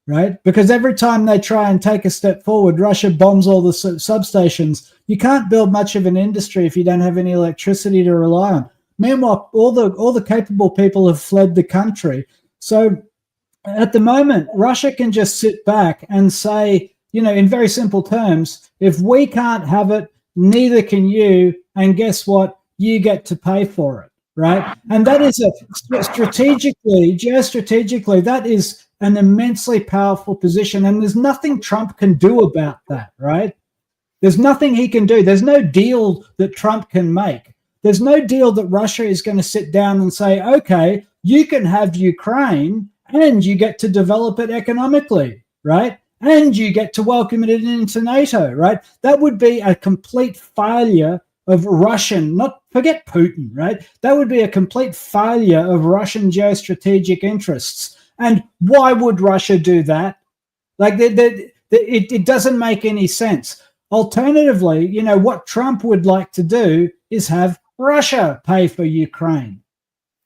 right? Because every time they try and take a step forward, Russia bombs all the substations. You can't build much of an industry if you don't have any electricity to rely on. Meanwhile, all the capable people have fled the country. So at the moment, Russia can just sit back and say, in very simple terms, if we can't have it, neither can you, and guess what? You get to pay for it, right? And that is geostrategically, that is an immensely powerful position, and there's nothing Trump can do about that, right? There's nothing he can do. There's no deal that Trump can make. There's no deal that Russia is going to sit down and say, okay, you can have Ukraine and you get to develop it economically, right? And you get to welcome it into NATO, right? That would be a complete failure of Russian, not forget Putin, right? That would be a complete failure of Russian geostrategic interests. And why would Russia do that? Like, it doesn't make any sense. Alternatively, you know, what Trump would like to do is have Russia pay for Ukraine.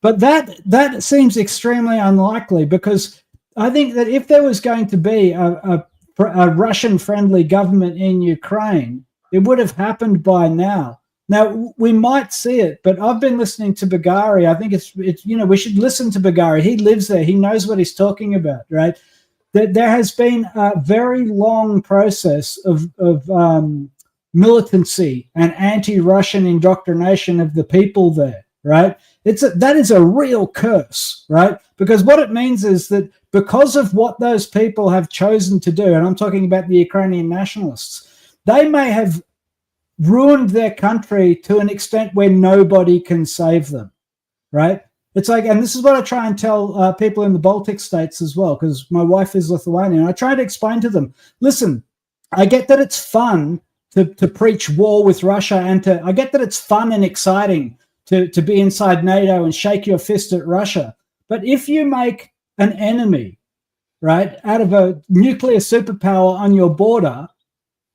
But that seems extremely unlikely, because I think that if there was going to be a Russian-friendly government in Ukraine, it would have happened by now. Now, we might see it, but I've been listening to Bagari. I think it's you know, we should listen to Bagari. He lives there. He knows what he's talking about, right? There has been a very long process of militancy and anti-Russian indoctrination of the people there, right? That is a real curse, right? Because what it means is that because of what those people have chosen to do, and I'm talking about the Ukrainian nationalists, they may have ruined their country to an extent where nobody can save them, right? It's like, and this is what I try and tell people in the Baltic states as well, because my wife is Lithuanian. I try to explain to them, listen, I get that it's fun to preach war with Russia, and I get that it's fun and exciting to be inside NATO and shake your fist at Russia. But if you make an enemy, right, out of a nuclear superpower on your border,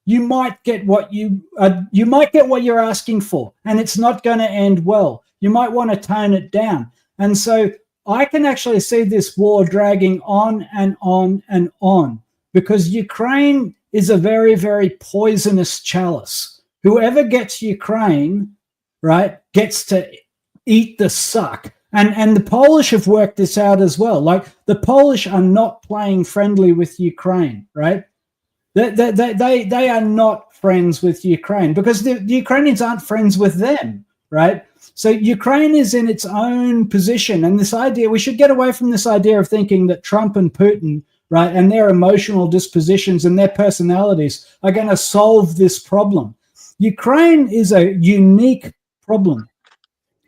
you might get what you're asking for, and it's not going to end well. You might want to tone it down. And so I can actually see this war dragging on and on and on, because Ukraine is a very, very poisonous chalice. Whoever gets Ukraine, right, gets to eat the suck. And the Polish have worked this out as well. Like, the Polish are not playing friendly with Ukraine, right? They are not friends with Ukraine, because the Ukrainians aren't friends with them, right? So Ukraine is in its own position. And this idea, we should get away from this idea of thinking that Trump and Putin, right, and their emotional dispositions and their personalities are going to solve this problem. Ukraine is a unique problem,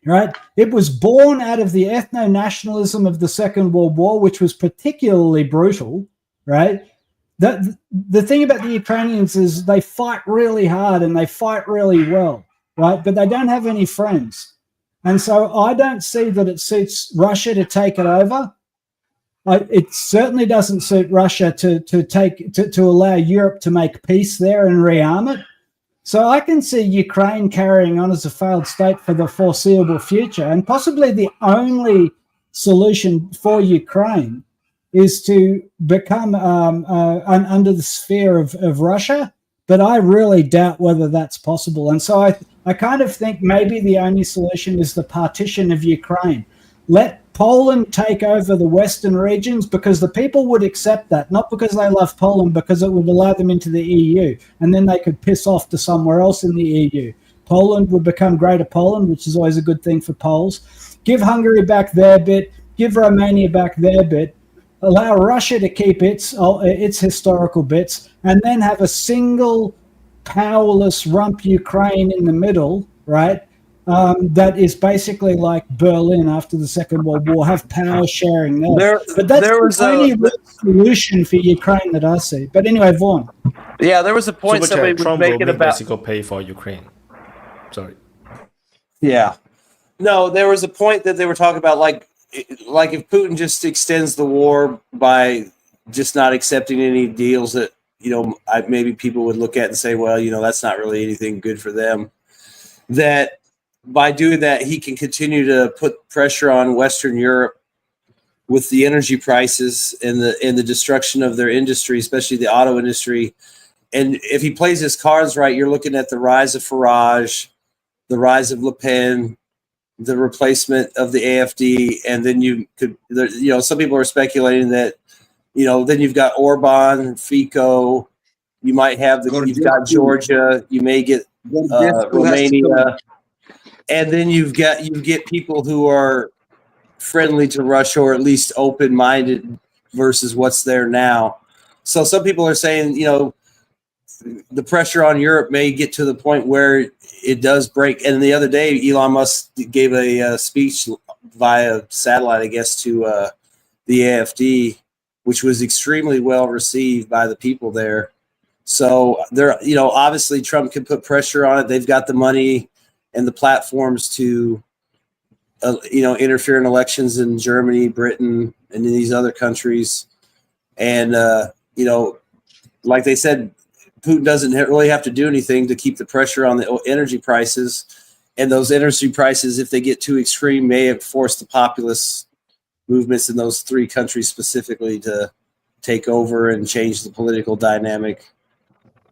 right? It was born out of the ethno-nationalism of the Second World War, which was particularly brutal, right? The thing about the Ukrainians is they fight really hard and they fight really well, right? But they don't have any friends. And so I don't see that it suits Russia to take it over. It certainly doesn't suit Russia to allow Europe to make peace there and rearm it. So I can see Ukraine carrying on as a failed state for the foreseeable future. And possibly the only solution for Ukraine is to become under the sphere of Russia. But I really doubt whether that's possible. And so I kind of think maybe the only solution is the partition of Ukraine. Let Poland take over the western regions, because the people would accept that, not because they love Poland, because it would allow them into the EU, and then they could piss off to somewhere else in the EU. Poland would become Greater Poland, which is always a good thing for Poles. Give Hungary back their bit, give Romania back their bit, allow Russia to keep its historical bits, and then have a single powerless rump Ukraine in the middle, right? That is basically like Berlin after the Second World War, have power sharing there. But that's the only solution for Ukraine that I see. But anyway, Vaughn. Yeah, there was a point somebody was making about Mexico pay for Ukraine. Sorry. Yeah. No, there was a point that they were talking about, like if Putin just extends the war by just not accepting any deals that, maybe people would look at and say, well, that's not really anything good for them. That by doing that, he can continue to put pressure on Western Europe with the energy prices and the destruction of their industry, especially the auto industry. And if he plays his cards right, you're looking at the rise of Farage, the rise of Le Pen, the replacement of the AfD, and then you could, some people are speculating that, then you've got Orban, Fico, you might have you've got Georgia, you may get Romania, and then you get people who are friendly to Russia, or at least open-minded versus what's there now. So some people are saying, the pressure on Europe may get to the point where it does break. And the other day, Elon Musk gave a speech via satellite, I guess, to the AFD, which was extremely well received by the people there. So there, obviously Trump can put pressure on it. They've got the money and the platforms to, interfere in elections in Germany, Britain, and in these other countries. And, like they said, Putin doesn't really have to do anything to keep the pressure on the energy prices. And those energy prices, if they get too extreme, may have forced the populist movements in those three countries specifically to take over and change the political dynamic,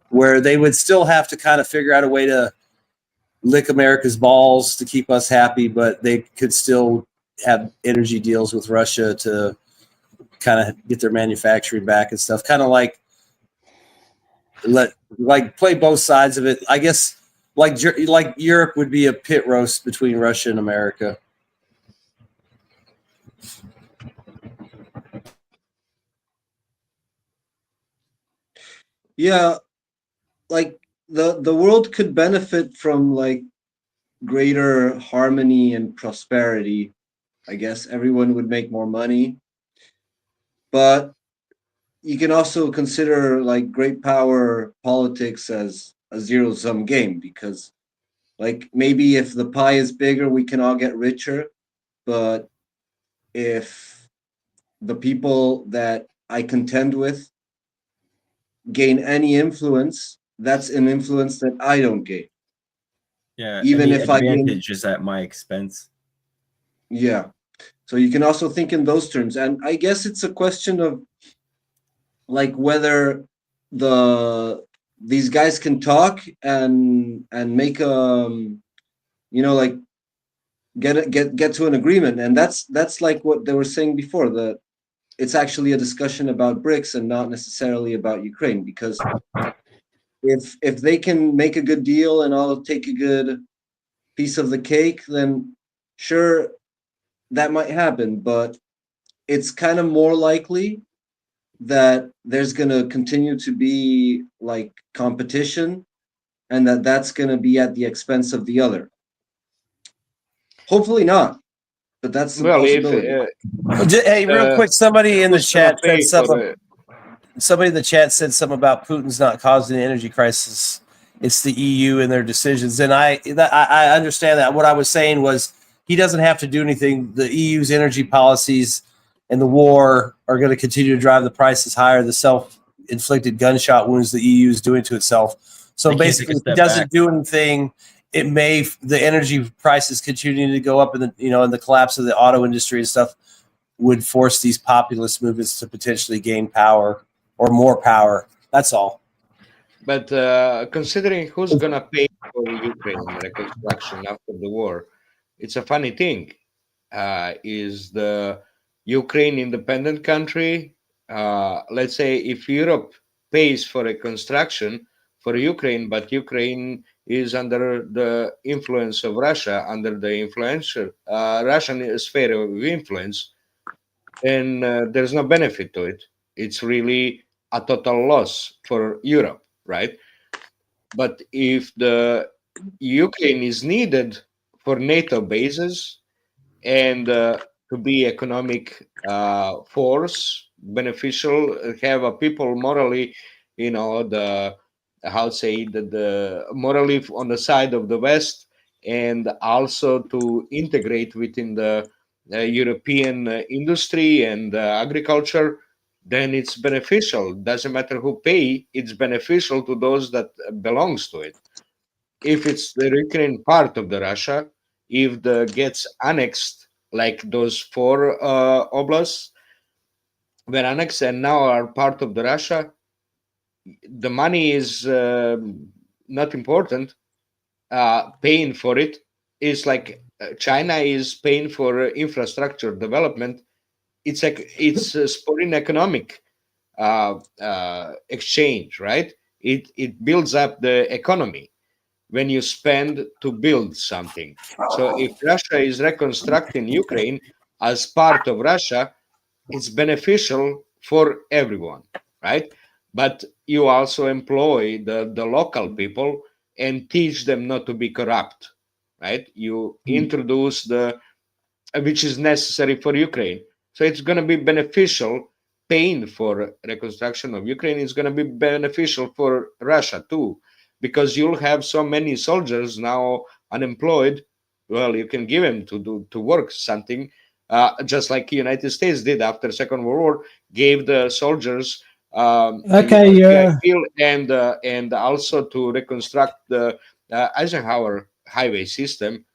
where they would still have to kind of figure out a way to lick America's balls to keep us happy, but they could still have energy deals with Russia to kind of get their manufacturing back and stuff. Kind of like play both sides of it. I guess like Europe would be a pit roast between Russia and America. Yeah, like the world could benefit from like greater harmony and prosperity. I guess everyone would make more money. But you can also consider like great power politics as a zero-sum game, because like maybe if the pie is bigger, we can all get richer. But if the people that I contend with gain any influence, that's an influence that I don't gain. Yeah, even the if I gain, advantage is at my expense. yeah. So you can also think in those terms, and I guess it's a question of like whether these guys can talk and make like get to an agreement. And that's like what they were saying before, that it's actually a discussion about BRICS and not necessarily about Ukraine, because if they can make a good deal and I'll take a good piece of the cake, then sure, that might happen. But it's kind of more likely that there's going to continue to be like competition, and that's going to be at the expense of the other. Hopefully not, but that's the possibility. Hey, real quick, somebody in the chat said something. Somebody in the chat said something about Putin's not causing the energy crisis. It's the EU and their decisions. And I understand that. What I was saying was he doesn't have to do anything. The EU's energy policies and the war are going to continue to drive the prices higher. The self-inflicted gunshot wounds the EU is doing to itself. So basically, if he doesn't do anything, the energy prices continue to go up, and the collapse of the auto industry and stuff would force these populist movements to potentially gain power or more power. That's all. But considering who's going to pay for Ukraine reconstruction after the war, it's a funny thing. Is the Ukraine independent country? Let's say if Europe pays for reconstruction for Ukraine, but Ukraine is under the influence of Russia, under the influential Russian sphere of influence, then there's no benefit to it. It's really a total loss for Europe, right? But if the Ukraine is needed for NATO bases and to be economic force, beneficial, have a people morally, the morally on the side of the West, and also to integrate within the European industry and agriculture, then it's beneficial. Doesn't matter who pay, it's beneficial to those that belongs to it. If it's the Ukraine part of the Russia, if the gets annexed, like those 4 oblasts were annexed and now are part of the Russia, the money is not important. Paying for it is like China is paying for infrastructure development. It's like it's a foreign economic exchange, right? It builds up the economy when you spend to build something. So if Russia is reconstructing Ukraine as part of Russia, it's beneficial for everyone, right? but you also employ the local people and teach them not to be corrupt, right? You introduce which is necessary for Ukraine. So it's going to be beneficial. Paying for reconstruction of Ukraine is going to be beneficial for Russia too, because you'll have so many soldiers now unemployed. Well, you can give them to work something, just like the United States did after Second World War, gave the soldiers and also to reconstruct the Eisenhower highway system.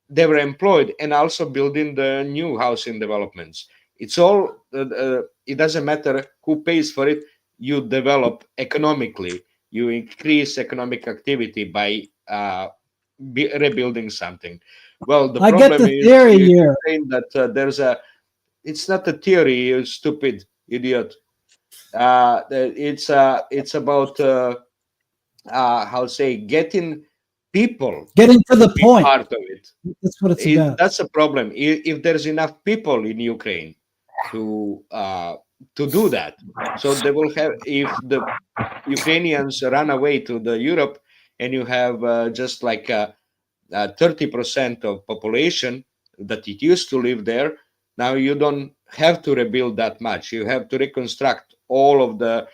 They were employed and also building the new housing developments. It's all, it doesn't matter who pays for it. You develop economically. You increase economic activity by rebuilding something. Well, the problem is you're saying that there's it's not a theory, you stupid idiot. It's about, getting people getting to the point. Part of it. That's what it's about. That's a problem. If there's enough people in Ukraine to do that, so they will have. If the Ukrainians run away to the Europe, and you have just like 30% of population that it used to live there, now you don't have to rebuild that much. You have to reconstruct all of the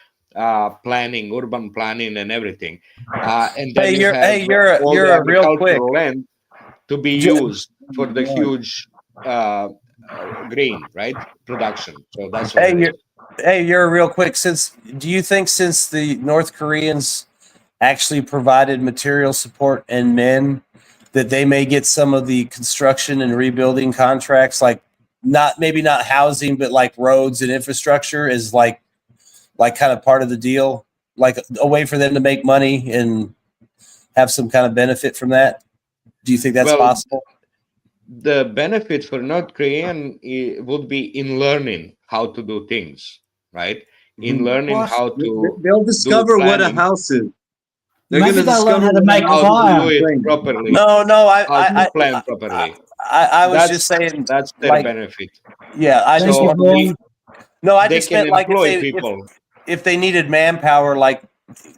planning, urban planning, and everything. And then you're a real quick land to be used for the huge grain, right? Production. So that's what you're a real quick. Do you think since the North Koreans actually provided material support and men, that they may get some of the construction and rebuilding contracts, like maybe not housing, but like roads and infrastructure is like kind of part of the deal, like a way for them to make money and have some kind of benefit from that? Do you think that's possible? The benefit for North Korean would be in learning how to do things, right? In learning how to they'll discover what a house is. They're going to discover how to make how to do it properly. No, I plan properly. I was just saying that's their benefit. Yeah, I just meant like people. If they needed manpower, like,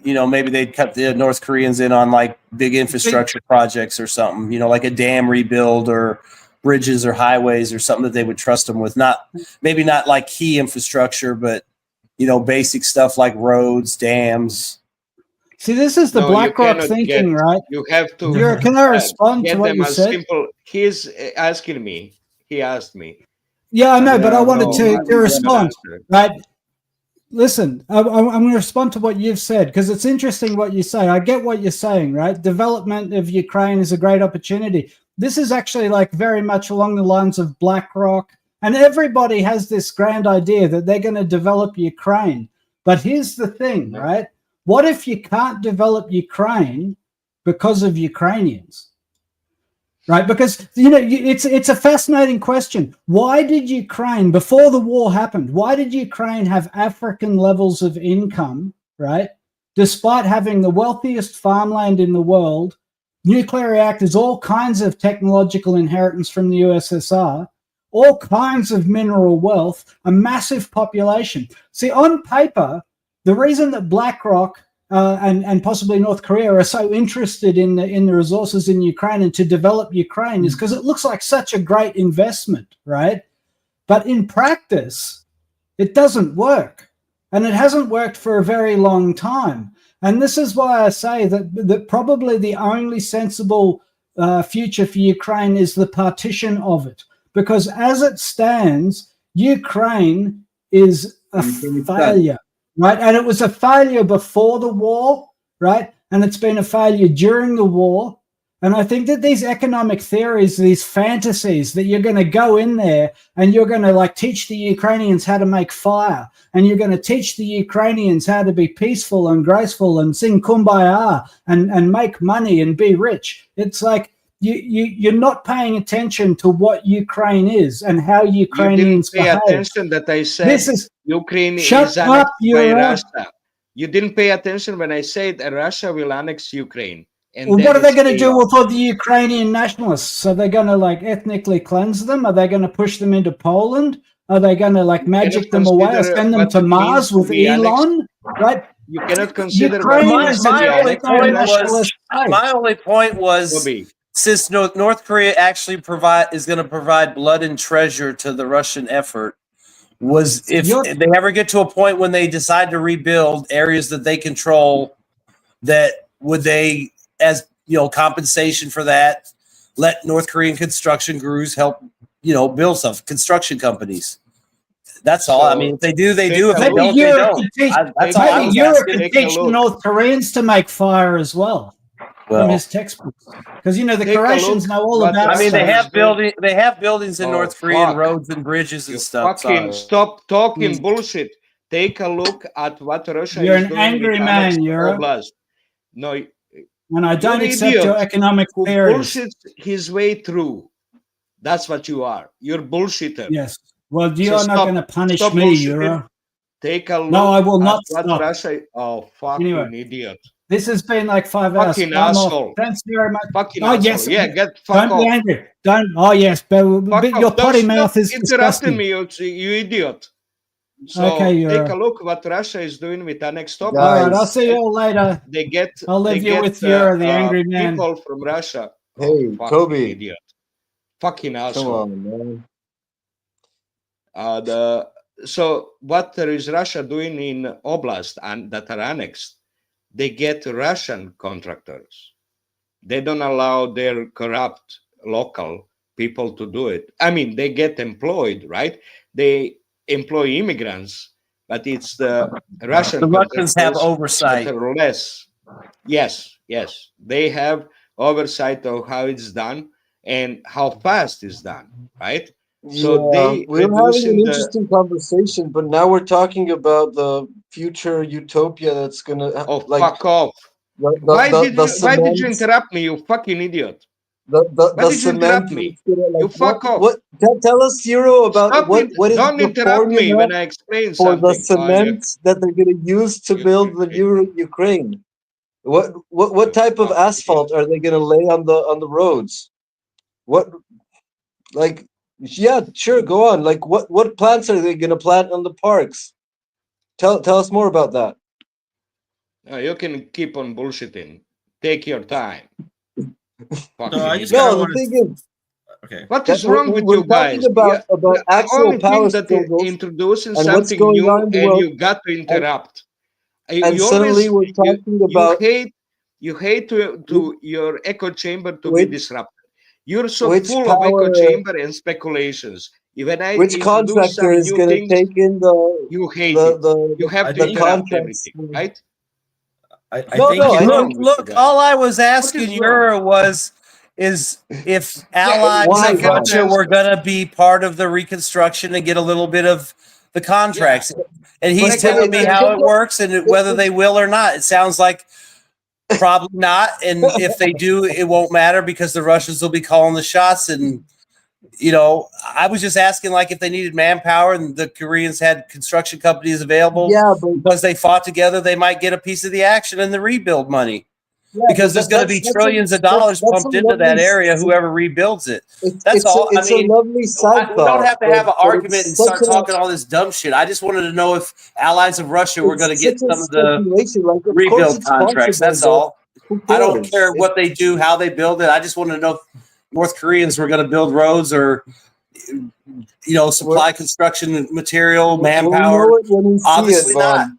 you know, maybe they'd cut the North Koreans in on like big infrastructure projects or something, you know, like a dam rebuild or bridges or highways or something that they would trust them with. Maybe not like key infrastructure, but, you know, basic stuff like roads, dams. See, this is the BlackRock thinking, right? You have to. Can I respond to what you said? He's asking me. He asked me. Yeah, I know, but I wanted to respond, right? Listen, I'm going to respond to what you've said, because it's interesting what you say. I get what you're saying, right? Development of Ukraine is a great opportunity. This is actually like very much along the lines of BlackRock, and everybody has this grand idea that they're going to develop Ukraine. But here's the thing, right? What if you can't develop Ukraine because of Ukrainians? Right? Because, you know, it's a fascinating question. Why did Ukraine, before the war happened, why did Ukraine have African levels of income, right? Despite having the wealthiest farmland in the world, nuclear reactors, all kinds of technological inheritance from the USSR, all kinds of mineral wealth, a massive population. See, on paper, the reason that BlackRock and possibly North Korea are so interested in the resources in Ukraine and to develop Ukraine is because it looks like such a great investment, right? But in practice, it doesn't work. And it hasn't worked for a very long time. And this is why I say that probably the only sensible future for Ukraine is the partition of it. Because as it stands, Ukraine is a failure. Right, and it was a failure before the war, right? And it's been a failure during the war. And I think that these economic theories, these fantasies that you're going to go in there and you're going to like teach the Ukrainians how to make fire, and you're going to teach the Ukrainians how to be peaceful and graceful and sing Kumbaya and make money and be rich. It's like you're not paying attention to what Ukraine is and how Ukrainians behave. You didn't pay attention that I said Ukraine is annexed by Russia. You didn't pay attention when I said that Russia will annex Ukraine. And well, what are they going to do with all the Ukrainian nationalists? Are they going to like ethnically cleanse them? Are they going to push them into Poland? Are they going to like magic them away or send them to Mars with Elon? right? You cannot consider Ukraine is an nationalist state. My only point was, since North Korea actually is going to provide blood and treasure to the Russian effort, was if they ever get to a point when they decide to rebuild areas that they control, that would they, as compensation for that, let North Korean construction crews help, build stuff, construction companies. That's all. I mean, if they do, they do. If they don't, they don't. That's all. Maybe Europe can teach North Koreans to make fire as well. From his textbooks, because the Croatians know all about. I mean, they have buildings in North Korea, and roads and bridges and stuff. Fucking stop talking bullshit. Take a look at what Russia You're is an doing angry with man, annexed Euro. Oblast. No, and I don't you're accept idiot your economic who theories. bullshits his way through. That's what you are. You're bullshitter. Yes. Well, you're not going to punish me, Euro. Take a look. No, I will at not what stop. Russia. Oh, fucking Anyway. idiot. This has been like 5 hours. Fucking asshole. Thanks very much. Fucking oh, asshole. yes. Yeah, get fuck Don't off. be angry. Don't. Oh, yes. But your potty mouth is interrupting disgusting. me, you idiot. So Okay, take a look what Russia is doing with annexed Oblast. All right, I'll see you all later. They get. I'll leave they you get, with your the angry man. People from Russia. Hey, fucking Toby. Idiot. Fucking asshole. Come on, man. So what there is Russia doing in Oblast and that are annexed? They get Russian contractors. They don't allow their corrupt local people to do it. I mean, they get employed, right? They employ immigrants, but it's the Russian. The Russians have oversight. That are less. Yes. They have oversight of how it's done and how fast it's done, right? So we're having an interesting conversation, but now we're talking about the future utopia that's gonna. Fuck off! Why did you interrupt me, you fucking idiot? Why did you interrupt me? You fuck off! Tell us, Euro, about what is don't the interrupt me formula when I explain for something. the cement that they're gonna use to build the Ukraine. What type of asphalt are they gonna lay on the roads? Yeah, sure, go on. Like what plants are they gonna plant on the parks? Tell us more about that. You can keep on bullshitting. Take your time. The thing is, okay. What is wrong with you guys? About actual power that introducing and what's something going new on in the and world. you got to interrupt. And suddenly we're talking about you hate to your echo chamber to be disrupted. You're so which full power, of echo chamber and speculations. When I which contractor is going to take in you hate you have to the interrupt contracts, everything, right? Look, all I was asking Euro is if allies of Russia were going to be part of the reconstruction and get a little bit of the contracts. And he's telling me how it works and whether they will or not. It sounds like probably not. And if they do, it won't matter because the Russians will be calling the shots. And, I was just asking, like, if they needed manpower and the Koreans had construction companies available because they fought together, they might get a piece of the action and the rebuild money. Because there's going to be trillions of dollars pumped into that area, whoever rebuilds it. That's all. It's a lovely side we don't have to have an argument and start talking all this dumb shit. I just wanted to know if allies of Russia were going to get some of the rebuild contracts. That's all. I don't care what they do, how they build it. I just wanted to know if North Koreans were going to build roads or, supply construction material, manpower. Obviously not.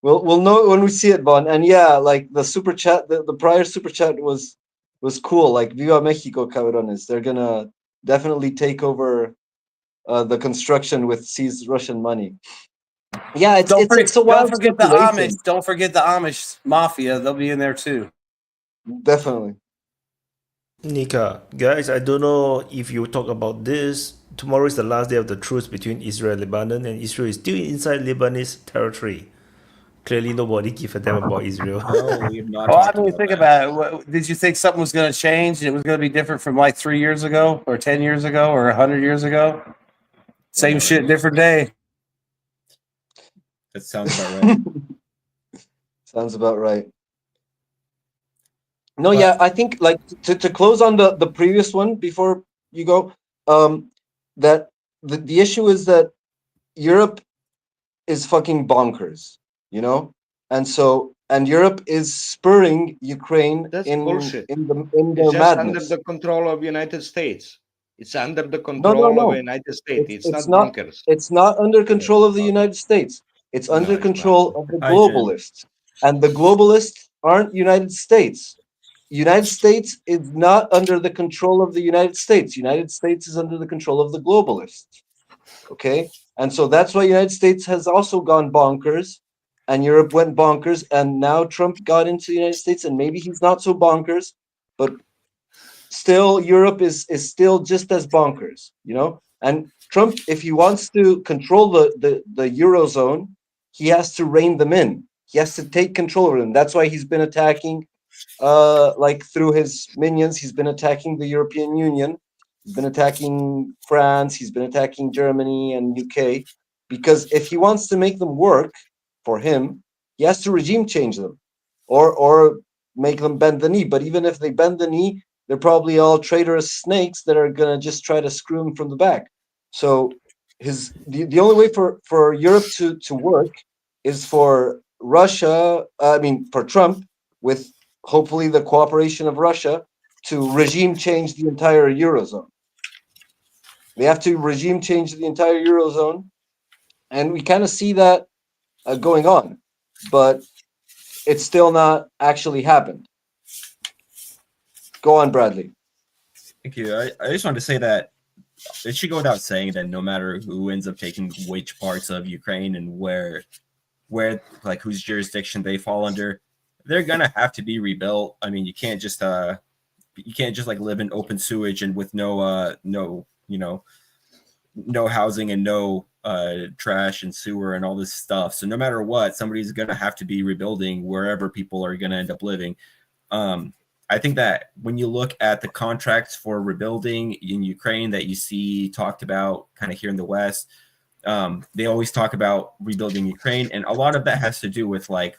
We'll know it when we see it, Bon. And yeah, like the super chat, the prior super chat was cool. Like Viva Mexico, cabrones. They're gonna definitely take over the construction with seized Russian money. Yeah, it's a wild don't forget the Amish. Don't forget the Amish mafia. They'll be in there too. Definitely. Nika, guys, I don't know if you talk about this. Tomorrow is the last day of the truce between Israel and Lebanon, and Israel is still inside Lebanese territory. Clearly, nobody gives a damn about Israel. I mean, think about it. Did you think something was going to change and it was going to be different from like 3 years ago or 10 years ago or 100 years ago? Same shit, different day. That sounds about right. Sounds about right. No, yeah, I think like to close on the previous one before you go, that the issue is that Europe is fucking bonkers, you know? And Europe is spurring Ukraine That's in bullshit. in It's their just under madness. the control of United States. It's under the No, control of no. United States. It's not It's not bonkers. it's not under control of the United States. It's No, under it's not. control of the Hi, Jim. globalists. And the globalists aren't United States. United States is not under the control of the United States. United States is under the control of the globalists. Okay? And so that's why United States has also gone bonkers and Europe went bonkers, and now Trump got into the United States, and maybe he's not so bonkers, but still Europe is still just as bonkers, you know? And Trump, if he wants to control the Eurozone, he has to rein them in. He has to take control of them. That's why he's been attacking like through his minions, he's been attacking the European Union, he's been attacking France, he's been attacking Germany and UK, because if he wants to make them work for him, he has to regime change them or make them bend the knee. But even if they bend the knee, they're probably all traitorous snakes that are gonna just try to screw him from the back. So the only way for Europe to work is for for Trump, with hopefully the cooperation of Russia, to regime change the entire Eurozone. They have to regime change the entire Eurozone, and we kind of see that going on, but it's still not actually happened. Go on, Bradley. Thank you. I just wanted to say that it should go without saying that no matter who ends up taking which parts of Ukraine and where like whose jurisdiction they fall under, they're gonna have to be rebuilt. I mean, you can't just like live in open sewage and with no housing and no trash and sewer and all this stuff. So no matter what, somebody's gonna have to be rebuilding wherever people are gonna end up living. I think that when you look at the contracts for rebuilding in Ukraine that you see talked about kind of here in the West, they always talk about rebuilding Ukraine, and a lot of that has to do with like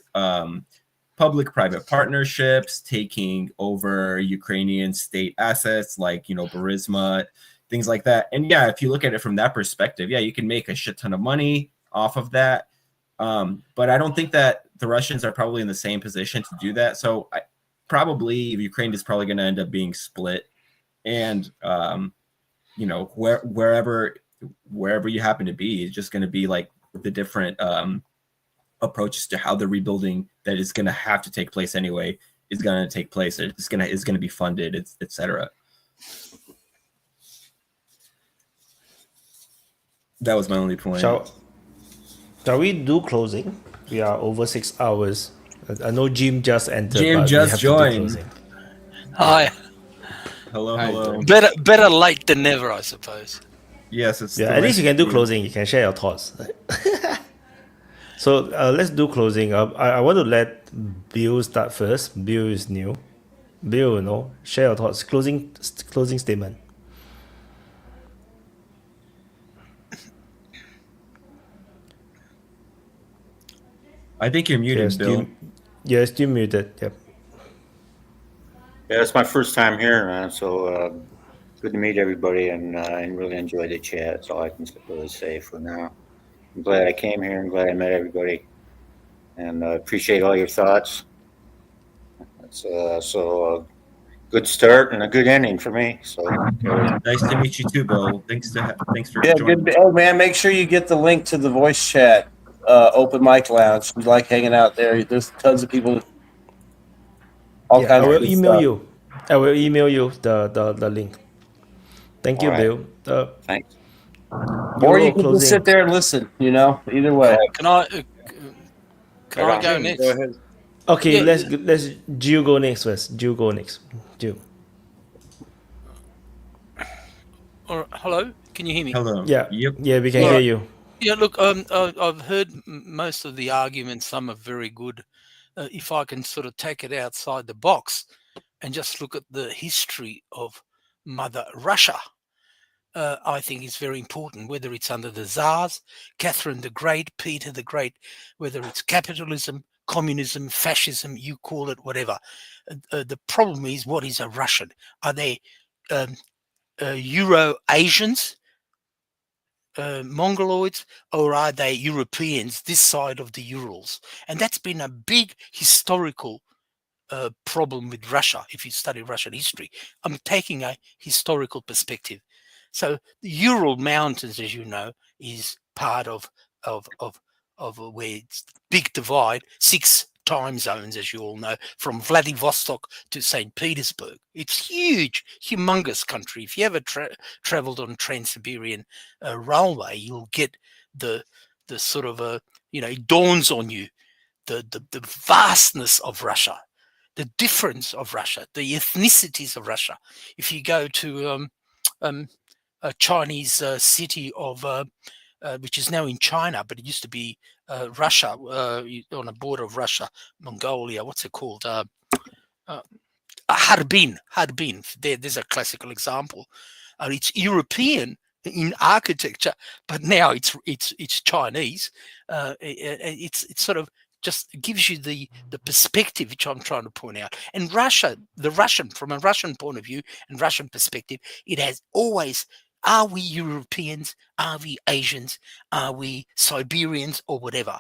public-private partnerships, taking over Ukrainian state assets like Burisma, things like that. And yeah, if you look at it from that perspective, yeah, you can make a shit ton of money off of that. But I don't think that the Russians are probably in the same position to do that. So probably Ukraine is probably going to end up being split, and wherever you happen to be, it's just going to be like the different approaches to how the rebuilding that is going to have to take place anyway is going to take place. It's going to be funded, etc. That was my only point. Shall we do closing? We are over 6 hours. I know Jim just entered. Jim but just joined. Hi. Hello. Better late than never, I suppose. Yes, it's at least you can do closing. You can share your thoughts. So let's do closing. I want to let Bill start first. Bill is new. Bill, share your thoughts. Closing statement. I think you're muted, Bill. Yeah, still muted. Yep. Yeah, it's my first time here, man. So good to meet everybody, and really enjoy the chat. That's all I can really say for now. I'm glad I came here. I'm glad I met everybody, and appreciate all your thoughts. It's good start and a good ending for me. So nice to meet you too, Bill. Thanks for Good. joining. Oh man, make sure you get the link to the voice chat. Open Mic Lounge. We like hanging out there. There's tons of people. I will email you. I will email you the link. Thank you, All Bill. Thanks. Or you can just sit there and listen. Either way. Can I go next? Go ahead. Okay, Yeah. let's Jill go next first. Jill go next. Jill. All right, hello, can you hear me? Hello. Yeah. Yep. Yeah, we can hear you. Yeah, look, I've heard most of the arguments. Some are very good. If I can sort of take it outside the box and just look at the history of Mother Russia, I think is very important, whether it's under the Tsars, Catherine the Great, Peter the Great, whether it's capitalism, communism, fascism, you call it whatever. The problem is, what is a Russian? Are they Euro-Asians? Mongoloids, or are they Europeans this side of the Urals? And that's been a big historical problem with Russia. If you study Russian history, I'm taking a historical perspective. So the Ural Mountains, as you know, is part of where it's big divide, 6 time zones, as you all know, from Vladivostok to St. Petersburg. It's huge, humongous country. If you ever traveled on Trans-Siberian Railway, you'll get the sort of it dawns on you the vastness of Russia, the difference of Russia, the ethnicities of Russia. If you go to a Chinese city of which is now in China, but it used to be Russia, on the border of Russia, Mongolia. What's it called? Harbin. There's a classical example. It's European in architecture, but now it's Chinese. It's sort of just gives you the perspective which I'm trying to point out. And Russia, from a Russian point of view and Russian perspective, it has always, are we Europeans? Are we Asians? Are we Siberians or whatever?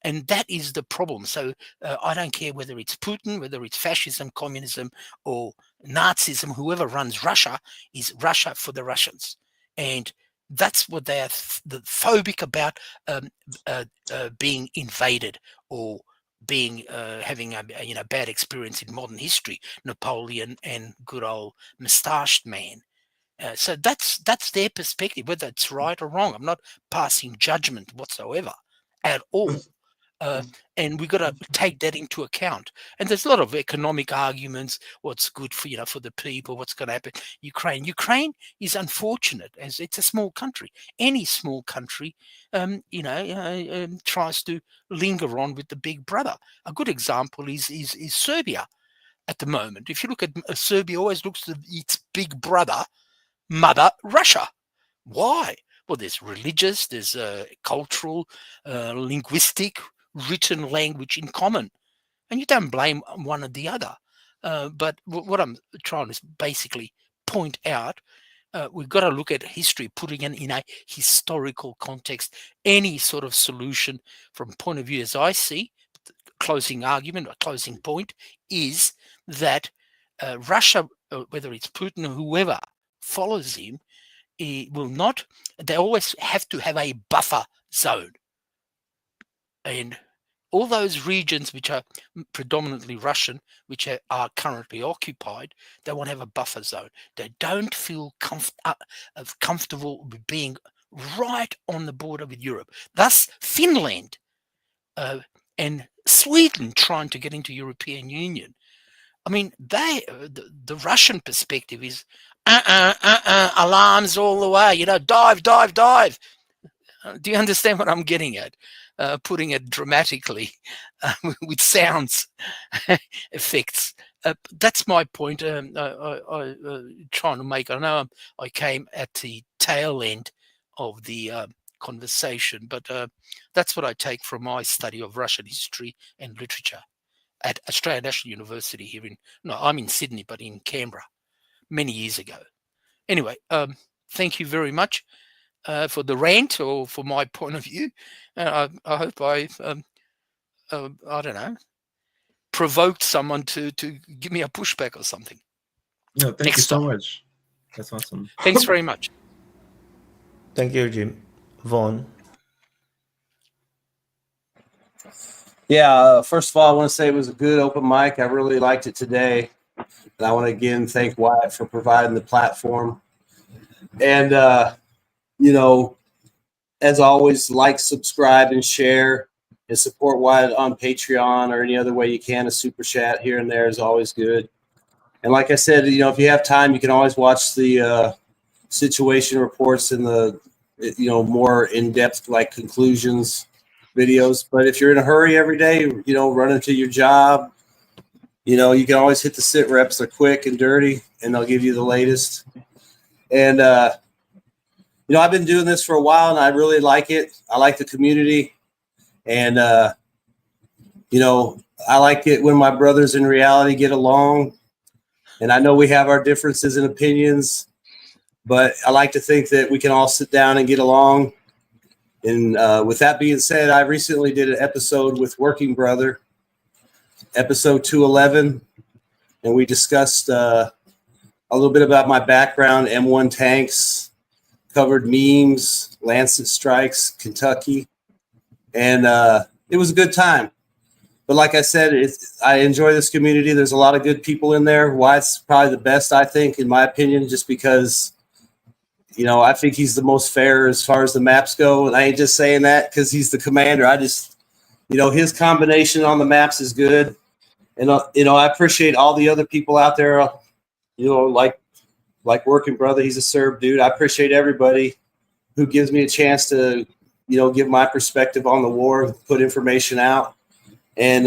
And that is the problem. So I don't care whether it's Putin, whether it's fascism, communism, or Nazism, whoever runs Russia is Russia for the Russians. And that's what they are phobic about, being invaded or being having a bad experience in modern history, Napoleon and good old mustached man. So that's their perspective, whether it's right or wrong. I'm not passing judgment whatsoever at all. And we've got to take that into account. And there's a lot of economic arguments, what's good for, for the people, what's going to happen. Ukraine is unfortunate, as it's a small country. Any small country, tries to linger on with the big brother. A good example is Serbia at the moment. If you look at Serbia, always looks at its big brother, Mother Russia. Why? Well, there's religious, there's cultural, linguistic, written language in common, and you don't blame one or the other. But what I'm trying to basically point out, we've got to look at history, putting it in a historical context. Any sort of solution from point of view, as I see, closing argument or closing point, is that Russia, whether it's Putin or whoever follows him, it will not, they always have to have a buffer zone. And all those regions which are predominantly Russian, which are currently occupied, they want to have a buffer zone. They don't feel comfortable with being right on the border with Europe. Thus, Finland and Sweden trying to get into European Union. I mean, the Russian perspective is alarms all the way, dive. Do you understand what I'm getting at? Putting it dramatically with sounds effects. That's my point. I'm trying to make. I know I came at the tail end of the conversation, but that's what I take from my study of Russian history and literature at Australian National University here I'm in Sydney, but in Canberra many years ago. Anyway, thank you very much for the rant, or for my point of view. I hope I don't know, provoked someone to give me a pushback or something. No, thank you so much. That's awesome. Thanks very much. Thank you, Jim. Vaughn. Yeah, first of all, I want to say it was a good open mic. I really liked it today. And I want to again thank Wyatt for providing the platform. And, as always, like, subscribe, and share, and support Wyatt on Patreon or any other way you can. A super chat here and there is always good. And like I said, if you have time, you can always watch the situation reports and the, more in-depth, like, conclusions videos. But if you're in a hurry every day, running to your job, you can always hit the sit reps. They're quick and dirty, and they'll give you the latest. And, I've been doing this for a while, and I really like it. I like the community. And, I like it when my brothers in reality get along. And I know we have our differences and opinions, but I like to think that we can all sit down and get along And with that being said, I recently did an episode with Working Brother, episode 211, and we discussed a little bit about my background, M1 tanks, covered memes, Lancet strikes, Kentucky, and it was a good time. But like I said, I enjoy this community. There's a lot of good people in there. Why it's probably the best, I think, in my opinion, just because, you know, I think he's the most fair as far as the maps go. And I ain't just saying that because he's the commander. I just, you know, his combination on the maps is good. And, you know, I appreciate all the other people out there, you know, like Working Brother. He's a Serb dude. I appreciate everybody who gives me a chance to, you know, give my perspective on the war, put information out. And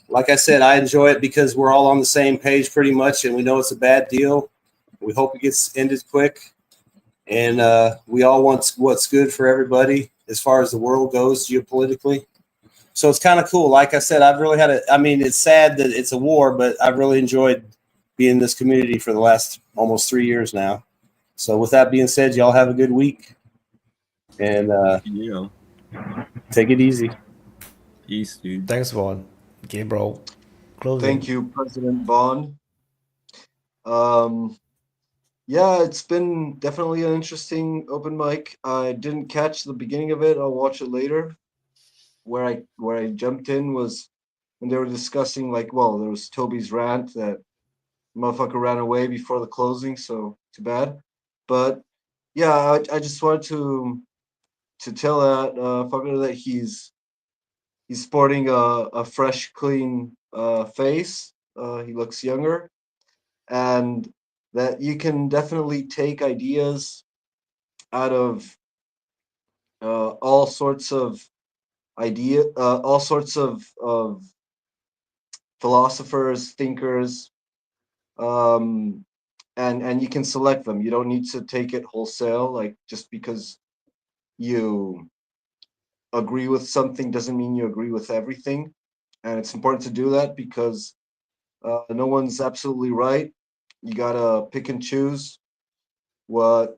like I said, I enjoy it because we're all on the same page pretty much, and we know it's a bad deal. We hope it gets ended quick. And we all want what's good for everybody as far as the world goes geopolitically. So it's kind of cool. Like I said, I've really had I mean, it's sad that it's a war, but I've really enjoyed being in this community for the last almost 3 years now. So with that being said, y'all have a good week. And take it easy. Peace, dude. Thanks, Vaughn. Okay, bro. Closing. Thank you, President Bond. Yeah, it's been definitely an interesting open mic. I didn't catch the beginning of it. I'll watch it later. Where I jumped in was when they were discussing, like, well, there was Toby's rant that motherfucker ran away before the closing, so too bad. But yeah, I just wanted to tell that fucker that he's sporting a fresh, clean face. He looks younger, and that you can definitely take ideas out of all sorts of philosophers, thinkers, and you can select them. You don't need to take it wholesale. Like, just because you agree with something doesn't mean you agree with everything. And it's important to do that because no one's absolutely right. You gotta pick and choose what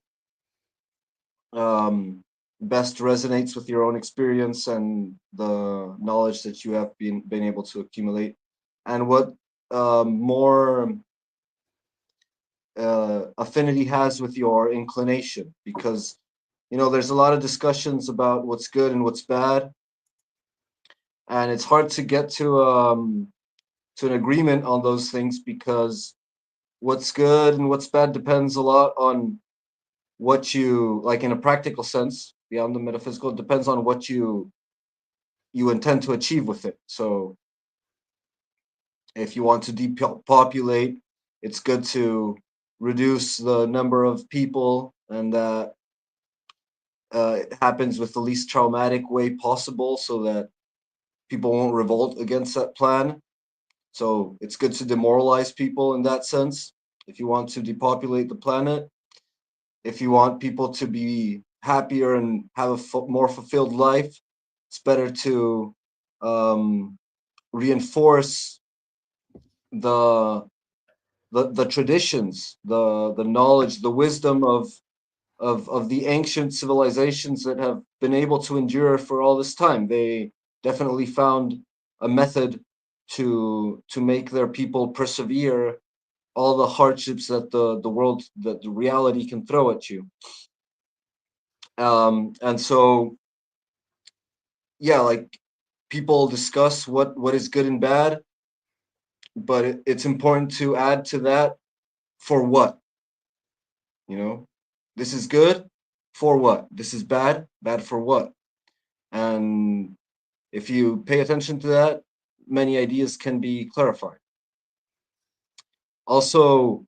best resonates with your own experience and the knowledge that you have been able to accumulate, and what more affinity has with your inclination. Because, you know, there's a lot of discussions about what's good and what's bad, and it's hard to get to an agreement on those things, because what's good and what's bad depends a lot on what you like in a practical sense, beyond the metaphysical. It depends on what you intend to achieve with it. So if you want to depopulate, it's good to reduce the number of people, and that it happens with the least traumatic way possible, so that people won't revolt against that plan. So it's good to demoralize people in that sense if you want to depopulate the planet. If you want people to be happier and have a more fulfilled life, it's better to reinforce the traditions, the knowledge, the wisdom of the ancient civilizations that have been able to endure for all this time. They definitely found a method to make their people persevere all the hardships that the world, that the reality can throw at you. And so, yeah, like, people discuss what is good and bad, but it's important to add to that, for what? You know, this is good, for what? This is bad for what? And if you pay attention to that, many ideas can be clarified. Also,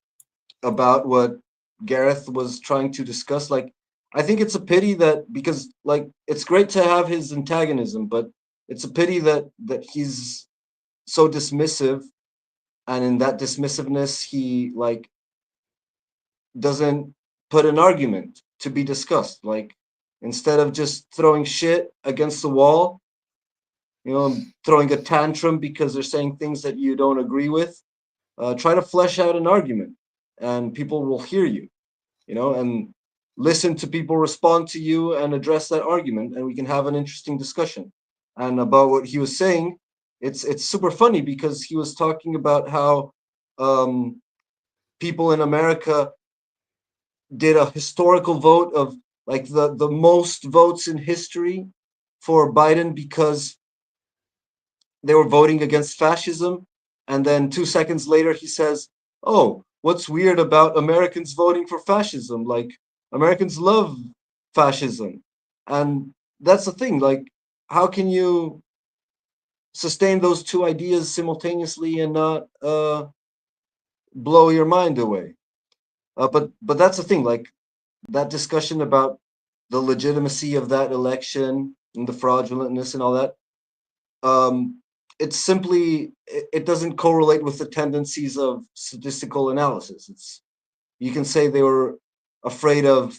about what Gareth was trying to discuss, like, I think it's a pity that, because, like, it's great to have his antagonism, but it's a pity that he's so dismissive, and in that dismissiveness he, like, doesn't put an argument to be discussed. Like, instead of just throwing shit against the wall, you know, throwing a tantrum because they're saying things that you don't agree with, try to flesh out an argument, and people will hear you, you know. And listen to people respond to you and address that argument, and we can have an interesting discussion. And about what he was saying, it's super funny because he was talking about how people in America did a historical vote of like the most votes in history for Biden because they were voting against fascism. And then 2 seconds later, he says, "Oh, what's weird about Americans voting for fascism? Like, Americans love fascism." And that's the thing. Like, how can you sustain those two ideas simultaneously and not blow your mind away? But that's the thing. Like, that discussion about the legitimacy of that election and the fraudulentness and all that, it's simply it doesn't correlate with the tendencies of statistical analysis. It's, you can say they were afraid of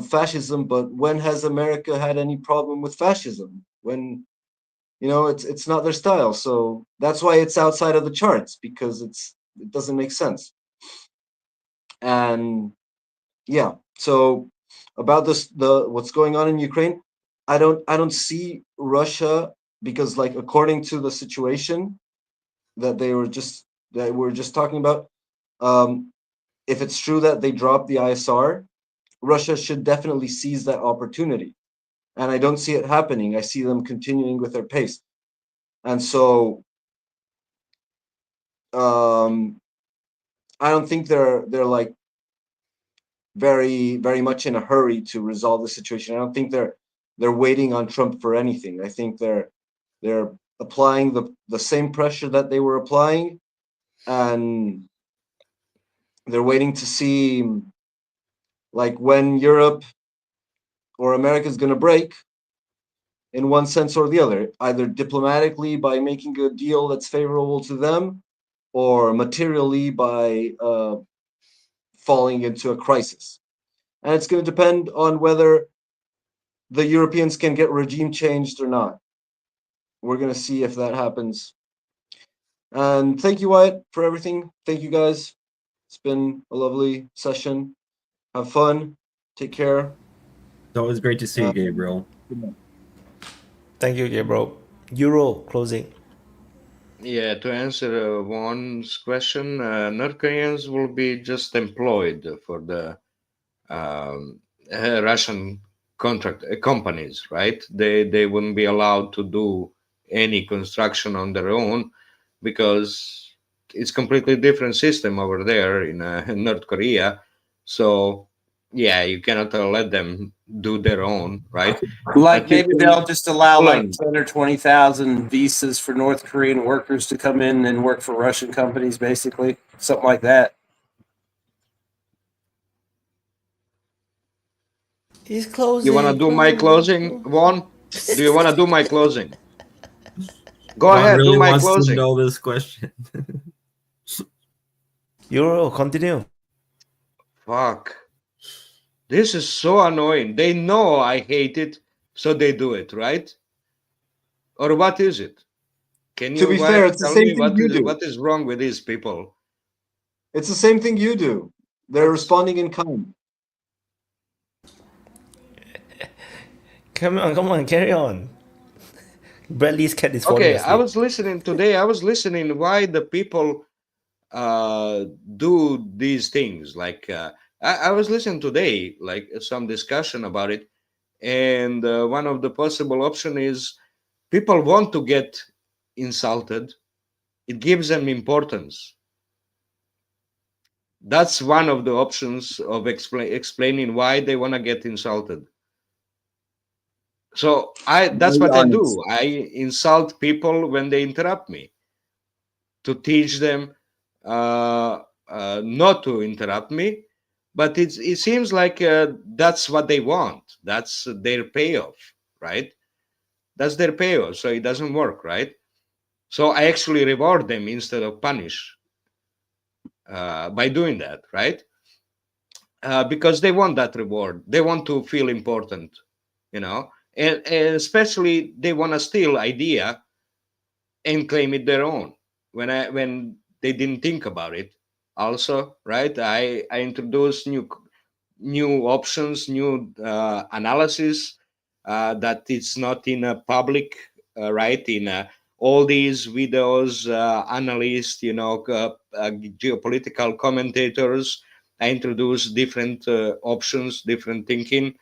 fascism, but when has America had any problem with fascism? When, you know, it's not their style. So that's why it's outside of the charts, because it doesn't make sense. And yeah, so about this, what's going on in Ukraine, I don't see Russia, because like according to the situation that we're just talking about, if it's true that they dropped the ISR, Russia should definitely seize that opportunity. And I don't see it happening. I see them continuing with their pace. And so I don't think they're like very much in a hurry to resolve the situation. I don't think they're waiting on Trump for anything. I think they're applying the same pressure that they were applying, and they're waiting to see like when Europe or America is going to break in one sense or the other, either diplomatically by making a deal that's favorable to them, or materially by falling into a crisis. And it's going to depend on whether the Europeans can get regime changed or not. We're going to see if that happens. And thank you, Wyatt, for everything. Thank you, guys. It's been a lovely session. Have fun. Take care. It's always great to see you, Gabriel. Thank you, Gabriel. Euro closing. Yeah, to answer Juan's question, North Koreans will be just employed for the Russian contract companies, right? They wouldn't be allowed to do any construction on their own, because it's completely different system over there in North Korea. So yeah, you cannot let them do their own, right? Like maybe they'll just allow like 10 or 20,000 visas for North Korean workers to come in and work for Russian companies, basically something like that. He's closing. You want to do my closing, Juan? Do you want to do my closing? Go Juan ahead, really do my wants closing. to know this question. Euro, continue. Fuck. This is so annoying. They know I hate it, so they do it, right? Or what is it? Can you To be fair, it's the tell same me thing you do. what is wrong with these people? It's the same thing you do. They're responding in kind. Come on, carry on. Bradley's cat is falling Okay, asleep. I was listening today. I was listening why the people do these things. Like I was listening today, like some discussion about it, and one of the possible option is people want to get insulted. It gives them importance. That's one of the options of explaining why they want to get insulted. So that's what I do. I insult people when they interrupt me, to teach them not to interrupt me. But it seems like that's what they want. That's their payoff, right? That's their payoff. So it doesn't work, right? So I actually reward them instead of punish by doing that, right? Because they want that reward. They want to feel important, you know, and especially they want to steal idea and claim it their own when they didn't think about it. Also, right? I introduced new options, new analysis that it's not in a public, right? In all these videos, analysts, geopolitical commentators introduce different options, different thinking,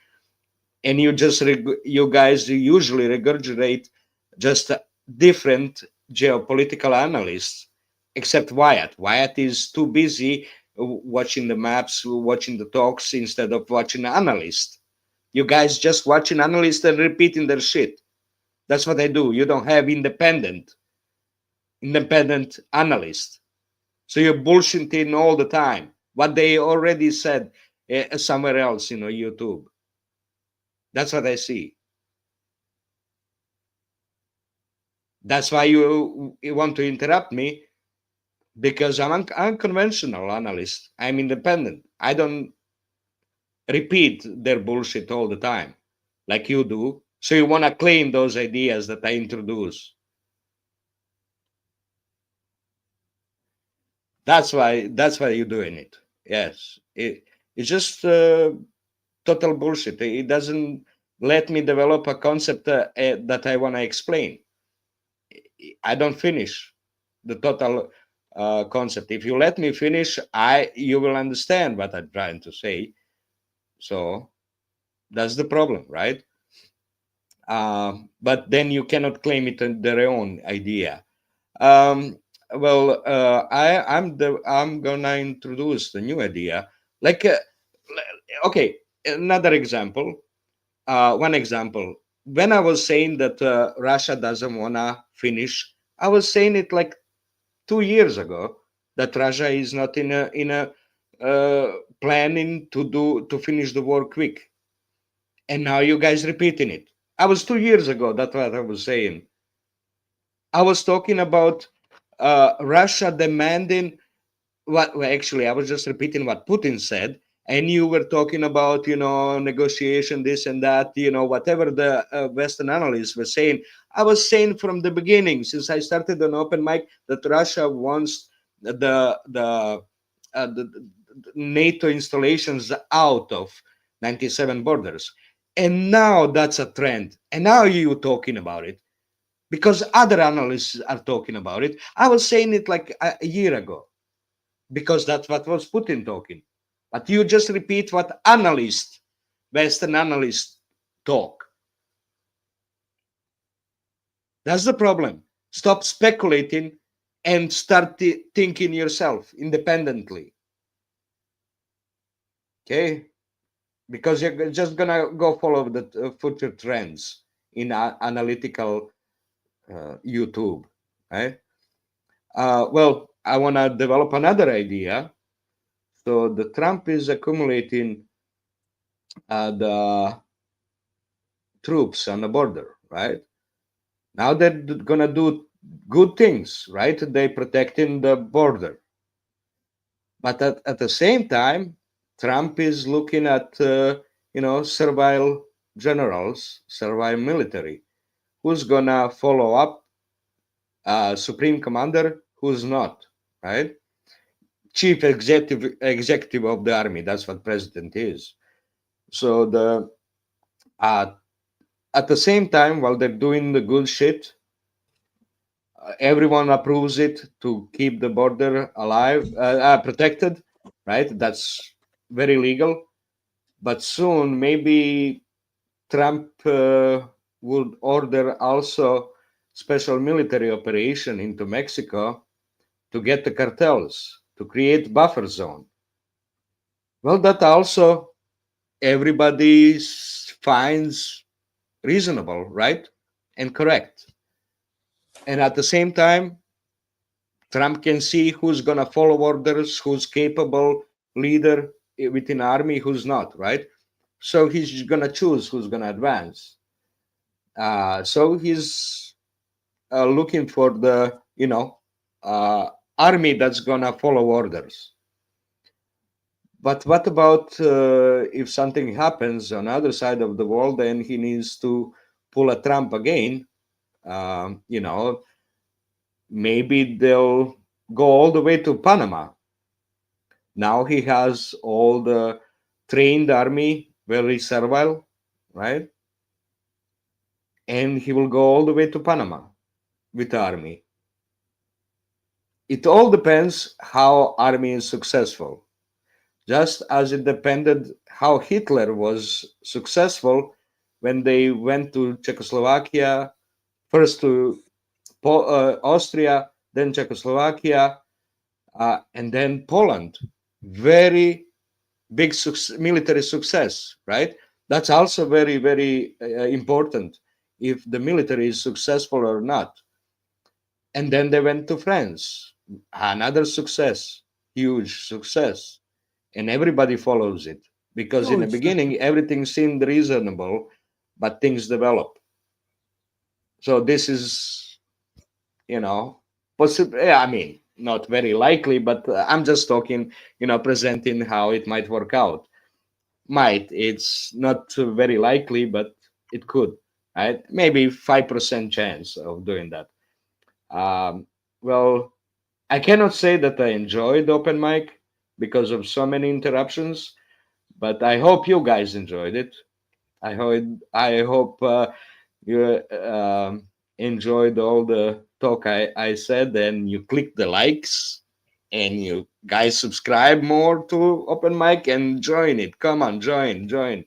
and you guys usually regurgitate just different geopolitical analysts, except Wyatt. Wyatt is too busy watching the maps, watching the talks instead of watching analysts. You guys just watching analysts and repeating their shit. That's what I do. You don't have independent analysts. So you're bullshitting all the time what they already said somewhere else, YouTube. That's what I see. That's why you want to interrupt me, because I'm an unconventional analyst. I'm independent. I don't repeat their bullshit all the time like you do. So you want to claim those ideas that I introduce. That's why you're doing it. Yes. It's just total bullshit. It doesn't let me develop a concept that I want to explain. I don't finish the total concept. If you let me finish, you will understand what I'm trying to say. So that's the problem, right? But then you cannot claim it their own idea. I'm gonna introduce the new idea. Okay, another example. One example. When I was saying that Russia doesn't wanna finish, I was saying it like 2 years ago that Russia is not in a planning to finish the war quick, and now you guys repeating it. I was 2 years ago. That's what I was saying. I was talking about Russia demanding actually, I was just repeating what Putin said, and you were talking about, negotiation, this and that, whatever the Western analysts were saying. I was saying from the beginning, since I started on Open Mic, that Russia wants the NATO installations out of 97 borders. And now that's a trend. And now you're talking about it because other analysts are talking about it. I was saying it like a year ago because that's what was Putin talking. But you just repeat what Western analysts talk. That's the problem. Stop speculating and start thinking yourself independently. Okay? Because you're just gonna go follow the future trends in analytical YouTube, right? I want to develop another idea. So the Trump is accumulating the troops on the border, right? Now they're gonna do good things, right? They're protecting the border, but at the same time, Trump is looking at servile generals, servile military. Who's gonna follow up? Supreme commander, who's not, right? Chief executive of the army. That's what president is. So at the same time, while they're doing the good shit, everyone approves it to keep the border alive, protected, right? That's very legal. But soon, maybe Trump would order also special military operation into Mexico to get the cartels, to create buffer zone. Well, that also everybody finds reasonable, right? And correct. And at the same time, Trump can see who's going to follow orders, who's capable leader within army, who's not, right? So he's going to choose who's going to advance. So he's looking for the, army that's going to follow orders. But what about if something happens on the other side of the world and he needs to pull a Trump again? Maybe they'll go all the way to Panama. Now he has all the trained army, very servile, right? And he will go all the way to Panama with the army. It all depends how army is successful. Just as it depended how Hitler was successful when they went to Czechoslovakia, first to Austria, then Czechoslovakia, and then Poland. Very big military success, right? That's also very, very important, if the military is successful or not. And then they went to France, another success, huge success. And everybody follows it, because in the beginning, everything seemed reasonable, but things develop. So this is, possible. I mean, not very likely, but I'm just talking, presenting how it might work out. It's not very likely, but it could, right? Maybe 5% chance of doing that. Well, I cannot say that I enjoyed open mic because of so many interruptions, but I hope you guys enjoyed it. I hope you enjoyed all the talk I said, and you click the likes, and you guys subscribe more to open mic and join it. Come on, join.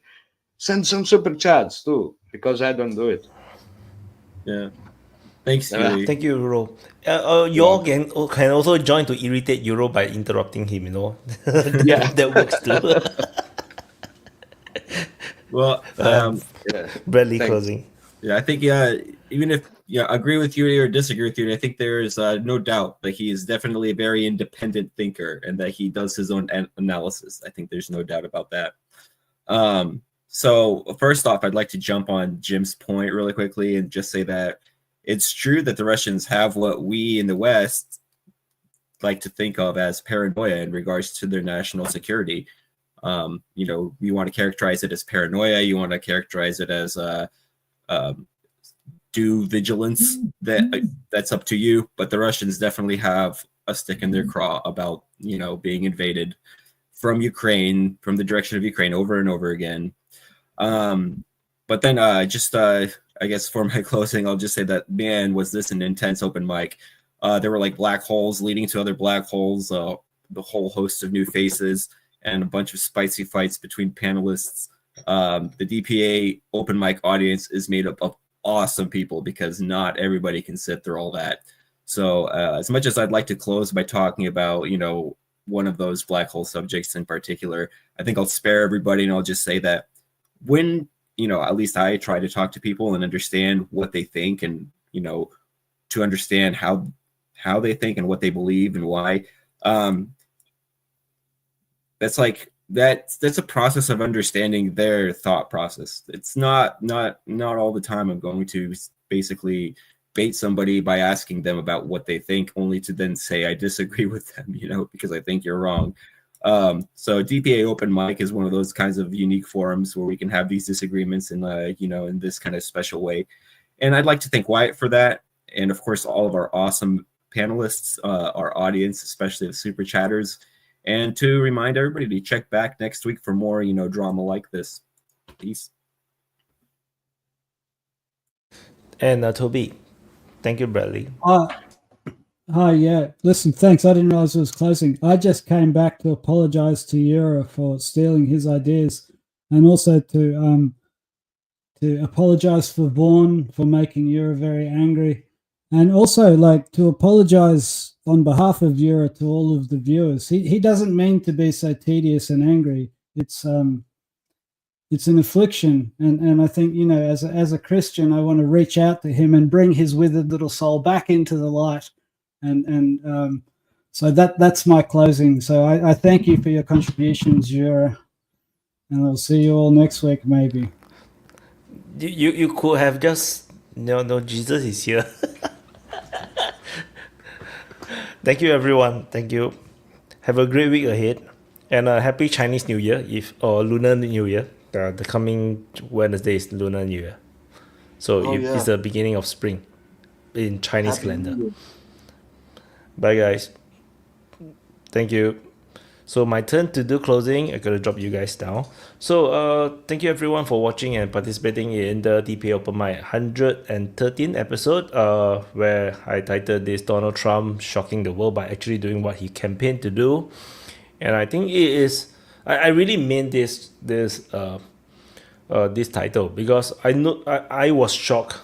Send some super chats too, because I don't do it. Yeah. Thanks, Yuri. Thank you, Euro. You all can also join to irritate Euro by interrupting him, Yeah. that works too. Well, Bradley closing. Yeah, I think even if agree with Yuri or disagree with Yuri, I think there is no doubt that he is definitely a very independent thinker and that he does his own analysis. I think there's no doubt about that. So first off, I'd like to jump on Jim's point really quickly and just say that it's true that the Russians have what we in the West like to think of as paranoia in regards to their national security. You want to characterize it as paranoia. You want to characterize it as due vigilance. That's up to you. But the Russians definitely have a stick in their craw about being invaded from Ukraine, from the direction of Ukraine, over and over again. But then I guess for my closing, I'll just say that, man, was this an intense open mic. There were like black holes leading to other black holes, the whole host of new faces, and a bunch of spicy fights between panelists. The DPA Open Mic audience is made up of awesome people, because not everybody can sit through all that. So as much as I'd like to close by talking about, one of those black hole subjects in particular, I think I'll spare everybody, and I'll just say that when at least I try to talk to people and understand what they think, and to understand how they think and what they believe and why. That's a process of understanding their thought process. It's not all the time I'm going to basically bait somebody by asking them about what they think, only to then say I disagree with them, because I think you're wrong. So DPA Open Mic is one of those kinds of unique forums where we can have these disagreements in in this kind of special way. And I'd like to thank Wyatt for that. And of course, all of our awesome panelists, our audience, especially the super chatters, and to remind everybody to check back next week for more, drama like this. Peace. And Toby, thank you, Bradley. Hi, yeah. Listen, thanks. I didn't realize it was closing. I just came back to apologize to Yura for stealing his ideas, and also to apologize for Vaughn for making Yura very angry, and also to apologize on behalf of Yura to all of the viewers. He doesn't mean to be so tedious and angry. It's an affliction, and I think as a Christian, I want to reach out to him and bring his withered little soul back into the light. And so that's my closing. So I thank you for your contributions, Yura, and I'll see you all next week, maybe. You could have just no, Jesus is here. Thank you, everyone. Thank you. Have a great week ahead, and a happy Chinese New Year or Lunar New Year. The coming Wednesday is Lunar New Year, so it's the beginning of spring in Chinese calendar. Bye, guys. Thank you. So my turn to do closing. I gotta drop you guys down. So thank you everyone for watching and participating in the DPA Open Mic 113 episode. Where I titled this Donald Trump shocking the world by actually doing what he campaigned to do, and I think it is. I really meant this title because I was shocked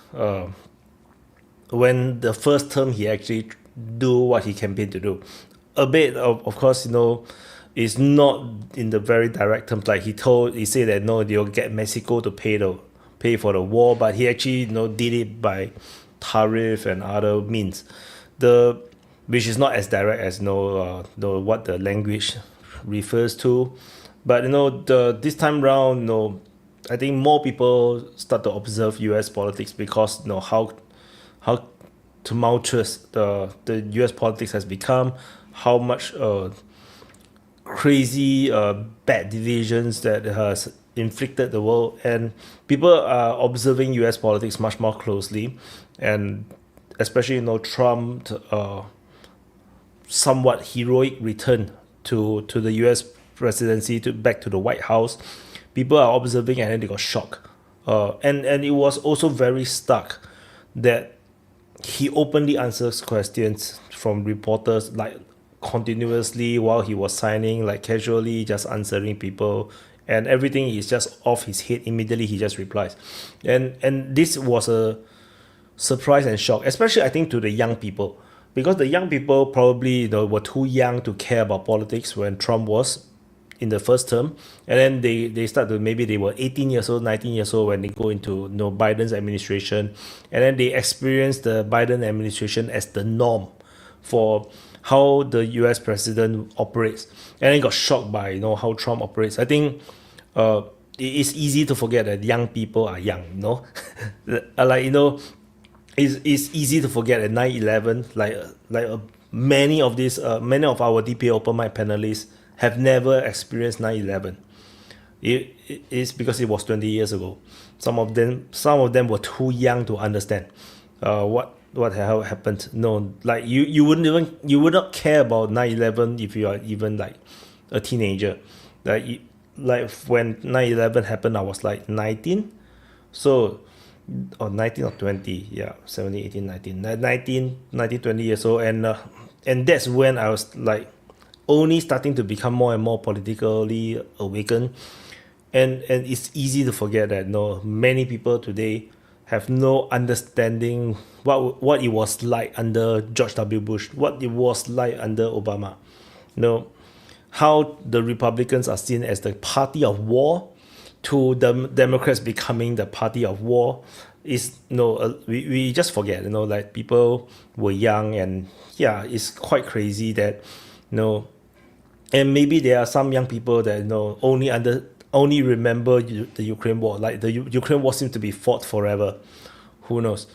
when the first term he actually do what he campaigned to do. A bit of course, is not in the very direct terms. Like he said that no, they'll get Mexico to pay for the war, but he actually did it by tariff and other means, which is not as direct as what the language refers to. But this time round, I think more people start to observe U.S. politics because how tumultuous the U.S. politics has become, how much crazy bad divisions that has inflicted the world, and people are observing U.S. politics much more closely, and especially Trump somewhat heroic return to the U.S. presidency, back to the White House. People are observing and then they got shocked, and it was also very stark that he openly answers questions from reporters like continuously while he was signing, like casually just answering people, and everything is just off his head. Immediately he just replies, and this was a surprise and shock, especially I think to the young people, because the young people probably were too young to care about politics when Trump was in the first term, and then they start to, maybe they were 18 years old, 19 years old when they go into Biden's administration, and then they experience the Biden administration as the norm for how the US president operates, and then got shocked by how Trump operates. I think it is easy to forget that young people are young, it's easy to forget that 9/11, many of our DPA Open Mic panelists have never experienced 9/11. It's because it was 20 years ago. Some of them were too young to understand what the hell happened. No, like you would not care about 9/11 if you are even like a teenager. Like when 9/11 happened, I was like 19, or 19 or 20, 17, 18, 19, 20 years old, and that's when I was like only starting to become more and more politically awakened, and it's easy to forget that many people today have no understanding what it was like under George W. Bush, what it was like under Obama. How the Republicans are seen as the party of war, to the Democrats becoming the party of war, is we just forget. Like people were young, and it's quite crazy that and maybe there are some young people that only remember the Ukraine war. Like the Ukraine war seems to be fought forever. Who knows?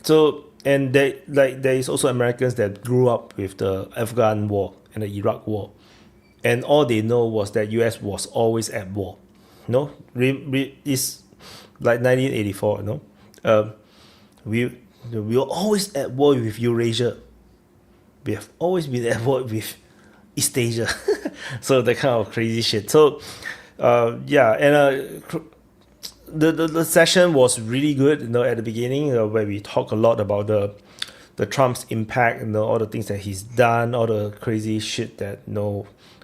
So, and there is also Americans that grew up with the Afghan war and the Iraq war, and all they know was that US was always at war. It's like 1984. We were always at war with Eurasia. We have always been at war with East Asia. So that kind of crazy shit. So the session was really good at the beginning, where we talk a lot about the Trump's impact, all the things that he's done, all the crazy shit that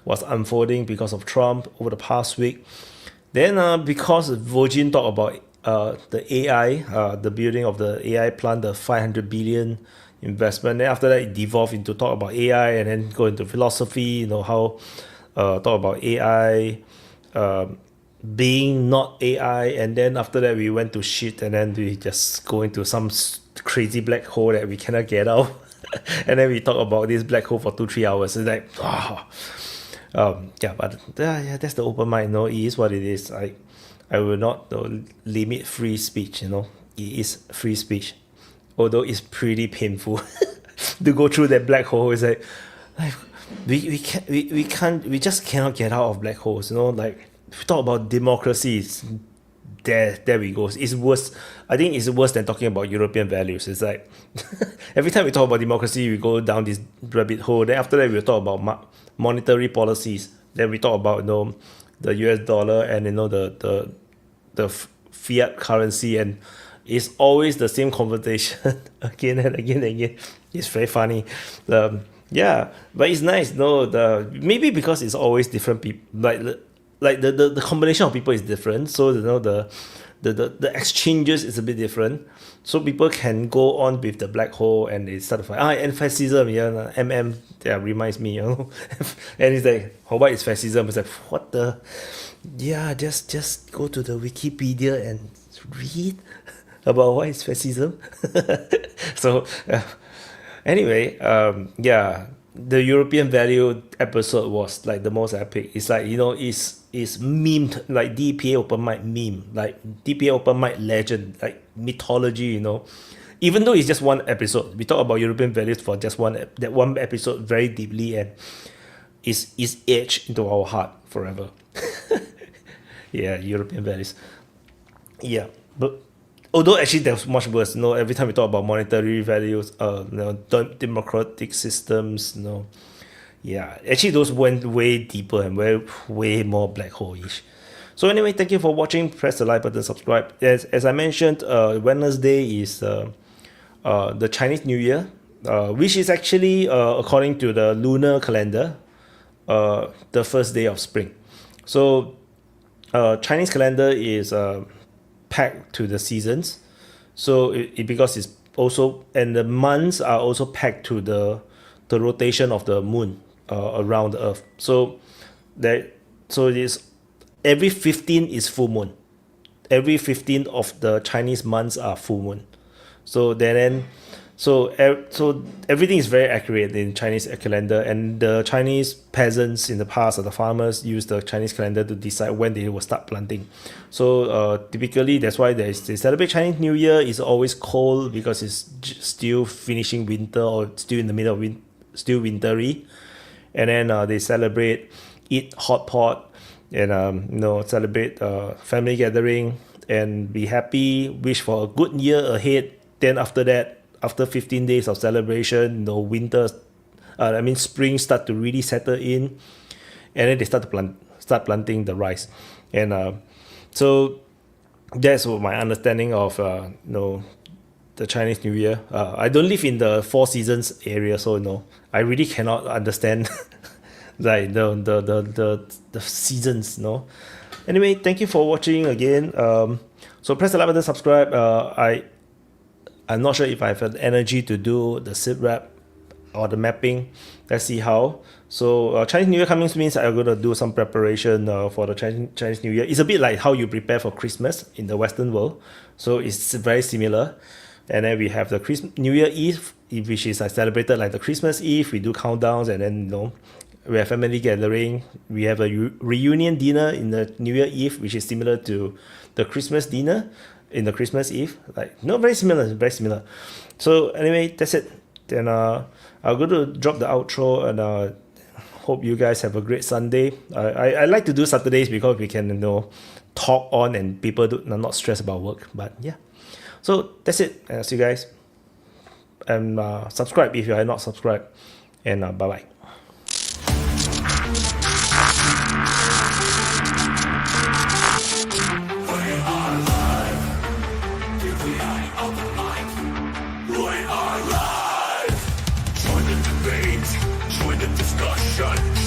was unfolding because of Trump over the past week. Then because Virgin talked about the AI, the building of the AI plant, the 500 billion investment. Then after that, it devolved into talk about AI, and then go into philosophy, how talk about AI being not AI, and then after that we went to shit, and then we just go into some crazy black hole that we cannot get out. And then we talk about this black hole for 2-3 hours. It's like that's the open mic. It is what it is. I will not limit free speech. It is free speech, although it's pretty painful to go through that black hole. It's like we just cannot get out of black holes. Like, if we talk about democracy, there we go. It's worse. I think it's worse than talking about European values. It's like every time we talk about democracy, we go down this rabbit hole. Then after that, we'll talk about monetary policies. Then we talk about the US dollar and the fiat currency, and it's always the same conversation again and again and again. It's very funny. Yeah, but it's nice. Maybe because it's always different people. Like the combination of people is different. So the exchanges is a bit different. So people can go on with the black hole and they start to find and fascism. Yeah, reminds me. And it's like, what is fascism? It's like, what the? Yeah, just go to the Wikipedia and read about what is fascism. So anyway, the European value episode was like the most epic. It's like, it's memed, like DPA Open Mic meme, like DPA Open Mic legend, like mythology, Even though it's just one episode, we talk about European values for just one episode very deeply, and it's etched into our heart forever. Yeah, European values. Yeah, but although actually there's much worse. Every time we talk about monetary values, democratic systems, yeah, actually those went way deeper and way more black hole-ish. So anyway, thank you for watching. Press the like button, subscribe. As I mentioned, Wednesday is the Chinese New Year, which is actually according to the lunar calendar, the first day of spring. So Chinese calendar is pegged to the seasons. So because it's also, and the months are also pegged to the rotation of the moon around the earth. So it is every 15 is full moon. Every 15 of the Chinese months are full moon. So everything is very accurate in Chinese calendar, and the Chinese peasants in the past, or the farmers, use the Chinese calendar to decide when they will start planting. So typically that's why they celebrate Chinese New Year. It's always cold because it's still finishing winter, or still in the middle of still wintry, and then they celebrate, eat hot pot, and celebrate family gathering and be happy, wish for a good year ahead. Then after that, after 15 days of celebration, spring start to really settle in, and then they start planting the rice. And so that's what my understanding of the Chinese New Year. I don't live in the Four Seasons area, so I really cannot understand like the seasons. Anyway, thank you for watching again. So press the like button, subscribe. I'm not sure if I have the energy to do the sit rep or the mapping. Let's see how. So Chinese New Year coming means I'm going to do some preparation for the Chinese New Year. It's a bit like how you prepare for Christmas in the Western world. So it's very similar. And then we have the New Year Eve, which is celebrated like the Christmas Eve. We do countdowns, and then we have family gathering. We have a reunion dinner in the New Year Eve, which is similar to the Christmas dinner in the Christmas Eve. Very similar. So anyway, that's it. Then I'm going to drop the outro, and hope you guys have a great Sunday. I like to do Saturdays because we can talk on, and people are not stressed about work. But yeah, so that's it. See you guys, and subscribe if you are not subscribed, and bye bye.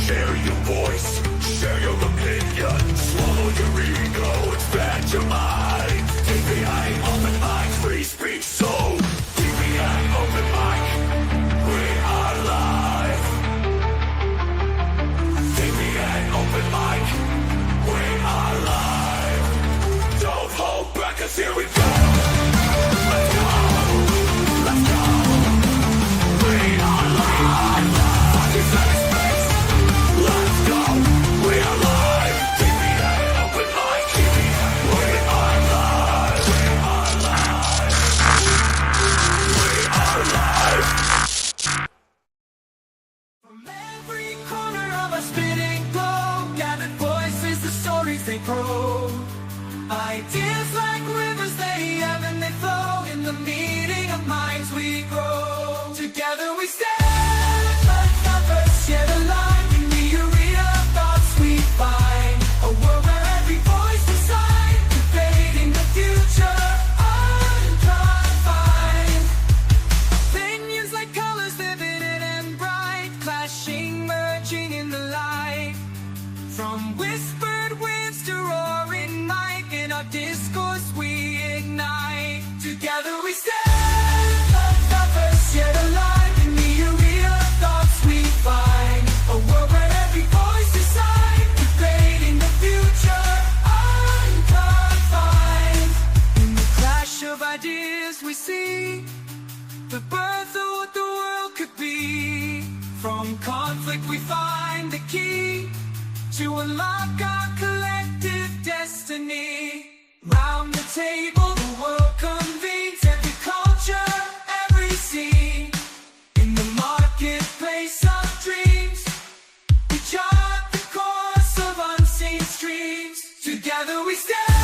Share your voice, share your opinion. Swallow your ego, expand your mind. DPA Open Mic, free speech zone. DPA Open Mic, we are live. DPA Open Mic, we are live. Don't hold back, 'cause here we go. Let's go, let's go. We are live. Let's go, we are live. DPA Open Mic, we are live. We are live. We are live. From every corner of a spinning globe, gathered voices, the stories they probe. Ideas like rivers, they ebb and they flow. In the meeting of minds we grow. Together we stand, like numbers yet alive. In the arena of thoughts we find a world where every voice decides, debating the future unconfined. Opinions like colors, vivid and bright, clashing, merging in the light. From whispered winds to roaring might, in our discourse we ignite. Together we stand, like numbers yet alive. In the arena of thoughts we find a world where every voice decides, debating the future unconfined. In the clash of ideas we see the birth of what the world could be. From conflict we find the key to unlock our collective destiny. Round the table the world convenes, every culture, every scene. In the marketplace of dreams, we chart the course of unseen streams. Together we stand.